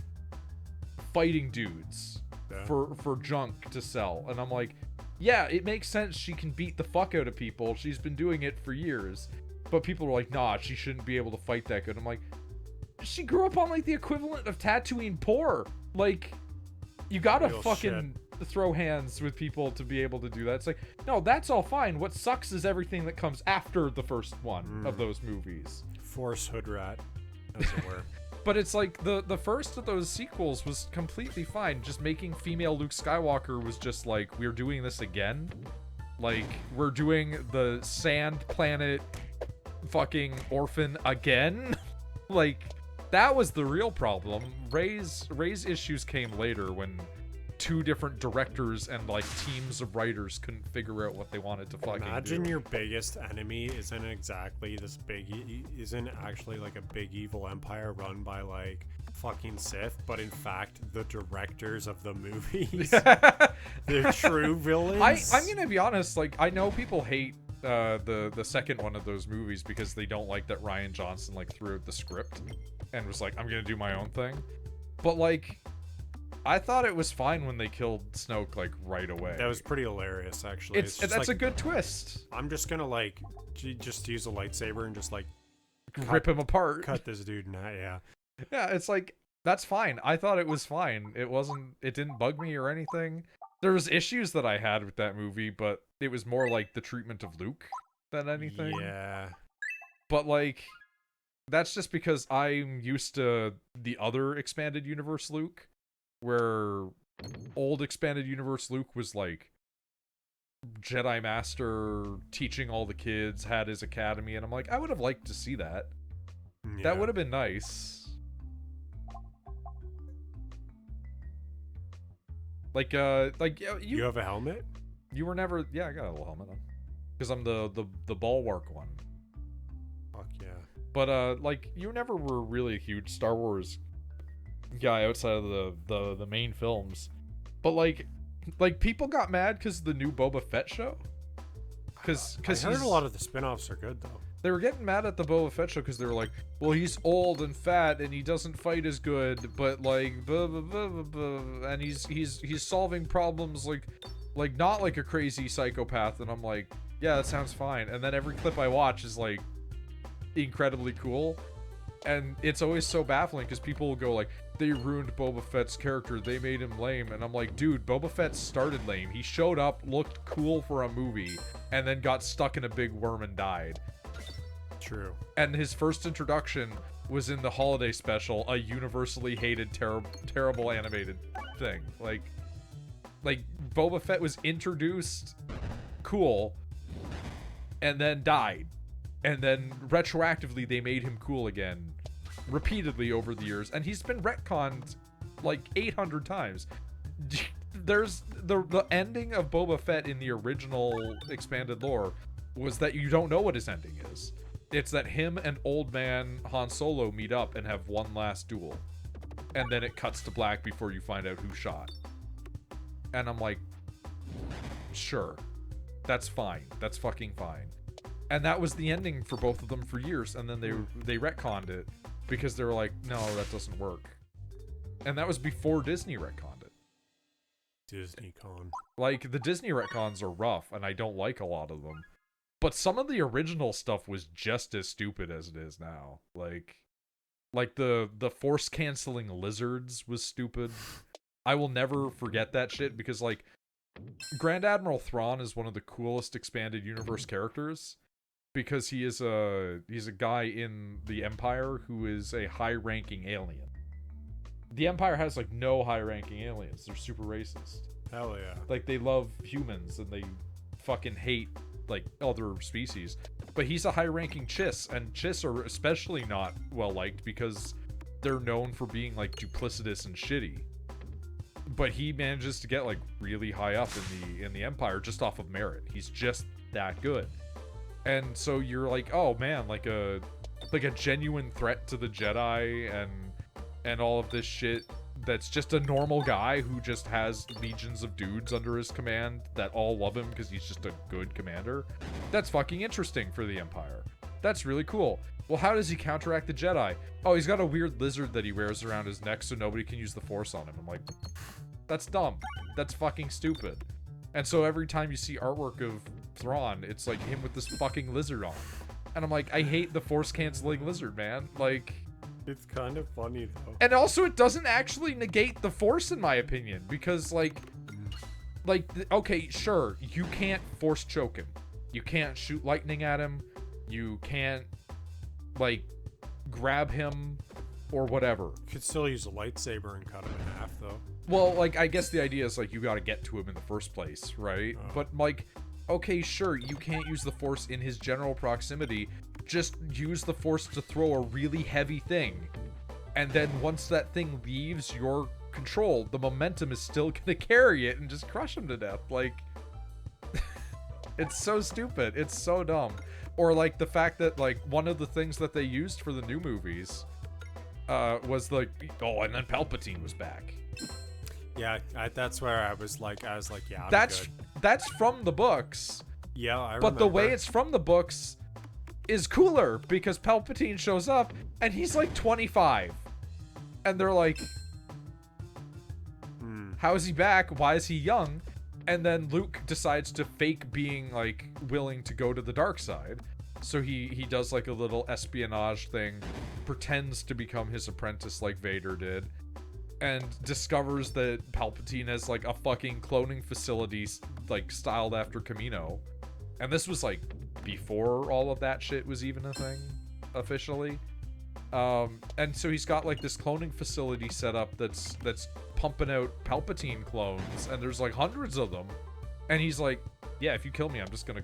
fighting dudes Yeah. for junk to sell. And I'm like, yeah, it makes sense she can beat the fuck out of people. She's been doing it for years. But people are like, nah, she shouldn't be able to fight that good. I'm like, she grew up on like the equivalent of Tatooine poor. Like, you gotta Real fucking throw hands with people to be able to do that. It's like, no, that's all fine. What sucks is everything that comes after the first one of those movies. Force hood rat, as it were. But it's like the first of those sequels was completely fine. Just making female Luke Skywalker was just like, we're doing this again. Like, we're doing the sand planet fucking orphan again. Like, that was the real problem. Rey's issues came later when two different directors and like teams of writers couldn't figure out what they wanted to fucking Imagine do. your biggest enemy isn't exactly this big, isn't actually like a big evil empire run by like fucking Sith, but in fact the directors of the movies, the true villains. I'm gonna be honest, like I know people hate the second one of those movies because they don't like that Rian Johnson like threw out the script and was like, I'm gonna do my own thing. But like, I thought it was fine when they killed Snoke like right away. That was pretty hilarious, actually. That's like, a good twist. I'm just gonna like just use a lightsaber and just like Rip him apart. cut this dude in half. Yeah. Yeah, it's like, that's fine. I thought it was fine. It didn't bug me or anything. There was issues that I had with that movie, but it was more like the treatment of Luke than anything. Yeah. But like, that's just because I'm used to the other expanded universe Luke, where old expanded universe Luke was like Jedi Master, teaching all the kids, had his academy, and I'm like, I would have liked to see that. Yeah. That would have been nice. Like You have a helmet? you were never, yeah, I got a little helmet on, because I'm the bulwark one. Fuck yeah. But like, you never were really a huge Star Wars guy outside of the main films. But like people got mad because the new Boba Fett show. Because I heard a lot of the spin-offs are good though. they were getting mad at the Boba Fett show because they were like, well, he's old and fat and he doesn't fight as good, but like blah, blah, blah, blah, blah, and he's solving problems like not like a crazy psychopath. And I'm like, yeah, that sounds fine. And then every clip I watch is like incredibly cool, and it's always so baffling because people will go like, they ruined Boba Fett's character, they made him lame, and I'm like, dude, Boba Fett started lame. He showed up, looked cool for a movie, and then got stuck in a big worm and died. True. And his first introduction was in the holiday special, a universally hated terrible animated thing. Like Boba Fett was introduced cool and then died, and then retroactively they made him cool again repeatedly over the years, and he's been retconned like 800 times. There's the ending of Boba Fett in the original expanded lore was that you don't know what his ending is. It's that him and old man Han Solo meet up and have one last duel, and then it cuts to black before you find out who shot. And I'm like, sure, that's fine, that's fucking fine. And that was the ending for both of them for years, and then they retconned it because they were like, no, that doesn't work. And that was before Disney retconned it. Disney Con. Like, the Disney retcons are rough, and I don't like a lot of them. But some of the original stuff was just as stupid as it is now. Like the force canceling lizards was stupid. I will never forget that shit because like Grand Admiral Thrawn is one of the coolest expanded universe characters, because he's a guy in the Empire who is a high-ranking alien. The Empire has like no high-ranking aliens. They're super racist. Hell yeah. Like, they love humans and they fucking hate like other species. But he's a high-ranking Chiss, and Chiss are especially not well liked because they're known for being like duplicitous and shitty. But he manages to get like really high up in the Empire just off of merit. He's just that good. And so you're like, oh man, like a genuine threat to the Jedi and all of this shit, that's just a normal guy who just has legions of dudes under his command that all love him because he's just a good commander. That's fucking interesting for the Empire. That's really cool. Well, how does he counteract the Jedi? Oh, he's got a weird lizard that he wears around his neck so nobody can use the Force on him. I'm like, that's dumb. That's fucking stupid. And so every time you see artwork of Thrawn, it's like him with this fucking lizard on. And I'm like, I hate the Force canceling lizard, man. Like, it's kind of funny though. and also it doesn't actually negate the Force in my opinion, because like okay, sure, you can't Force choke him. You can't shoot lightning at him. You can't like grab him or whatever. You could still use a lightsaber and cut him in half though. Well, like, I guess the idea is like you got to get to him in the first place, right? Oh. But like, okay, sure, you can't use the Force in his general proximity. Just use the Force to throw a really heavy thing, and then once that thing leaves your control, the momentum is still gonna carry it and just crush him to death. Like, it's so stupid. It's so dumb. Or like the fact that like one of the things that they used for the new movies was like, oh, and then Palpatine was back. Yeah, that's where I was like, yeah, I'm That's good. from the books. Yeah, I remember. But the way it's from the books is cooler because Palpatine shows up and he's like 25. And they're like, how is he back? Why is he young? And then Luke decides to fake being like willing to go to the dark side. So he does like a little espionage thing, pretends to become his apprentice like Vader did, and discovers that Palpatine has like a fucking cloning facility like styled after Kamino. And this was like before all of that shit was even a thing officially. And so he's got like this cloning facility set up that's pumping out Palpatine clones, and there's like hundreds of them. And he's like, yeah, if you kill me, I'm just gonna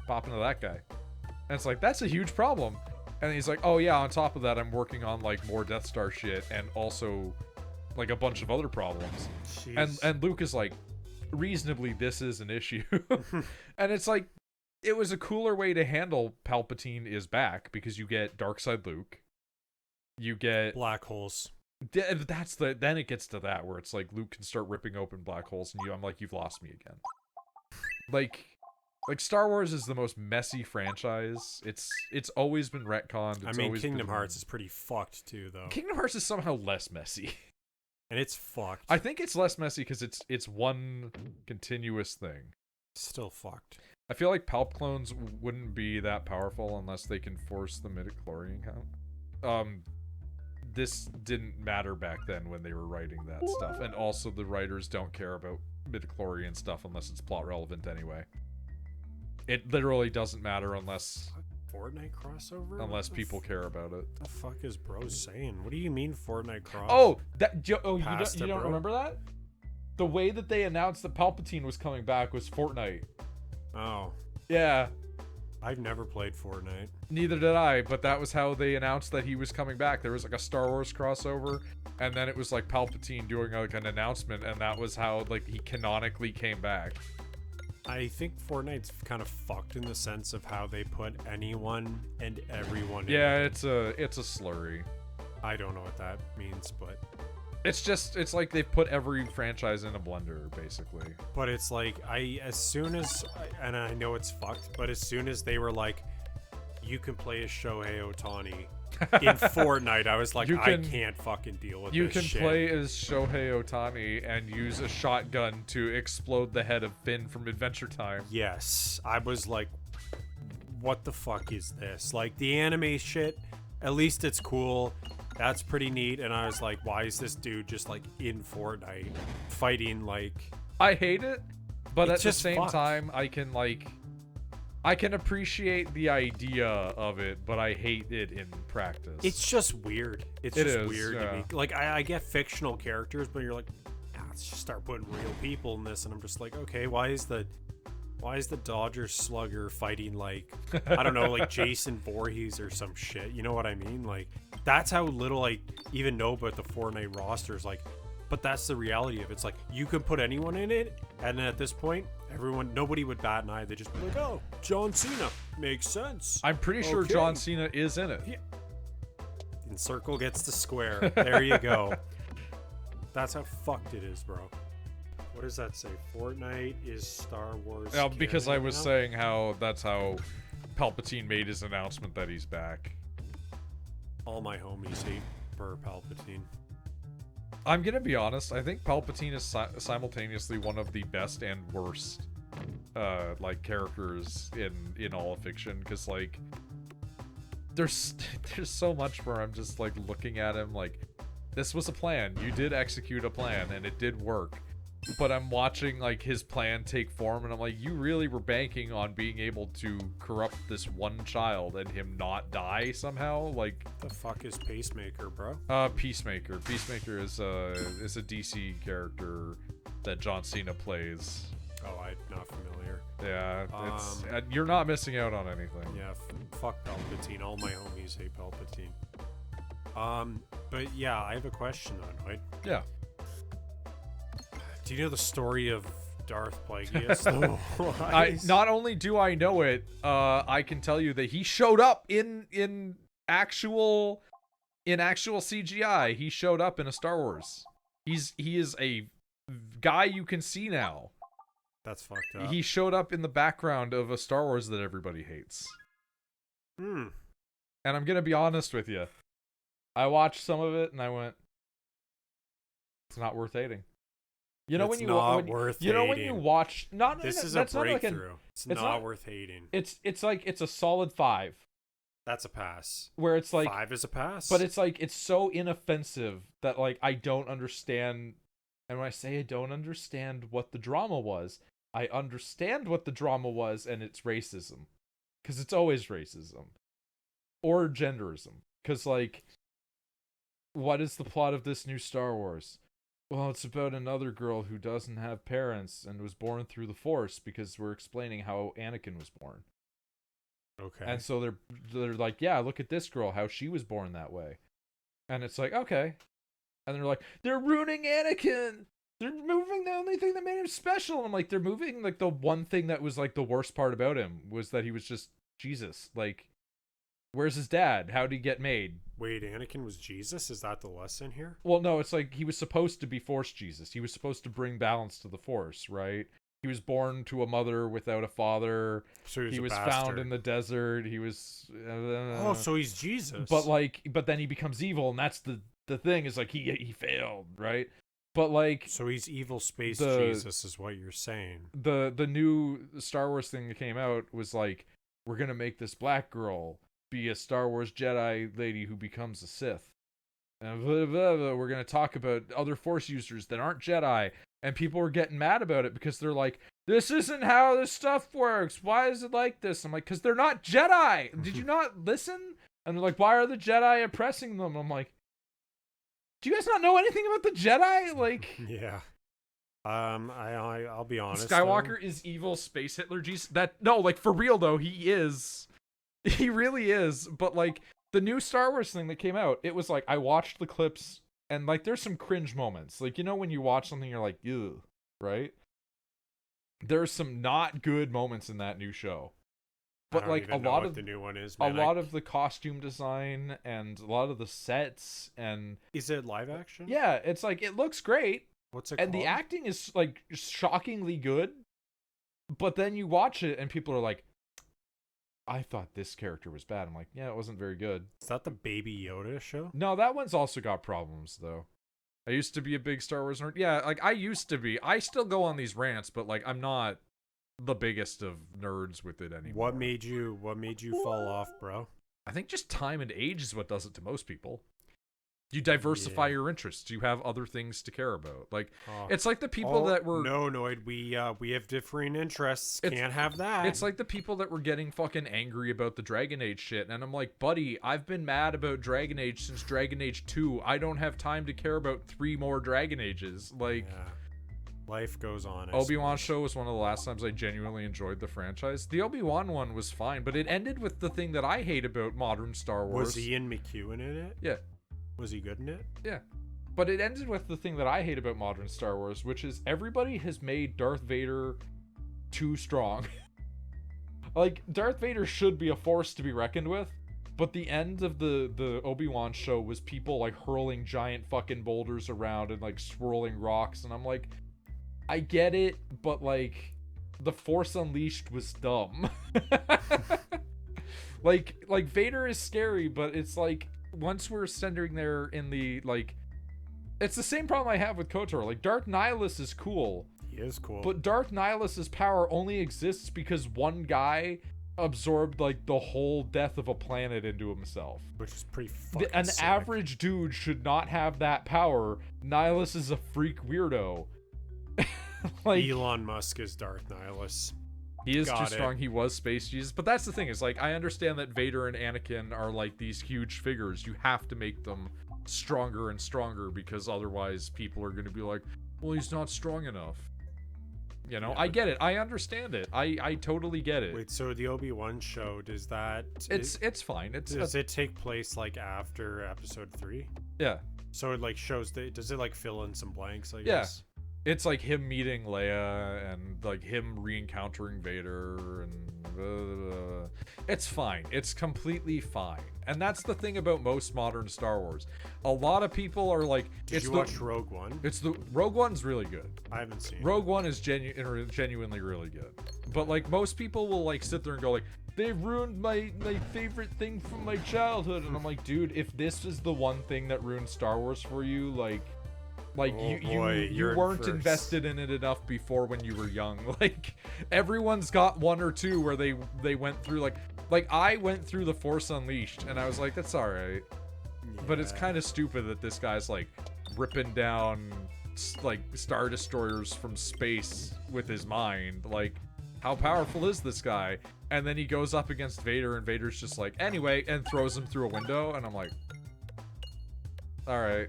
pop into that guy. And it's like, that's a huge problem. And he's like, oh yeah, on top of that, I'm working on like more Death Star shit and also like a bunch of other problems. And Luke is like, reasonably, this is an issue. And it's like, it was a cooler way to handle Palpatine is back, because you get Darkside Luke, you get black holes. Then it gets to that where it's like Luke can start ripping open black holes, and I'm like, you've lost me again. Like Star Wars is the most messy franchise. It's always been retconned. I mean, Kingdom Hearts is pretty fucked too, though. Kingdom Hearts is somehow less messy. And it's fucked. I think it's less messy because it's one continuous thing. Still fucked. I feel like Palp clones wouldn't be that powerful unless they can force the midichlorian count. This didn't matter back then when they were writing that stuff, and also the writers don't care about midichlorian stuff unless it's plot relevant anyway. It literally doesn't matter unless Fortnite crossover? Unless people care about it. What the fuck is bro saying? What do you mean Fortnite cross? Oh, you don't bro? remember that? The way that they announced that Palpatine was coming back was Fortnite. Oh. Yeah. I've never played Fortnite. Neither did I, but that was how they announced that he was coming back. There was like a Star Wars crossover, and then it was like Palpatine doing like an announcement, and that was how like he canonically came back. I think Fortnite's kind of fucked in the sense of how they put anyone and everyone in. Yeah, it's a slurry. I don't know what that means, but it's like they've put every franchise in a blender, basically. But it's like, as soon as, and I know it's fucked, but as soon as they were like, you can play as Shohei Ohtani in Fortnite, I was like, I can't fucking deal with this shit. You can play as Shohei Ohtani and use a shotgun to explode the head of Finn from Adventure Time. Yes. I was like, what the fuck is this? Like, the anime shit, at least it's cool. That's pretty neat. And I was like, why is this dude just like in Fortnite fighting like... I hate it, but at the same fucked. time, I can appreciate the idea of it, but I hate it in practice. It's just weird. It's weird to me. Like, I get fictional characters, but you're like, let's just start putting real people in this, and I'm just like, okay, why is the Dodger slugger fighting like, I don't know, like Jason Voorhees or some shit? You know what I mean? Like, that's how little I even know about the Fortnite rosters. Like, but that's the reality of it. It's like, you can put anyone in it, and then at this point, nobody would bat an eye. They just be like, oh, John Cena. Makes sense. I'm pretty sure John Cena is in it. Yeah. And circle gets to square. There you go. That's how fucked it is, bro. What does that say? Fortnite is Star Wars. Yeah, because I was saying how that's how Palpatine made his announcement that he's back. All my homies hate Palpatine. I'm gonna be honest. I think Palpatine is simultaneously one of the best and worst, like characters in all of fiction. Because like, there's so much where I'm just like looking at him like, this was a plan. You did execute a plan, and it did work. But I'm watching like his plan take form, and I'm like, you really were banking on being able to corrupt this one child and him not die somehow? Like, the fuck is Pacemaker, bro? Peacemaker. Peacemaker is a DC character that John Cena plays. Oh, I'm not familiar. Yeah, it's you're not missing out on anything. Yeah, fuck Palpatine. All my homies hate Palpatine. But yeah, I have a question on it. Yeah. Do you know the story of Darth Plagueis? Not only do I know it, I can tell you that he showed up in actual CGI. He showed up in a Star Wars. He is a guy you can see now. That's fucked up. He showed up in the background of a Star Wars that everybody hates. Hmm. And I'm gonna be honest with you. I watched some of it and I went, it's not worth hating. You know It's when you not worth you know when hating. you watch This is a that's not like breakthrough. It's not worth hating. it's like it's a solid 5. That's a pass. Where it's like 5 is a pass. But it's like it's so inoffensive that like I don't understand. And when I say I don't understand what the drama was, I understand what the drama was, and it's racism. Because it's always racism. Or genderism. Because, like, what is the plot of this new Star Wars? Well, it's about another girl who doesn't have parents and was born through the Force, because we're explaining how Anakin was born. Okay. And so they're like, yeah, look at this girl, how she was born that way. And it's like, okay. And they're like, they're ruining Anakin! They're moving the only thing that made him special. And I'm like, they're moving like the one thing that was like the worst part about him was that he was just Jesus. Like, where's his dad? How did he get made? Wait, Anakin was Jesus? Is that the lesson here? Well, no, it's like he was supposed to be Force Jesus. He was supposed to bring balance to the Force, right? He was born to a mother without a father. So he was bastard. found in the desert. He was oh, so he's Jesus. But then he becomes evil, and that's the thing is like he failed, right? But like, so he's evil space Jesus is what you're saying. The new Star Wars thing that came out was like, we're gonna make this black girl be a Star Wars Jedi lady who becomes a Sith, and blah, blah, blah. We're gonna talk about other Force users that aren't Jedi, and people were getting mad about it because they're like, this isn't how this stuff works. Why is it like this? I'm like, because they're not Jedi. Did you not listen? And they're like, why are the Jedi oppressing them? I'm like, do you guys not know anything about the Jedi? Like, yeah. I'll be honest. Skywalker is evil space Hitler. Like for real though, he is. He really is. But like the new Star Wars thing that came out, it was like I watched the clips and like there's some cringe moments. Like, you know when you watch something you're like, ew, right? There's some not good moments in that new show. But like a lot of the new one is, man. A lot of the costume design and a lot of the sets and is it live action? Yeah, it's like it looks great. What's it and called? The acting is like shockingly good. But then you watch it and people are like, I thought this character was bad. I'm like, yeah, it wasn't very good. Is that the Baby Yoda show? No, that one's also got problems though. I used to be a big Star Wars nerd. Yeah, like I used to be. I still go on these rants, but like I'm not the biggest of nerds with it anymore. What made you fall off, bro? I think just time and age is what does it to most people. You diversify your interests. You have other things to care about. Like it's like the people that were Noid. We have differing interests. Can't have that. It's like the people that were getting fucking angry about the Dragon Age shit, and I'm like, buddy, I've been mad about Dragon Age since Dragon Age 2. I don't have time to care about 3 more Dragon Ages. Like, life goes on. Obi-Wan show was one of the last times I genuinely enjoyed the franchise. The Obi-Wan one was fine, but it ended with the thing that I hate about modern Star Wars. Was Ian McEwan in it? Yeah. Was he good in it? Yeah. But it ended with the thing that I hate about modern Star Wars, which is everybody has made Darth Vader too strong. Like, Darth Vader should be a force to be reckoned with, but the end of the Obi-Wan show was people, like, hurling giant fucking boulders around and, like, swirling rocks, and I'm like, I get it, but, like, the Force Unleashed was dumb. like, Vader is scary, but it's like, once we're centering there in the, like, it's the same problem I have with KOTOR. Like, Dark Nihilus is cool. He is cool. But Dark Nihilus's power only exists because one guy absorbed, like, the whole death of a planet into himself. Which is pretty fucking An sick. average dude should not have that power. Nihilus is a freak weirdo. Like, Elon Musk is Darth Nihilus. He is too strong. He was Space Jesus. But that's the thing, is like, I understand that Vader and Anakin are like these huge figures. You have to make them stronger and stronger because otherwise people are going to be like, well, he's not strong enough. You know, I get it. I understand it. I totally get it. Wait, so the Obi-Wan show, does that... It's fine. Does it take place like after episode 3? Yeah. So it like shows does it like fill in some blanks, I guess? It's like him meeting Leia and like him re-encountering Vader and it's fine. It's completely fine. And that's the thing about most modern Star Wars. A lot of people are like, Did you watch Rogue One? Rogue One's really good. I haven't seen Rogue One is genuinely really good. But like most people will like sit there and go like, they ruined my favorite thing from my childhood. And I'm like, dude, if this is the one thing that ruined Star Wars for you, like you weren't invested in it enough before when you were young. Like everyone's got one or two where they went through like I went through The Force Unleashed and I was like, that's all right. Yeah. But it's kind of stupid that this guy's like ripping down like Star Destroyers from space with his mind. Like, how powerful is this guy? And then he goes up against Vader and Vader's just like, anyway, and throws him through a window. And I'm like, all right.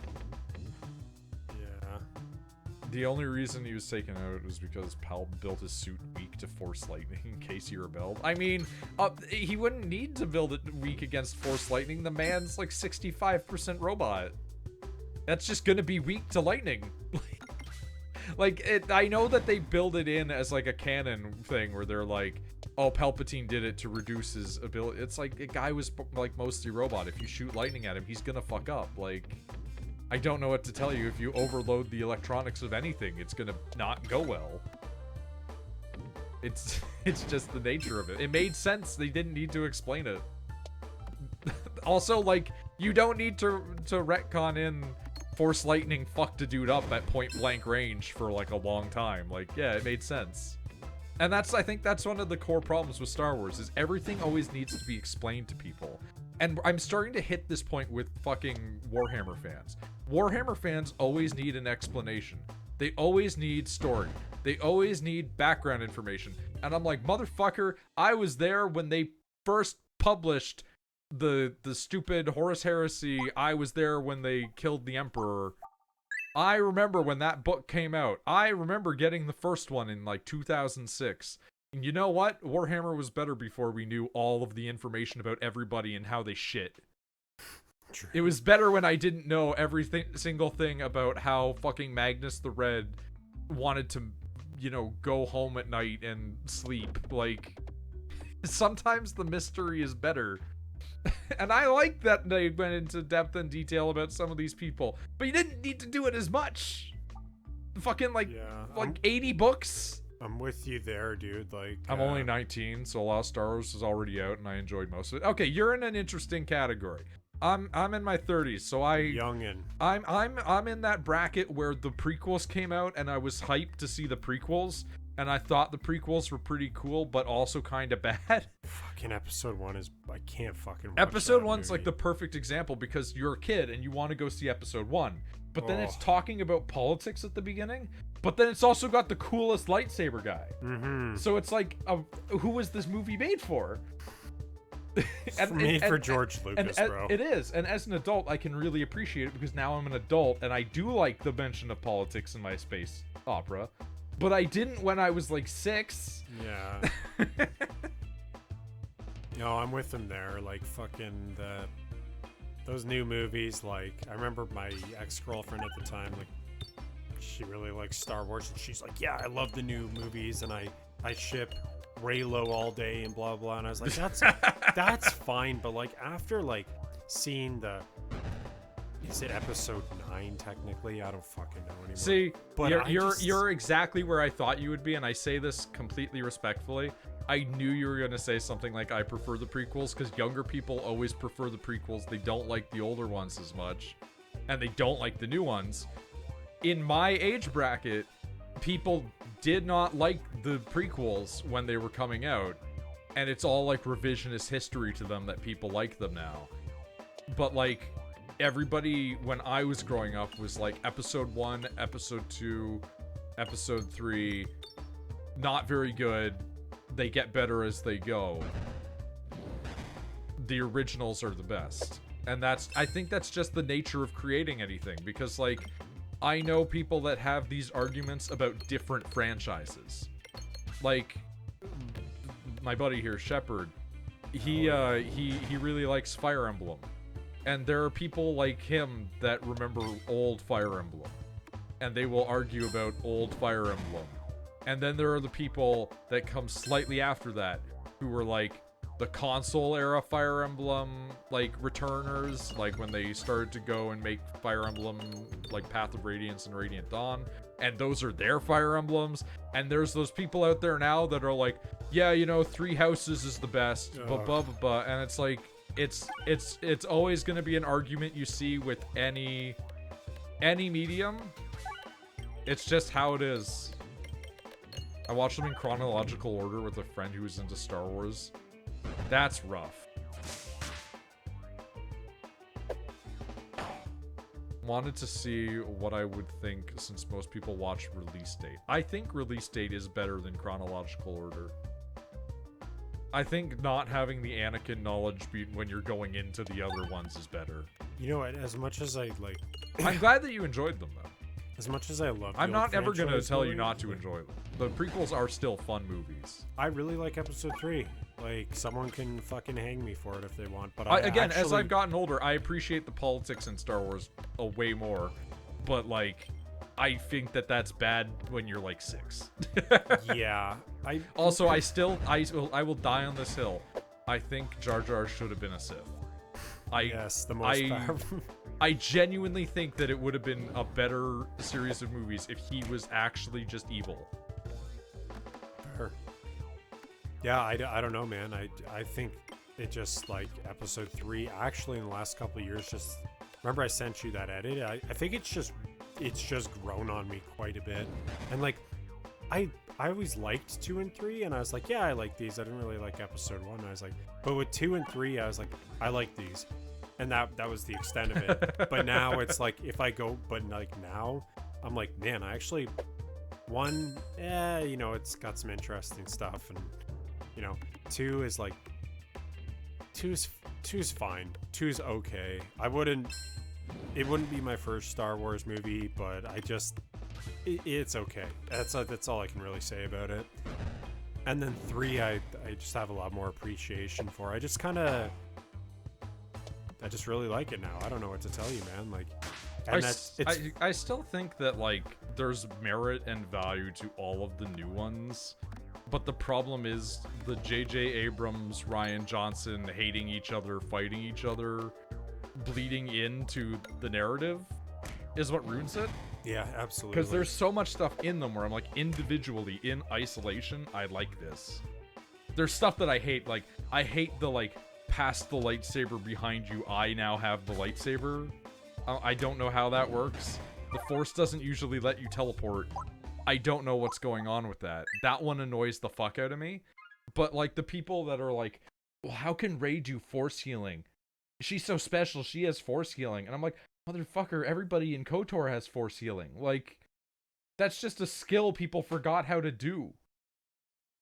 The only reason he was taken out was because Palp built his suit weak to Force Lightning in case he rebelled. I mean, he wouldn't need to build it weak against Force Lightning. The man's like 65% robot. That's just gonna be weak to lightning. I know that they build it in as like a canon thing where they're like, oh, Palpatine did it to reduce his ability. It's like, a guy was like mostly robot. If you shoot lightning at him, he's gonna fuck up. Like, I don't know what to tell you. If you overload the electronics of anything, it's gonna not go well. It's just the nature of it. It made sense. They didn't need to explain it. Also, like, you don't need to retcon in Force Lightning fucked a dude up at point blank range for like a long time. Like, yeah, it made sense. And I think that's one of the core problems with Star Wars, is everything always needs to be explained to people. And I'm starting to hit this point with fucking Warhammer fans. Warhammer fans always need an explanation. They always need story. They always need background information. And I'm like, motherfucker, I was there when they first published the stupid Horus Heresy. I was there when they killed the Emperor. I remember when that book came out. I remember getting the first one in like 2006. And you know what? Warhammer was better before we knew all of the information about everybody and how they shit. True. It was better when I didn't know single thing about how fucking Magnus the Red wanted to, you know, go home at night and sleep. Like, sometimes the mystery is better. And I like that they went into depth and detail about some of these people. But you didn't need to do it as much. Fucking like 80 books. I'm with you there, dude. Like, I'm only 19, so a lot of Star Wars is already out, and I enjoyed most of it. Okay, you're in an interesting category. I'm in my 30s, so youngin. I'm in that bracket where the prequels came out, and I was hyped to see the prequels, and I thought the prequels were pretty cool, but also kind of bad. Fucking episode 1 is, I can't fucking watch Episode that 1's movie. like the perfect example because you're a kid and you want to go see episode 1, but then it's talking about politics at the beginning. But then it's also got the coolest lightsaber guy. Mm-hmm. So it's like, who was this movie made for? For George Lucas, bro. It is. And as an adult, I can really appreciate it because now I'm an adult and I do like the mention of politics in my space opera. But I didn't when I was like 6. Yeah. No, I'm with him there. Like, fucking those new movies. Like, I remember my ex-girlfriend at the time, like, she really likes Star Wars, and she's like, yeah, I love the new movies, and I ship Raylo all day and blah blah. And I was like, that's fine, but like after like seeing is it episode 9 technically? I don't fucking know anymore. See, but you're exactly where I thought you would be, and I say this completely respectfully. I knew you were gonna say something like, I prefer the prequels, because younger people always prefer the prequels. They don't like the older ones as much, and they don't like the new ones. In my age bracket, people did not like the prequels when they were coming out, and it's all like revisionist history to them that people like them now. But like, everybody when I was growing up was like, episode 1, episode 2, episode 3, not very good. They get better as they go. The originals are the best. And I think that's just the nature of creating anything, because like, I know people that have these arguments about different franchises. Like, my buddy here, Shepard, he really likes Fire Emblem. And there are people like him that remember old Fire Emblem. and they will argue about old Fire Emblem. And then there are the people that come slightly after that, who were like the console era Fire Emblem like returners, like when they started to go and make Fire Emblem like Path of Radiance and Radiant Dawn, and those are their Fire Emblems. And there's those people out there now that are like, yeah, you know, Three Houses is the best, blah blah blah blah. And it's like, it's always going to be an argument you see with any medium. It's just how it is. I watched them in chronological order with a friend who was into Star Wars. That's rough. Wanted to see what I would think since most people watch release date. I think release date is better than chronological order. I think not having the Anakin knowledge beat when you're going into the other ones is better. You know what? As much as I like, I'm glad that you enjoyed them though. as much as I love, I'm not ever going to tell you not to enjoy them. The prequels are still fun movies. I really like Episode 3. Like, someone can fucking hang me for it if they want, but again, as I've gotten older, I appreciate the politics in Star Wars a way more. But like, I think that that's bad when you're like 6. Yeah. I will die on this hill. I think Jar Jar should have been a Sith. Yes, the most powerful. I genuinely think that it would have been a better series of movies if he was actually just evil. Fair. Yeah, I don't know, man. I think it just, like, Episode 3, actually in the last couple of years, just... Remember I sent you that edit? I think it's just grown on me quite a bit. And, like, I always liked 2 and 3, and I was like, yeah, I like these. I didn't really like Episode 1. I was like... But with 2 and 3, I was like, I like these. And that was the extent of it. But now it's like, if I go... But, like, now, I'm like, man, I actually... 1, you know, it's got some interesting stuff, and... You know, 2 is like... 2's fine. 2's okay. It wouldn't be my first Star Wars movie, but it's okay. That's all I can really say about it. And then 3, I just have a lot more appreciation for. I just really like it now. I don't know what to tell you, man. Like, and I still think that like there's merit and value to all of the new ones. But the problem is the J.J. Abrams, Rian Johnson hating each other, fighting each other, bleeding into the narrative is what ruins it. Yeah, absolutely. Because there's so much stuff in them where I'm like, individually, in isolation, I like this. There's stuff that I hate. Like, I hate the, like, pass the lightsaber behind you, I now have the lightsaber. I don't know how that works. The Force doesn't usually let you teleport. I don't know what's going on with that. That one annoys the fuck out of me. But, like, the people that are like, well, how can Rey do force healing? She's so special, she has force healing. And I'm like, motherfucker, everybody in KOTOR has force healing. Like, that's just a skill people forgot how to do.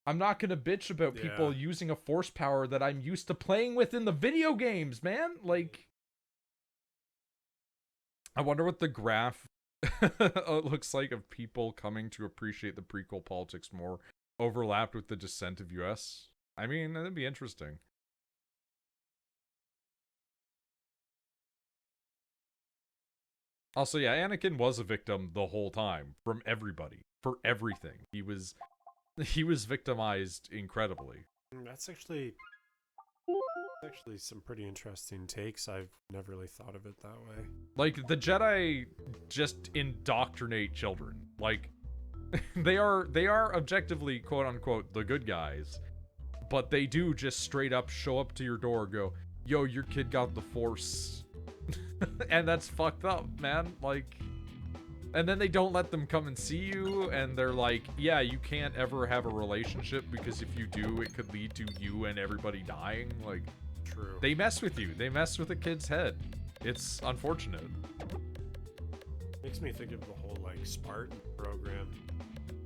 I'm not gonna bitch about people using a force power that I'm used to playing with in the video games, man. Like, I wonder what the graph looks like of people coming to appreciate the prequel politics more overlapped with the descent of US. I mean, that'd be interesting. Also, yeah, Anakin was a victim the whole time from everybody for everything. He was victimized incredibly. That's actually some pretty interesting takes. I've never really thought of it that way. Like, the Jedi just indoctrinate children. Like, they are objectively, quote unquote, the good guys, but they do just straight up show up to your door, go, yo, your kid got the Force. And that's fucked up, man. Like, and then they don't let them come and see you, and they're like, yeah, you can't ever have a relationship because if you do, it could lead to you and everybody dying. Like, true. They mess with you. They mess with a kid's head. It's unfortunate. Makes me think of the whole, like, Spartan program.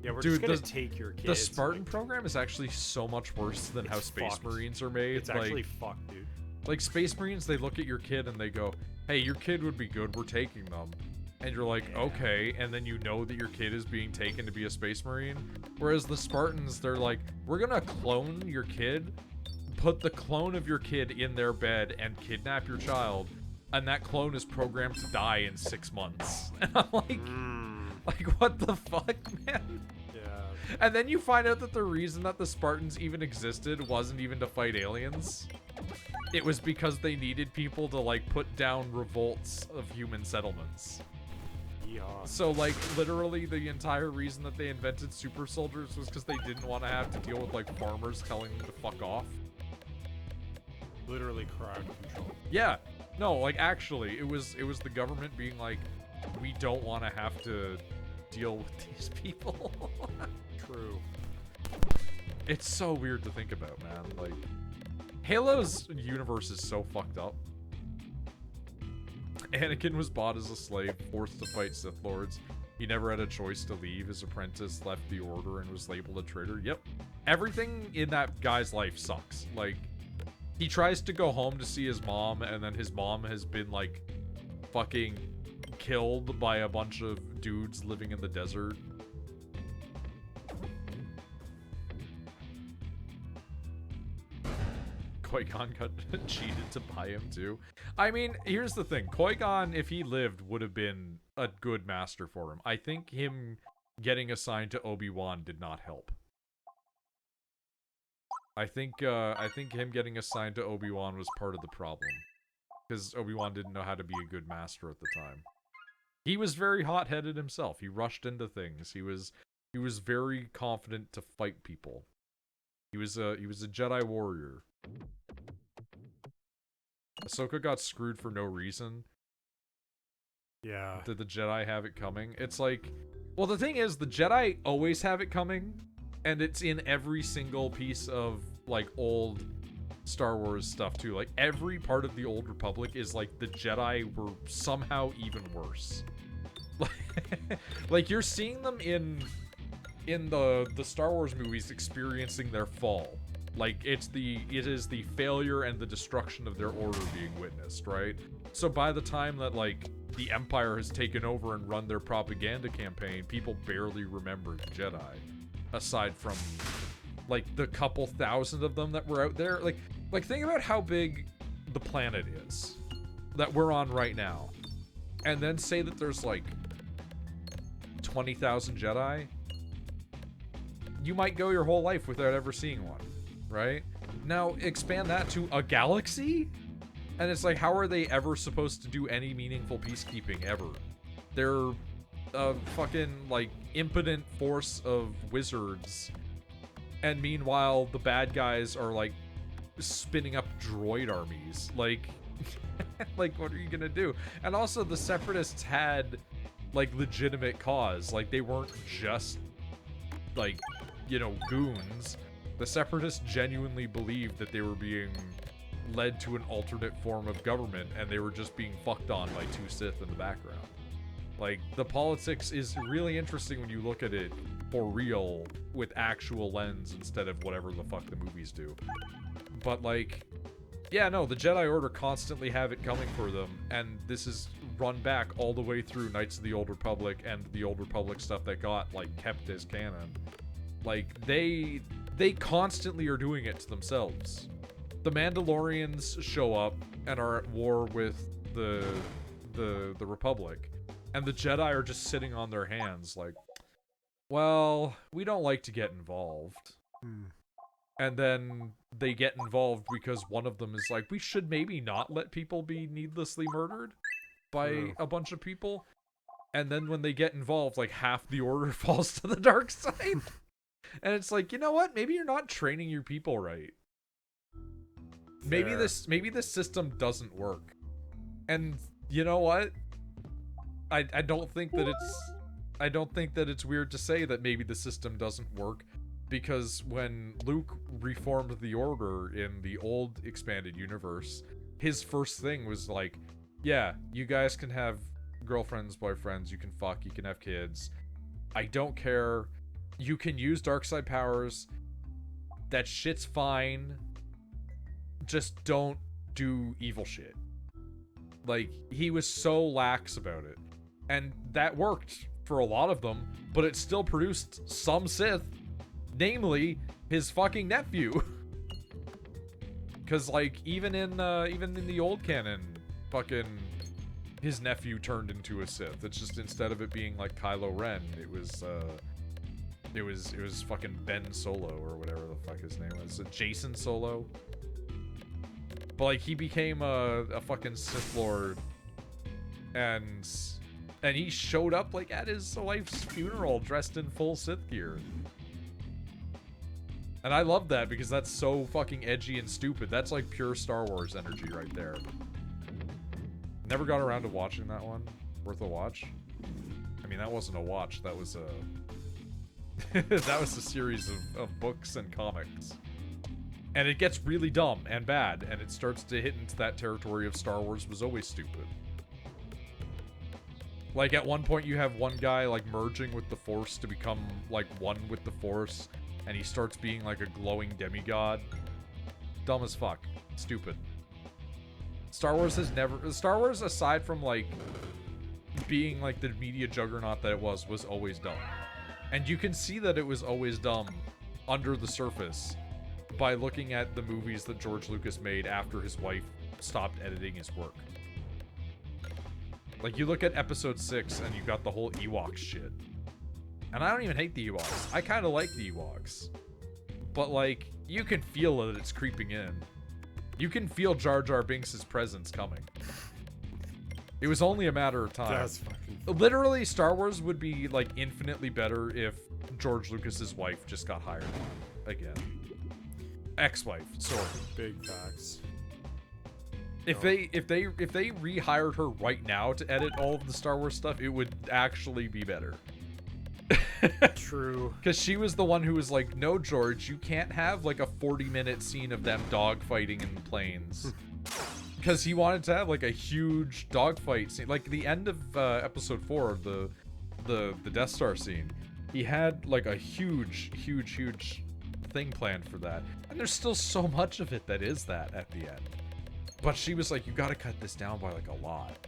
Yeah, we're just gonna take your kids. The Spartan program is actually so much worse than how Space Marines are made. It's actually fucked, dude. Like, Space Marines, they look at your kid and they go, hey, your kid would be good, we're taking them. And you're like, okay, and then you know that your kid is being taken to be a Space Marine. Whereas the Spartans, they're like, we're gonna clone your kid, put the clone of your kid in their bed, and kidnap your child, and that clone is programmed to die in 6 months. And I'm like, Like, what the fuck, man? Yeah. And then you find out that the reason that the Spartans even existed wasn't even to fight aliens. It was because they needed people to, like, put down revolts of human settlements. Yeah. So, like, literally the entire reason that they invented super soldiers was because they didn't want to have to deal with, like, farmers telling them to fuck off. Literally crowd control. Yeah. No, like, actually, it was the government being like, we don't want to have to deal with these people. True. It's so weird to think about, man. Like, Halo's universe is so fucked up. Anakin was bought as a slave, forced to fight Sith Lords. He never had a choice to leave. His apprentice left the Order and was labeled a traitor. Yep. Everything in that guy's life sucks. Like, he tries to go home to see his mom, and then his mom has been, like, fucking killed by a bunch of dudes living in the desert. Qui-Gon got cheated to buy him too. I mean, here's the thing. Qui-Gon, if he lived, would have been a good master for him. I think him getting assigned to Obi-Wan did not help. I think him getting assigned to Obi-Wan was part of the problem. Because Obi-Wan didn't know how to be a good master at the time. He was very hot-headed himself. He rushed into things. He was very confident to fight people. He was a Jedi warrior. Ahsoka got screwed for no reason. Yeah. Did the Jedi have it coming? It's like, well, the thing is, the Jedi always have it coming, and it's in every single piece of, like, old Star Wars stuff, too. Like, every part of the Old Republic is, like, the Jedi were somehow even worse. Like, you're seeing them in the Star Wars movies experiencing their fall. Like, it is the failure and the destruction of their order being witnessed, right? So by the time that, like, the Empire has taken over and run their propaganda campaign, people barely remember the Jedi. Aside from, like, the couple thousand of them that were out there. Like, think about how big the planet is that we're on right now. And then say that there's, like, 20,000 Jedi. You might go your whole life without ever seeing one. Right? Now, expand that to a galaxy? And it's like, how are they ever supposed to do any meaningful peacekeeping ever? They're a fucking, like, impotent force of wizards. And meanwhile, the bad guys are, like, spinning up droid armies. Like, like, what are you gonna do? And also, the Separatists had, like, legitimate cause. Like, they weren't just, like, you know, goons. The Separatists genuinely believed that they were being led to an alternate form of government, and they were just being fucked on by two Sith in the background. Like, the politics is really interesting when you look at it for real with actual lens instead of whatever the fuck the movies do. But, like, yeah, no, the Jedi Order constantly have it coming for them, and this is run back all the way through Knights of the Old Republic and the Old Republic stuff that got, like, kept as canon. Like, they constantly are doing it to themselves. The Mandalorians show up and are at war with the Republic, and the Jedi are just sitting on their hands like, well, we don't like to get involved. And then they get involved because one of them is like, we should maybe not let people be needlessly murdered by a bunch of people. And then when they get involved, like, half the order falls to the dark side. And it's like, you know what? Maybe you're not training your people right. Maybe this system doesn't work. And you know what? I don't think that it's weird to say that maybe the system doesn't work, because when Luke reformed the Order in the old expanded universe, his first thing was like, yeah, you guys can have girlfriends, boyfriends, you can fuck, you can have kids. I don't care. You can use dark side powers. That shit's fine. Just don't do evil shit. Like, he was so lax about it. And that worked for a lot of them, but it still produced some Sith, namely his fucking nephew. Because, like, even in the old canon, fucking his nephew turned into a Sith. It's just instead of it being like Kylo Ren, it was fucking Ben Solo or whatever the fuck his name was. Jason Solo. But like he became a fucking Sith Lord, and he showed up like at his wife's funeral dressed in full Sith gear. And I love that because that's so fucking edgy and stupid. That's like pure Star Wars energy right there. Never got around to watching that one. Worth a watch? I mean, that wasn't a watch. That was a... that was a series of books and comics. And it gets really dumb and bad, and it starts to hit into that territory of Star Wars was always stupid. Like, at one point you have one guy, like, merging with the Force to become, like, one with the Force, and he starts being, like, a glowing demigod. Dumb as fuck. Stupid. Star Wars has never... Star Wars, aside from, like, being, like, the media juggernaut that it was always dumb. And you can see that it was always dumb under the surface by looking at the movies that George Lucas made after his wife stopped editing his work. Like, you look at episode 6 and you got the whole Ewoks shit. And I don't even hate the Ewoks. I kind of like the Ewoks. But, like, you can feel that it's creeping in. You can feel Jar Jar Binks' presence coming. It was only a matter of time. That's fucking funny. Literally, Star Wars would be, like, infinitely better if George Lucas's wife just got hired again. Ex-wife, sorry. Big facts. If they rehired her right now to edit all of the Star Wars stuff, it would actually be better. True. Because she was the one who was like, no, George, you can't have like a 40-minute scene of them dogfighting in planes. Because he wanted to have like a huge dogfight scene. Like the end of episode 4, the Death Star scene. He had like a huge thing planned for that. And there's still so much of it that is that at the end. But she was like, you gotta cut this down by like a lot.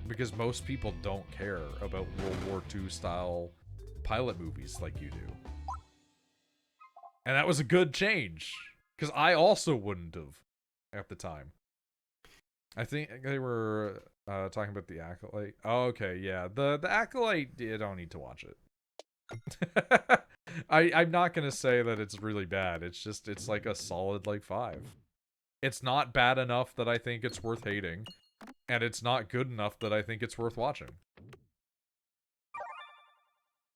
Because most people don't care about World War II style pilot movies like you do. And that was a good change. Because I also wouldn't have at the time. I think they were talking about the Acolyte. Oh, okay, yeah. The Acolyte, you don't need to watch it. I'm not gonna say that it's really bad. It's like a solid like 5. It's not bad enough that I think it's worth hating. And it's not good enough that I think it's worth watching.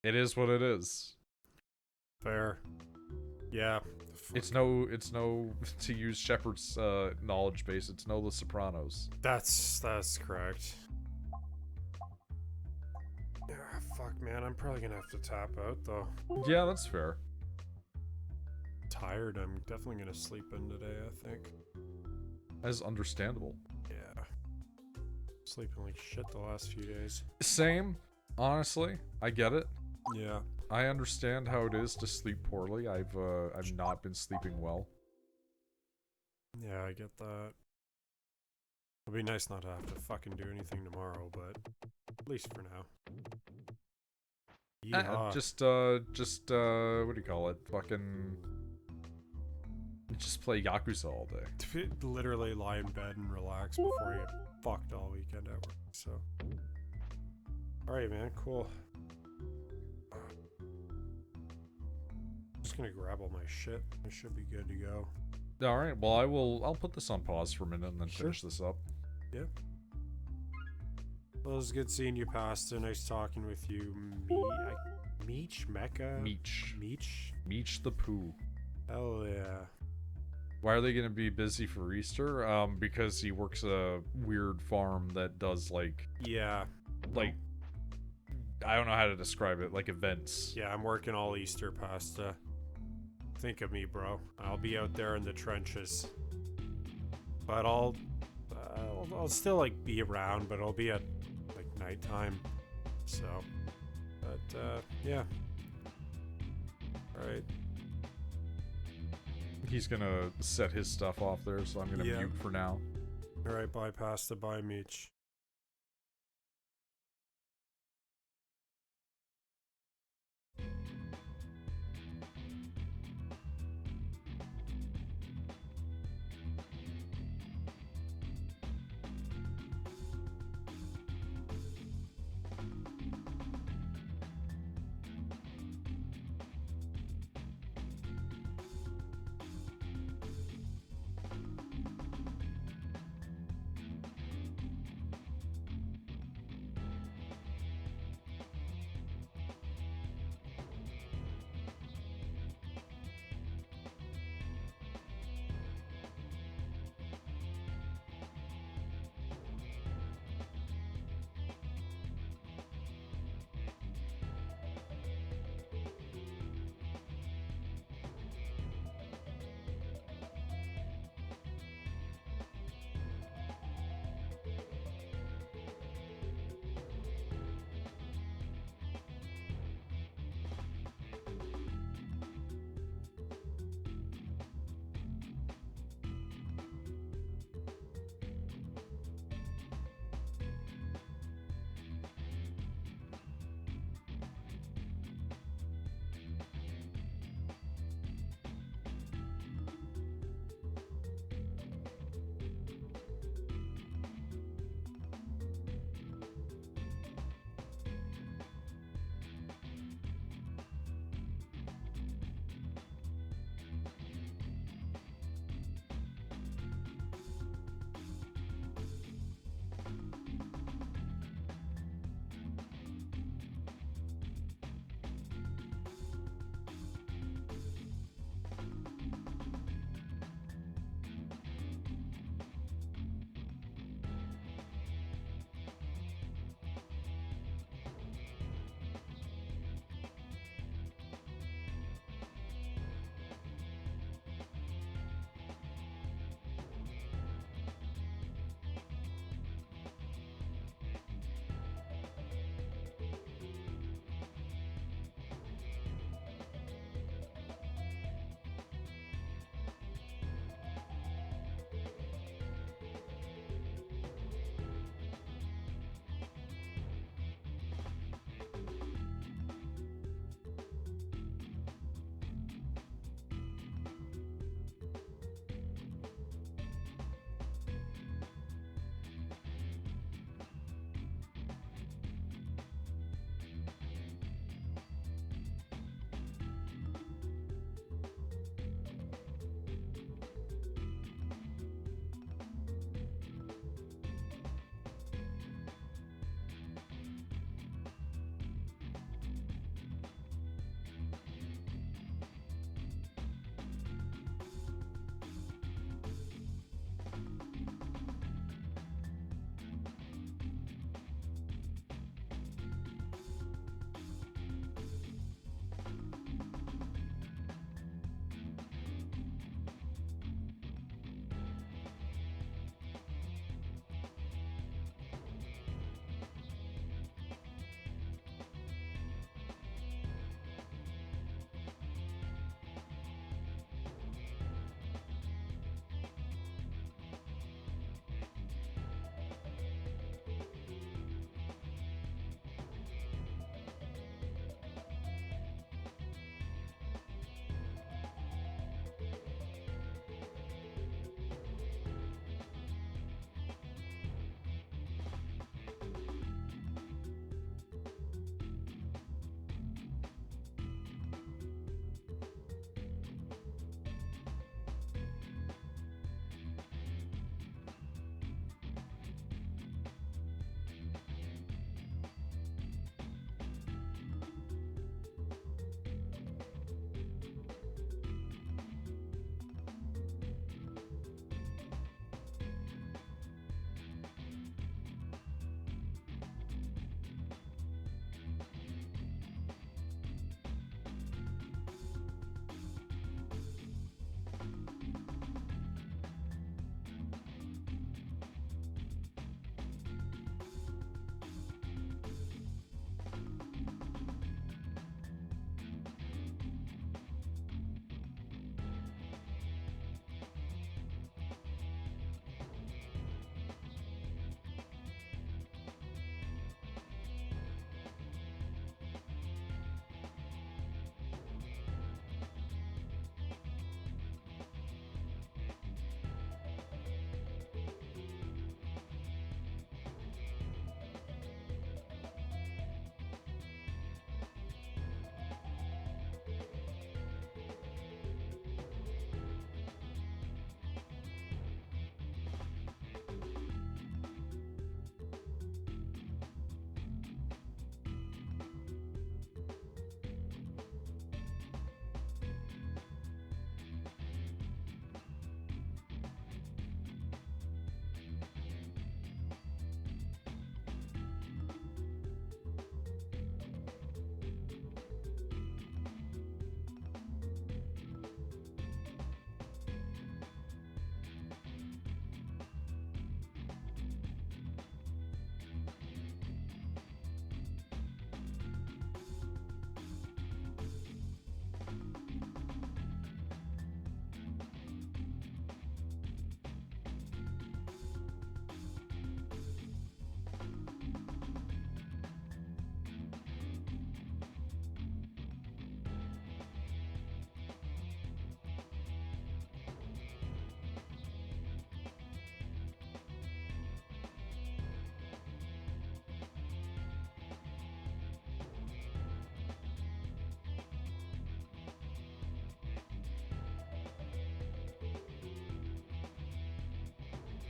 It is what it is. Fair. Yeah. It's no, to use Shepard's knowledge base, it's no The Sopranos. That's correct. Yeah, fuck, man. I'm probably gonna have to tap out, though. Yeah, that's fair. Tired. I'm definitely gonna sleep in today, I think. That's understandable. Yeah. Sleeping like shit the last few days. Same, honestly. I get it. Yeah. I understand how it is to sleep poorly. I've not been sleeping well. Yeah, I get that. It'll be nice not to have to fucking do anything tomorrow, but at least for now. Yeah. Just what do you call it? Fucking just play Yakuza all day. Literally lie in bed and relax before I get fucked all weekend at work, so. Alright, man, cool. Just gonna grab all my shit. I should be good to go. Alright, well I'll put this on pause for a minute and then finish this up. Yeah. Well, it was good seeing you, Pasta. Nice talking with you. Meech? Mecca? Meech the Pooh. Hell yeah. Why are they gonna be busy for Easter? Because he works a weird farm that does like... Yeah. Like... I don't know how to describe it, like events. Yeah, I'm working all Easter, Pasta. Think of me, bro. I'll be out there in the trenches. But I'll still, like, be around, but I'll be at, like, nighttime. So, but, yeah. Alright. He's gonna set his stuff off there, so I'm gonna mute for now. Alright, bye, Pasta. Bye, Meech.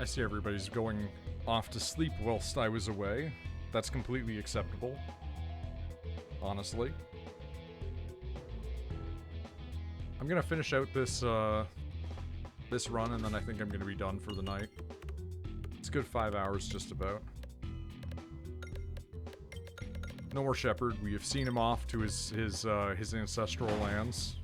I see everybody's going off to sleep whilst I was away. That's completely acceptable. Honestly. I'm gonna finish out this, this run, and then I think I'm gonna be done for the night. It's a good 5 hours, just about. No more Shepherd. We have seen him off to his ancestral lands.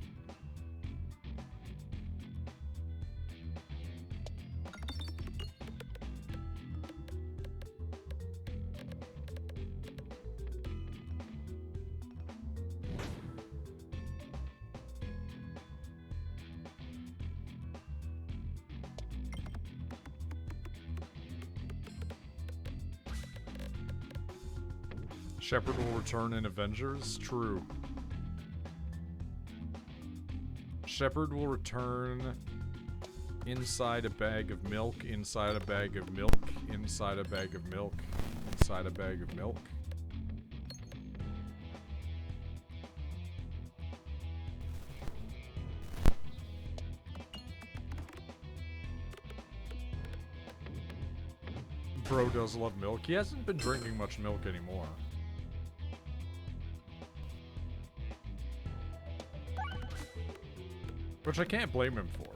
Shepherd will return in Avengers? True. Shepherd will return inside a bag of milk, inside a bag of milk, inside a bag of milk, inside a bag of milk. Bro does love milk. He hasn't been drinking much milk anymore. Which I can't blame him for.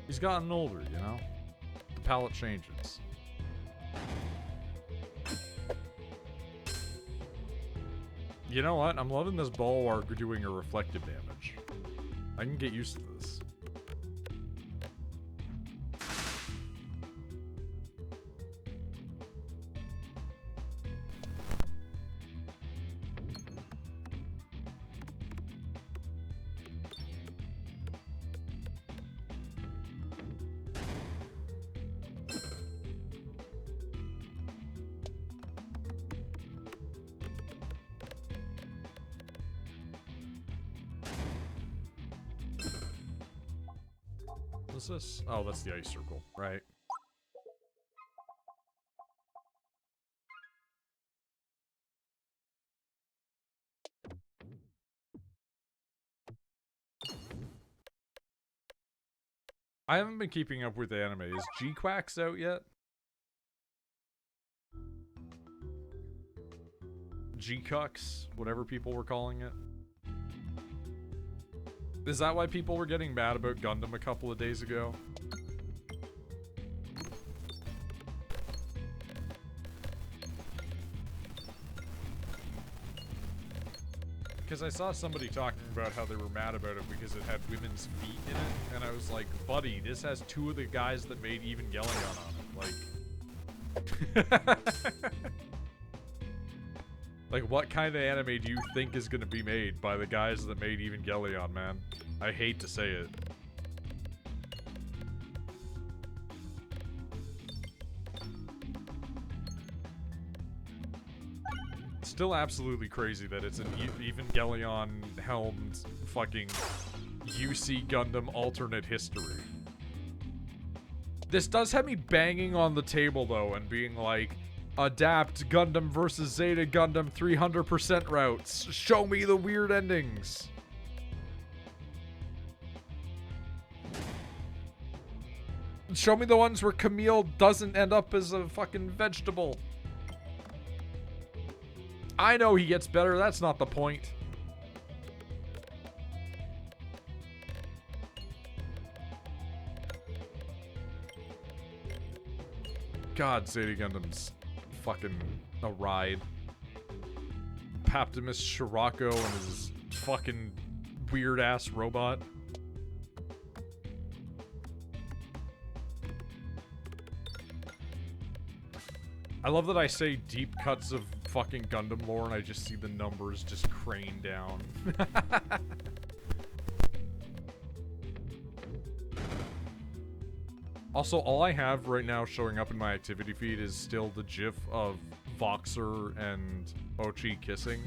He's gotten older, you know? The palate changes. You know what? I'm loving this bulwark doing a reflective damage. I can get used to this. What's this? Oh, that's the ice circle, right? I haven't been keeping up with the anime. Is G-Quacks out yet? G-Cucks, whatever people were calling it. Is that why people were getting mad about Gundam a couple of days ago? Because I saw somebody talking about how they were mad about it because it had women's feet in it, and I was like, buddy, this has two of the guys that made Evangelion on it. Like... like, what kind of anime do you think is going to be made by the guys that made Evangelion, man? I hate to say it. Still absolutely crazy that it's an Evangelion-helmed fucking UC Gundam alternate history. This does have me banging on the table, though, and being like, adapt Gundam versus Zeta Gundam 300% routes. Show me the weird endings. Show me the ones where Camille doesn't end up as a fucking vegetable. I know he gets better, that's not the point. God, Zeta Gundam's fucking a ride. Paptimus Shirako and his fucking weird-ass robot. I love that I say deep cuts of fucking Gundam lore and I just see the numbers just crane down. Also, all I have right now showing up in my activity feed is still the gif of Voxer and Ochi kissing.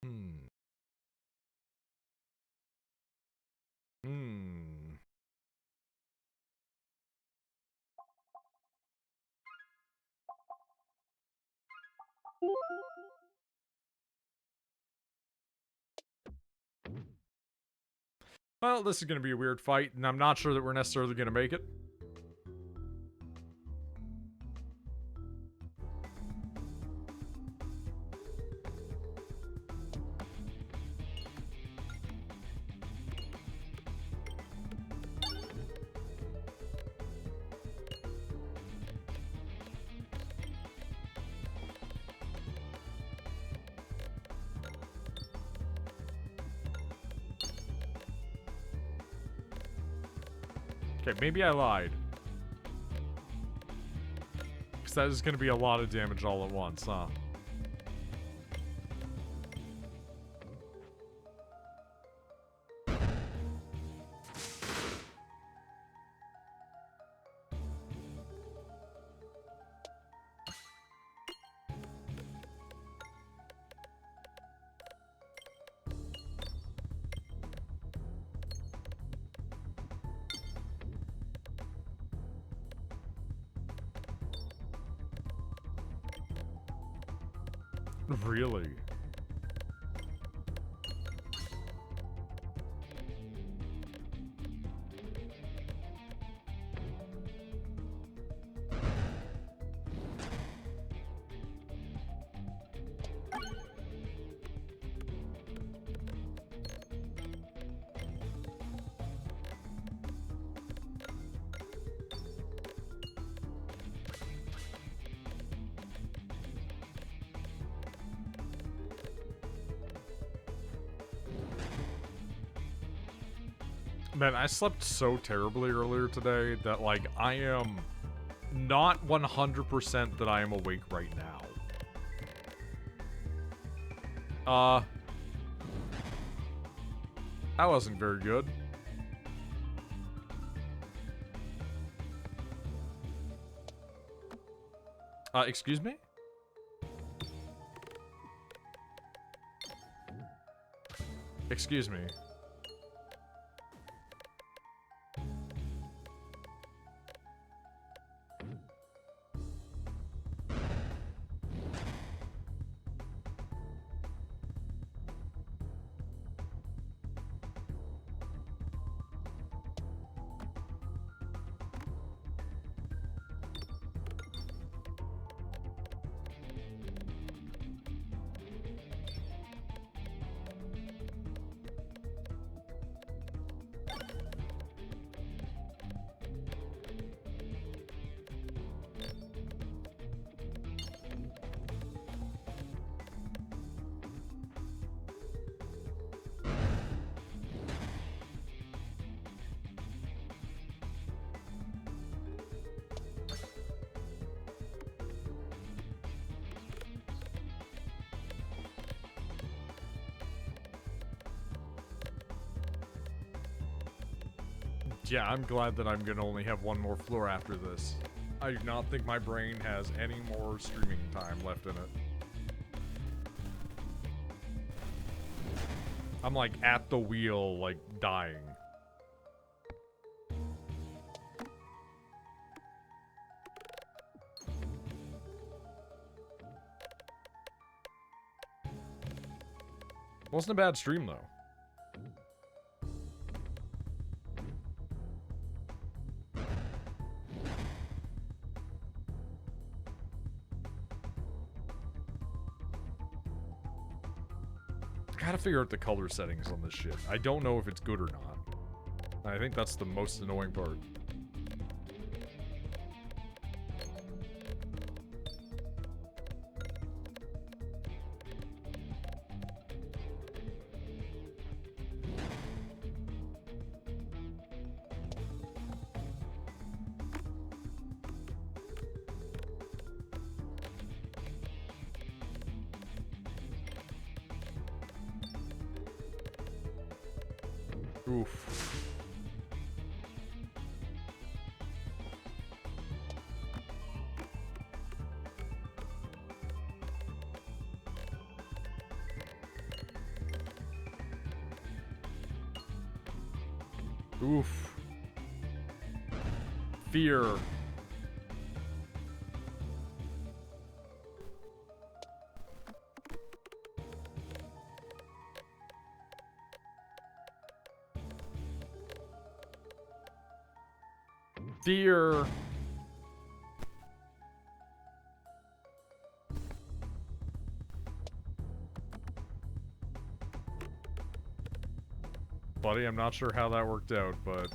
Hmm. Well, this is going to be a weird fight, and I'm not sure that we're necessarily going to make it. Okay, maybe I lied. Because that is going to be a lot of damage all at once, huh? Really? Man, I slept so terribly earlier today that, like, I am not 100% that I am awake right now. That wasn't very good. Excuse me? Excuse me. Yeah, I'm glad that I'm gonna only have one more floor after this. I do not think my brain has any more streaming time left in it. I'm like at the wheel, like dying. Wasn't a bad stream though. Gotta figure out the color settings on this shit. I don't know if it's good or not. I think that's the most annoying part. Oof. Oof. Fear. Fear. Buddy, I'm not sure how that worked out, but...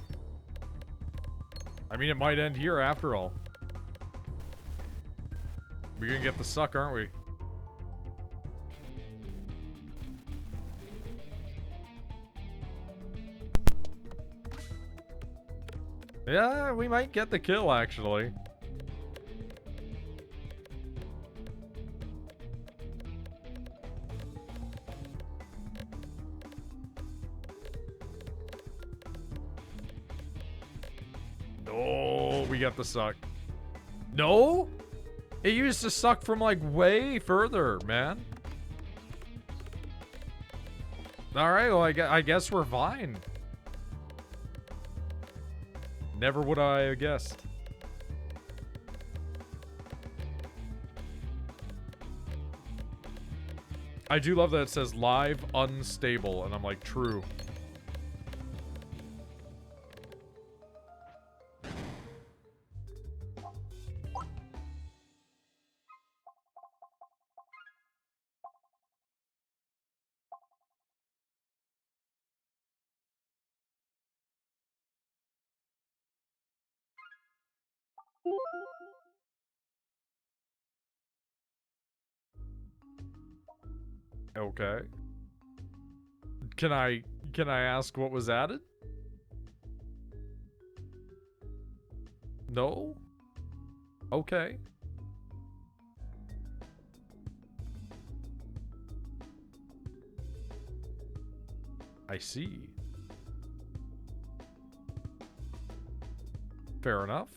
I mean, it might end here after all. We're gonna get the suck, aren't we? Yeah, we might get the kill, actually. Oh, we got the suck. No? It used to suck from, like, way further, man. Alright, well, I guess we're fine. Never would I have guessed. I do love that it says live unstable, and I'm like, true. Okay. Can I ask what was added? No? Okay. I see. Fair enough.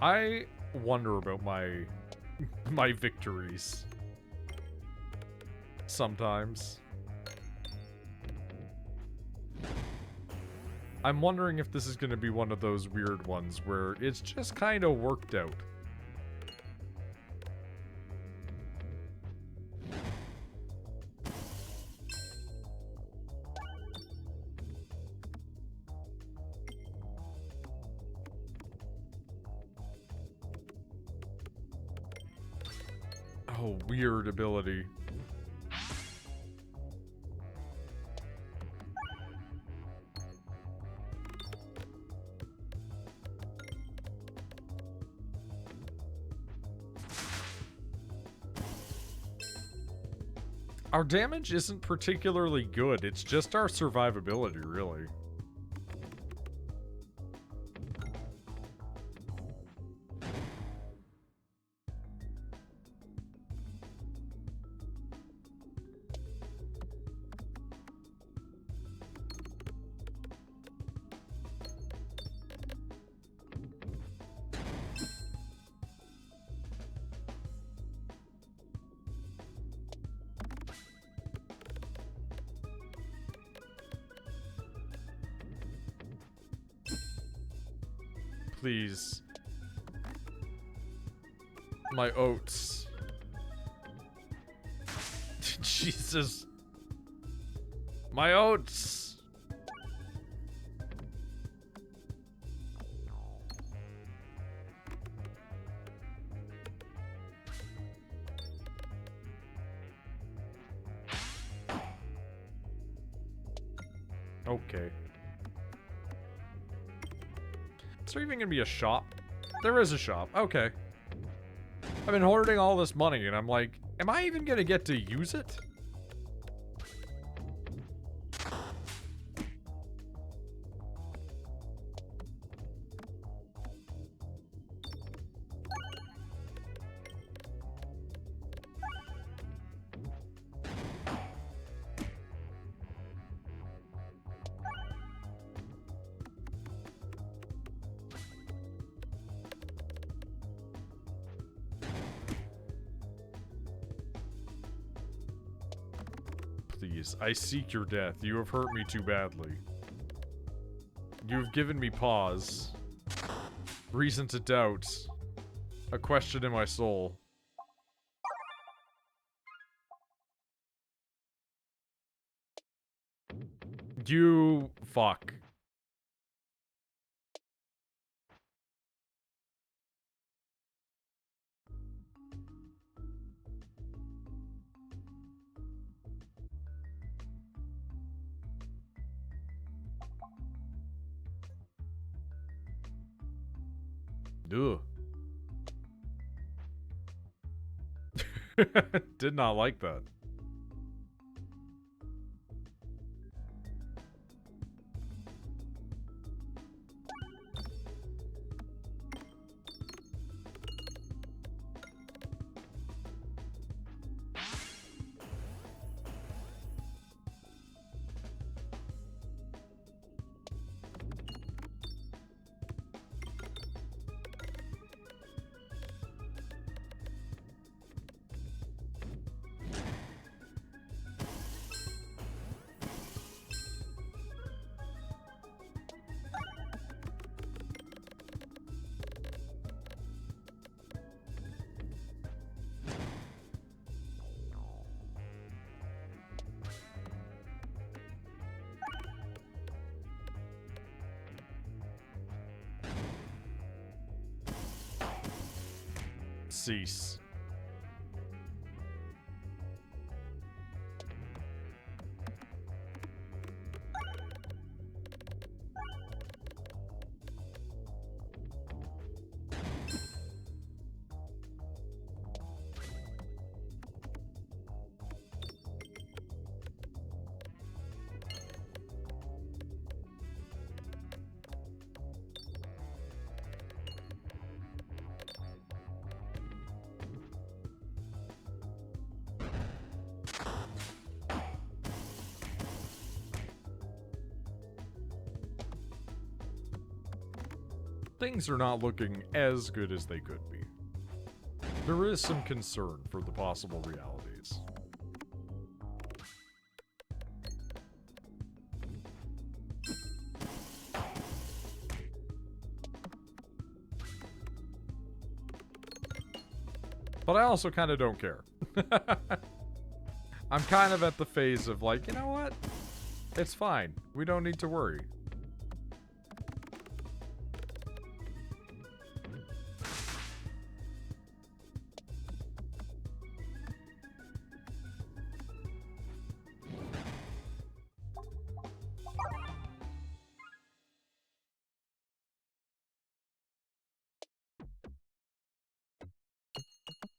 I wonder about my victories. Sometimes. I'm wondering if this is going to be one of those weird ones where it's just kind of worked out. Oh, weird ability. Our damage isn't particularly good, it's just our survivability, really. Please. My oats. Jesus. My oats. Okay. Is there even gonna be a shop? There is a shop. Okay. I've been hoarding all this money and I'm like, am I even gonna get to use it? please. I seek your death. You have hurt me too badly. You have given me pause. Reason to doubt. A question in my soul. You... fuck. Ugh. Did not like that. Cease. Things are not looking as good as they could be. There is some concern for the possible realities. But I also kind of don't care. I'm kind of at the phase of like, you know what? It's fine. We don't need to worry.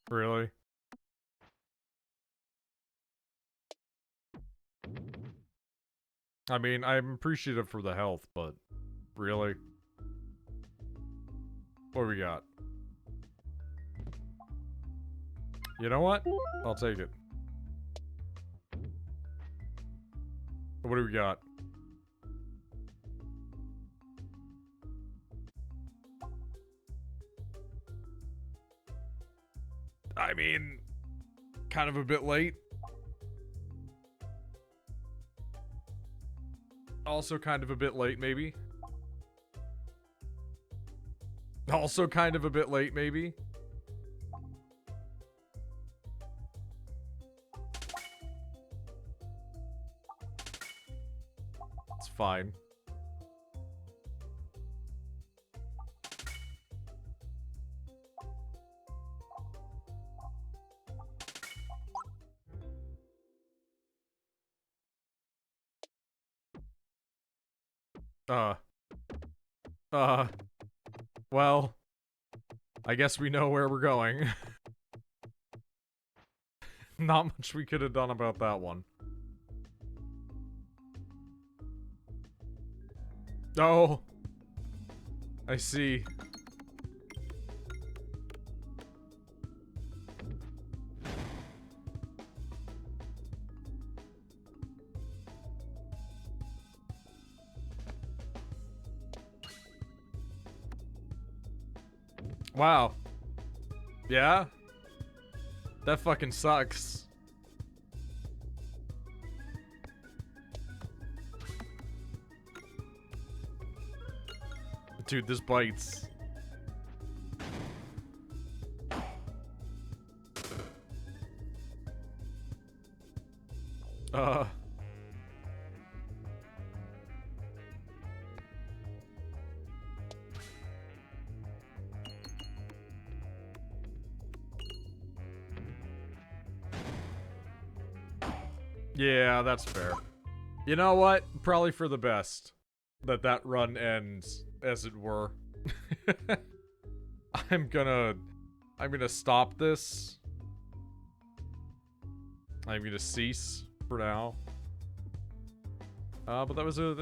Really? I mean, I'm appreciative for the health, but really? What do we got? You know what? I'll take it. What do we got? I mean, kind of a bit late. Also kind of a bit late, maybe. Also kind of a bit late, maybe. It's fine. Well, I guess we know where we're going. Not much we could have done about that one. Oh, I see. Wow. Yeah? That fucking sucks. Dude, this bites. Yeah, that's fair. You know what? Probably for the best that run ends, as it were. I'm gonna stop this. I'm gonna cease for now. But that was a